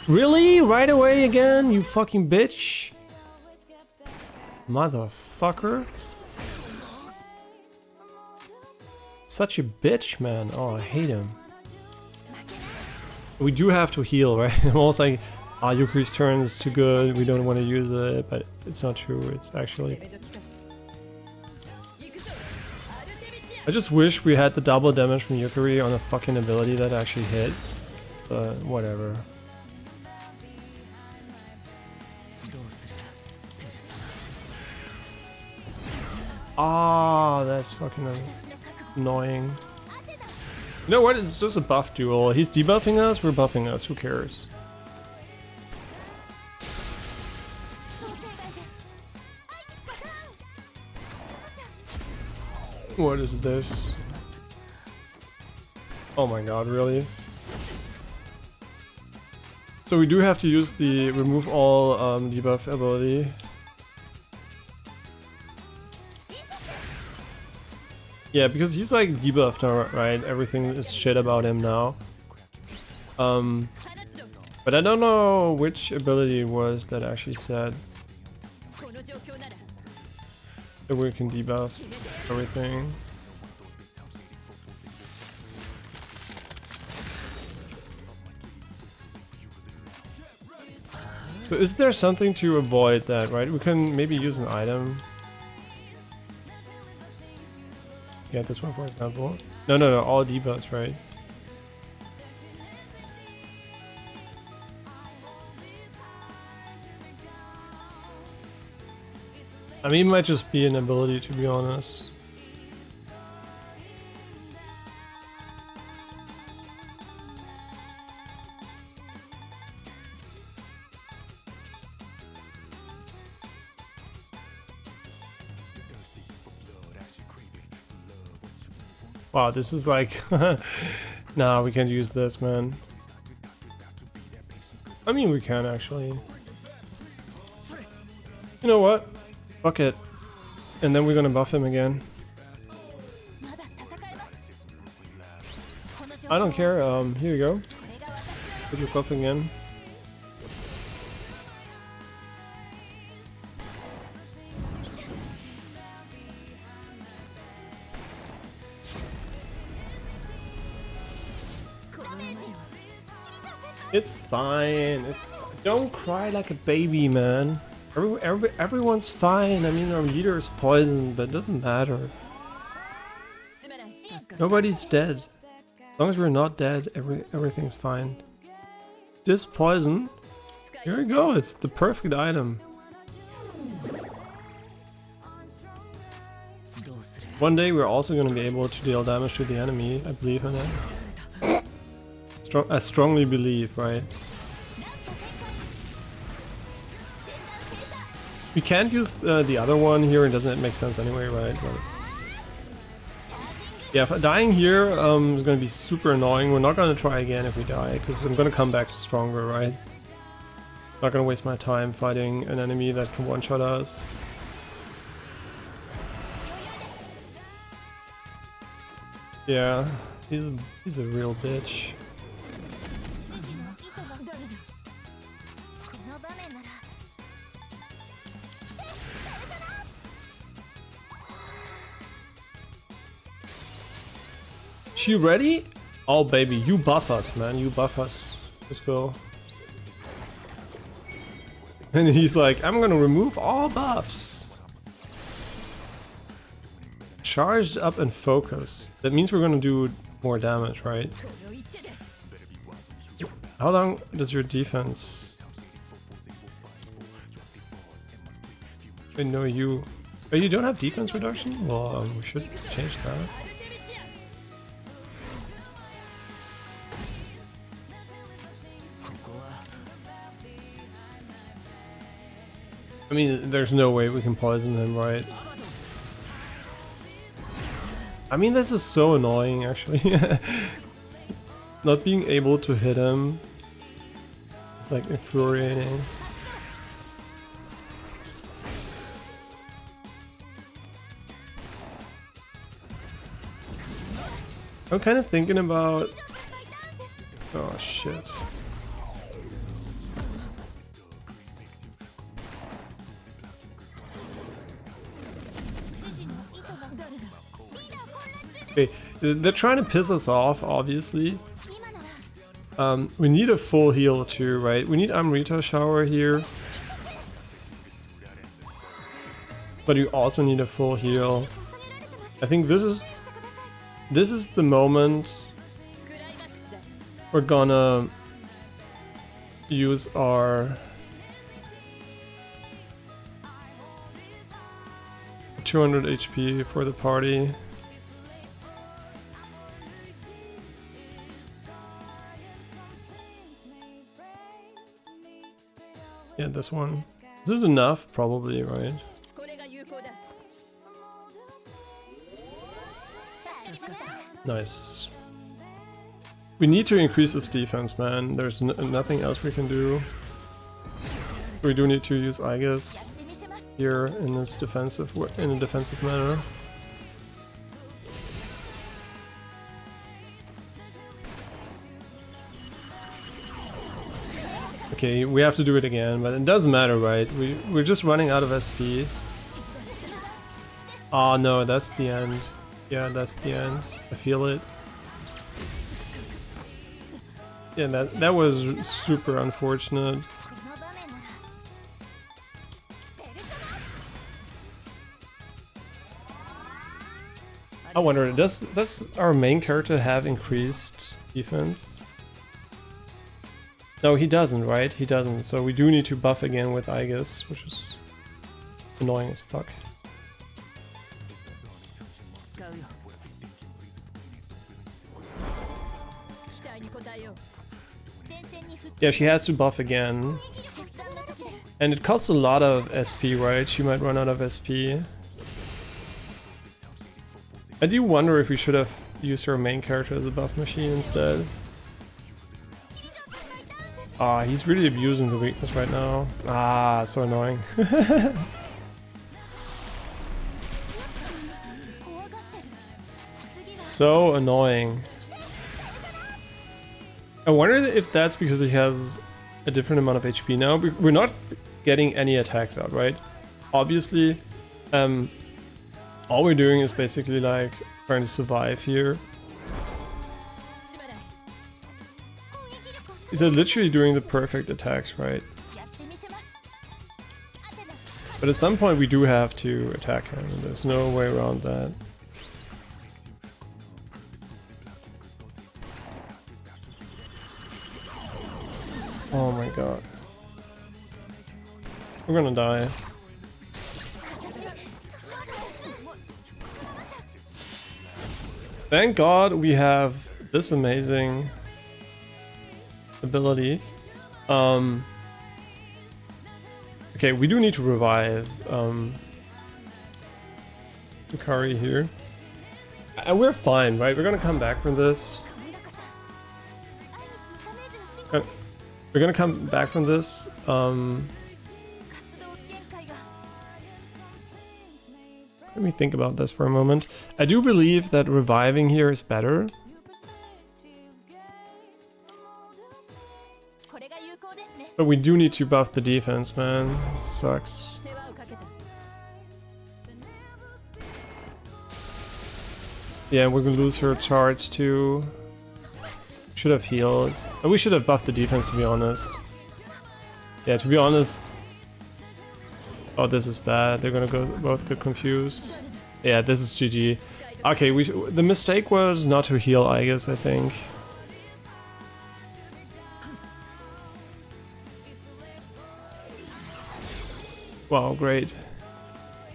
Really? Right away again? You fucking bitch? Motherfucker. Such a bitch, man. Oh, I hate him. We do have to heal, right? I'm almost like... Yukari's turn is too good, we don't want to use it, but it's not true, it's actually... I just wish we had the double damage from Yukari on a fucking ability that actually hit, but whatever. Ah, that's fucking annoying. You know what, it's just a buff duel. He's debuffing us, we're buffing us, who cares? What is this? Oh my god, really? So we do have to use the remove all debuff ability. Yeah, because he's like debuffed now, right? Everything is shit about him now. But I don't know which ability it was that actually said that we can debuff everything. So is there something to avoid that, right? We can maybe use an item. Yeah, this one for example. No, all debuffs, right? I mean, it might just be an ability, to be honest. Wow, this is like... Nah, we can't use this, man. I mean, we can, actually. You know what? Fuck it. And then we're gonna buff him again. I don't care, here you go. Put your buff again. It's fine. Don't cry like a baby, man. Everyone's fine. I mean, our leader is poisoned, but it doesn't matter. Nobody's dead. As long as we're not dead, everything's fine. This poison, here we go. It's the perfect item. One day we're also going to be able to deal damage to the enemy. I believe in that. I strongly believe, right? We can't use the other one here. It doesn't make sense anyway, right? But yeah, if dying here is going to be super annoying. We're not going to try again if we die, because I'm going to come back stronger, right? Not going to waste my time fighting an enemy that can one-shot us. Yeah, he's a real bitch. She ready? Oh baby, you buff us, man. You buff us. Let's go. And he's like, I'm gonna remove all buffs. Charged up and focus. That means we're gonna do more damage, right? How long does your defense? I know you. Oh, you don't have defense reduction? Well, we should change that. I mean, there's no way we can poison him, right? I mean, this is so annoying, actually. Not being able to hit him is like infuriating. I'm kind of thinking about... Oh shit. Okay, they're trying to piss us off, obviously. We need a full heal too, right? We need Amrita Shower here. But you also need a full heal. I think this is the moment we're gonna use our 200 HP for the party. Yeah, this one. Is it enough? Probably, right? Nice. We need to increase this defense, man. There's nothing else we can do. We do need to use Aegis here in this defensive manner. Okay, we have to do it again, but it doesn't matter, right? We're just running out of SP. Oh no, that's the end. Yeah, that's the end. I feel it. Yeah, that was super unfortunate. I wonder, does our main character have increased defense? No, he doesn't, right? He doesn't. So we do need to buff again with Aegis, which is annoying as fuck. Yeah, she has to buff again. And it costs a lot of SP, right? She might run out of SP. I do wonder if we should have used her main character as a buff machine instead. Ah, he's really abusing the weakness right now. Ah, so annoying. So annoying. I wonder if that's because he has a different amount of HP now. We're not getting any attacks out, right? Obviously, all we're doing is basically like trying to survive here. These are literally doing the perfect attacks, right? But at some point we do have to attack him, and there's no way around that. Oh my god. We're gonna die. Thank god we have this amazing ability. Okay, we do need to revive Hikari here. We're fine, right? We're gonna come back from this. We're gonna come back from this. Let me think about this for a moment. I do believe that reviving here is better. But we do need to buff the defense, man. Sucks. Yeah, we're gonna lose her charge too. Should have healed. And we should have buffed the defense, to be honest. Yeah, to be honest. Oh, this is bad. They're gonna both get confused. Yeah, this is GG. Okay, the mistake was not to heal, I guess, I think. Wow, great.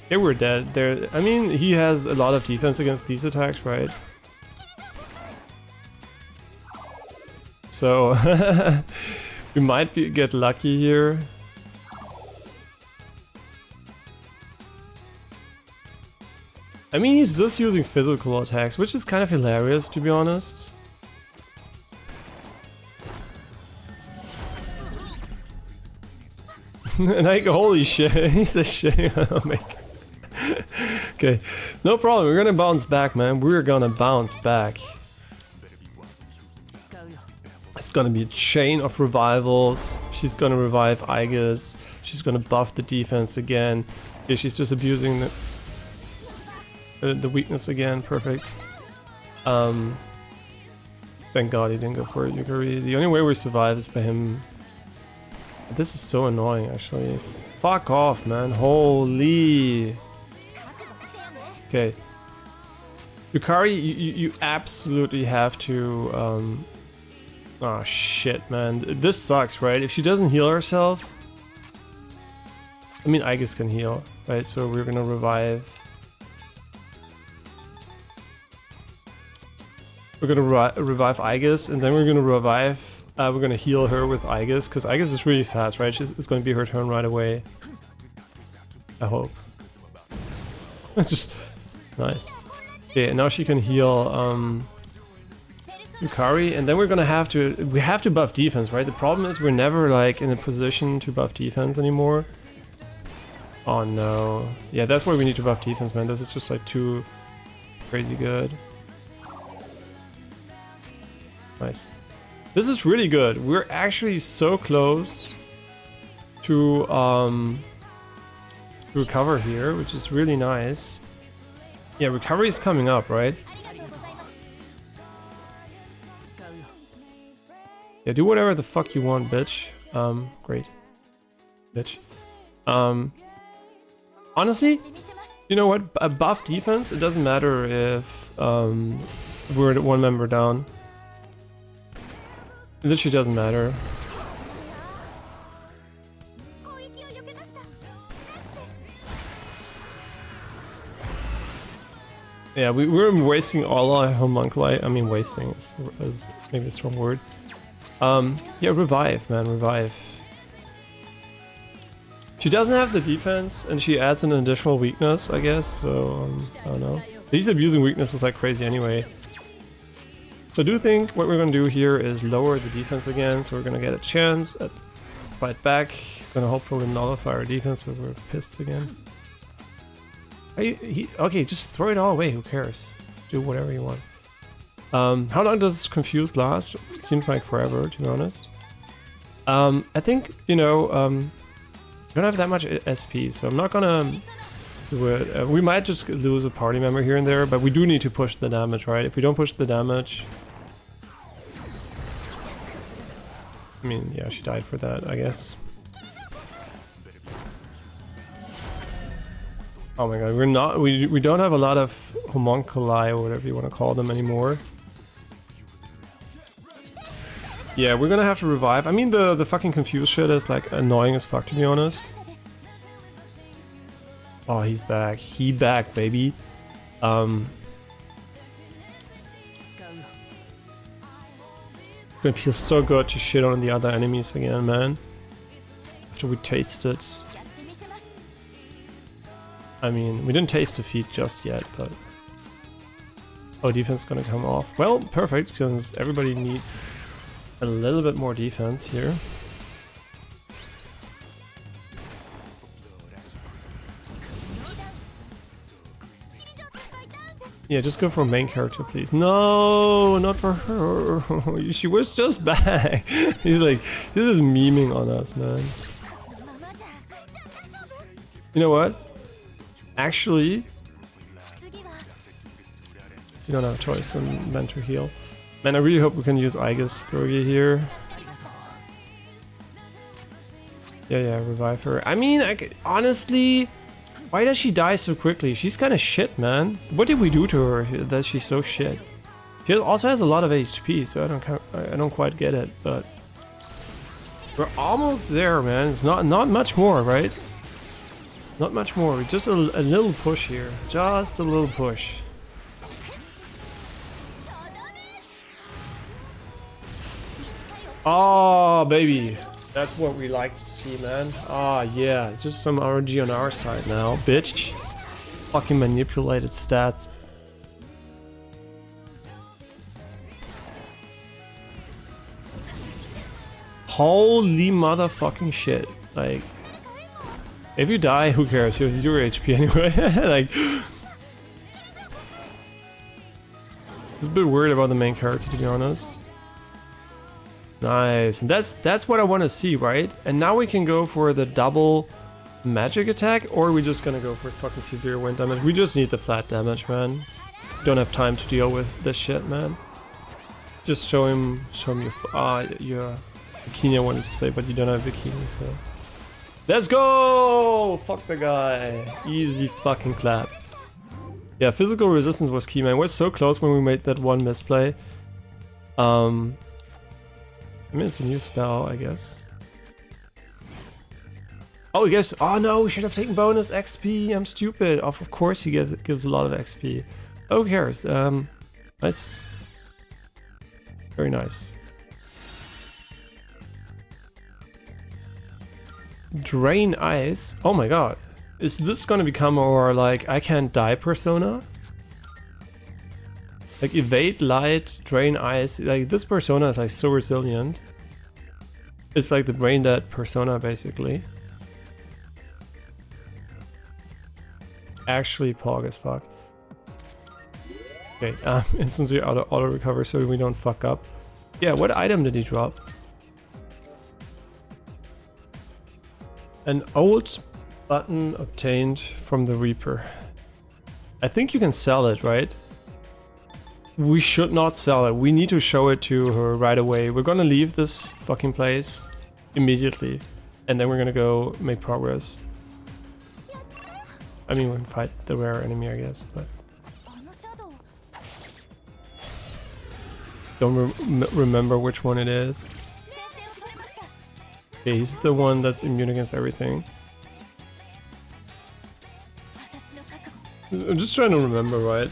They were dead. I mean, he has a lot of defense against these attacks, right? So we might get lucky here. I mean, he's just using physical attacks, which is kind of hilarious, to be honest. Like, holy shit, he's a shit. Oh my god. Okay, no problem. We're gonna bounce back, man. We're gonna bounce back. It's gonna be a chain of revivals. She's gonna revive Aegis. She's gonna buff the defense again. Yeah, she's just abusing the weakness again. Perfect. Thank god he didn't go for it, Yukari. The only way we survive is by him. This is so annoying, actually. Fuck off, man. Holy. Okay. Yukari, you absolutely have to oh shit, man. This sucks, right? If she doesn't heal herself... I mean, Aegis can heal, right? So we're gonna revive... We're gonna revive Aegis, and then we're gonna revive... we're gonna heal her with Aegis, because Aegis is really fast, right? It's gonna be her turn right away. I hope. Just... Nice. Okay, and now she can heal... Yukari, and then we're gonna have to buff defense, right? The problem is we're never like in a position to buff defense anymore. Oh no. Yeah, that's why we need to buff defense, man. This is just like too crazy good. Nice. This is really good. We're actually so close to recover here, which is really nice. Yeah, recovery is coming up, right? Yeah, do whatever the fuck you want, bitch. Great. Bitch. Honestly, you know what? A buff defense, it doesn't matter if we're at one member down. It literally doesn't matter. Yeah, we're wasting all our homunculi. I mean, wasting is maybe a strong word. Yeah, revive, man, revive. She doesn't have the defense, and she adds an additional weakness, I guess, so, I don't know. He's abusing weaknesses like crazy anyway. So I do think what we're gonna do here is lower the defense again, so we're gonna get a chance at fight back. He's gonna hopefully nullify our defense, so we're pissed again. Okay, just throw it all away, who cares? Do whatever you want. How long does Confused last? It seems like forever, to be honest. I think, you know, I don't have that much SP, so I'm not gonna do it. We might just lose a party member here and there, but we do need to push the damage, right? If we don't push the damage... I mean, yeah, she died for that, I guess. Oh my god, we don't have a lot of homunculi or whatever you want to call them anymore. Yeah, we're gonna have to revive. I mean, the fucking confused shit is like annoying as fuck, to be honest. Oh, he's back. He back, baby. Gonna feel so good to shit on the other enemies again, man. After we tasted. I mean, we didn't taste defeat just yet, but... Oh, defense is gonna come off. Well, perfect, because everybody needs a little bit more defense here. Yeah, just go for main character, please. No, not for her. She was just back. He's like, this is memeing on us, man. You know what? Actually, you don't have a choice than to heal. Man, I really hope we can use Aegis Thurgi here. Yeah, revive her. I mean, honestly, why does she die so quickly? She's kind of shit, man. What did we do to her that she's so shit? She also has a lot of HP, so I don't quite get it, but we're almost there, man. It's not much more, right? Not much more. Just a little push here. Just a little push. Oh, baby. That's what we like to see, man. Ah, yeah. Just some RNG on our side now, bitch. Fucking manipulated stats. Holy motherfucking shit. Like, if you die, who cares? You have 0 HP anyway. Like, it's a bit worried about the main character, to be honest. Nice, and that's what I want to see, right? And now we can go for the double magic attack, or are we just gonna go for fucking severe wind damage? We just need the flat damage, man. Don't have time to deal with this shit, man. Just show him your bikini, I wanted to say, but you don't have bikini, so... Let's go! Fuck the guy. Easy fucking clap. Yeah, physical resistance was key, man. We're so close when we made that one misplay. I mean, it's a new spell, I guess. Oh, I guess. Oh no, we should have taken bonus XP. I'm stupid. Of course, he gives a lot of XP. Oh, who cares? Nice. Very nice. Drain Ice. Oh my god. Is this gonna become our, like, I can't die persona? Like, evade light, drain ice. Like, this persona is like so resilient. It's like the brain dead persona, basically. Actually pog as fuck. Okay, instantly auto recover so we don't fuck up. Yeah, what item did he drop? An old button obtained from the Reaper. I think you can sell it, right? We should not sell it. We need to show it to her right away. We're gonna leave this fucking place immediately. And then we're gonna go make progress. I mean, we can fight the rare enemy, I guess, but... Don't remember which one it is. Okay, he's the one that's immune against everything. I'm just trying to remember, right?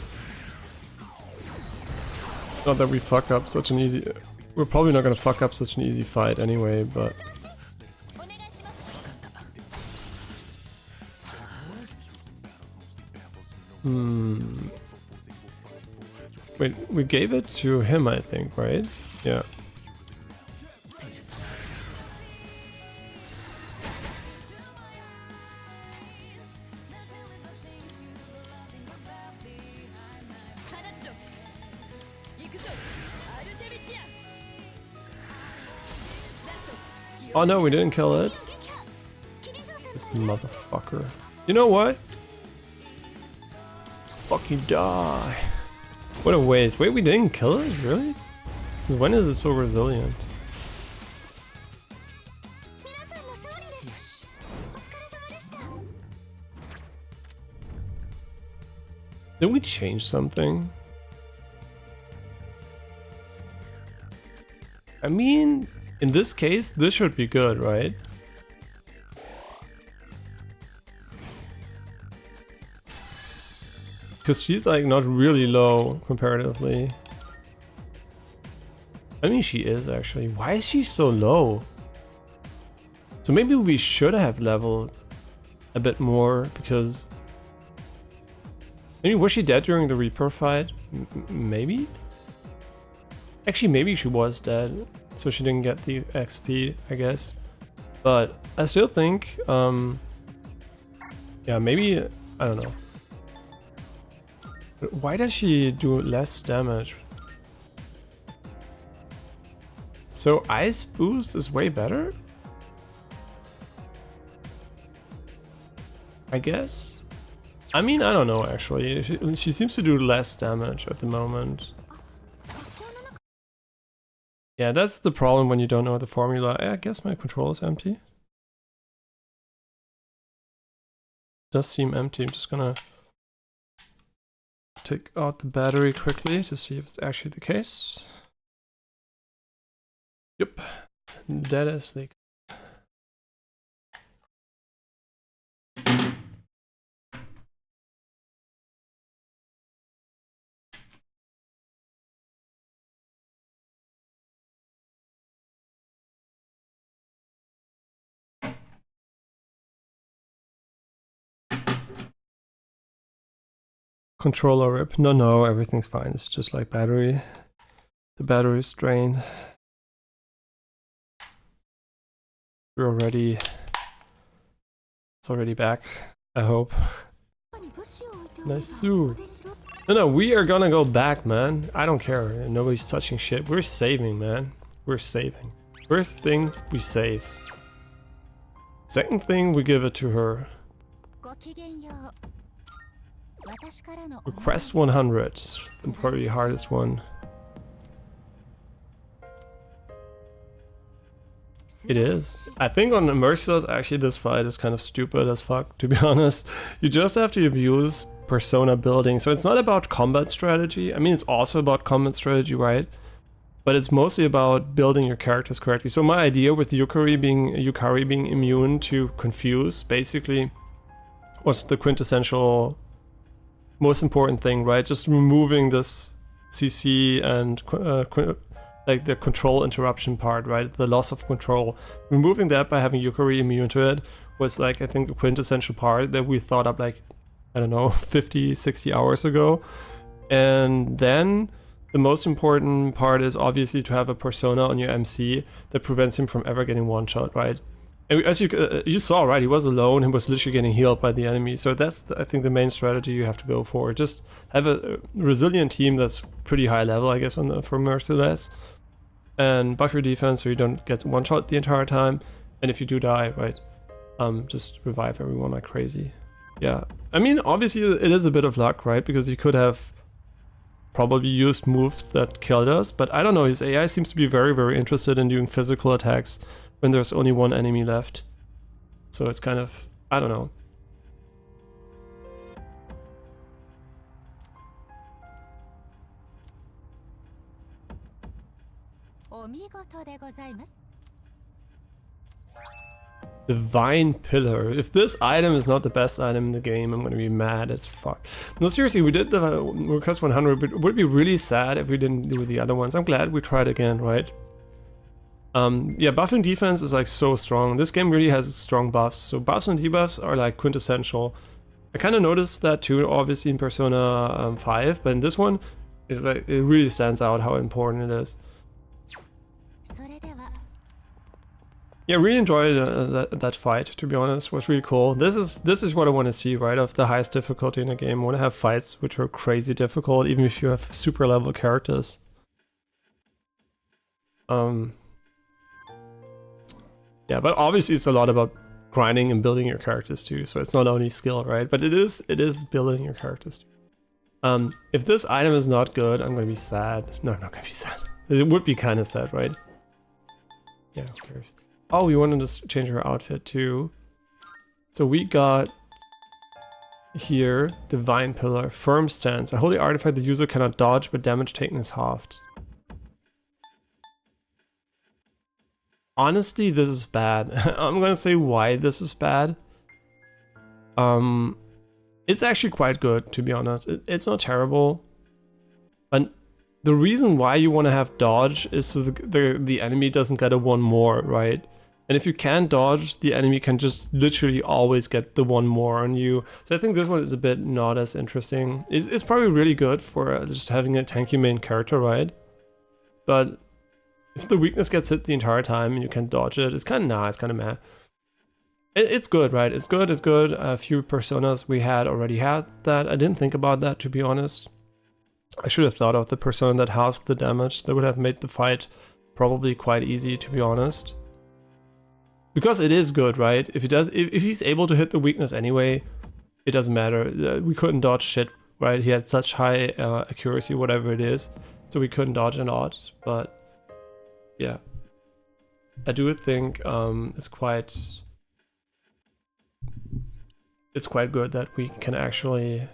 Not that we fuck up such an easy... We're probably not gonna fuck up such an easy fight anyway, but... Wait, we gave it to him, I think, right? Yeah. Oh no, we didn't kill it. This motherfucker. You know what? Fucking die. What a waste. Wait, we didn't kill it? Really? Since when is it so resilient? Did we change something? I mean, in this case, this should be good, right? Because she's like not really low comparatively. I mean, she is actually. Why is she so low? So maybe we should have leveled a bit more because... I mean, was she dead during the Reaper fight? Maybe? Actually, maybe she was dead, so she didn't get the XP, I guess. But I still think, yeah, maybe, I don't know. Why does she do less damage? So Ice Boost is way better? I guess? I mean, I don't know actually. She seems to do less damage at the moment. Yeah, that's the problem when you don't know the formula. I guess my control is empty. Does seem empty. I'm just gonna take out the battery quickly to see if it's actually the case. Yep, that is the... Controller rip. No, everything's fine. It's just like battery. The battery is drained. We're already... It's already back, I hope. Nice suit. No, we are gonna go back, man. I don't care. Nobody's touching shit. We're saving, man. We're saving. First thing, we save. Second thing, we give it to her. Request 100. The probably hardest one. It is. I think on the Merciless, actually this fight is kind of stupid as fuck, to be honest. You just have to abuse persona building. So it's not about combat strategy. I mean, it's also about combat strategy, right? But it's mostly about building your characters correctly. So my idea with Yukari being immune to Confuse, basically, was the quintessential most important thing, right? Just removing this CC and like the control interruption part, right? The loss of control. Removing that by having Yukari immune to it was like, I think, the quintessential part that we thought up like, I don't know, 50, 60 hours ago. And then the most important part is obviously to have a persona on your MC that prevents him from ever getting one-shot, right? And as you saw, right, he was alone, he was literally getting healed by the enemy. So that's, I think, the main strategy you have to go for. Just have a resilient team that's pretty high level, I guess, for Merciless. And buff your defense so you don't get one-shot the entire time. And if you do die, right, just revive everyone like crazy. Yeah, I mean, obviously it is a bit of luck, right? Because you could have probably used moves that killed us. But I don't know, his AI seems to be very, very interested in doing physical attacks when there's only one enemy left. So it's kind of, I don't know. Divine Pillar. If this item is not the best item in the game, I'm gonna be mad as fuck. No, seriously, we did the request 100, but it would be really sad if we didn't do the other ones. I'm glad we tried again, right? Yeah, buffing defense is like so strong. This game really has strong buffs. So buffs and debuffs are like quintessential. I kind of noticed that too, obviously in Persona 5, but in this one, it's like, it really stands out how important it is. Yeah, really enjoyed that fight, to be honest. It was really cool. This is what I want to see, right? Of the highest difficulty in a game. I want to have fights which are crazy difficult, even if you have super level characters. Yeah, but obviously it's a lot about grinding and building your characters too. So it's not only skill, right? But it is building your characters too. If this item is not good, I'm gonna be sad. No, I'm not gonna be sad. It would be kind of sad, right? Yeah, who cares? Oh, we wanted to change our outfit too. So we got here, Divine Pillar, Firm Stance. A holy artifact the user cannot dodge, but damage taken is halved. Honestly, this is bad. I'm gonna say why this is bad. It's actually quite good, to be honest. It's not terrible. And the reason why you want to have dodge is so the enemy doesn't get a one more, right? And if you can't dodge, the enemy can just literally always get the one more on you. So I think this one is a bit not as interesting. It's probably really good for just having a tanky main character, right? But if the weakness gets hit the entire time and you can't dodge it, it's kind of nah, it's kind of meh. It's good, right? It's good, it's good. A few personas we had already had that. I didn't think about that, to be honest. I should have thought of the persona that halved the damage. That would have made the fight probably quite easy, to be honest. Because it is good, right? If he's able to hit the weakness anyway, it doesn't matter. We couldn't dodge shit, right? He had such high accuracy, whatever it is, so we couldn't dodge a lot. But yeah, I do think it's quite good that we can actually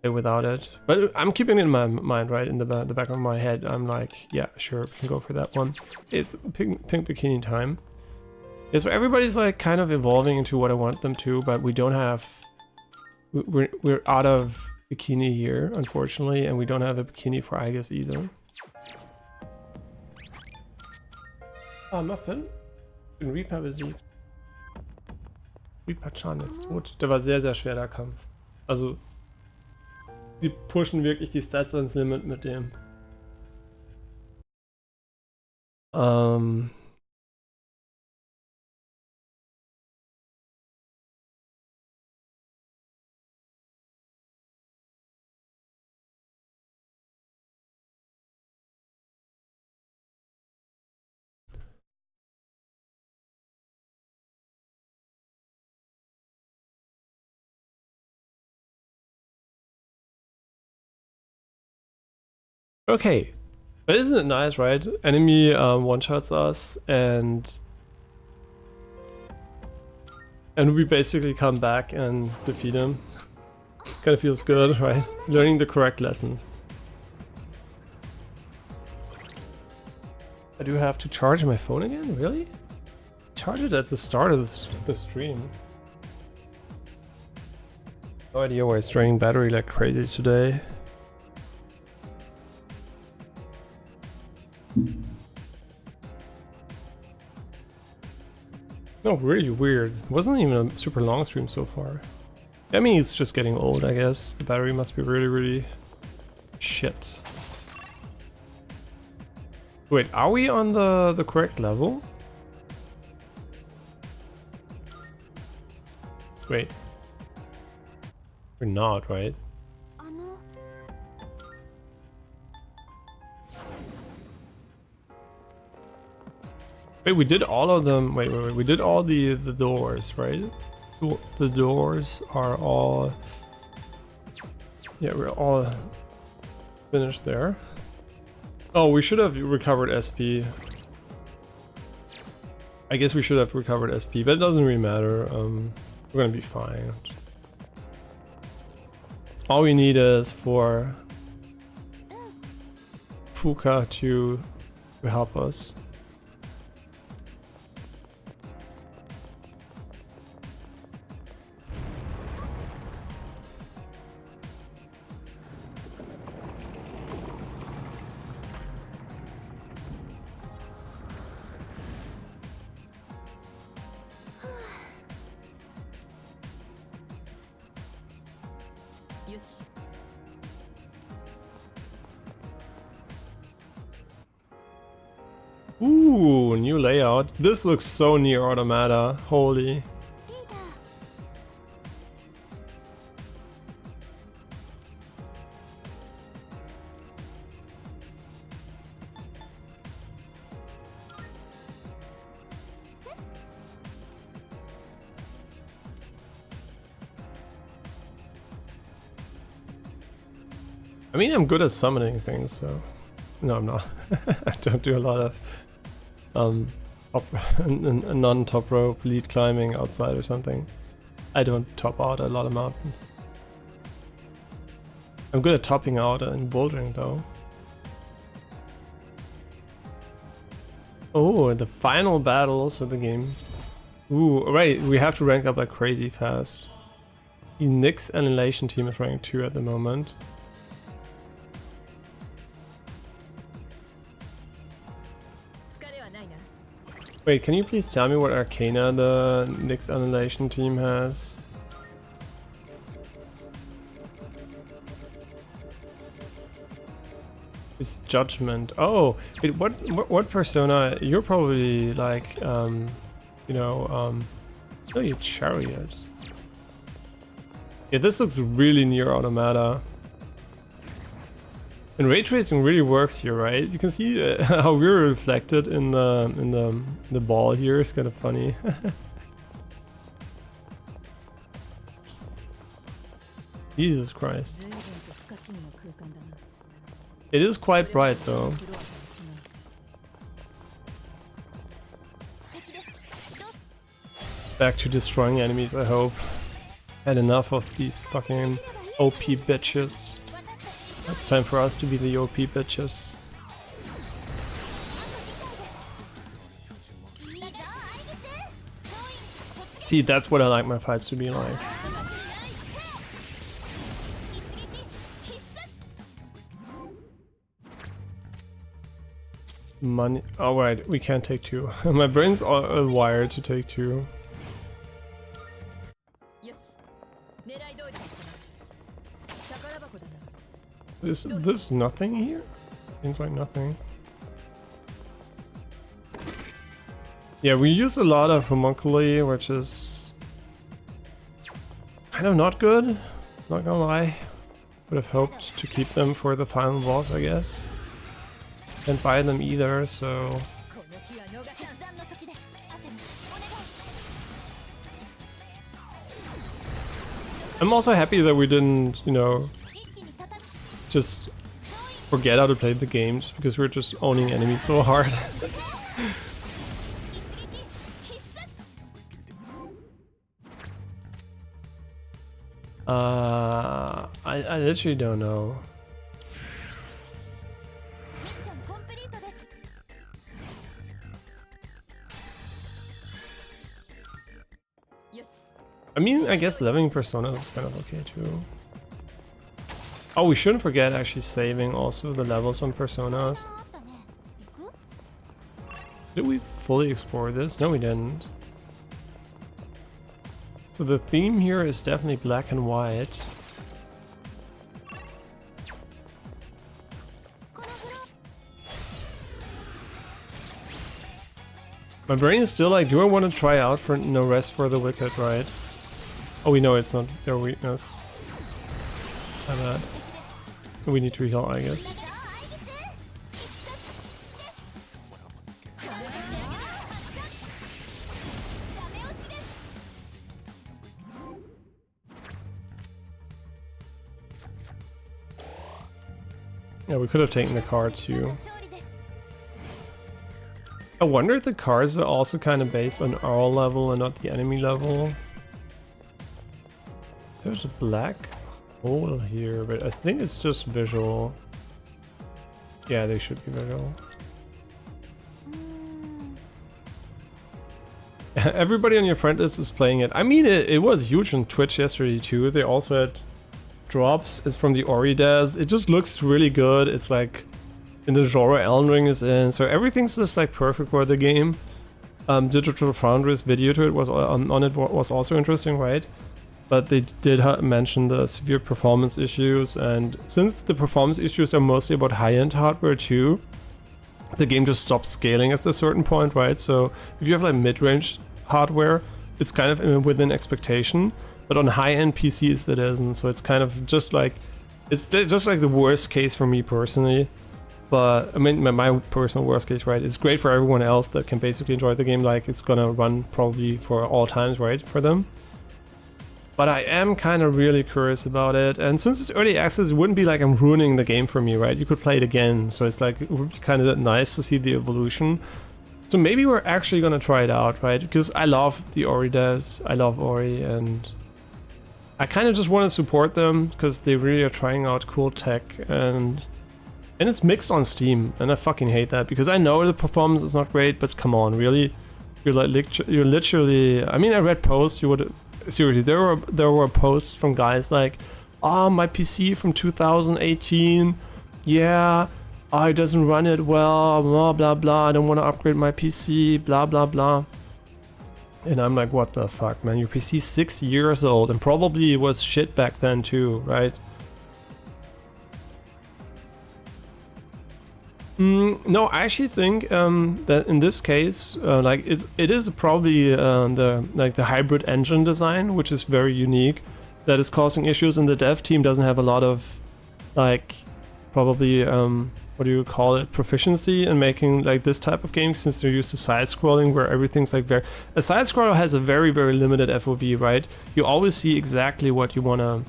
play without it. But I'm keeping it in my mind, right? In the back of my head, I'm like, yeah, sure, we can go for that one. It's pink bikini time. Yeah, so everybody's like kind of evolving into what I want them to, but we don't have... We're out of bikini here, unfortunately, and we don't have a bikini for Aigis either. Ah, Muffin. Den Reaper besiegt. Reaper-Chan ist tot. Der war sehr, sehr schwer, der Kampf. Also, die pushen wirklich die Stats ans Limit mit dem. Okay, but isn't it nice, right? Enemy one-shots us and we basically come back and defeat him. Kind of feels good, right? Learning the correct lessons. I do have to charge my phone again? Really? Charge it at the start of the stream. No idea why it's draining battery like crazy today. No, really weird. It wasn't even a super long stream so far. I mean, it's just getting old, I guess. The battery must be really, really shit. Wait, are we on the correct level? Wait. We're not, right? Wait, we did all of them. Wait, we did all the doors, right? The doors are all... Yeah, we're all finished there. Oh, we should have recovered SP. I guess we should have recovered SP, but it doesn't really matter. We're gonna be fine. All we need is for Fuka to help us. よし Ooh, new layout. This looks so near Automata. Holy. I mean, I'm good at summoning things, so... No, I'm not. I don't do a lot of non-top rope lead climbing outside or something. I don't top out a lot of mountains. I'm good at topping out and bouldering though. Oh, the final battles of the game. Ooh, right, we have to rank up like crazy fast. The Nyx Annihilation team is rank 2 at the moment. Wait, can you please tell me what Arcana the Nyx Annihilation team has? It's Judgment. Oh, wait, what persona? You're probably like, you know, oh, you Chariot. Yeah, this looks really near Automata. And ray tracing really works here, right? You can see how we're reflected in the ball here. It's kind of funny. Jesus Christ. It is quite bright though. Back to destroying enemies, I hope. Had enough of these fucking OP bitches. It's time for us to be the OP bitches. See, that's what I like my fights to be like. Money. Alright, we can't take 2. My brain's all wired to take 2. There's nothing here? Seems like nothing. Yeah, we use a lot of homunculi, which is kind of not good, not gonna lie. Would have hoped to keep them for the final boss, I guess. Can't buy them either, so... I'm also happy that we didn't, you know, just forget how to play the game just because we're just owning enemies so hard. I literally don't know. I mean, I guess leveling personas is kind of okay too. Oh, we shouldn't forget actually saving also the levels on personas. Did we fully explore this? No, we didn't. So the theme here is definitely black and white. My brain is still like, do I want to try out for No Rest for the Wicked, right? Oh, we know it's not their weakness. My bad. We need to heal, I guess. Yeah, we could have taken the car too. I wonder if the cars are also kind of based on our level and not the enemy level. There's a black hole here, but I think it's just visual. Yeah, they should be visual. Everybody on your friend list is playing it. I mean, it was huge on Twitch yesterday too. They also had drops. It's from the Oridas. It just looks really good. It's like in the genre Elden Ring is in, so everything's just like perfect for the game. Digital Foundry's video to it was on it was also interesting, right? but they did mention the severe performance issues, and since the performance issues are mostly about high-end hardware too, the game just stops scaling at a certain point, right? So if you have like mid-range hardware, it's kind of within expectation, but on high-end PCs it isn't. So it's kind of just like, it's just like the worst case for me personally. But I mean, my personal worst case, right? It's great for everyone else that can basically enjoy the game, like it's gonna run probably for all times, right, for them. But I am kind of really curious about it, and since it's early access, it wouldn't be like I'm ruining the game for me, right? You could play it again, so it's like, it would be kind of nice to see the evolution. So maybe we're actually gonna try it out, right? Because I love the Ori devs, I love Ori, and I kind of just want to support them because they really are trying out cool tech, and it's mixed on Steam, and I fucking hate that because I know the performance is not great, but come on, really? You're literally, I mean, I read posts, you would, seriously, there were posts from guys like, oh, my PC from 2018, yeah, oh, it doesn't run it well, blah blah blah, I don't want to upgrade my PC, blah blah blah. And I'm like, what the fuck, man, your PC's 6 years old, and probably it was shit back then too, right? No, I actually think that in this case, like it is probably the hybrid engine design, which is very unique, that is causing issues, and the dev team doesn't have a lot of like probably what do you call it, proficiency in making like this type of game, since they're used to side scrolling where everything's like a side scroller has a very limited FOV, right? You always see exactly what you wanna.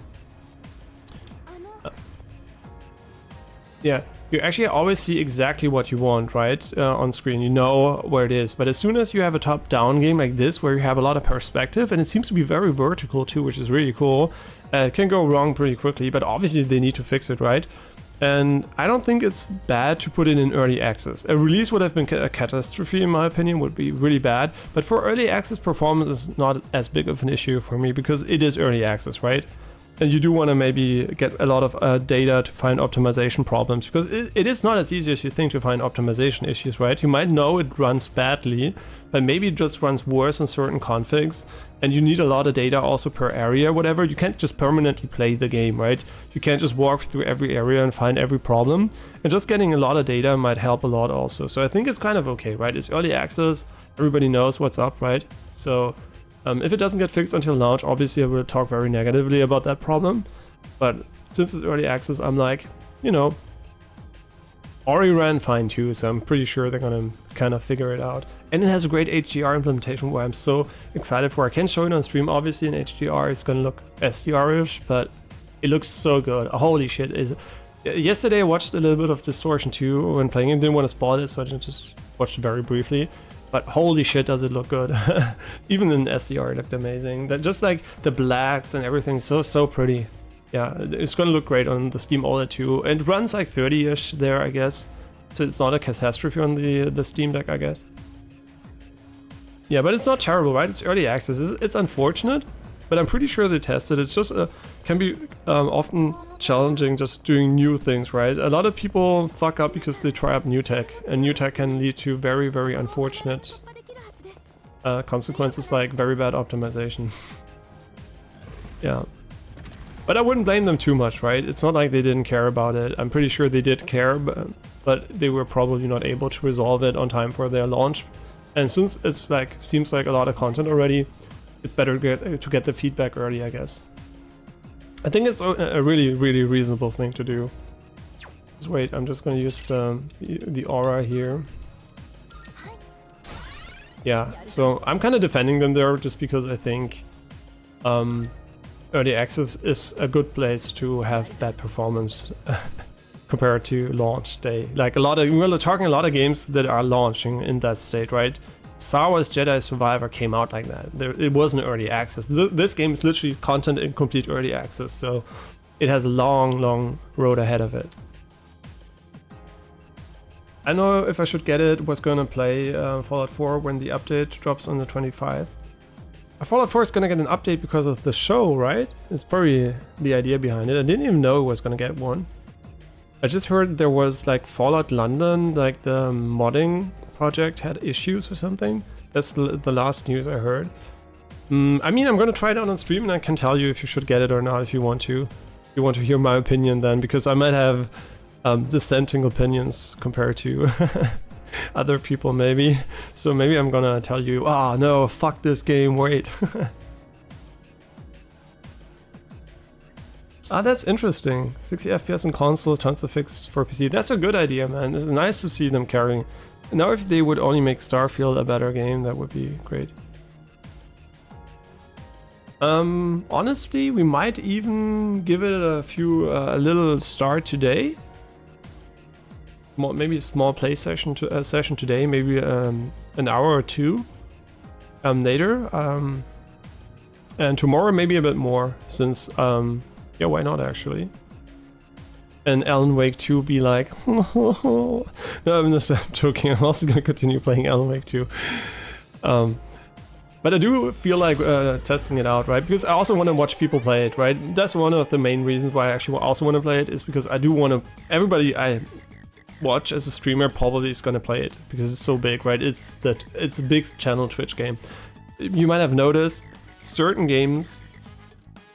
Yeah. You actually always see exactly what you want, right, on screen. You know where it is. But as soon as you have a top-down game like this, where you have a lot of perspective, and it seems to be very vertical too, which is really cool, it can go wrong pretty quickly, but obviously they need to fix it, right? And I don't think it's bad to put it in early access. A release would have been a catastrophe, in my opinion, would be really bad. But for early access, performance is not as big of an issue for me, because it is early access, right? And you do want to maybe get a lot of data to find optimization problems, because it is not as easy as you think to find optimization issues, right? You might know it runs badly, but maybe it just runs worse in certain configs, and you need a lot of data also per area, whatever. You can't just permanently play the game, right? You can't just walk through every area and find every problem, and just getting a lot of data might help a lot also. So I think it's kind of okay, right? It's early access, everybody knows what's up, right? So if it doesn't get fixed until launch, obviously I will talk very negatively about that problem. But since it's early access, I'm like, you know, Ori ran fine too, so I'm pretty sure they're gonna kind of figure it out. And it has a great HDR implementation, where I'm so excited for. I can't show it on stream, obviously in HDR, it's gonna look SDR-ish, but it looks so good. Holy shit. Yesterday I watched a little bit of Distortion too when playing it, didn't want to spoil it, so I just watched it very briefly. But holy shit, does it look good. Even in SDR it looked amazing. That just like the blacks and everything, so pretty. Yeah, it's gonna look great on the Steam OLED too. And it runs like 30-ish there, I guess. So it's not a catastrophe on the Steam Deck, I guess. Yeah, but it's not terrible, right? It's early access. It's unfortunate, but I'm pretty sure they tested. It's just can be often challenging just doing new things, right? A lot of people fuck up because they try up new tech, and new tech can lead to very unfortunate consequences, like very bad optimization. Yeah. But I wouldn't blame them too much, right? It's not like they didn't care about it. I'm pretty sure they did care, but they were probably not able to resolve it on time for their launch. And since it's like seems like a lot of content already, it's better to get the feedback early, I guess. I think it's a really reasonable thing to do. Just wait, I'm just going to use the aura here. Yeah, so I'm kind of defending them there just because I think early access is a good place to have bad performance compared to launch day. Like we're talking a lot of games that are launching in that state, right? Star Wars Jedi Survivor came out like that. It wasn't early access. This game is literally content in complete early access, so it has a long road ahead of it. I know if I should get it, was gonna play Fallout 4 when the update drops on the 25th. Fallout 4 is gonna get an update because of the show, right? It's probably the idea behind it. I didn't even know it was gonna get one. I just heard there was like Fallout London, like the modding project had issues or something. That's the last news I heard. I mean, I'm gonna try it out on stream and I can tell you if you should get it or not if you want to. If you want to hear my opinion then, because I might have dissenting opinions compared to other people maybe. So maybe I'm gonna tell you, ah, no, fuck this game, wait. Ah, that's interesting. 60 FPS on console, tons of fixed for PC. That's a good idea, man. It's nice to see them carrying. Now if they would only make Starfield a better game, that would be great. Honestly, we might even give it a little start today. Maybe a small play session today, maybe an hour or two later. And tomorrow maybe a bit more, since yeah, why not actually? And Alan Wake 2 be like, no, I'm just joking. I'm also gonna continue playing Alan Wake 2. But I do feel like testing it out, right? Because I also want to watch people play it, right? That's one of the main reasons why I actually also want to play it, is because I do want to... Everybody I watch as a streamer probably is going to play it, because it's so big, right? It's a big channel Twitch game. You might have noticed certain games,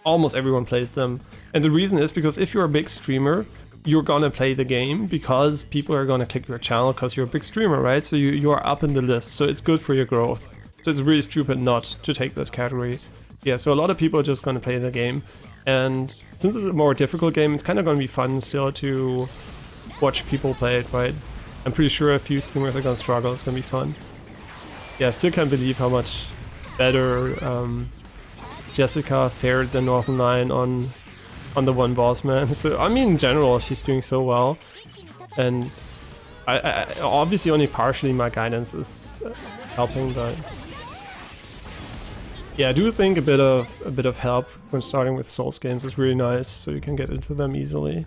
almost everyone plays them. And the reason is because if you're a big streamer, you're gonna play the game because people are gonna click your channel because you're a big streamer, right? So you are up in the list, so it's good for your growth. So it's really stupid not to take that category. Yeah, so a lot of people are just gonna play the game. And since it's a more difficult game, it's kind of gonna be fun still to watch people play it, right? I'm pretty sure a few streamers are gonna struggle, it's gonna be fun. Yeah, I still can't believe how much better Jessica fared than Northern Lion on the one boss, man. So I mean, in general, she's doing so well, and I obviously only partially my guidance is helping, but yeah, I do think a bit of help when starting with Souls games is really nice, so you can get into them easily.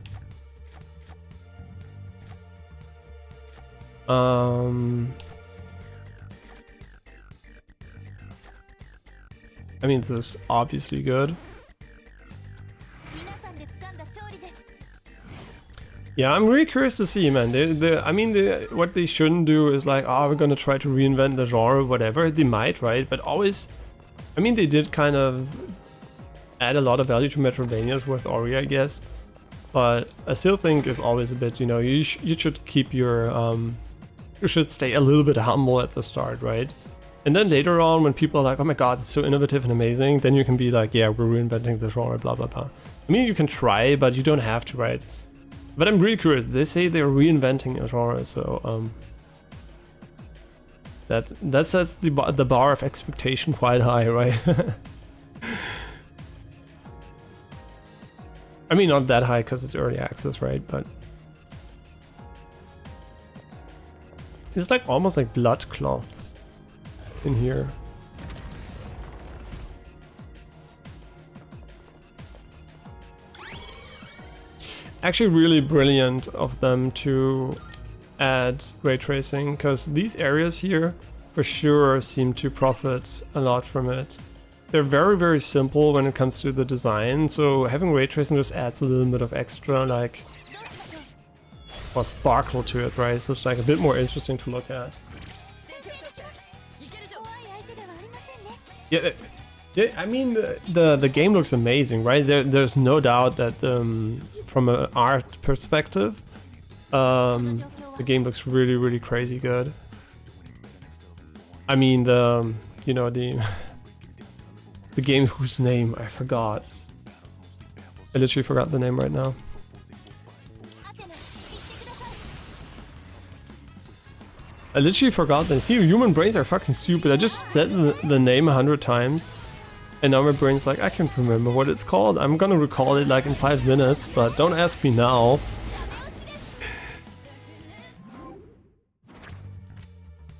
I mean, this is obviously good. Yeah, I'm really curious to see, man. I mean, what they shouldn't do is like, oh, we're gonna try to reinvent the genre, whatever. They might, right? But always, I mean, they did kind of add a lot of value to Metroidvanias with Ori, I guess. But I still think it's always a bit, you know, you should keep your, you should stay a little bit humble at the start, right? And then later on, when people are like, oh my god, it's so innovative and amazing, then you can be like, yeah, we're reinventing the genre, blah, blah, blah. I mean, you can try, but you don't have to, right? But I'm really curious. They say they're reinventing a genre, so that sets the bar of expectation quite high, right? I mean, not that high because it's early access, right? But it's like almost like blood cloths in here. Actually really brilliant of them to add ray tracing, because these areas here for sure seem to profit a lot from it. They're very, very simple when it comes to the design, so having ray tracing just adds a little bit of extra, like, or sparkle to it, right? So it's like a bit more interesting to look at. Yeah, I mean, the game looks amazing, right? There's no doubt that from an art perspective, the game looks really, really crazy good. I mean, you know, the game whose name I forgot. I literally forgot the name right now. I literally forgot that. See, human brains are fucking stupid. I just said the name 100 times. And now my brain's like, I can't remember what it's called. I'm gonna recall it like in 5 minutes, but don't ask me now.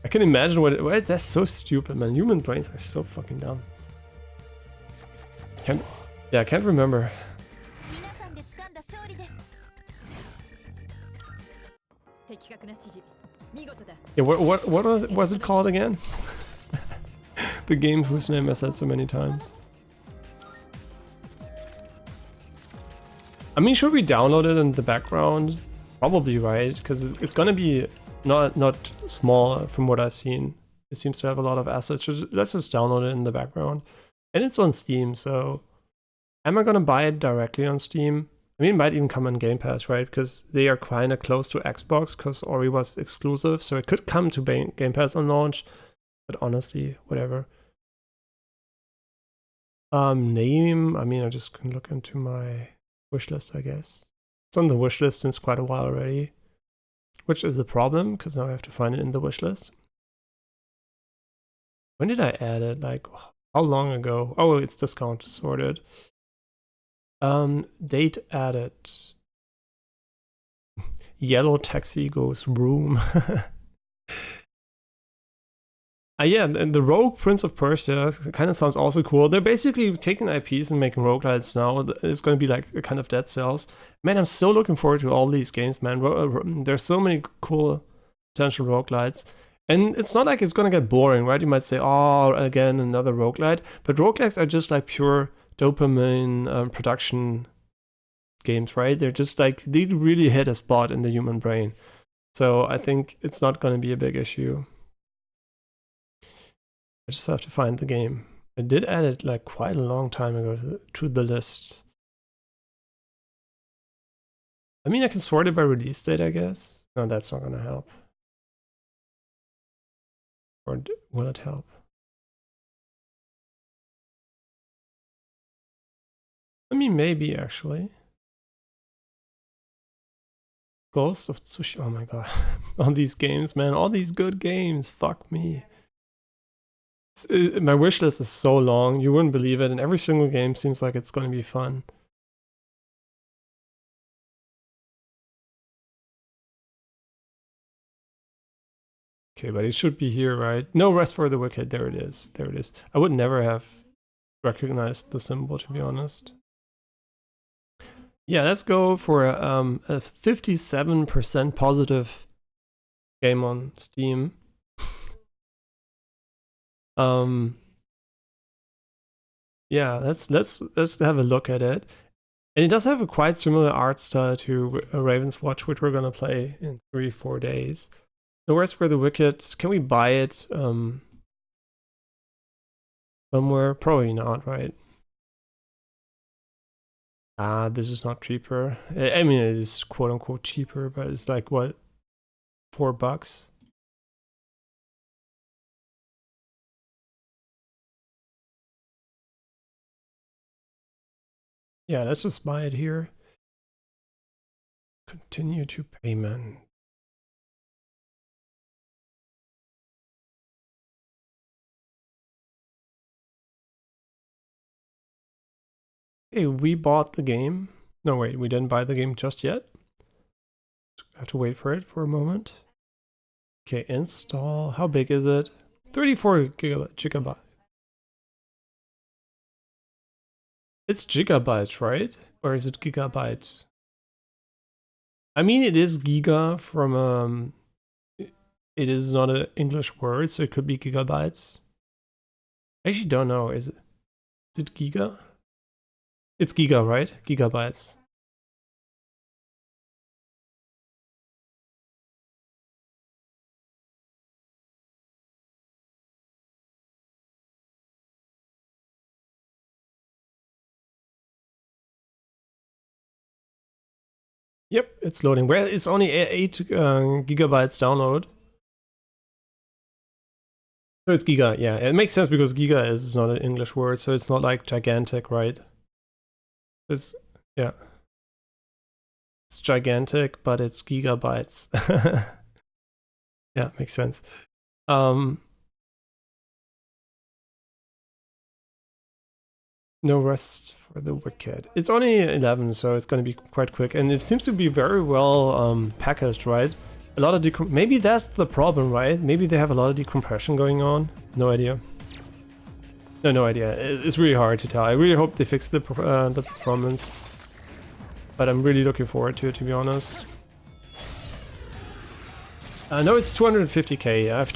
I can imagine what it... That's so stupid, man. Human brains are so fucking dumb. I can't remember. Yeah, what was it called again? The game whose name I said so many times. I mean, should we download it in the background? Probably, right? Because it's gonna be not small from what I've seen. It seems to have a lot of assets. Let's just download it in the background. And it's on Steam, so am I gonna buy it directly on Steam? I mean, it might even come on Game Pass, right? Because they are kind of close to Xbox, because Ori was exclusive, so it could come to Game Pass on launch. But honestly, whatever. Name, I mean, I just can look into my wishlist, I guess. It's on the wishlist since quite a while already, which is a problem, because now I have to find it in the wishlist. When did I add it? Like, how long ago? Oh, it's discount sorted. Date added. Yellow taxi goes room. Yeah, and the Rogue Prince of Persia kind of sounds also cool. They're basically taking IPs and making roguelites now. It's going to be like a kind of Dead Cells. Man, I'm so looking forward to all these games, man. There's so many cool potential roguelites. And it's not like it's going to get boring, right? You might say, oh, again, another roguelite. But roguelites are just like pure dopamine production games, right? They're just like, they really hit a spot in the human brain. So I think it's not going to be a big issue. I just have to find the game. I did add it like quite a long time ago to the list. I mean, I can sort it by release date, I guess. No, that's not going to help. Or will it help? I mean, maybe actually. Ghost of Tsushima. Oh my god. All these games, man. All these good games. Fuck me. My wish list is so long. You wouldn't believe it. And every single game seems like it's going to be fun. Okay, but it should be here, right? No Rest for the Wicked. There it is. There it is. I would never have recognized the symbol, to be honest. Yeah, let's go for a 57% positive game on Steam. Yeah, let's have a look at it. And it does have a quite similar art style to Raven's Watch, which we're gonna play in 3-4 days. No Rest for the Wicked. Can we buy it somewhere? Probably not, right? This is not cheaper. I mean, it is quote unquote cheaper, but it's like what, $4? Yeah, let's just buy it here. Continue to payment. Hey, we bought the game. No, wait, we didn't buy the game just yet. I have to wait for it for a moment. Okay, install. How big is it? 34 gigabyte. It's gigabytes, right? Or is it gigabytes? I mean, it is giga from it is not an English word, so it could be gigabytes. I actually don't know. Is it giga? It's giga, right? Gigabytes. Yep, it's loading. Well, it's only 8 gigabytes download. So it's giga, yeah. It makes sense because giga is not an English word, so it's not like gigantic, right? It's, yeah. It's gigantic, but it's gigabytes. Yeah, makes sense. No Rest for the Wicked. It's only 11, so it's going to be quite quick. And it seems to be very well packaged, right? A lot of maybe that's the problem, right? Maybe they have a lot of decompression going on. No idea. No idea. It's really hard to tell. I really hope they fix the performance. But I'm really looking forward to it, to be honest. No, it's 250k. I have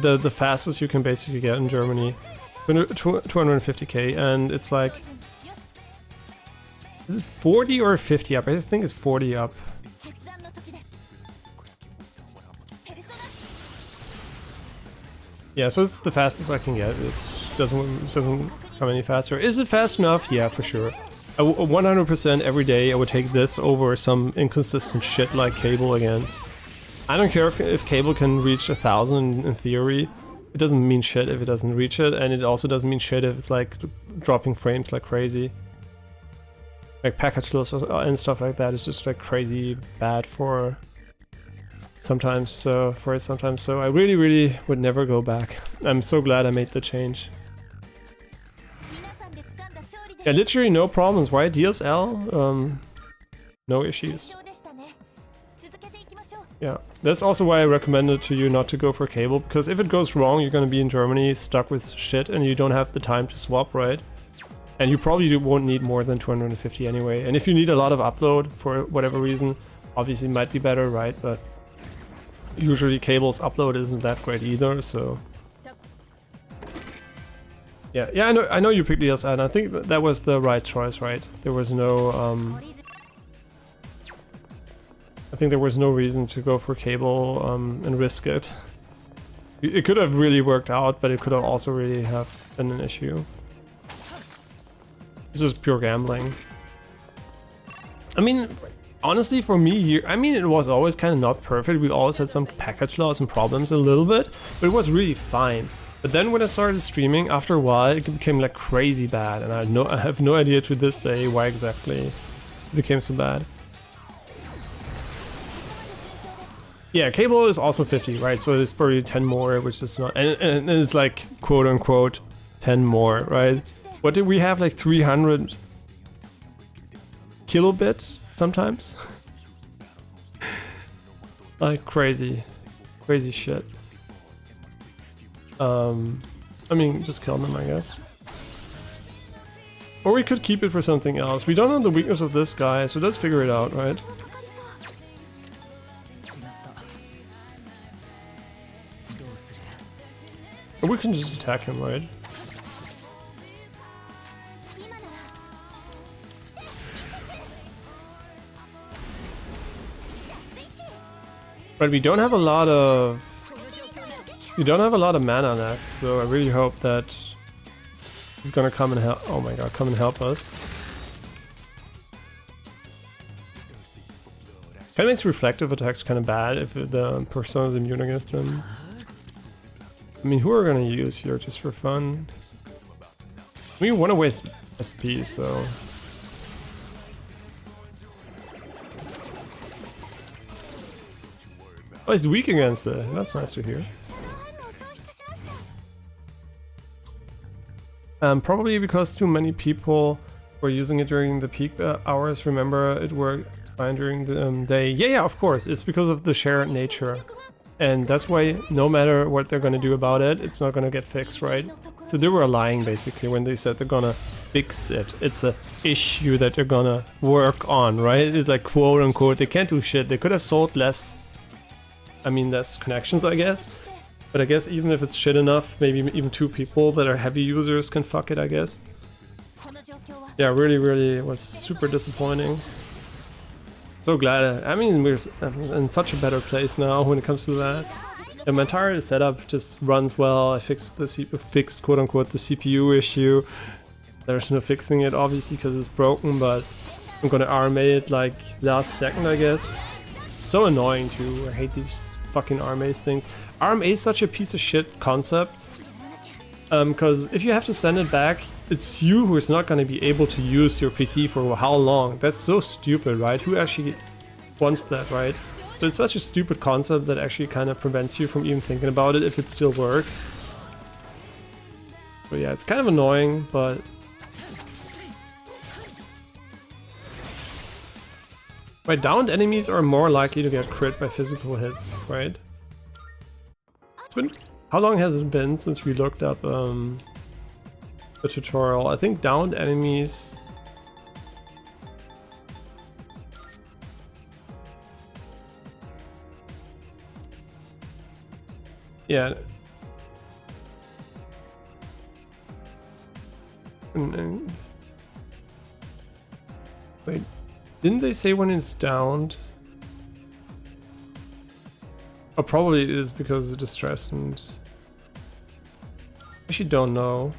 the fastest you can basically get in Germany. 250k, and it's like, is it 40 or 50 up? I think it's 40 up. Yeah, so it's the fastest I can get. It doesn't come any faster. Is it fast enough? Yeah, for sure. 100% every day I would take this over some inconsistent shit like Cable again. I don't care if Cable can reach 1,000 in theory. It doesn't mean shit if it doesn't reach it, and it also doesn't mean shit if it's like dropping frames like crazy. Like package loss and stuff like that is just like crazy bad for sometimes. So I really would never go back. I'm so glad I made the change. Yeah, literally no problems, right? DSL, no issues. Yeah, that's also why I recommended to you not to go for Cable, because if it goes wrong, you're gonna be in Germany stuck with shit and you don't have the time to swap, right? And you probably won't need more than 250 anyway. And if you need a lot of upload for whatever reason, obviously it might be better, right? But usually Cable's upload isn't that great either, so... Yeah, I know you picked DSL, and I think that was the right choice, right? There was no, I think there was no reason to go for Cable and risk it. It could have really worked out, but it could have also really have been an issue. This is pure gambling. I mean, honestly, for me here, I mean, it was always kind of not perfect. We always had some package loss and problems a little bit, but it was really fine. But then when I started streaming, after a while, it became like crazy bad, and I have no idea to this day why exactly it became so bad. Yeah, Cable is also 50, right? So it's probably 10 more, which is not, and it's like quote unquote 10 more, right? What did we have, like 300 kilobit sometimes? Like crazy shit. I mean, just kill them, I guess. Or we could keep it for something else. We don't know the weakness of this guy, so let's figure it out, right? Or we can just attack him, right? But we don't have a lot of... We don't have a lot of mana left, so I really hope that he's gonna come and help. Oh my god, come and help us. Kinda makes reflective attacks kinda bad if the persona is immune against them. I mean, who are we gonna use here just for fun? We wanna waste SP, so... Oh, he's weak against it. That's nice to hear. Probably because too many people were using it during the peak hours. Remember, it worked fine during the day. Yeah, of course. It's because of the shared nature. And that's why no matter what they're gonna do about it, it's not gonna get fixed, right? So they were lying basically when they said they're gonna fix it. It's a issue that they're gonna work on, right? It's like quote unquote, they can't do shit. They could have sold less, I mean, less connections, I guess. But I guess even if it's shit enough, maybe even 2 people that are heavy users can fuck it, I guess. Yeah, really, it was super disappointing. So glad, I mean, we're in such a better place now when it comes to that. And my entire setup just runs well. I fixed the fixed quote unquote the CPU issue. There's no fixing it obviously because it's broken, but I'm gonna RMA it like last second, I guess. It's so annoying too. I hate these fucking RMAs things. RMA is such a piece of shit concept. Because if you have to send it back, it's you who is not going to be able to use your PC for how long. That's so stupid, right? Who actually wants that, right? So it's such a stupid concept that actually kind of prevents you from even thinking about it if it still works. So yeah, it's kind of annoying, but... Right, downed enemies are more likely to get crit by physical hits, right? It's been... How long has it been since we looked up the tutorial? I think downed enemies... Yeah. Wait, didn't they say when it's downed? Oh, probably it is because of distress and... Actually don't know.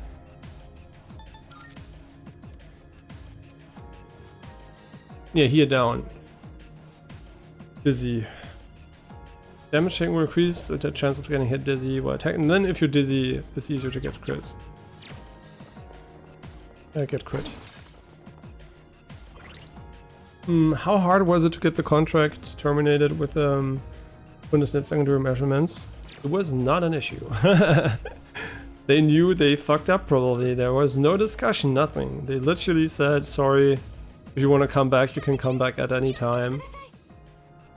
Yeah, here down. Dizzy. Damage taken will increase the chance of getting hit dizzy while attacking. And then if you're dizzy, it's easier to get crits. Get crit. How hard was it to get the contract terminated with Bundesnetz secondary measurements? It was not an issue. They knew they fucked up probably. There was no discussion, nothing. They literally said, sorry, if you want to come back, you can come back at any time.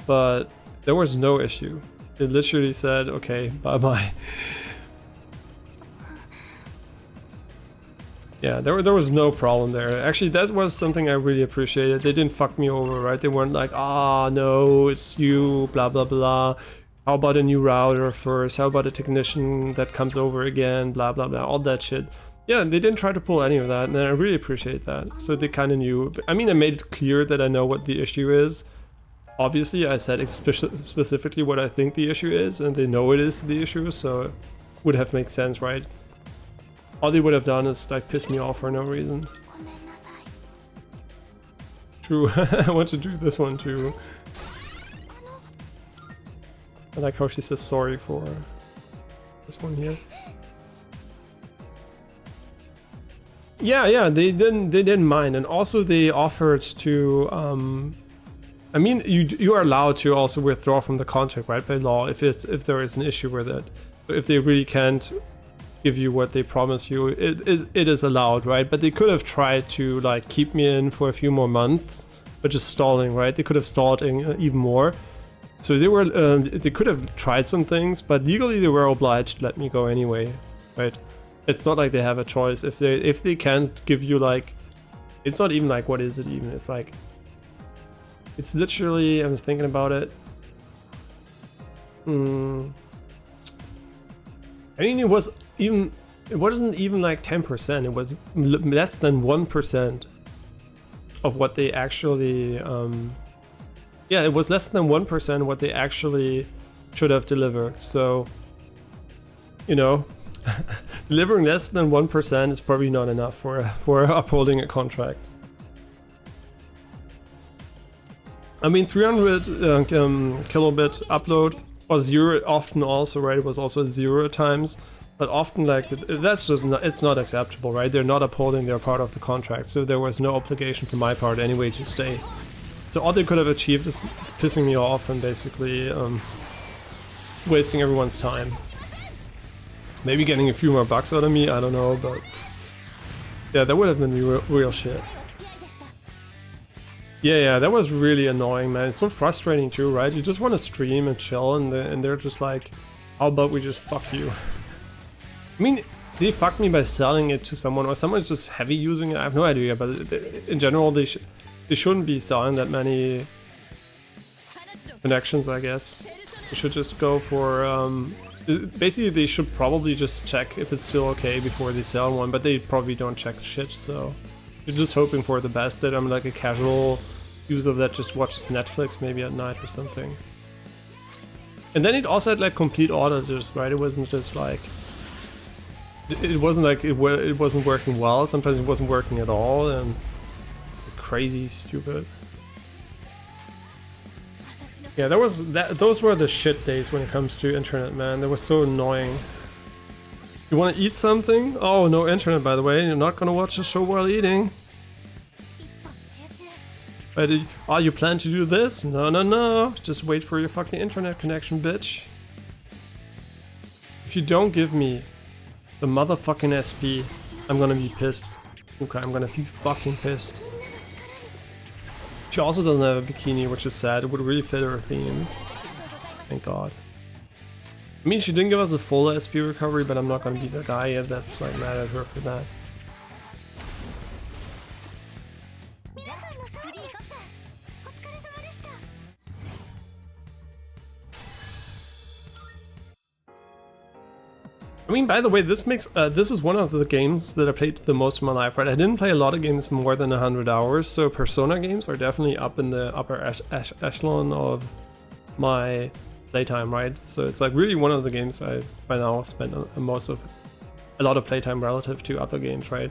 But there was no issue. They literally said, okay, bye-bye. Yeah, there was no problem there. Actually, that was something I really appreciated. They didn't fuck me over, right? They weren't like, ah, no, it's you, blah, blah, blah. How about a new router first? How about a technician that comes over again? Blah, blah, blah, all that shit. Yeah, they didn't try to pull any of that, and I really appreciate that. So they kind of knew. I mean, I made it clear that I know what the issue is. Obviously, I said specifically what I think the issue is, and they know it is the issue, so it would have made sense, right? All they would have done is like piss me off for no reason. True, I want to do this one too. I like how she says sorry for this one here. Yeah, they didn't mind, and also they offered to. I mean, you are allowed to also withdraw from the contract, right, by law, if there is an issue with it. If they really can't give you what they promise you, it is allowed, right? But they could have tried to like keep me in for a few more months, but just stalling, right? They could have stalled even more. So they could have tried some things, but legally they were obliged to let me go anyway, right? It's not like they have a choice. If they can't give you like, it's not even like, what is it even? It's like, it's literally, I was thinking about it. I mean, it wasn't even like 10%. It was less than 1% of what they actually, yeah, it was less than 1% what they actually should have delivered. So, you know, delivering less than 1% is probably not enough for upholding a contract. I mean, 300 kilobit upload or 0 often also, right? It was also 0 times, but often like that's just not, it's not acceptable, right? They're not upholding their part of the contract, so there was no obligation from my part anyway to stay. So all they could have achieved is pissing me off and basically wasting everyone's time. Maybe getting a few more bucks out of me, I don't know, but yeah, that would have been real shit. Yeah, that was really annoying, man. It's so frustrating too, right? You just want to stream and chill, and they're just like, how about we just fuck you? I mean, they fucked me by selling it to someone, or someone's just heavy using it. I have no idea, but in general, they shouldn't be selling that many connections, I guess. They should just go for, basically they should probably just check if it's still okay before they sell one, but they probably don't check shit, so you're just hoping for the best, that I'm like a casual user that just watches Netflix maybe at night or something. And then it also had like complete outages, right? It wasn't just like, it wasn't like it wasn't working well. Sometimes it wasn't working at all, and crazy stupid. Yeah, those were the shit days when it comes to internet, man. That was so annoying. You want to eat something? Oh, no internet, by the way. You're not gonna watch the show while eating. Oh, you plan to do this? No. Just wait for your fucking internet connection, bitch. If you don't give me the motherfucking SP, I'm gonna be pissed. Okay, I'm gonna be fucking pissed. She also doesn't have a bikini, which is sad. It would really fit her theme. Thank God. I mean, she didn't give us a full SP recovery, but I'm not gonna be the guy that's like mad at her for that. I mean, by the way, this is one of the games that I played the most in my life, right? I didn't play a lot of games more than 100 hours, so Persona games are definitely up in the upper echelon of my playtime, right? So it's like really one of the games I by now spent most of a lot of playtime relative to other games, right?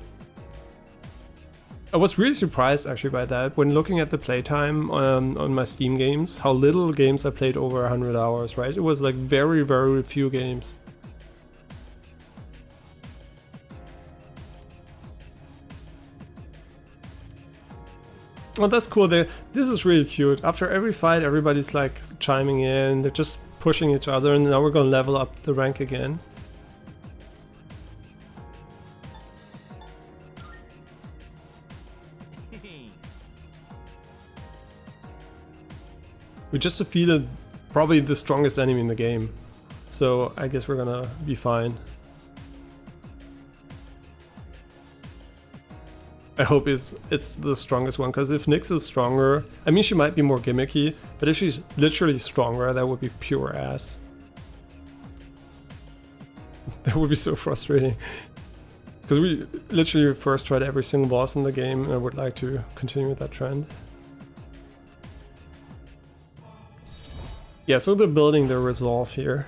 I was really surprised actually by that when looking at the playtime on my Steam games, how little games I played over 100 hours, right? It was like very, very few games. Oh, that's cool. This is really cute. After every fight, everybody's like chiming in. They're just pushing each other, and now we're gonna level up the rank again. We just defeated probably the strongest enemy in the game, so I guess we're gonna be fine. I hope it's the strongest one, because if Nyx is stronger, I mean, she might be more gimmicky, but if she's literally stronger, that would be pure ass. That would be so frustrating. Because we literally first tried every single boss in the game, and I would like to continue with that trend. Yeah, so they're building their resolve here,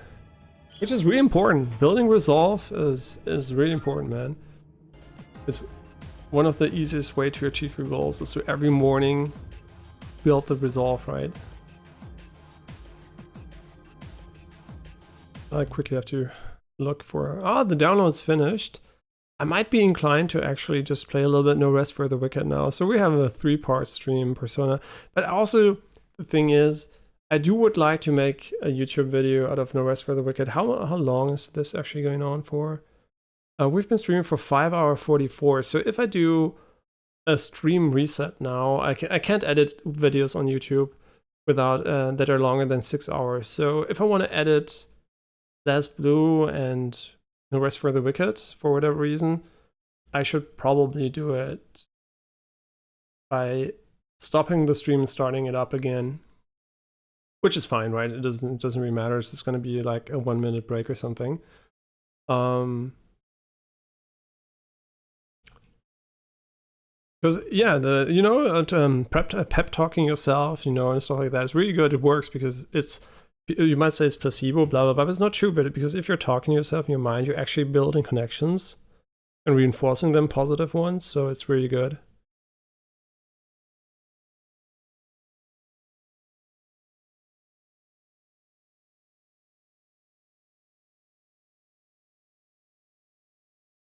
which is really important. Building resolve is really important, man. It's one of the easiest way to achieve your goals is to every morning build the resolve, right? I quickly have to look for... the download's finished. I might be inclined to actually just play a little bit No Rest for the Wicked now. So we have a 3-part stream Persona. But also, the thing is, I would like to make a YouTube video out of No Rest for the Wicked. How long is this actually going on for? We've been streaming for 5 hours 44. So if I do a stream reset now, I can't edit videos on YouTube without that are longer than 6 hours. So if I want to edit BlazBlue and No Rest for the Wicked for whatever reason, I should probably do it by stopping the stream and starting it up again. Which is fine, right? It doesn't really matter. It's just going to be like a 1-minute break or something. Because yeah, pep talking yourself, and stuff like that is really good. It works because you might say it's placebo, blah blah blah, but it's not true. But because if you're talking to yourself in your mind, you're actually building connections and reinforcing them, positive ones. So it's really good.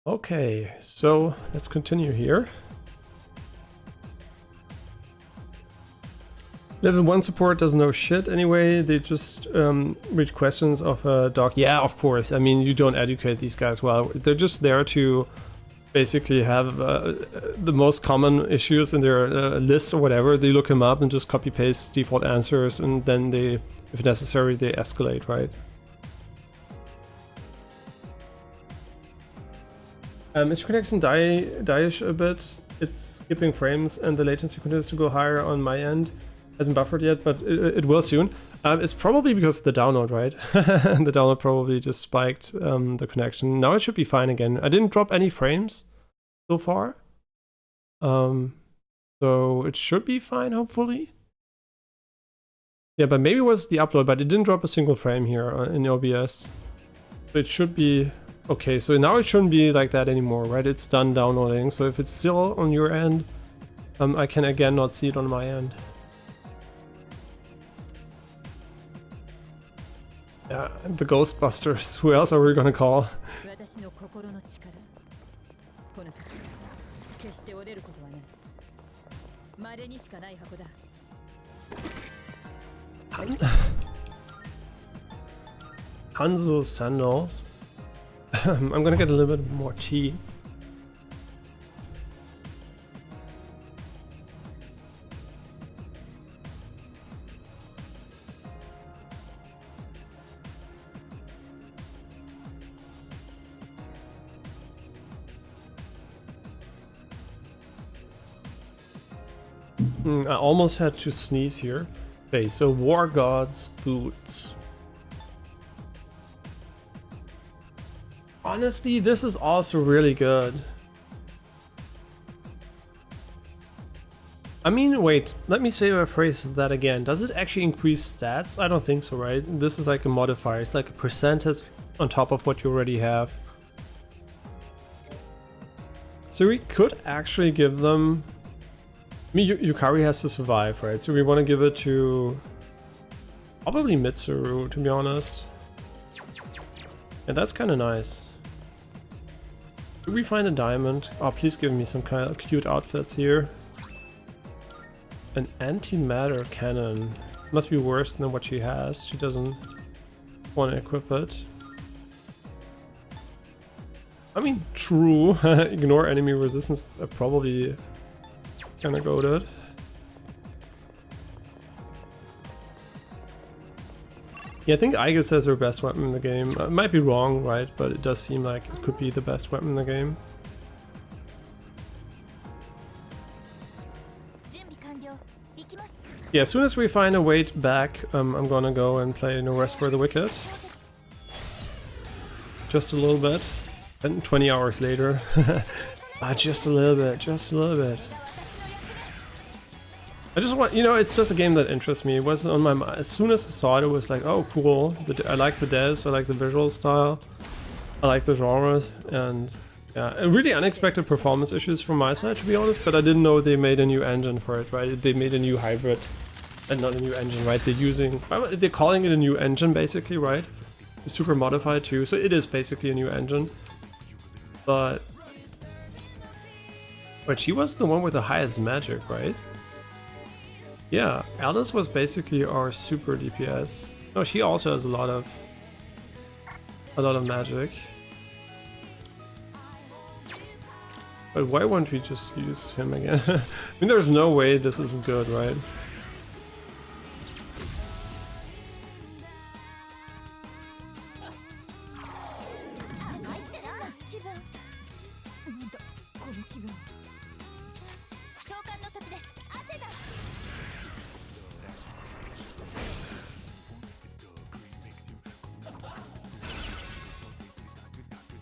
Okay, so let's continue here. Level 1 support doesn't know shit anyway. They just read questions of a dog. Yeah, of course. I mean, you don't educate these guys well. They're just there to basically have the most common issues in their list or whatever. They look them up and just copy paste default answers, and then they, if necessary, they escalate, right? Is your connection die-ish a bit? It's skipping frames and the latency continues to go higher on my end. Hasn't buffered yet, but it will soon. It's probably because of the download, right? The download probably just spiked the connection. Now it should be fine again. I didn't drop any frames so far. So it should be fine, hopefully. Yeah, but maybe it was the upload, but it didn't drop a single frame here in OBS. So it should be... Okay, so now it shouldn't be like that anymore, right? It's done downloading, so if it's still on your end, I can again not see it on my end. Yeah, the Ghostbusters. Who else are we gonna call? Hanzo Sandals. I'm gonna get a little bit more tea. I almost had to sneeze here. Okay, so War God's Boots. Honestly, this is also really good. I mean, wait, let me say a phrase that again. Does it actually increase stats? I don't think so, right? This is like a modifier. It's like a percentage on top of what you already have. So we could actually give them... I mean, Yukari has to survive, right? So we want to give it to... probably Mitsuru, to be honest. And that's kind of nice. Did we find a diamond? Oh, please give me some kind of cute outfits here. An antimatter cannon. Must be worse than what she has. She doesn't want to equip it. I mean, true. Ignore enemy resistance. Probably kind of goated. Yeah, I think Aegis has her best weapon in the game. I might be wrong, right? But it does seem like it could be the best weapon in the game. Yeah, as soon as we find a way back, I'm gonna go and play No Rest for the Wicked. Just a little bit. And 20 hours later. Just a little bit, just a little bit. I just want, you know, it's just a game that interests me. It wasn't on my mind. As soon as I saw it, it was like, oh, cool. I like the devs, I like the visual style, I like the genres, and yeah, really unexpected performance issues from my side, to be honest, but I didn't know they made a new engine for it, right? They made a new hybrid, and not a new engine, right? They're calling it a new engine, basically, right? It's super modified too, so it is basically a new engine. But she was the one with the highest magic, right? Yeah, Alice was basically our super DPS. No, she also has a lot of magic. But why won't we just use him again? I mean, there's no way this isn't good, right?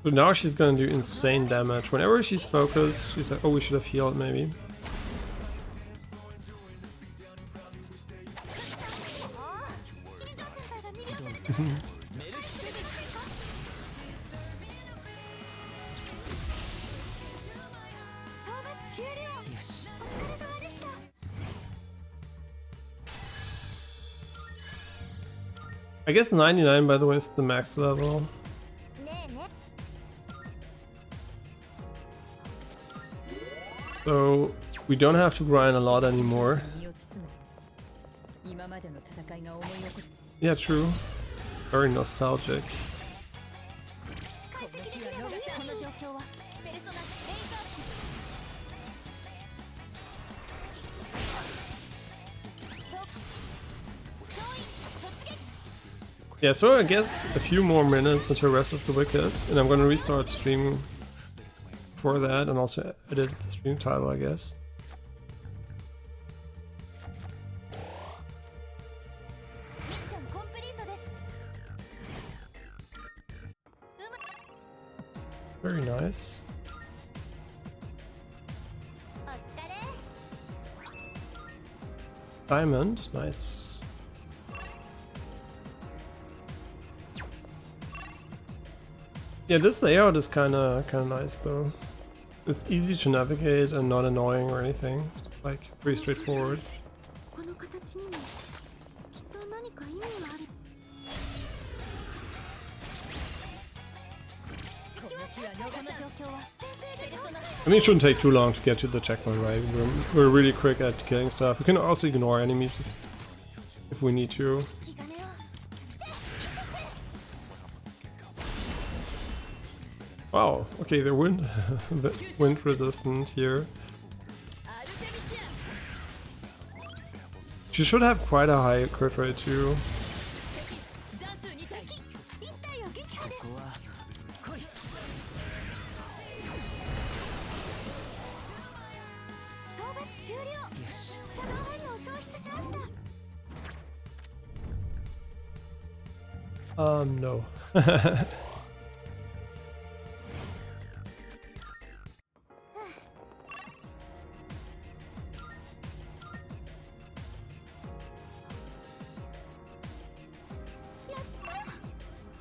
So now she's gonna do insane damage. Whenever she's focused, she's like, oh, we should have healed maybe. I guess 99, by the way, is the max level. So we don't have to grind a lot anymore. Yeah, true. Very nostalgic. Yeah, so I guess a few more minutes until Rest of the Wicked, and I'm gonna restart stream for that, and also edit the stream title, I guess. Very nice. Diamond, nice. Yeah, this layout is kind of nice though. It's easy to navigate and not annoying or anything. It's like pretty straightforward. I mean, it shouldn't take too long to get to the checkpoint, right? We're really quick at killing stuff. We can also ignore enemies if we need to. Wow, okay, they're wind resistant here. She should have quite a high crit rate too. No.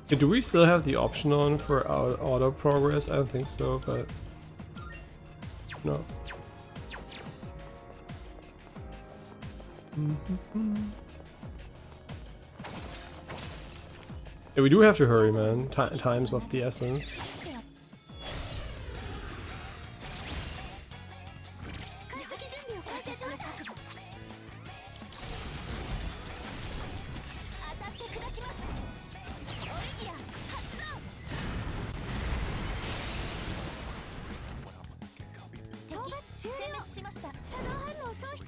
Do we still have the option on for our auto progress? I don't think so, but No. Yeah, we do have to hurry, man. Time's of the essence.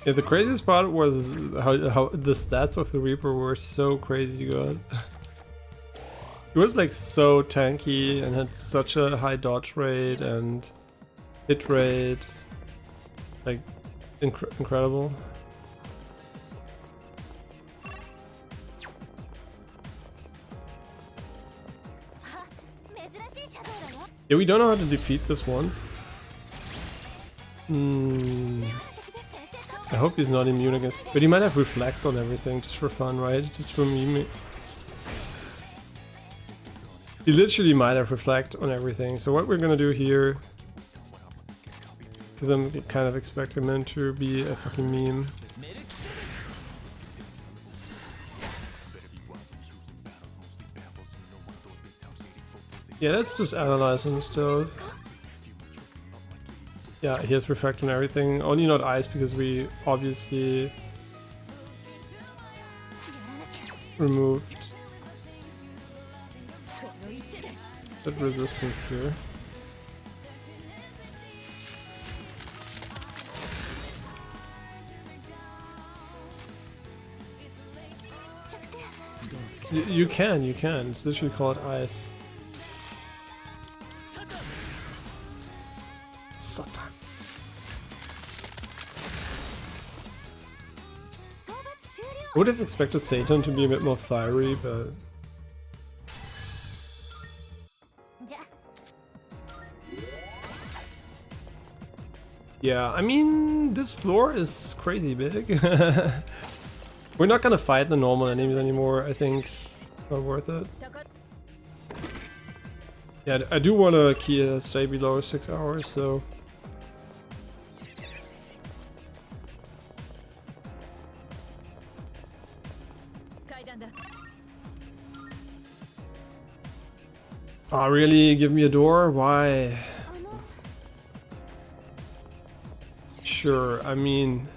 Yeah, the craziest part was how the stats of the Reaper were so crazy good. It was like so tanky and had such a high dodge rate and hit rate. Like, incredible. Yeah, we don't know how to defeat this one. I hope he's not immune against... But he might have Reflect on everything, just for fun, right? Just for me. He literally might have Reflect on everything. So what we're gonna do here... Because I'm kind of expecting him to be a fucking meme. Yeah, let's just analyze him still. Yeah, he has Reflect on everything. Only not Ice because we obviously removed that resistance here. You can. It's literally called Ice. Satan. I would have expected Satan to be a bit more fiery, but... Yeah, I mean, this floor is crazy big. We're not gonna fight the normal enemies anymore, I think. Not worth it. Yeah, I do want to stay below 6 hours, so... Oh, really? Give me a door? Why? Sure, I mean,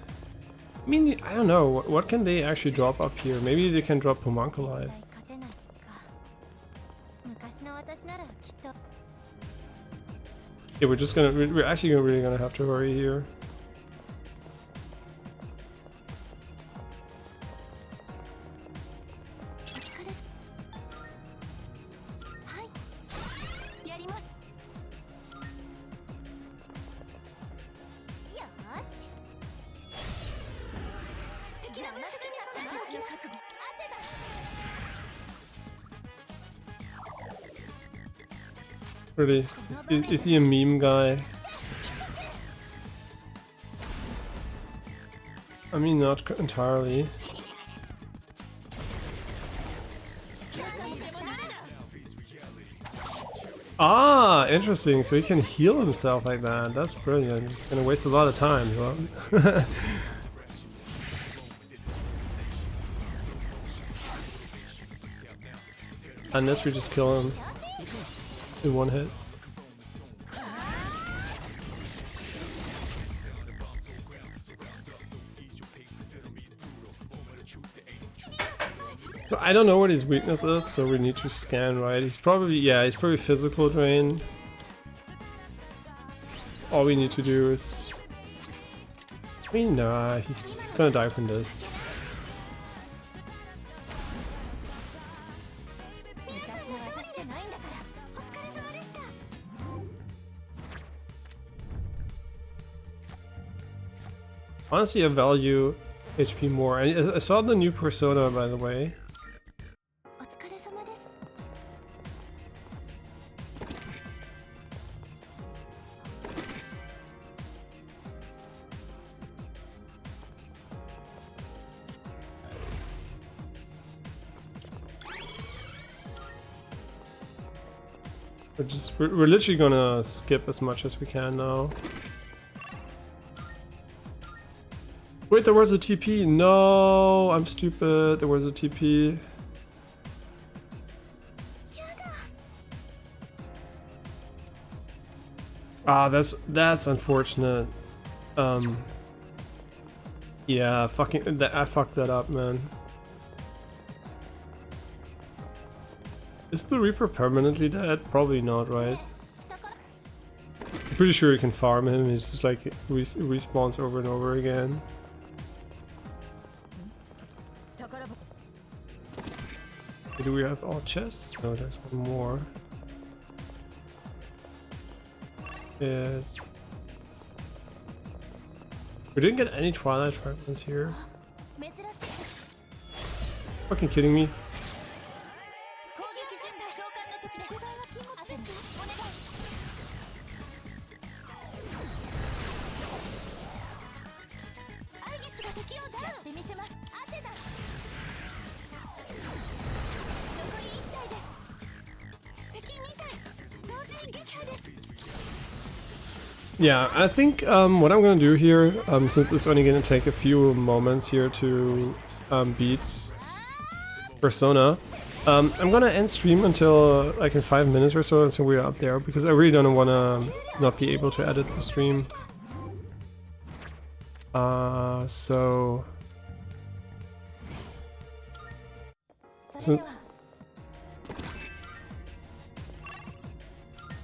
I don't know. What can they actually drop up here? Maybe they can drop Homunculi. Yeah, we're actually really gonna have to hurry here. Really? Is he a meme guy? I mean, not entirely. Ah, interesting. So he can heal himself like that. That's brilliant. He's gonna waste a lot of time, huh? Unless we just kill him in one hit. So I don't know what his weakness is, so we need to scan, right? He's probably physical drain. All we need to do is... I mean, nah, he's gonna die from this. Honestly, I value HP more. I saw the new Persona, by the way. We're literally gonna skip as much as we can now. Wait, there was a TP. No, I'm stupid. There was a TP. Ah, that's unfortunate. Yeah, fucking, I fucked that up, man. Is the Reaper permanently dead? Probably not, right? I'm pretty sure you can farm him. He's just like respawns over and over again. Do we have all chests? No, there's one more. Yes. We didn't get any Twilight fragments here. Fucking kidding me? Yeah, I think what I'm gonna do here, since it's only gonna take a few moments here to beat Persona, I'm gonna end stream until like in 5 minutes or so until we're up there, because I really don't wanna not be able to edit the stream. So since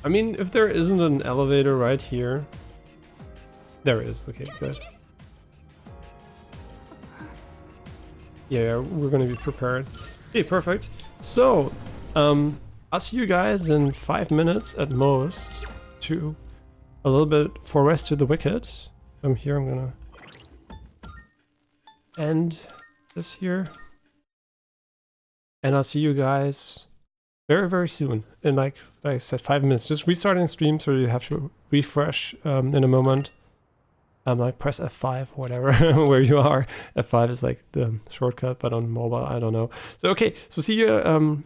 I mean, if there isn't an elevator right here, there is. Okay, good. Yeah, we're gonna be prepared. Okay, perfect. So, I'll see you guys in 5 minutes at most to a little bit for Rest to the Wicked. I'm here. I'm gonna end this here, and I'll see you guys very, very soon. In like I said, 5 minutes. Just restarting stream, so you have to refresh in a moment. Like press F5 or whatever where you are. F5 is like the shortcut, but on mobile, I don't know. So okay, so see you